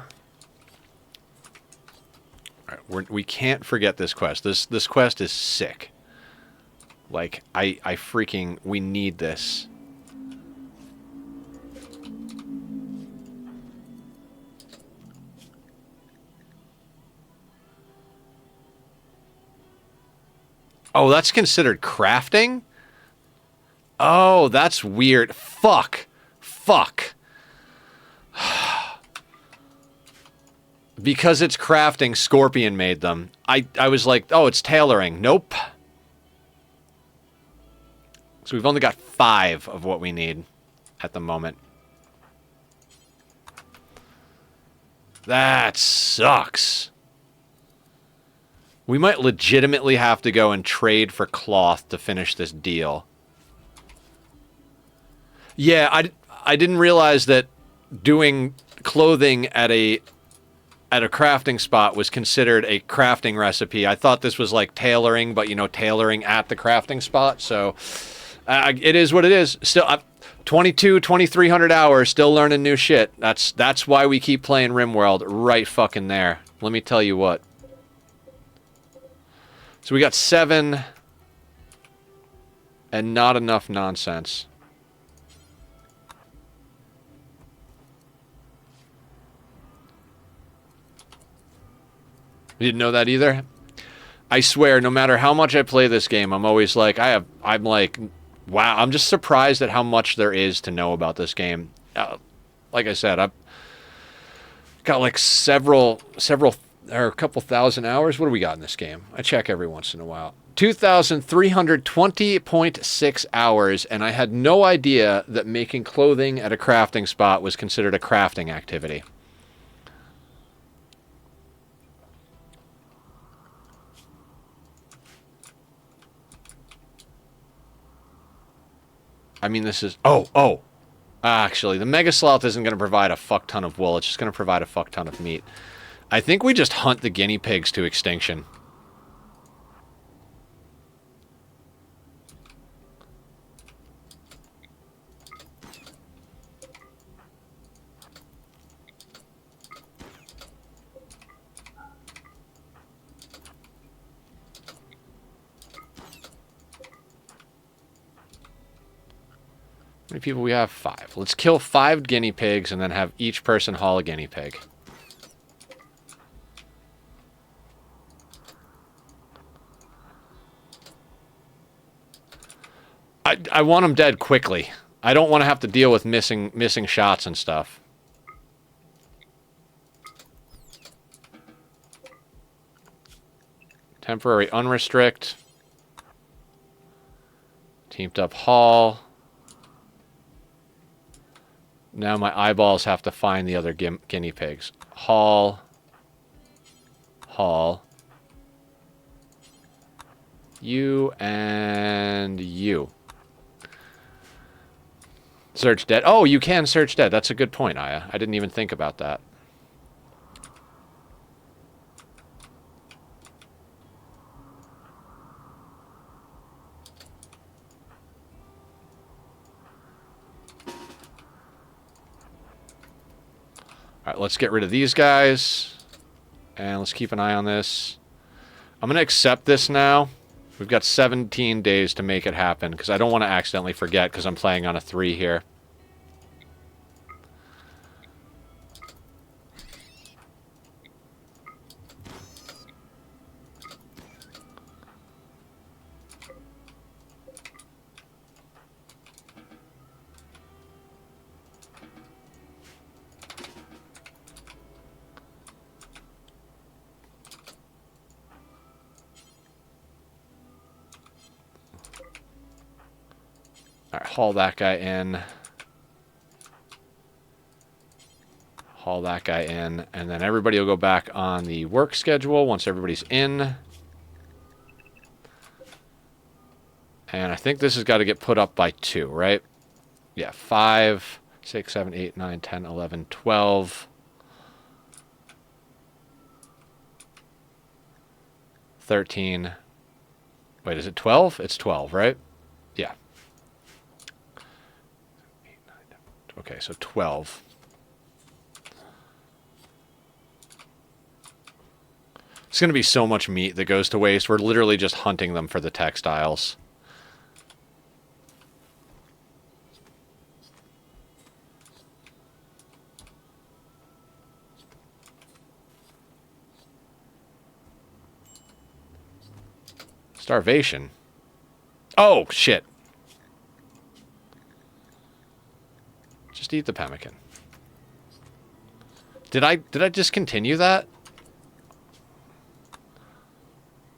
All right, we can't forget this quest. This quest is sick. Like, I freaking... We need this. Oh, that's considered crafting? Oh, that's weird. Fuck. Because it's crafting, Scorpion made them. I was like, oh, it's tailoring. Nope. So we've only got 5 of what we need at the moment. That sucks. We might legitimately have to go and trade for cloth to finish this deal. Yeah, I didn't realize that doing clothing at a crafting spot was considered a crafting recipe. I thought this was like tailoring, but, you know, tailoring at the crafting spot. So it is what it is. Still, 2,300 hours, still learning new shit. That's why we keep playing Rimworld right fucking there. Let me tell you what. So we got 7 and not enough nonsense. You didn't know that either? I swear, no matter how much I play this game, I'm always like, I'm like, wow, I'm just surprised at how much there is to know about this game. Like I said, I've got like several or a couple thousand hours. What do we got in this game? I check every once in a while. 2,320.6 hours, and I had no idea that making clothing at a crafting spot was considered a crafting activity. I mean, this is... Oh. Actually, the Mega Sloth isn't going to provide a fuck ton of wool. It's just going to provide a fuck ton of meat. I think we just hunt the guinea pigs to extinction. many people we have? 5. Let's kill 5 guinea pigs and then have each person haul a guinea pig. I want them dead quickly. I don't want to have to deal with missing shots and stuff. Temporary unrestrict. Teamed up haul. Now my eyeballs have to find the other guinea pigs. Haul. Haul. You and you. Search dead. Oh, you can search dead. That's a good point, Aya. I didn't even think about that. All right, let's get rid of these guys. And let's keep an eye on this. I'm going to accept this now. We've got 17 days to make it happen, because I don't want to accidentally forget, because I'm playing on a 3 here. All right, haul that guy in. Haul that guy in. And then everybody will go back on the work schedule once everybody's in. And I think this has got to get put up by 2, right? Yeah, 5, 6, 7, 8, 9, 10, 11, 12. 13. Wait, is it 12? It's 12, right? Yeah. Okay, so 12. It's going to be so much meat that goes to waste. We're literally just hunting them for the textiles. Starvation. Oh, shit. Just eat the pemmican. Did I discontinue that?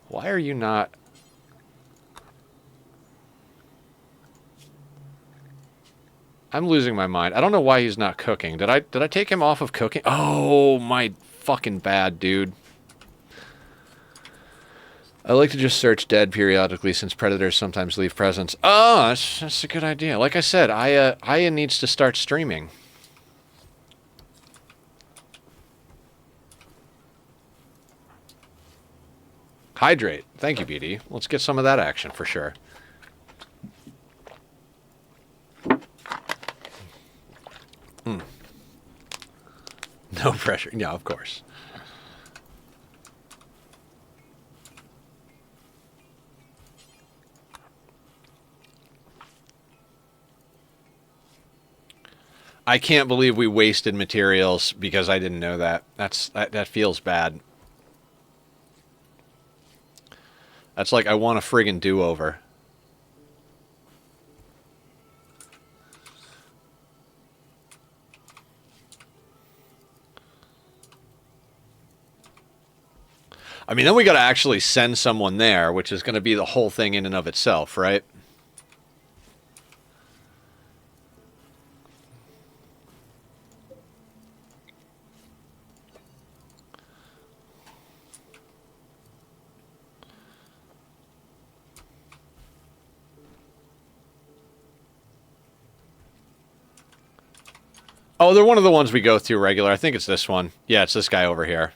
Why are you not? I'm losing my mind. I don't know why he's not cooking. Did I take him off of cooking? Oh, my fucking bad, dude. I like to just search dead periodically since predators sometimes leave presents. Oh, that's a good idea. Like I said, Aya needs to start streaming. Hydrate. Thank you, BD. Let's get some of that action for sure. No pressure. Yeah, of course. I can't believe we wasted materials because I didn't know that. That feels bad. That's like I want a friggin' do-over. I mean, then we got to actually send someone there, which is going to be the whole thing in and of itself, right? Oh, they're one of the ones we go through regular. I think it's this one. Yeah, it's this guy over here.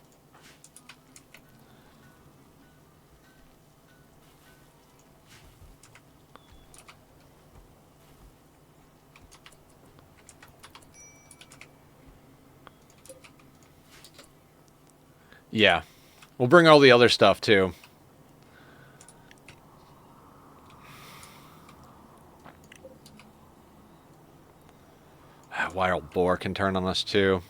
Yeah. We'll bring all the other stuff, too. wild boar can turn on us too.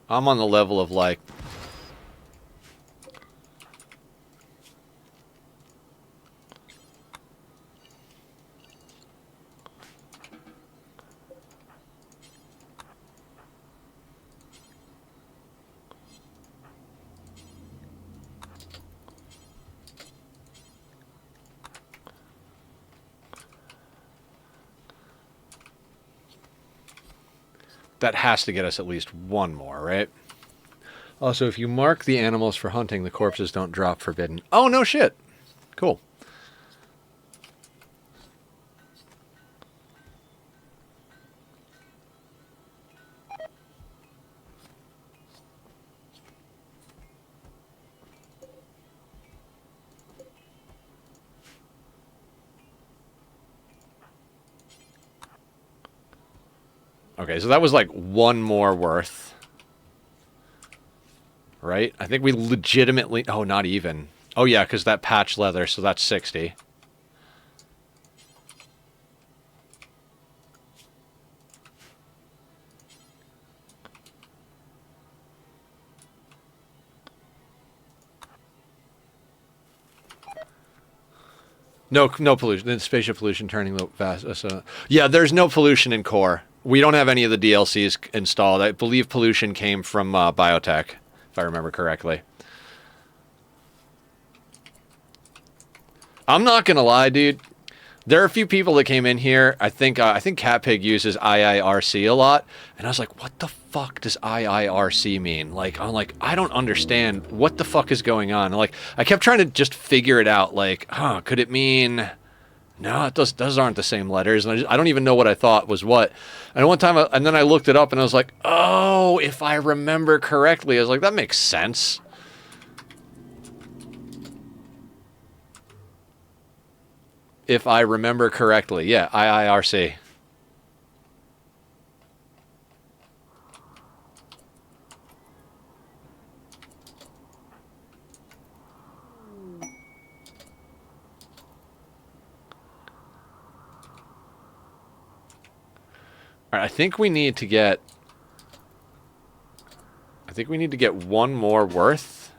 I'm on the level of like... That has to get us at least one more, right? Also, if you mark the animals for hunting, the corpses don't drop forbidden. Oh, no shit. Cool. Okay, so that was like one more worth. Right? I think we legitimately... Oh, not even. Oh, yeah, because that patch leather, so that's 60. No pollution. Spatial pollution turning the vast... yeah, there's no pollution in core. We don't have any of the DLCs installed. I believe pollution came from biotech, if I remember correctly. I'm not gonna lie, dude. There are a few people that came in here. I think Catpig uses IIRC a lot, and I was like, "What the fuck does IIRC mean?" Like, I'm like, I don't understand what the fuck is going on. And like, I kept trying to just figure it out. Like, could it mean? No, those aren't the same letters, and I don't even know what I thought was what. And one time, and then I looked it up, and I was like, "Oh, if I remember correctly," I was like, "That makes sense." If I remember correctly. Yeah, IIRC. All right, I think we need to get one more worth.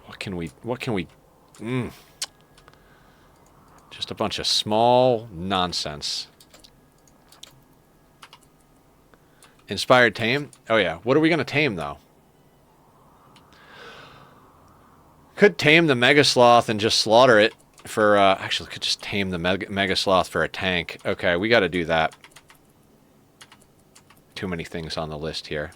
What can we just a bunch of small nonsense. Inspired tame? Oh yeah. What are we gonna tame though? Could tame the Mega Sloth and just slaughter it for actually could just tame the Mega Sloth for a tank. Okay, we gotta do that. Too many things on the list here.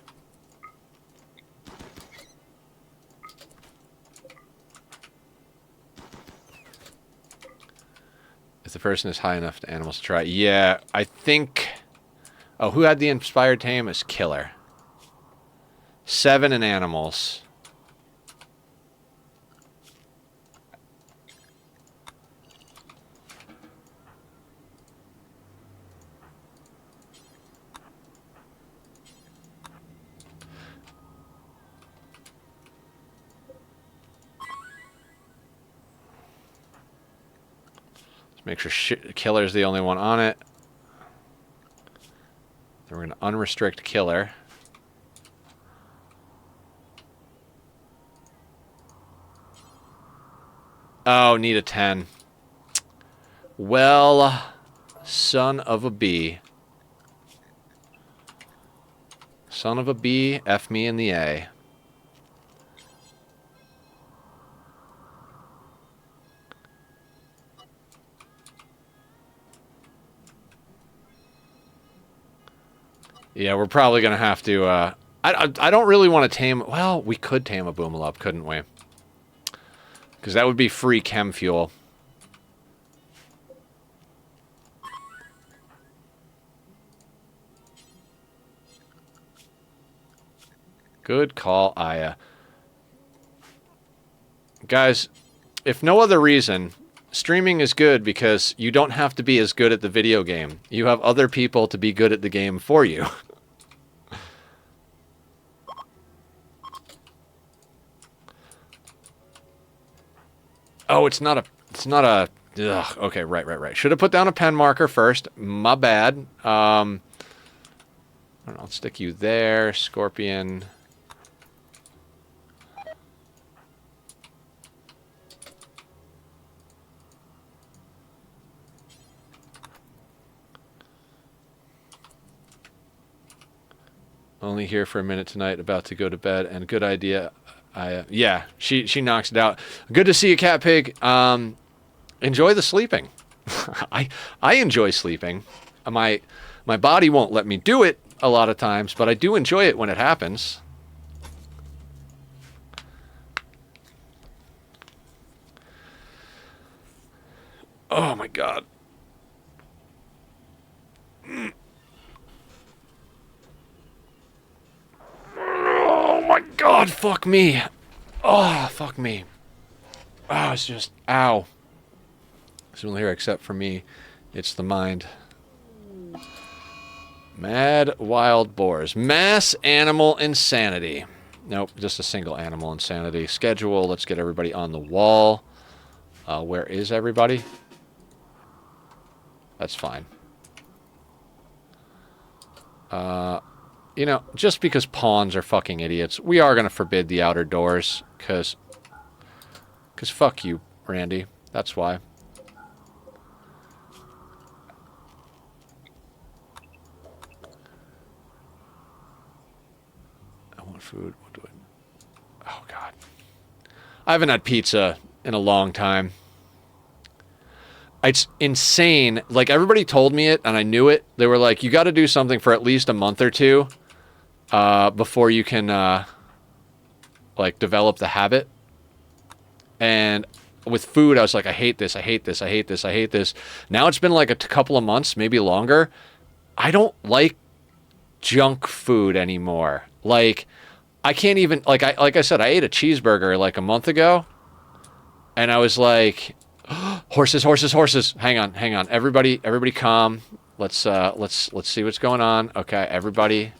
If the person is high enough to animals to try. Yeah, I think... Oh, who had the inspired tame? Is Killer. 7 in animals. Make sure Killer's the only one on it. Then we're going to unrestrict Killer. Oh, need a 10. Well, son of a bee. Son of a bee, F me in the A. Yeah, we're probably going to have to... I don't really want to tame... Well, we could tame a Boomalop, couldn't we? Because that would be free chem fuel. Good call, Aya. Guys, if no other reason, streaming is good because you don't have to be as good at the video game. You have other people to be good at the game for you. Oh, it's not a... Ugh, okay, right. Should have put down a pen marker first. My bad. I don't know, I'll stick you there. Scorpion. Only here for a minute tonight, about to go to bed, and good idea. Yeah, she knocks it out. Good to see you, Cat Pig. Enjoy the sleeping. I enjoy sleeping. My body won't let me do it a lot of times, but I do enjoy it when it happens. Oh my god. Oh my god, fuck me. Oh, fuck me. Oh, it's just, ow. It's only here except for me. It's the mind. Mad wild boars. Mass animal insanity. Nope, just a single animal insanity. Schedule, let's get everybody on the wall. Where is everybody? That's fine. You know, just because pawns are fucking idiots, we are going to forbid the outer doors, because fuck you, Randy. That's why. I want food. What do I... Oh, God. I haven't had pizza in a long time. It's insane. Like, everybody told me it, and I knew it. They were like, you got to do something for at least a month or two before you can, like, develop the habit. And with food, I was like, I hate this, I hate this, I hate this, I hate this. Now it's been like a couple of months, maybe longer. I don't like junk food anymore. Like, I can't even, like I said, I ate a cheeseburger like a month ago, and I was like... Horses. Hang on. Everybody calm. Let's see what's going on. Okay, everybody.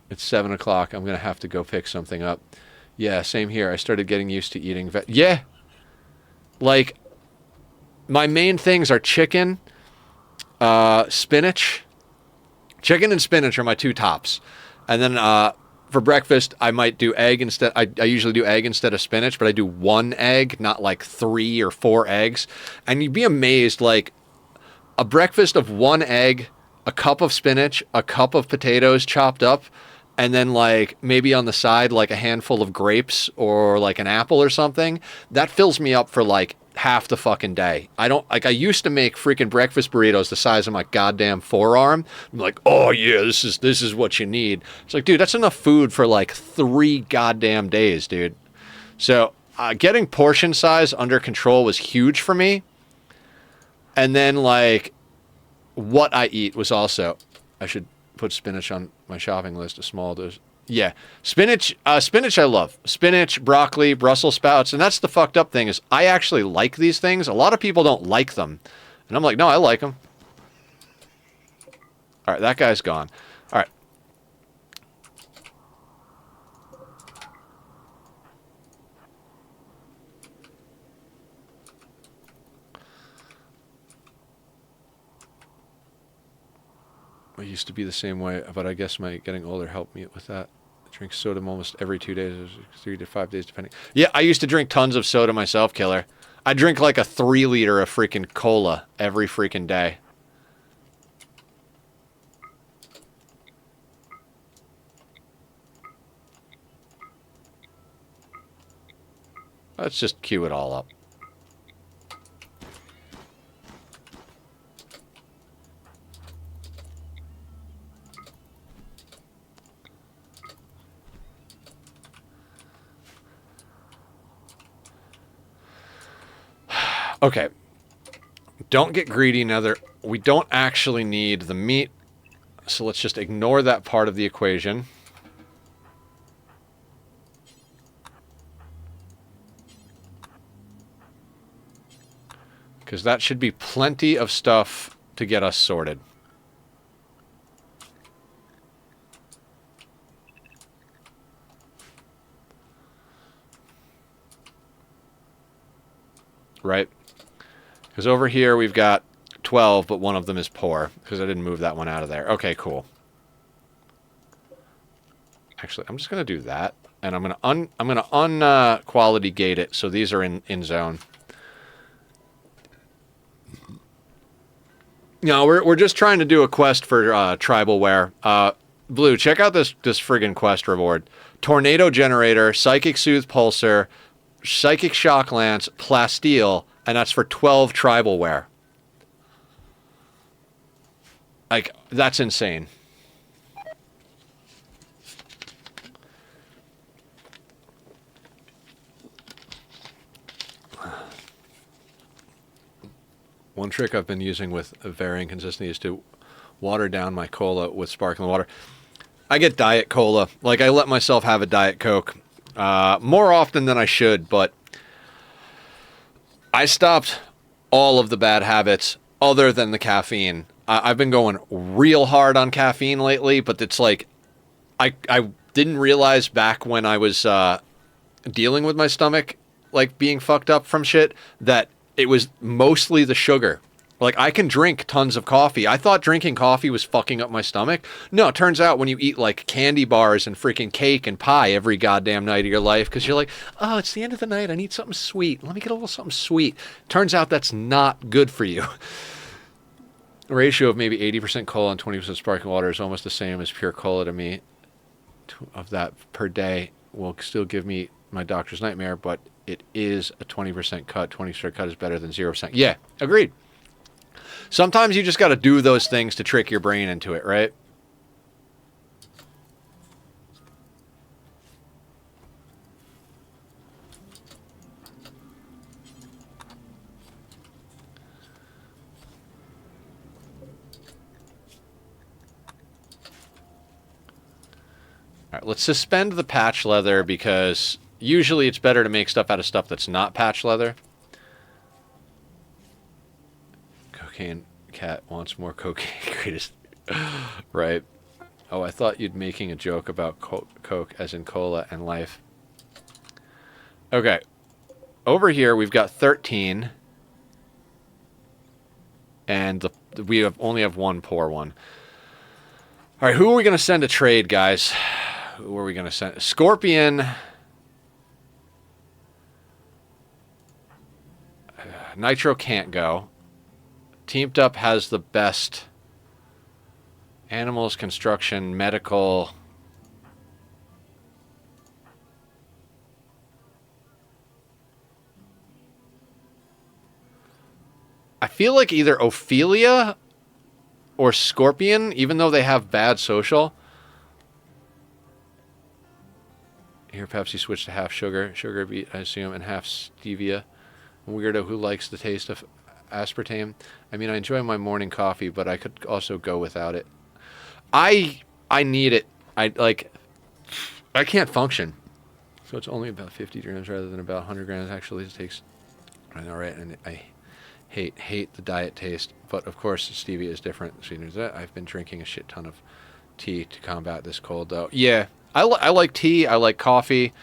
It's 7 o'clock. I'm gonna have to go pick something up. Yeah, same here. I started getting used to eating yeah. Like, my main things are chicken, spinach. Chicken and spinach are my two tops. And then for breakfast, I might do egg instead. I usually do egg instead of spinach, but I do one egg, not like 3 or 4 eggs. And you'd be amazed, like, a breakfast of one egg, a cup of spinach, a cup of potatoes chopped up, and then, like, maybe on the side, like, a handful of grapes or, like, an apple or something. That fills me up for, like, half the fucking day. I don't, like, I used to make freaking breakfast burritos the size of my goddamn forearm. I'm like, oh yeah, this is what you need. It's like, dude, that's enough food for like 3 goddamn days, dude. So getting portion size under control was huge for me. And then, like, what I eat was also, I should put spinach on my shopping list, a small dose. Yeah, spinach I love. Spinach, broccoli, Brussels sprouts, and that's the fucked up thing is I actually like these things. A lot of people don't like them. And I'm like, no, I like them. All right, that guy's gone. All right. I used to be the same way, but I guess my getting older helped me with that. Drink soda almost every 2 days, 3 to 5 days, depending. Yeah, I used to drink tons of soda myself, Killer. I drink like a 3 liter of freaking cola every freaking day. Let's just queue it all up. Okay. Don't get greedy now. We don't actually need the meat, so let's just ignore that part of the equation. Because that should be plenty of stuff to get us sorted. Right? Because over here we've got 12, but one of them is poor. Because I didn't move that one out of there. Okay, cool. Actually, I'm just going to do that. And I'm going to quality gate it, so these are in zone. No, we're just trying to do a quest for tribal wear. Blue, check out this friggin' quest reward. Tornado Generator, Psychic Soothe Pulsar, Psychic Shock Lance, Plasteel, and that's for 12 tribal wear. Like, that's insane. One trick I've been using with varying consistency is to water down my cola with sparkling water. I get Diet Cola. Like, I let myself have a Diet Coke more often than I should, but I stopped all of the bad habits other than the caffeine. I've been going real hard on caffeine lately, but it's like I didn't realize back when I was dealing with my stomach, like being fucked up from shit, that it was mostly the sugar. Like, I can drink tons of coffee. I thought drinking coffee was fucking up my stomach. No, it turns out when you eat, like, candy bars and freaking cake and pie every goddamn night of your life, because you're like, oh, it's the end of the night, I need something sweet. Let me get a little something sweet. Turns out that's not good for you. The ratio of maybe 80% cola and 20% sparkling water is almost the same as pure cola to me. Of that per day will still give me my doctor's nightmare, but it is a 20% cut. 20% cut is better than 0%. Yeah, agreed. Sometimes you just got to do those things to trick your brain into it, right? All right, let's suspend the patch leather because usually it's better to make stuff out of stuff that's not patch leather. Cocaine cat wants more cocaine. Greatest. Right. Oh, I thought you'd making a joke about Coke as in cola and life. Okay. Over here we've got 13. And we only have one poor one. All right, who are we going to send to trade, guys? Who are we going to send? Scorpion. Nitro can't go. Teamed Up has the best animals, construction, medical. I feel like either Ophelia or Scorpion, even though they have bad social. Here, Pepsi switched to half sugar. Sugar beet, I assume, and half stevia. A weirdo who likes the taste of aspartame. I mean, I enjoy my morning coffee, but I could also go without it. I need it. I can't function. So it's only about 50 grams rather than about 100 grams. Actually, it takes. I know, right? And I hate the diet taste, but of course stevia is different. I've been drinking a shit ton of tea to combat this cold, though. Yeah, I like tea. I like coffee.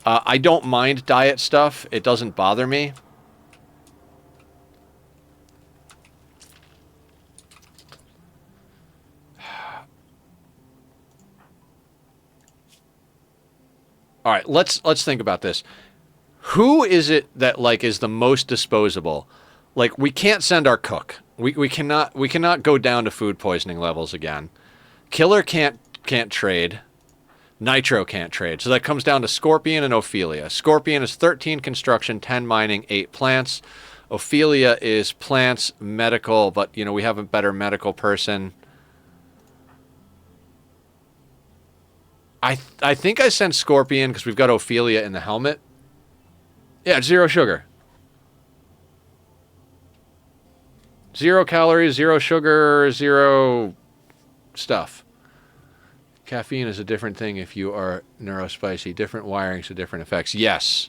I don't mind diet stuff. It doesn't bother me. All right, let's think about this. Who is it that like is the most disposable? Like, we can't send our cook. We cannot go down to food poisoning levels again. Killer can't trade. Nitro can't trade. So that comes down to Scorpion and Ophelia. Scorpion is 13 construction, 10 mining, 8 plants. Ophelia is plants, medical, but you know, we have a better medical person. I think I sent Scorpion because we've got Ophelia in the helmet. Yeah, 0 sugar. 0 calories, 0 sugar, 0 stuff. Caffeine is a different thing if you are neurospicy. Different wirings to different effects. Yes.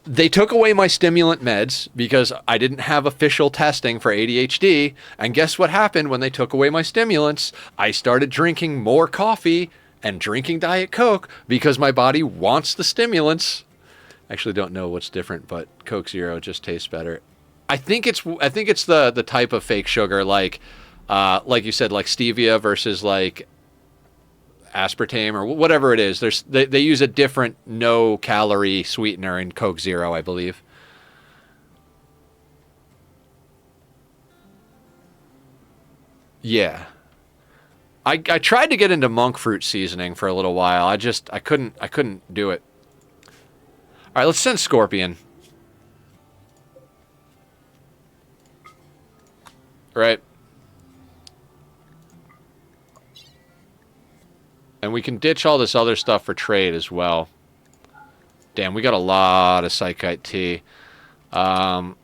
they took away my stimulant meds because I didn't have official testing for ADHD. And guess what happened when they took away my stimulants? I started drinking more coffee and drinking Diet Coke because my body wants the stimulants. Actually don't know what's different, but Coke Zero just tastes better. I think it's the type of fake sugar, like you said, like stevia versus like aspartame or whatever it is. They use a different no calorie sweetener in Coke Zero, I believe. Yeah. I tried to get into monk fruit seasoning for a little while. I couldn't do it. All right, let's send Scorpion. Right. And we can ditch all this other stuff for trade as well. Damn, we got a lot of Psychite tea. And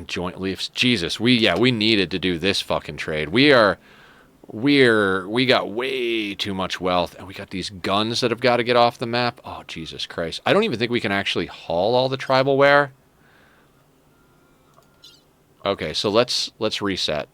joint leaves. Jesus, we needed to do this fucking trade. We got way too much wealth, and we got these guns that have got to get off the map. Oh, Jesus Christ. I don't even think we can actually haul all the tribal ware. Okay, so let's reset.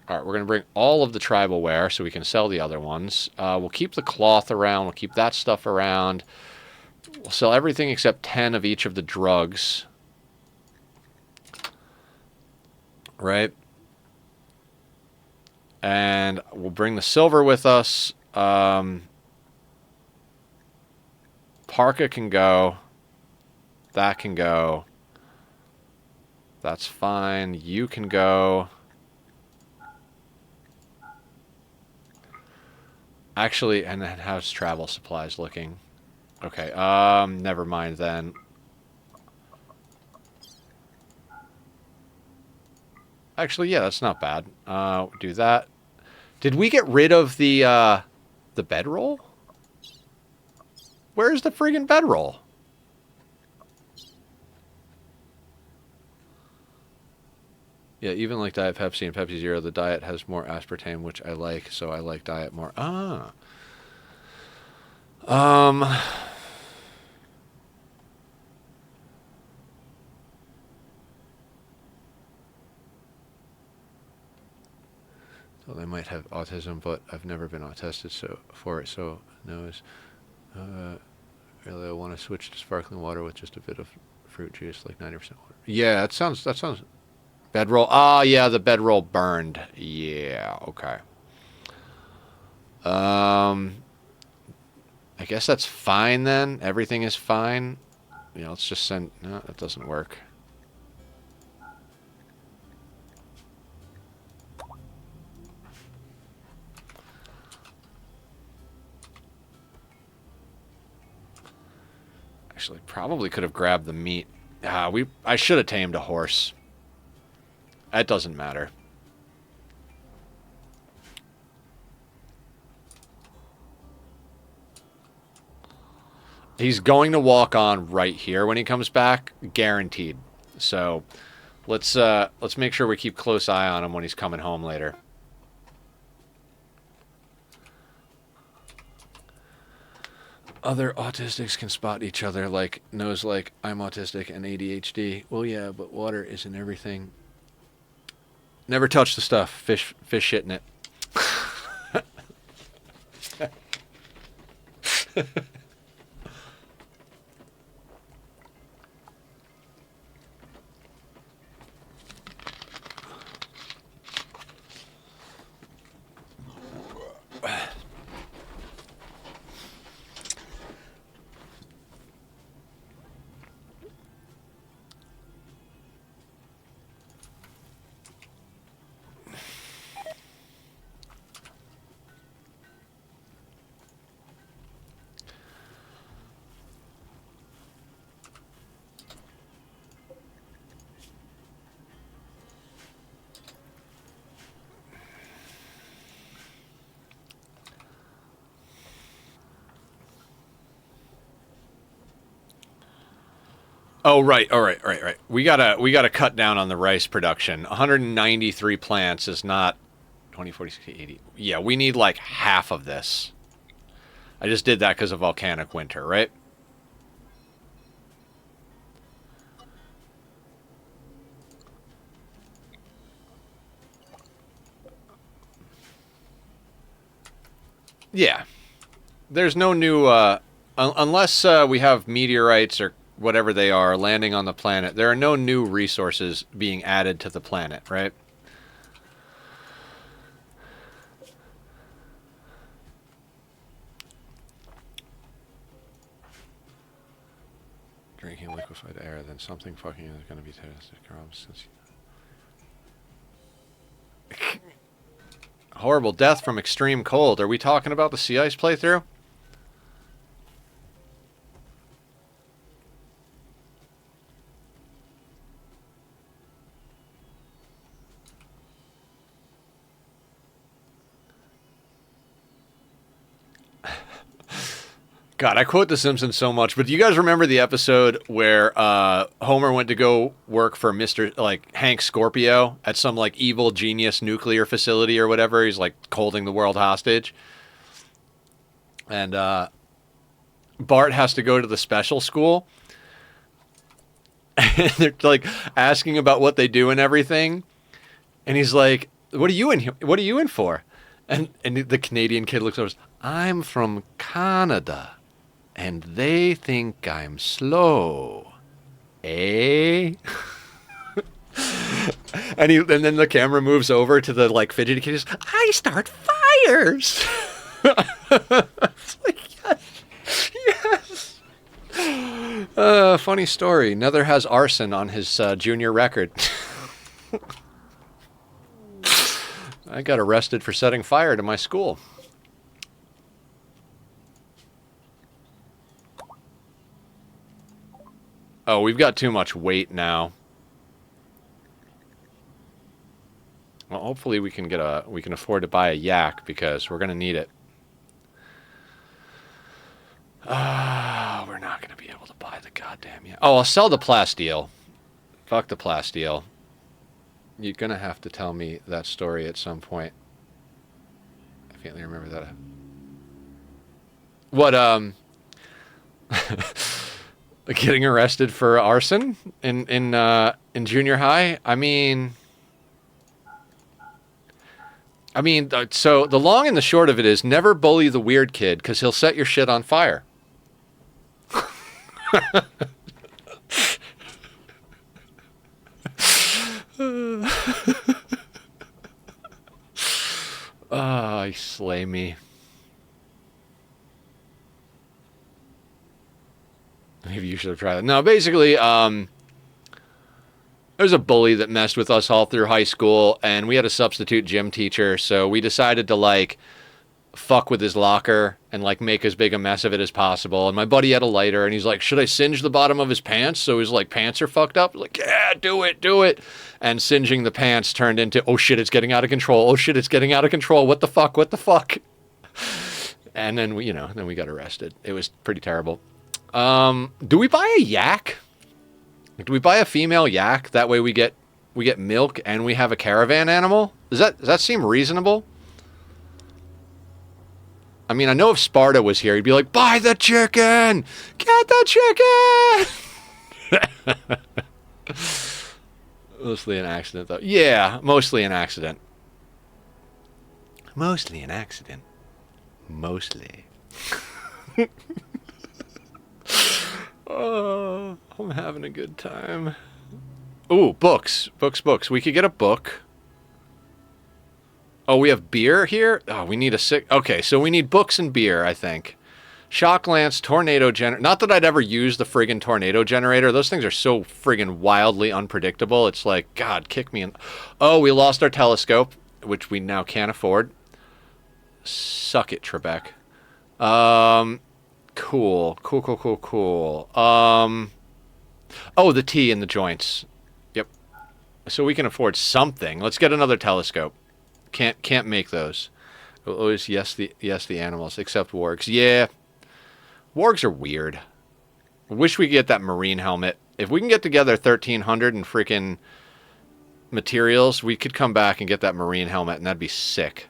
All right, we're going to bring all of the tribal ware so we can sell the other ones. We'll keep the cloth around. We'll keep that stuff around. We'll sell everything except 10 of each of the drugs. Right? And we'll bring the silver with us. Parka can go. That can go. That's fine. You can go. Actually, and then how's travel supplies looking? Okay, never mind then. Actually, yeah, that's not bad. Do that. Did we get rid of the bedroll? Where's the friggin' bedroll? Yeah, even like Diet Pepsi and Pepsi Zero, the diet has more aspartame, which I like, so I like diet more. Ah. So they might have autism, but I've never been tested for it, so knows. Really, I want to switch to sparkling water with just a bit of fruit juice, like 90% water. Yeah, that sounds. Bedroll. Ah, yeah, the bedroll burned. Yeah, okay. I guess that's fine then. Everything is fine. Yeah, let's just send. No, that doesn't work. Actually, probably could have grabbed the meat. I should have tamed a horse. That doesn't matter. He's going to walk on right here when he comes back, guaranteed. So, let's make sure we keep close eye on him when he's coming home later. Other autistics can spot each other, like knows like I'm autistic and ADHD. Well, yeah, but water isn't everything. Never touch the stuff. Fish shit in it. Oh, right. All right. Right. Right. We gotta cut down on the rice production. 193 plants is not 20, 40, 60, 80. Yeah, we need like half of this. I just did that because of volcanic winter, right? Yeah. There's no new, unless we have meteorites or whatever they are landing on the planet, there are no new resources being added to the planet, right? Drinking liquefied air, then something fucking is going to be sadistic. Horrible death from extreme cold. Are we talking about the sea ice playthrough? God, I quote The Simpsons so much, but do you guys remember the episode where Homer went to go work for Mr. like Hank Scorpio at some like evil genius nuclear facility or whatever? He's like holding the world hostage. And Bart has to go to the special school. And they're like asking about what they do and everything. And he's like, "What are you in here? What are you in for?" And the Canadian kid looks over, "I'm from Canada. And they think I'm slow, eh?" and then the camera moves over to the like fidgety kid. Goes, "I start fires." It's like, yes, yes. Funny story. Nether has arson on his junior record. I got arrested for setting fire to my school. Oh, we've got too much weight now. Well, hopefully we can afford to buy a yak because we're gonna need it. We're not gonna be able to buy the goddamn yak. Oh, I'll sell the plasteel. Fuck the plasteel. You're gonna have to tell me that story at some point. I faintly remember that. What getting arrested for arson in junior high? I mean, so the long and the short of it is never bully the weird kid because he'll set your shit on fire. Ah, slay me. Maybe you should have tried that. No, basically, there's a bully that messed with us all through high school, and we had a substitute gym teacher, so we decided to, like, fuck with his locker and, like, make as big a mess of it as possible. And my buddy had a lighter, and he's like, "Should I singe the bottom of his pants so his, like, pants are fucked up?" I was like, "Yeah, do it, do it." And singeing the pants turned into, "Oh, shit, it's getting out of control. Oh, shit, it's getting out of control. What the fuck? What the fuck?" And then, then we got arrested. It was pretty terrible. Do we buy a yak? Do we buy a female yak? That way we get milk and we have a caravan animal? Does that seem reasonable? I mean, I know if Sparta was here, he'd be like, "Buy the chicken! Get the chicken!" Mostly an accident, though. Yeah, mostly an accident. Mostly an accident. Mostly. Oh, I'm having a good time. Ooh, books. Books. We could get a book. Oh, we have beer here? Oh, we need okay, so we need books and beer, I think. Shock lance, tornado generator. Not that I'd ever use the friggin' tornado generator. Those things are so friggin' wildly unpredictable. It's like, God, kick me in. Oh, we lost our telescope, which we now can't afford. Suck it, Trebek. Cool. Oh, the T in the joints. Yep. So we can afford something. Let's get another telescope. Can't make those. Always yes the animals except wargs. Yeah. Wargs are weird. I wish we could get that marine helmet If we can get together 1,300 and freaking materials, we could come back and get that marine helmet, and that'd be sick.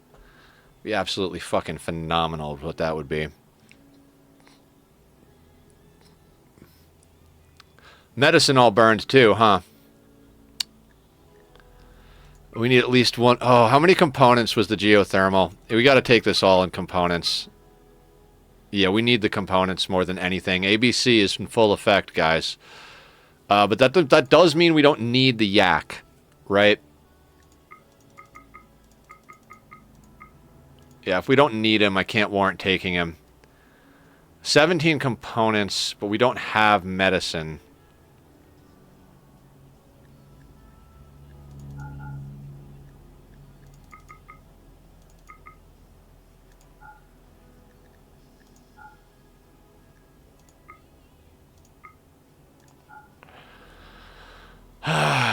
Be absolutely fucking phenomenal what that would be. Medicine all burned too, huh? We need at least one. Oh, how many components was the geothermal? We got to take this all in components. Yeah, we need the components more than anything. ABC is in full effect, guys. But that does mean we don't need the yak, right? Yeah, if we don't need him, I can't warrant taking him. 17 components, but we don't have medicine.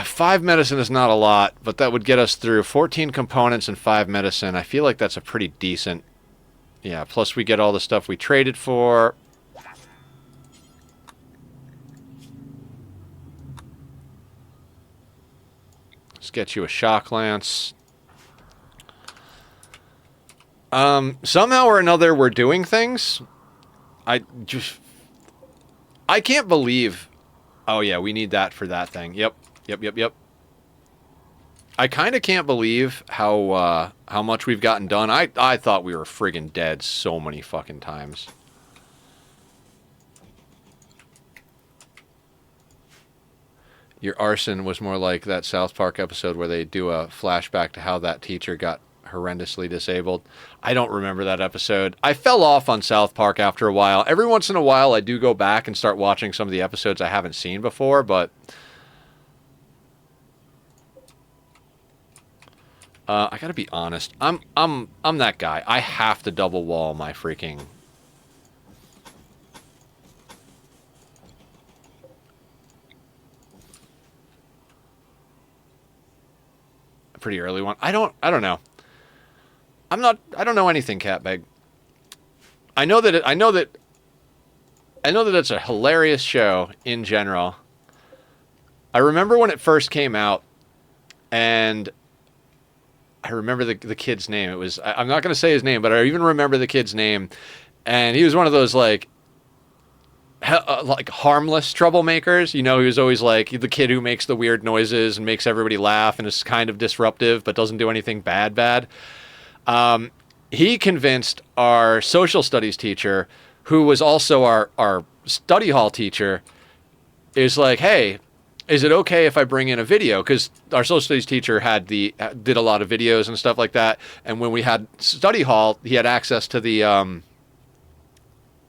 Five medicine is not a lot, but that would get us through 14 components and 5 medicine. I feel like that's a pretty decent... Yeah, plus we get all the stuff we traded for. Let's get you a shock lance. Somehow or another we're doing things. I can't believe... Oh yeah, we need that for that thing. Yep. I kind of can't believe how much we've gotten done. I thought we were friggin' dead so many fucking times. Your arson was more like that South Park episode where they do a flashback to how that teacher got horrendously disabled. I don't remember that episode. I fell off on South Park after a while. Every once in a while I do go back and start watching some of the episodes I haven't seen before, but... I gotta be honest. I'm that guy. I have to double wall my freaking... Pretty early one. I don't know. I don't know anything, Catbag. I know that it's a hilarious show in general. I remember when it first came out, and I remember the kid's name. It was, I'm not going to say his name, but I even remember the kid's name. And he was one of those, like harmless troublemakers. You know, he was always like the kid who makes the weird noises and makes everybody laugh and is kind of disruptive, but doesn't do anything bad. He convinced our social studies teacher, who was also our study hall teacher, is like, hey, is it okay if I bring in a video? Because our social studies teacher did a lot of videos and stuff like that. And when we had study hall, he had access to the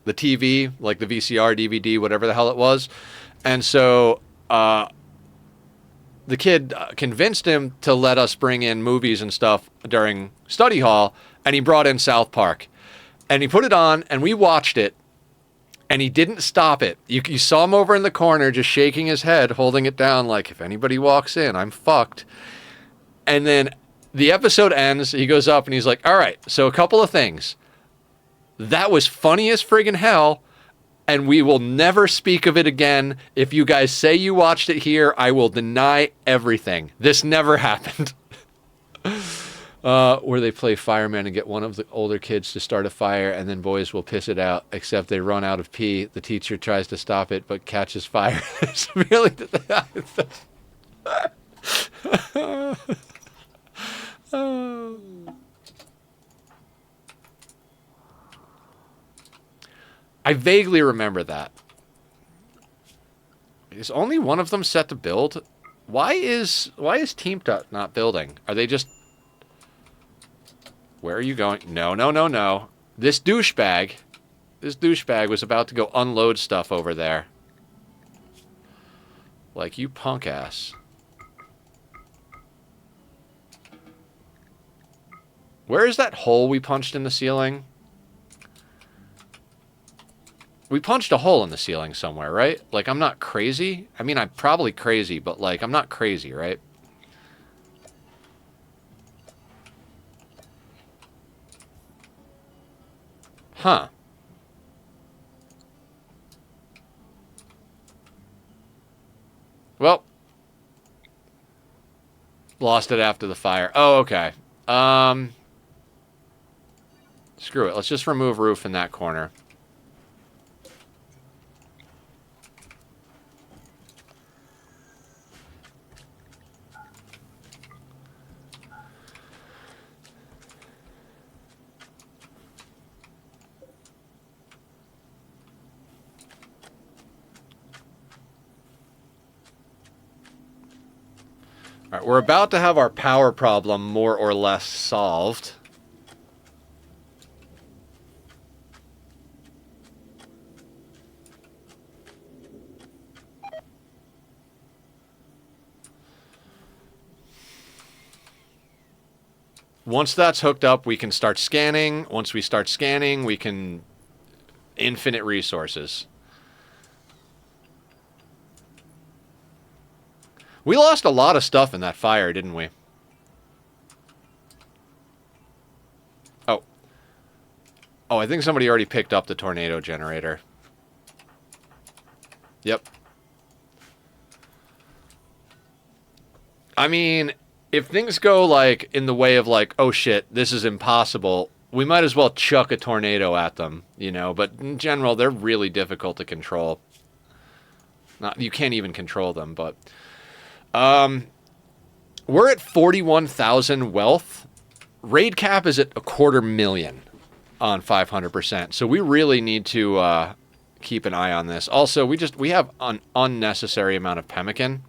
TV, like the VCR, DVD, whatever the hell it was. And so the kid convinced him to let us bring in movies and stuff during study hall. And he brought in South Park. And he put it on, and we watched it. And he didn't stop it. You saw him over in the corner just shaking his head, holding it down like, if anybody walks in, I'm fucked. And then the episode ends. He goes up and he's like, all right, so a couple of things. That was funny as friggin' hell, and we will never speak of it again. If you guys say you watched it here, I will deny everything. This never happened. Where they play fireman and get one of the older kids to start a fire, and then boys will piss it out, except they run out of pee. The teacher tries to stop it, but catches fire. Really? I vaguely remember that. Is only one of them set to build? Why is Team Dot not building? Are they just... Where are you going? No. This douchebag was about to go unload stuff over there. Like, you punk ass. Where is that hole we punched in the ceiling? We punched a hole in the ceiling somewhere, right? Like, I'm not crazy. I mean, I'm probably crazy, but, like, I'm not crazy, right? Huh. Well, lost it after the fire. Oh, okay. Screw it. Let's just remove roof in that corner. All right, we're about to have our power problem more or less solved. Once that's hooked up, we can start scanning. Once we start scanning, we can... infinite resources. We lost a lot of stuff in that fire, didn't we? Oh. Oh, I think somebody already picked up the tornado generator. Yep. I mean, if things go, like, in the way of, like, oh shit, this is impossible, we might as well chuck a tornado at them, you know? But in general, they're really difficult to control. You can't even control them, but... we're at 41,000 wealth. Raid cap is at 250,000 on 500%. So we really need to keep an eye on this. Also, we have an unnecessary amount of pemmican.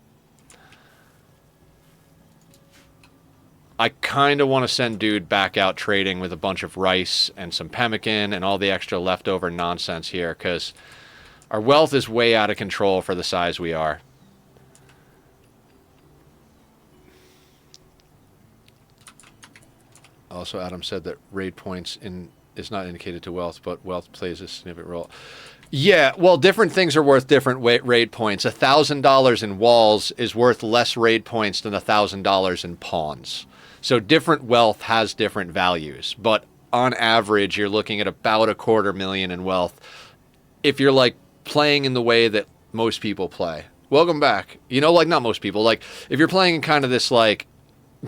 I kind of want to send dude back out trading with a bunch of rice and some pemmican and all the extra leftover nonsense here, because our wealth is way out of control for the size we are. Also, Adam said that raid points is not indicated to wealth, but wealth plays a significant role. Yeah, well, different things are worth different raid points. $1,000 in walls is worth less raid points than $1,000 in pawns. So different wealth has different values, but on average, you're looking at about 250,000 in wealth if you're, like, playing in the way that most people play. Welcome back. You know, like, not most people. Like, if you're playing in kind of this, like,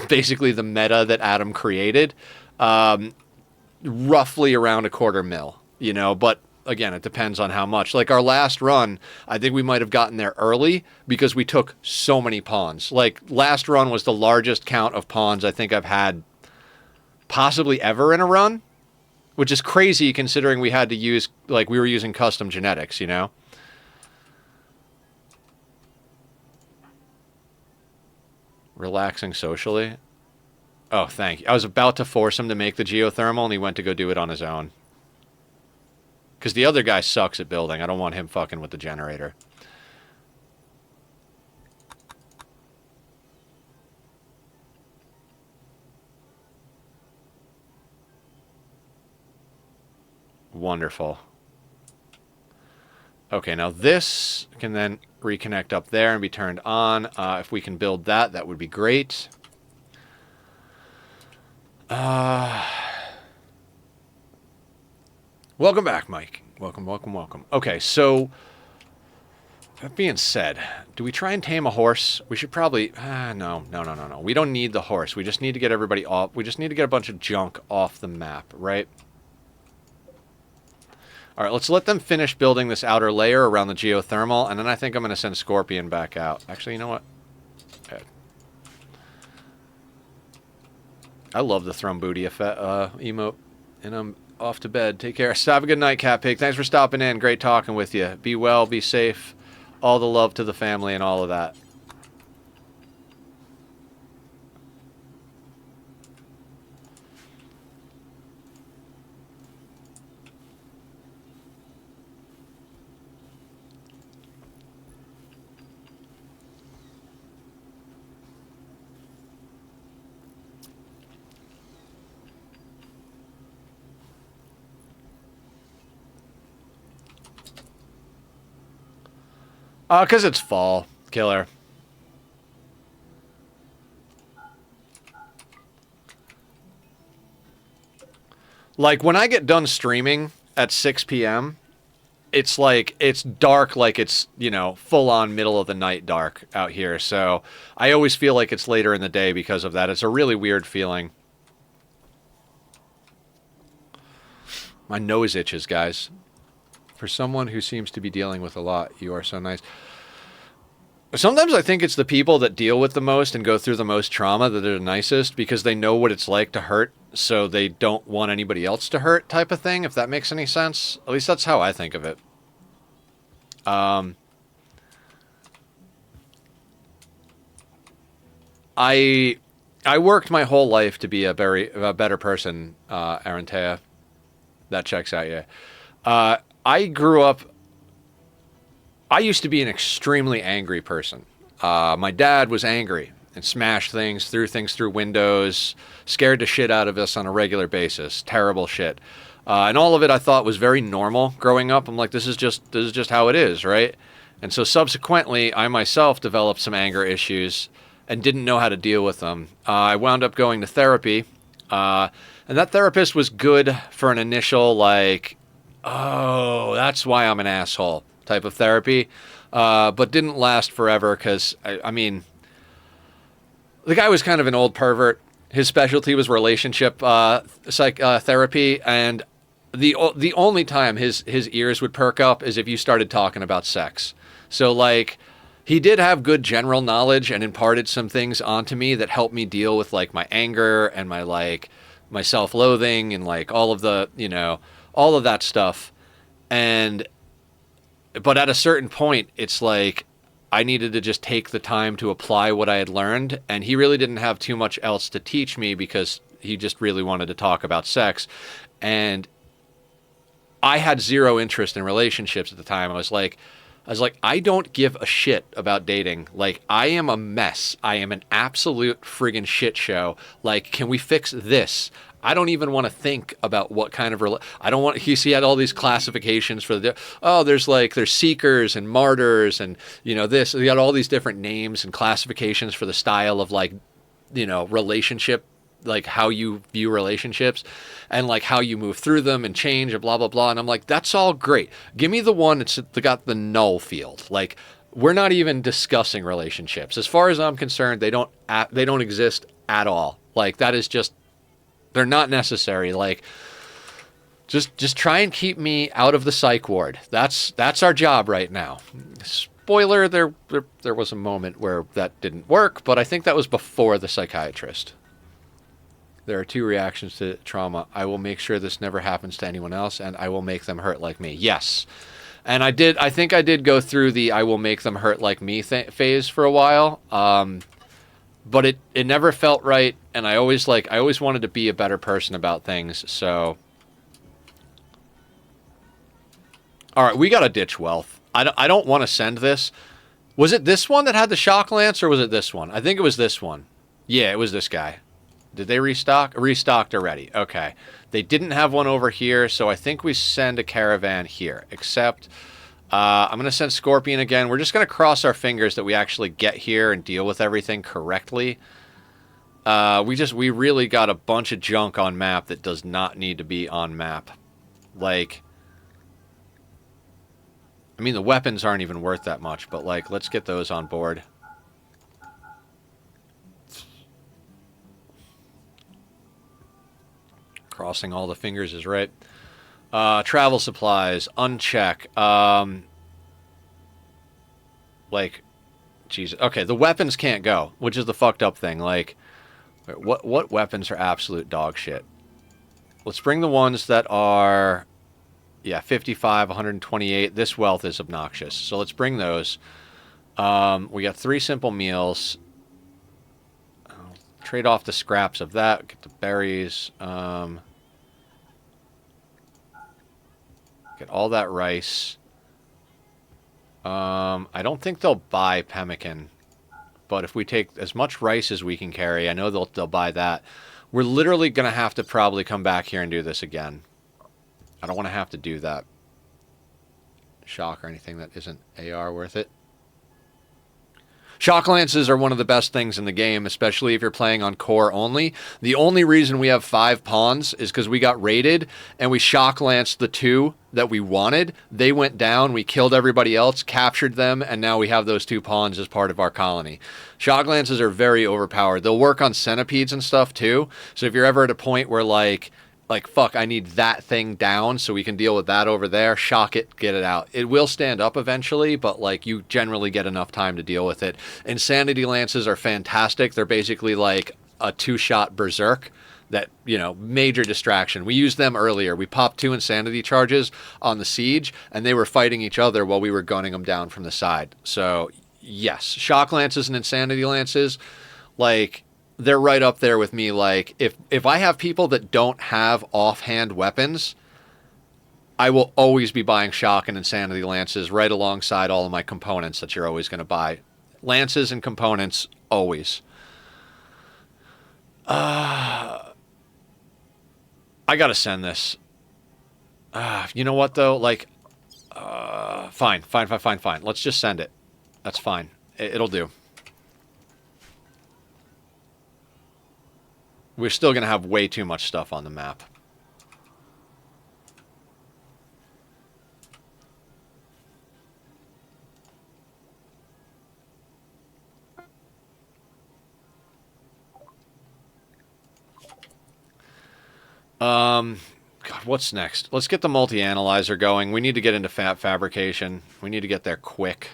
basically the meta that Adam created, roughly around 250,000, you know, but again, it depends on how much. Like our last run, I think we might have gotten there early because we took so many pawns. Like last run was the largest count of pawns I think I've had possibly ever in a run, which is crazy considering we had to use, like we were using custom genetics, you know? Relaxing socially. Oh, thank you. I was about to force him to make the geothermal, and he went to go do it on his own. Because the other guy sucks at building. I don't want him fucking with the generator. Wonderful. Okay, now this can then reconnect up there and be turned on. If we can build that, that would be great. Welcome back, Mike. Welcome, welcome, welcome. Okay, so that being said, do we try and tame a horse? We should probably... no. We don't need the horse. We just need to get everybody off. We just need to get a bunch of junk off the map, right? All right, let's let them finish building this outer layer around the geothermal, and then I think I'm going to send Scorpion back out. Actually, you know what? Okay. I love the thrum booty emote, and I'm off to bed. Take care. Have a good night, Cat Pig. Thanks for stopping in. Great talking with you. Be well, be safe. All the love to the family and all of that. Because it's fall, Killer. Like, when I get done streaming at 6 p.m., it's like, it's dark, like it's, you know, full on middle of the night dark out here. So I always feel like it's later in the day because of that. It's a really weird feeling. My nose itches, guys. For someone who seems to be dealing with a lot, you are so nice. Sometimes I think it's the people that deal with the most and go through the most trauma that are the nicest because they know what it's like to hurt, so they don't want anybody else to hurt type of thing, if that makes any sense. At least that's how I think of it. I worked my whole life to be a better person, Arantea. That checks out, yeah. I grew up... I used to be an extremely angry person. My dad was angry and smashed things, threw things through windows, scared the shit out of us on a regular basis. Terrible shit. And all of it I thought was very normal growing up. I'm like, this is just how it is, right? And so subsequently, I myself developed some anger issues and didn't know how to deal with them. I wound up going to therapy, and that therapist was good for an initial, like, oh, that's why I'm an asshole type of therapy, but didn't last forever because, I mean, the guy was kind of an old pervert. His specialty was relationship therapy, and the only time his ears would perk up is if you started talking about sex. So, like, he did have good general knowledge and imparted some things onto me that helped me deal with, like, my anger and my, like, my self-loathing and, like, all of the, you know, all of that stuff. But at a certain point, it's like I needed to just take the time to apply what I had learned, and he really didn't have too much else to teach me because he just really wanted to talk about sex. And I had zero interest in relationships at the time. I was like, I don't give a shit about dating. Like, I am a mess. I am an absolute friggin' shit show. Like, can we fix this? I don't even want to think about what kind of... I don't want... He had all these classifications for the... Oh, there's seekers and martyrs and, you know, this. He had all these different names and classifications for the style of, like, you know, relationship, like how you view relationships and like how you move through them and change and blah, blah, blah. And I'm like, that's all great. Give me the one that's got the null field. Like, we're not even discussing relationships. As far as I'm concerned, they don't exist at all. Like, that is just... They're not necessary. Like, just try and keep me out of the psych ward. That's our job right now. Spoiler, there was a moment where that didn't work, but I think that was before the psychiatrist. There are 2 reactions to trauma. I will make sure this never happens to anyone else, and I will make them hurt like me. Yes. And I think I did go through the I will make them hurt like me phase for a while. But it never felt right, and I always wanted to be a better person about things, so... Alright, we gotta ditch wealth. I don't want to send this. Was it this one that had the shock lance, or was it this one? I think it was this one. Yeah, it was this guy. Did they restock? Restocked already. Okay. They didn't have one over here, so I think we send a caravan here, except... I'm going to send Scorpion again. We're just going to cross our fingers that we actually get here and deal with everything correctly. We really got a bunch of junk on map that does not need to be on map. Like, I mean, the weapons aren't even worth that much, but, like, let's get those on board. Crossing all the fingers is right. Travel supplies, uncheck. Like, Jesus. Okay, the weapons can't go, which is the fucked up thing. Like, what weapons are absolute dog shit? Let's bring the ones that are, yeah, 55, 128. This wealth is obnoxious, so let's bring those. We got 3 simple meals. Trade off the scraps of that. Get the berries. Get all that rice. I don't think they'll buy pemmican, but if we take as much rice as we can carry, I know they'll buy that. We're literally going to have to probably come back here and do this again. I don't want to have to do that. Shock or anything that isn't AR worth it. Shock lances are one of the best things in the game, especially if you're playing on core only. The only reason we have 5 pawns is because we got raided and we shock lanced the 2 that we wanted. They went down, we killed everybody else, captured them, and now we have those 2 pawns as part of our colony. Shock lances are very overpowered. They'll work on centipedes and stuff too. So if you're ever at a point where like fuck, I need that thing down so we can deal with that over there, shock it, get it out. It will stand up eventually, but like you generally get enough time to deal with it. Insanity lances are fantastic. They're basically like a 2-shot berserk that, you know, major distraction. We used them earlier. We popped 2 insanity charges on the siege and they were fighting each other while we were gunning them down from the side. So yes, shock lances and insanity lances, like, they're right up there with me. Like, if I have people that don't have offhand weapons, I will always be buying shock and insanity lances right alongside all of my components that you're always going to buy. Lances and components, always. I got to send this. You know what, though? Like, fine. Let's just send it. That's fine. It'll do. We're still going to have way too much stuff on the map. God, what's next? Let's get the multi-analyzer going. We need to get into fabrication. We need to get there quick.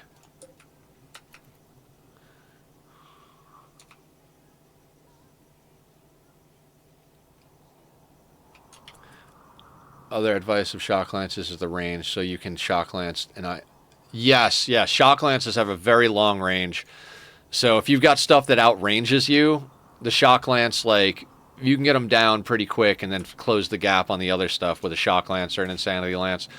Other advice of shock lances is the range, so you can shock lance. And yes, shock lances have a very long range. So if you've got stuff that outranges you, the shock lance, like, you can get them down pretty quick and then close the gap on the other stuff with a shock lance or an insanity lance.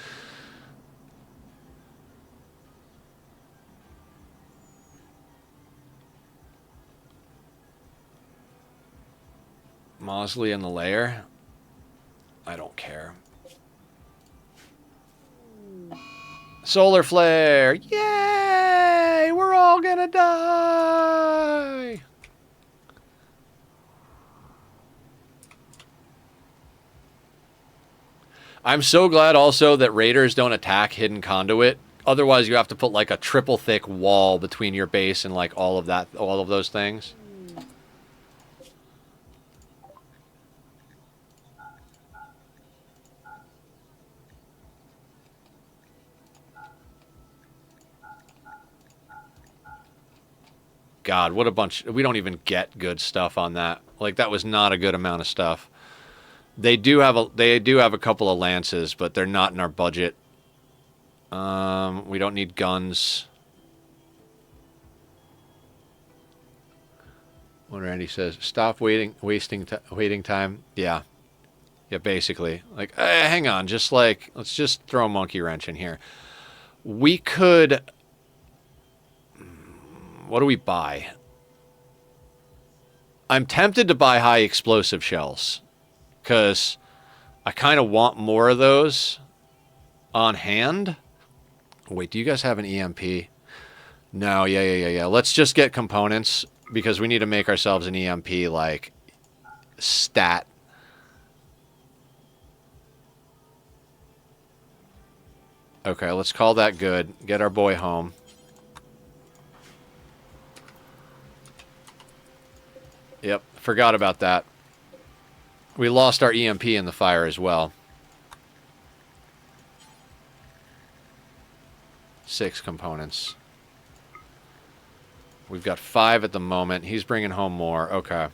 Mosley in the lair? I don't care. Solar flare! Yay! We're all gonna die! I'm so glad also that raiders don't attack hidden conduit. Otherwise, you have to put like a triple thick wall between your base and like all of those things. God, what a bunch. We don't even get good stuff on that. Like, that was not a good amount of stuff. They do have a couple of lances, but they're not in our budget. We don't need guns. When Randy says, "Stop wasting time." Yeah, basically. Like, hang on, let's just throw a monkey wrench in here. We could. What do we buy? I'm tempted to buy high explosive shells, because I kind of want more of those on hand. Wait, do you guys have an EMP? No, yeah. Let's just get components, because we need to make ourselves an EMP, like, stat. Okay, let's call that good. Get our boy home. Yep, forgot about that. We lost our EMP in the fire as well. 6 components. We've got 5 at the moment. He's bringing home more. Okay.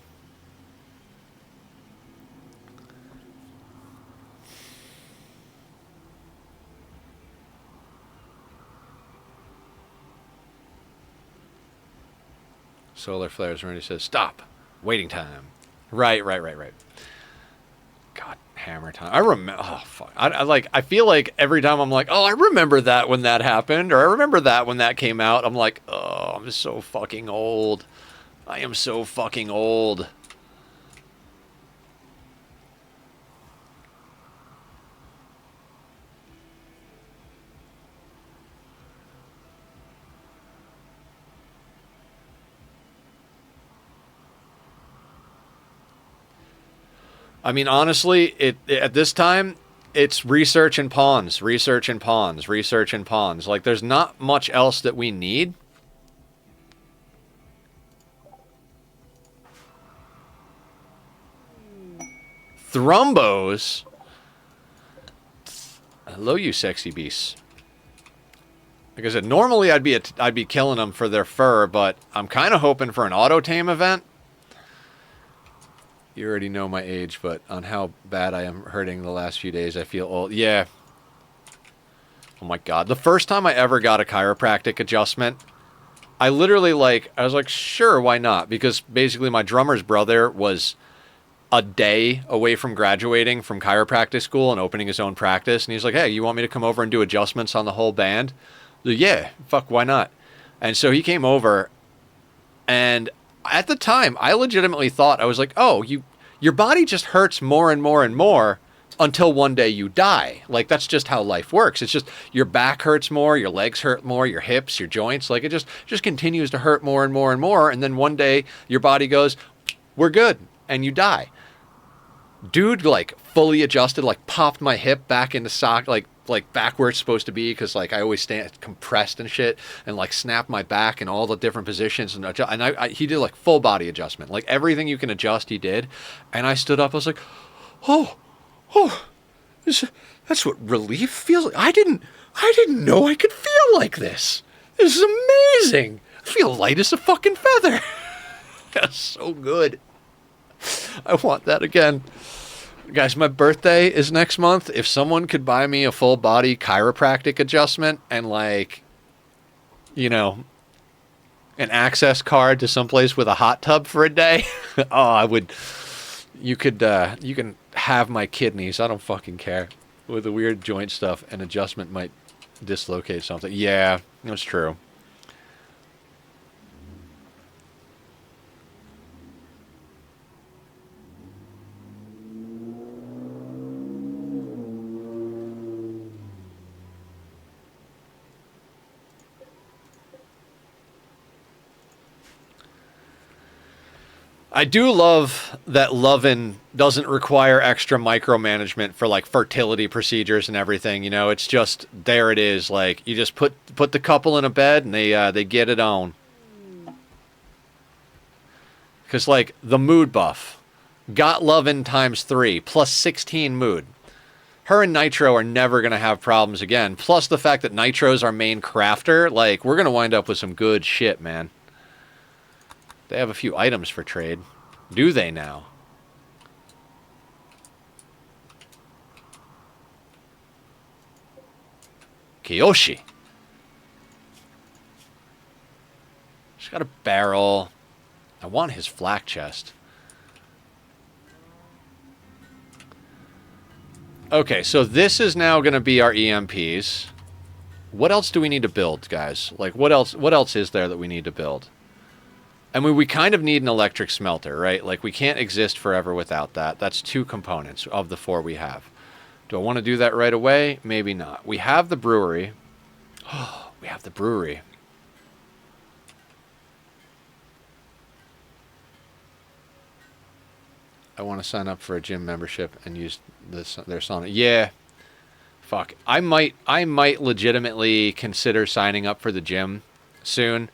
Solar flares. Randy says, "Stop. Waiting time." Right. God, hammer time. I remember. Oh, fuck. I feel like every time I'm like, oh, I remember that when that happened, or I remember that when that came out. I'm like, oh, I'm so fucking old. I am so fucking old. I mean, honestly, at this time, it's research and pawns, research and pawns, research and pawns. Like, there's not much else that we need. Thrombos. Hello, you sexy beasts. Like I said, normally I'd be killing them for their fur, but I'm kind of hoping for an auto tame event. You already know my age, but on how bad I am hurting the last few days, I feel old. Yeah. Oh my god. The first time I ever got a chiropractic adjustment, I literally, like, I was like, sure, why not? Because basically my drummer's brother was a day away from graduating from chiropractic school and opening his own practice. And he's like, hey, you want me to come over and do adjustments on the whole band? Like, yeah, fuck, why not? And so he came over, and at the time, I legitimately thought, I was like, oh, your body just hurts more and more and more until one day you die. Like, that's just how life works. It's just your back hurts more, your legs hurt more, your hips, your joints. Like, it just continues to hurt more and more and more. And then one day your body goes, we're good. And you die. Dude, like, fully adjusted, like, popped my hip back into sock, like back where it's supposed to be, because, like, I always stand compressed and shit, and, like, snapped my back in all the different positions, and he did, like, full body adjustment, like, everything you can adjust, he did. And I stood up, I was like, oh, that's what relief feels like. I didn't know I could feel like this. This is amazing. I feel light as a fucking feather. That's so good. I want that again. Guys, my birthday is next month. If someone could buy me a full body chiropractic adjustment and, like, you know, an access card to someplace with a hot tub for a day, oh, I would. You can have my kidneys. I don't fucking care. With the weird joint stuff, an adjustment might dislocate something. Yeah, that's true. I do love that Lovin' doesn't require extra micromanagement for, like, fertility procedures and everything. You know, it's just, there it is. Like, you just put the couple in a bed and they get it on. Because, like, the mood buff got Lovin' times 3 plus 16 mood. Her and Nitro are never going to have problems again. Plus the fact that Nitro's our main crafter. Like, we're going to wind up with some good shit, man. They have a few items for trade. Do they now? Kiyoshi. She's got a barrel. I want his flak chest. Okay, so this is now going to be our EMPs. What else do we need to build, guys? Like, what else is there that we need to build? I mean, we kind of need an electric smelter, right? Like, we can't exist forever without that. That's 2 components of the 4 we have. Do I want to do that right away? Maybe not. We have the brewery. Oh, we have the brewery. I want to sign up for a gym membership and use their sauna. Yeah. Fuck. I might legitimately consider signing up for the gym soon.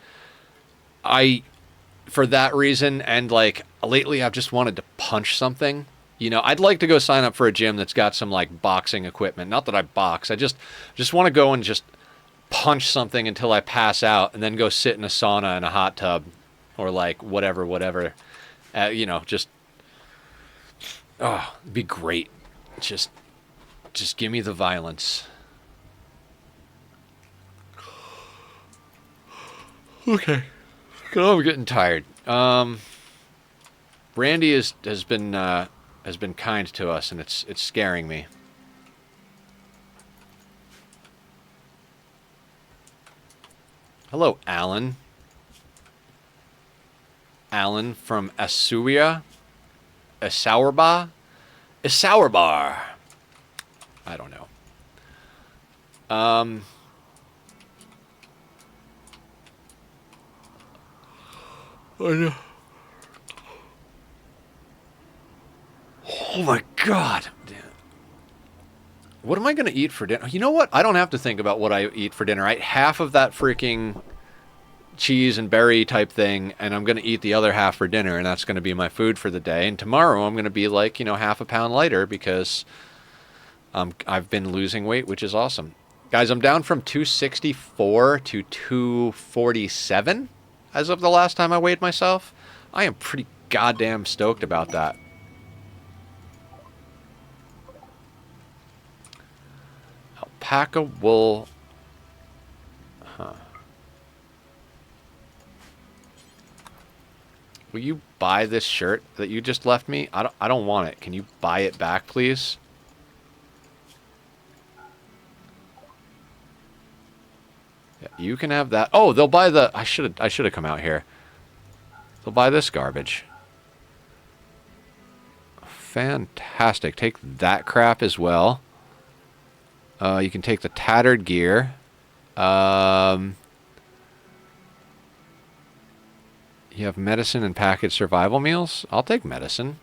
For that reason, and, like, lately I've just wanted to punch something. You know, I'd like to go sign up for a gym that's got some, like, boxing equipment. Not that I box. I just want to go and just punch something until I pass out, and then go sit in a sauna in a hot tub, or, like, whatever. You know, just, oh, it'd be great. Just give me the violence. Okay. Oh, we're getting tired. Randy has been kind to us, and it's scaring me. Hello, Alan. Alan from Asuia. Isauerbar? Isauerbar. I don't know. I know. Oh my god. What am I going to eat for dinner? You know what? I don't have to think about what I eat for dinner. I eat half of that freaking cheese and berry type thing, and I'm going to eat the other half for dinner, and that's going to be my food for the day. And tomorrow I'm going to be like, you know, half a pound lighter because I've been losing weight, which is awesome. Guys, I'm down from 264 to 247 as of the last time I weighed myself. I am pretty goddamn stoked about that. Alpaca wool. Huh. Will you buy this shirt that you just left me? I don't want it. Can you buy it back, please? Yeah, you can have that. Oh, they'll buy the... I should have come out here. They'll buy this garbage. Fantastic. Take that crap as well. You can take the tattered gear. You have medicine and packaged survival meals. I'll take medicine.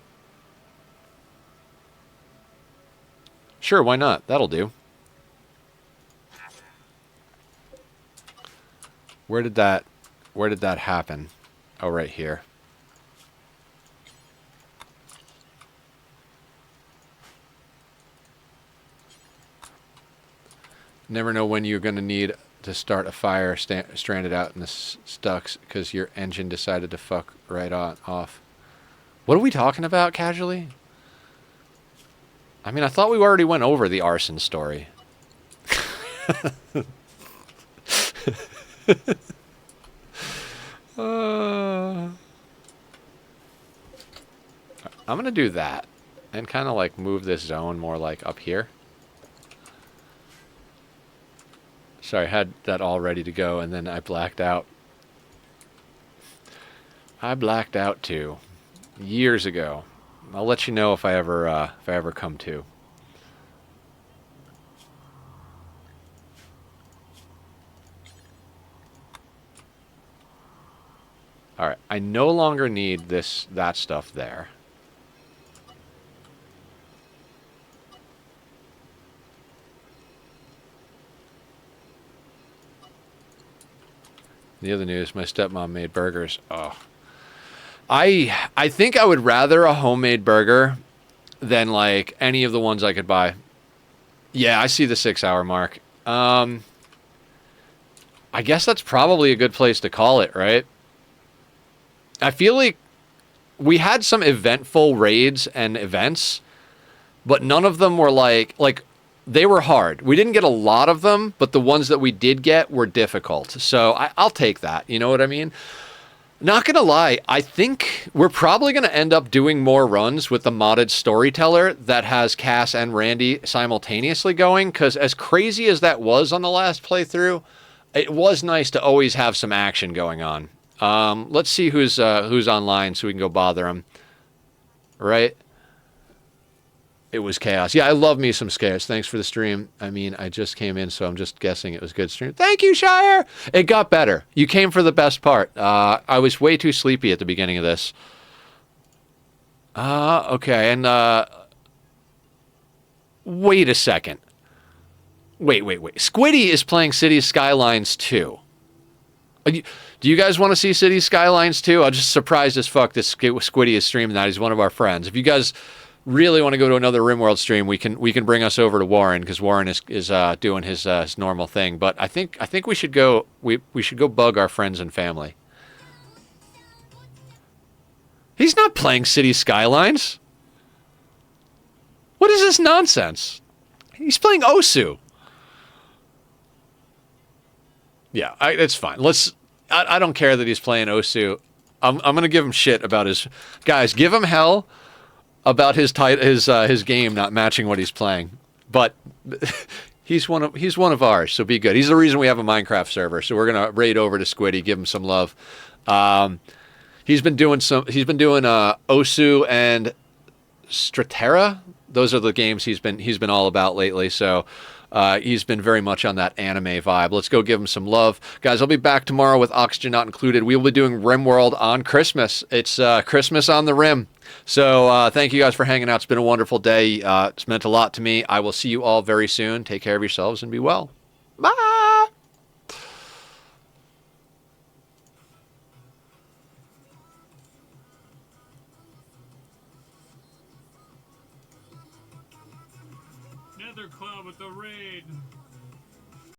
Sure, why not? That'll do. Where did that happen? Oh, right here. Never know when you're going to need to start a fire stranded out in the stucks because your engine decided to fuck right off. What are we talking about casually? I mean, I thought we already went over the arson story. I'm going to do that and kind of like move this zone more like up here. Sorry, I had that all ready to go, and then I blacked out. I blacked out too, years ago. I'll let you know if I ever come to. All right, I no longer need that stuff there. The other news, my stepmom made burgers. Oh. I think I would rather a homemade burger than like any of the ones I could buy. Yeah, I see the 6-hour mark. I guess that's probably a good place to call it, right? I feel like we had some eventful raids and events, but none of them were like they were hard. We didn't get a lot of them, but the ones that we did get were difficult. So I'll take that. You know what I mean? Not going to lie, I think we're probably going to end up doing more runs with the modded storyteller that has Cass and Randy simultaneously going, because as crazy as that was on the last playthrough, it was nice to always have some action going on. Let's see who's online so we can go bother them. Right? It was chaos. Yeah, I love me some scares. Thanks for the stream. I mean, I just came in, so I'm just guessing it was a good stream. Thank you, Shire! It got better. You came for the best part. I was way too sleepy at the beginning of this. Okay, and, wait a second. Wait. Squiddy is playing Cities Skylines 2. Do you guys want to see Cities Skylines 2? I'm just surprised as fuck that Squiddy is streaming that. He's one of our friends. If you guys really want to go to another Rimworld stream, we can bring us over to Warren, because Warren is doing his normal thing. But I think we should go we should go bug our friends and family. He's not playing City Skylines. What is this nonsense? He's playing Osu. Yeah, it's fine. I don't care that he's playing Osu. I'm gonna give him shit about his guys. Give him hell about his game not matching what he's playing, but he's one of ours, so be good. He's the reason we have a Minecraft server, so we're gonna raid over to Squiddy, give him some love. He's been doing Osu and Stratera. Those are the games he's been all about lately. So he's been very much on that anime vibe. Let's go give him some love, guys. I'll be back tomorrow with Oxygen Not Included. We will be doing Rimworld on Christmas. It's Christmas on the Rim. So thank you guys for hanging out. It's been a wonderful day. It's meant a lot to me. I will see you all very soon. Take care of yourselves and be well. Bye.
Nether Cloud with the raid.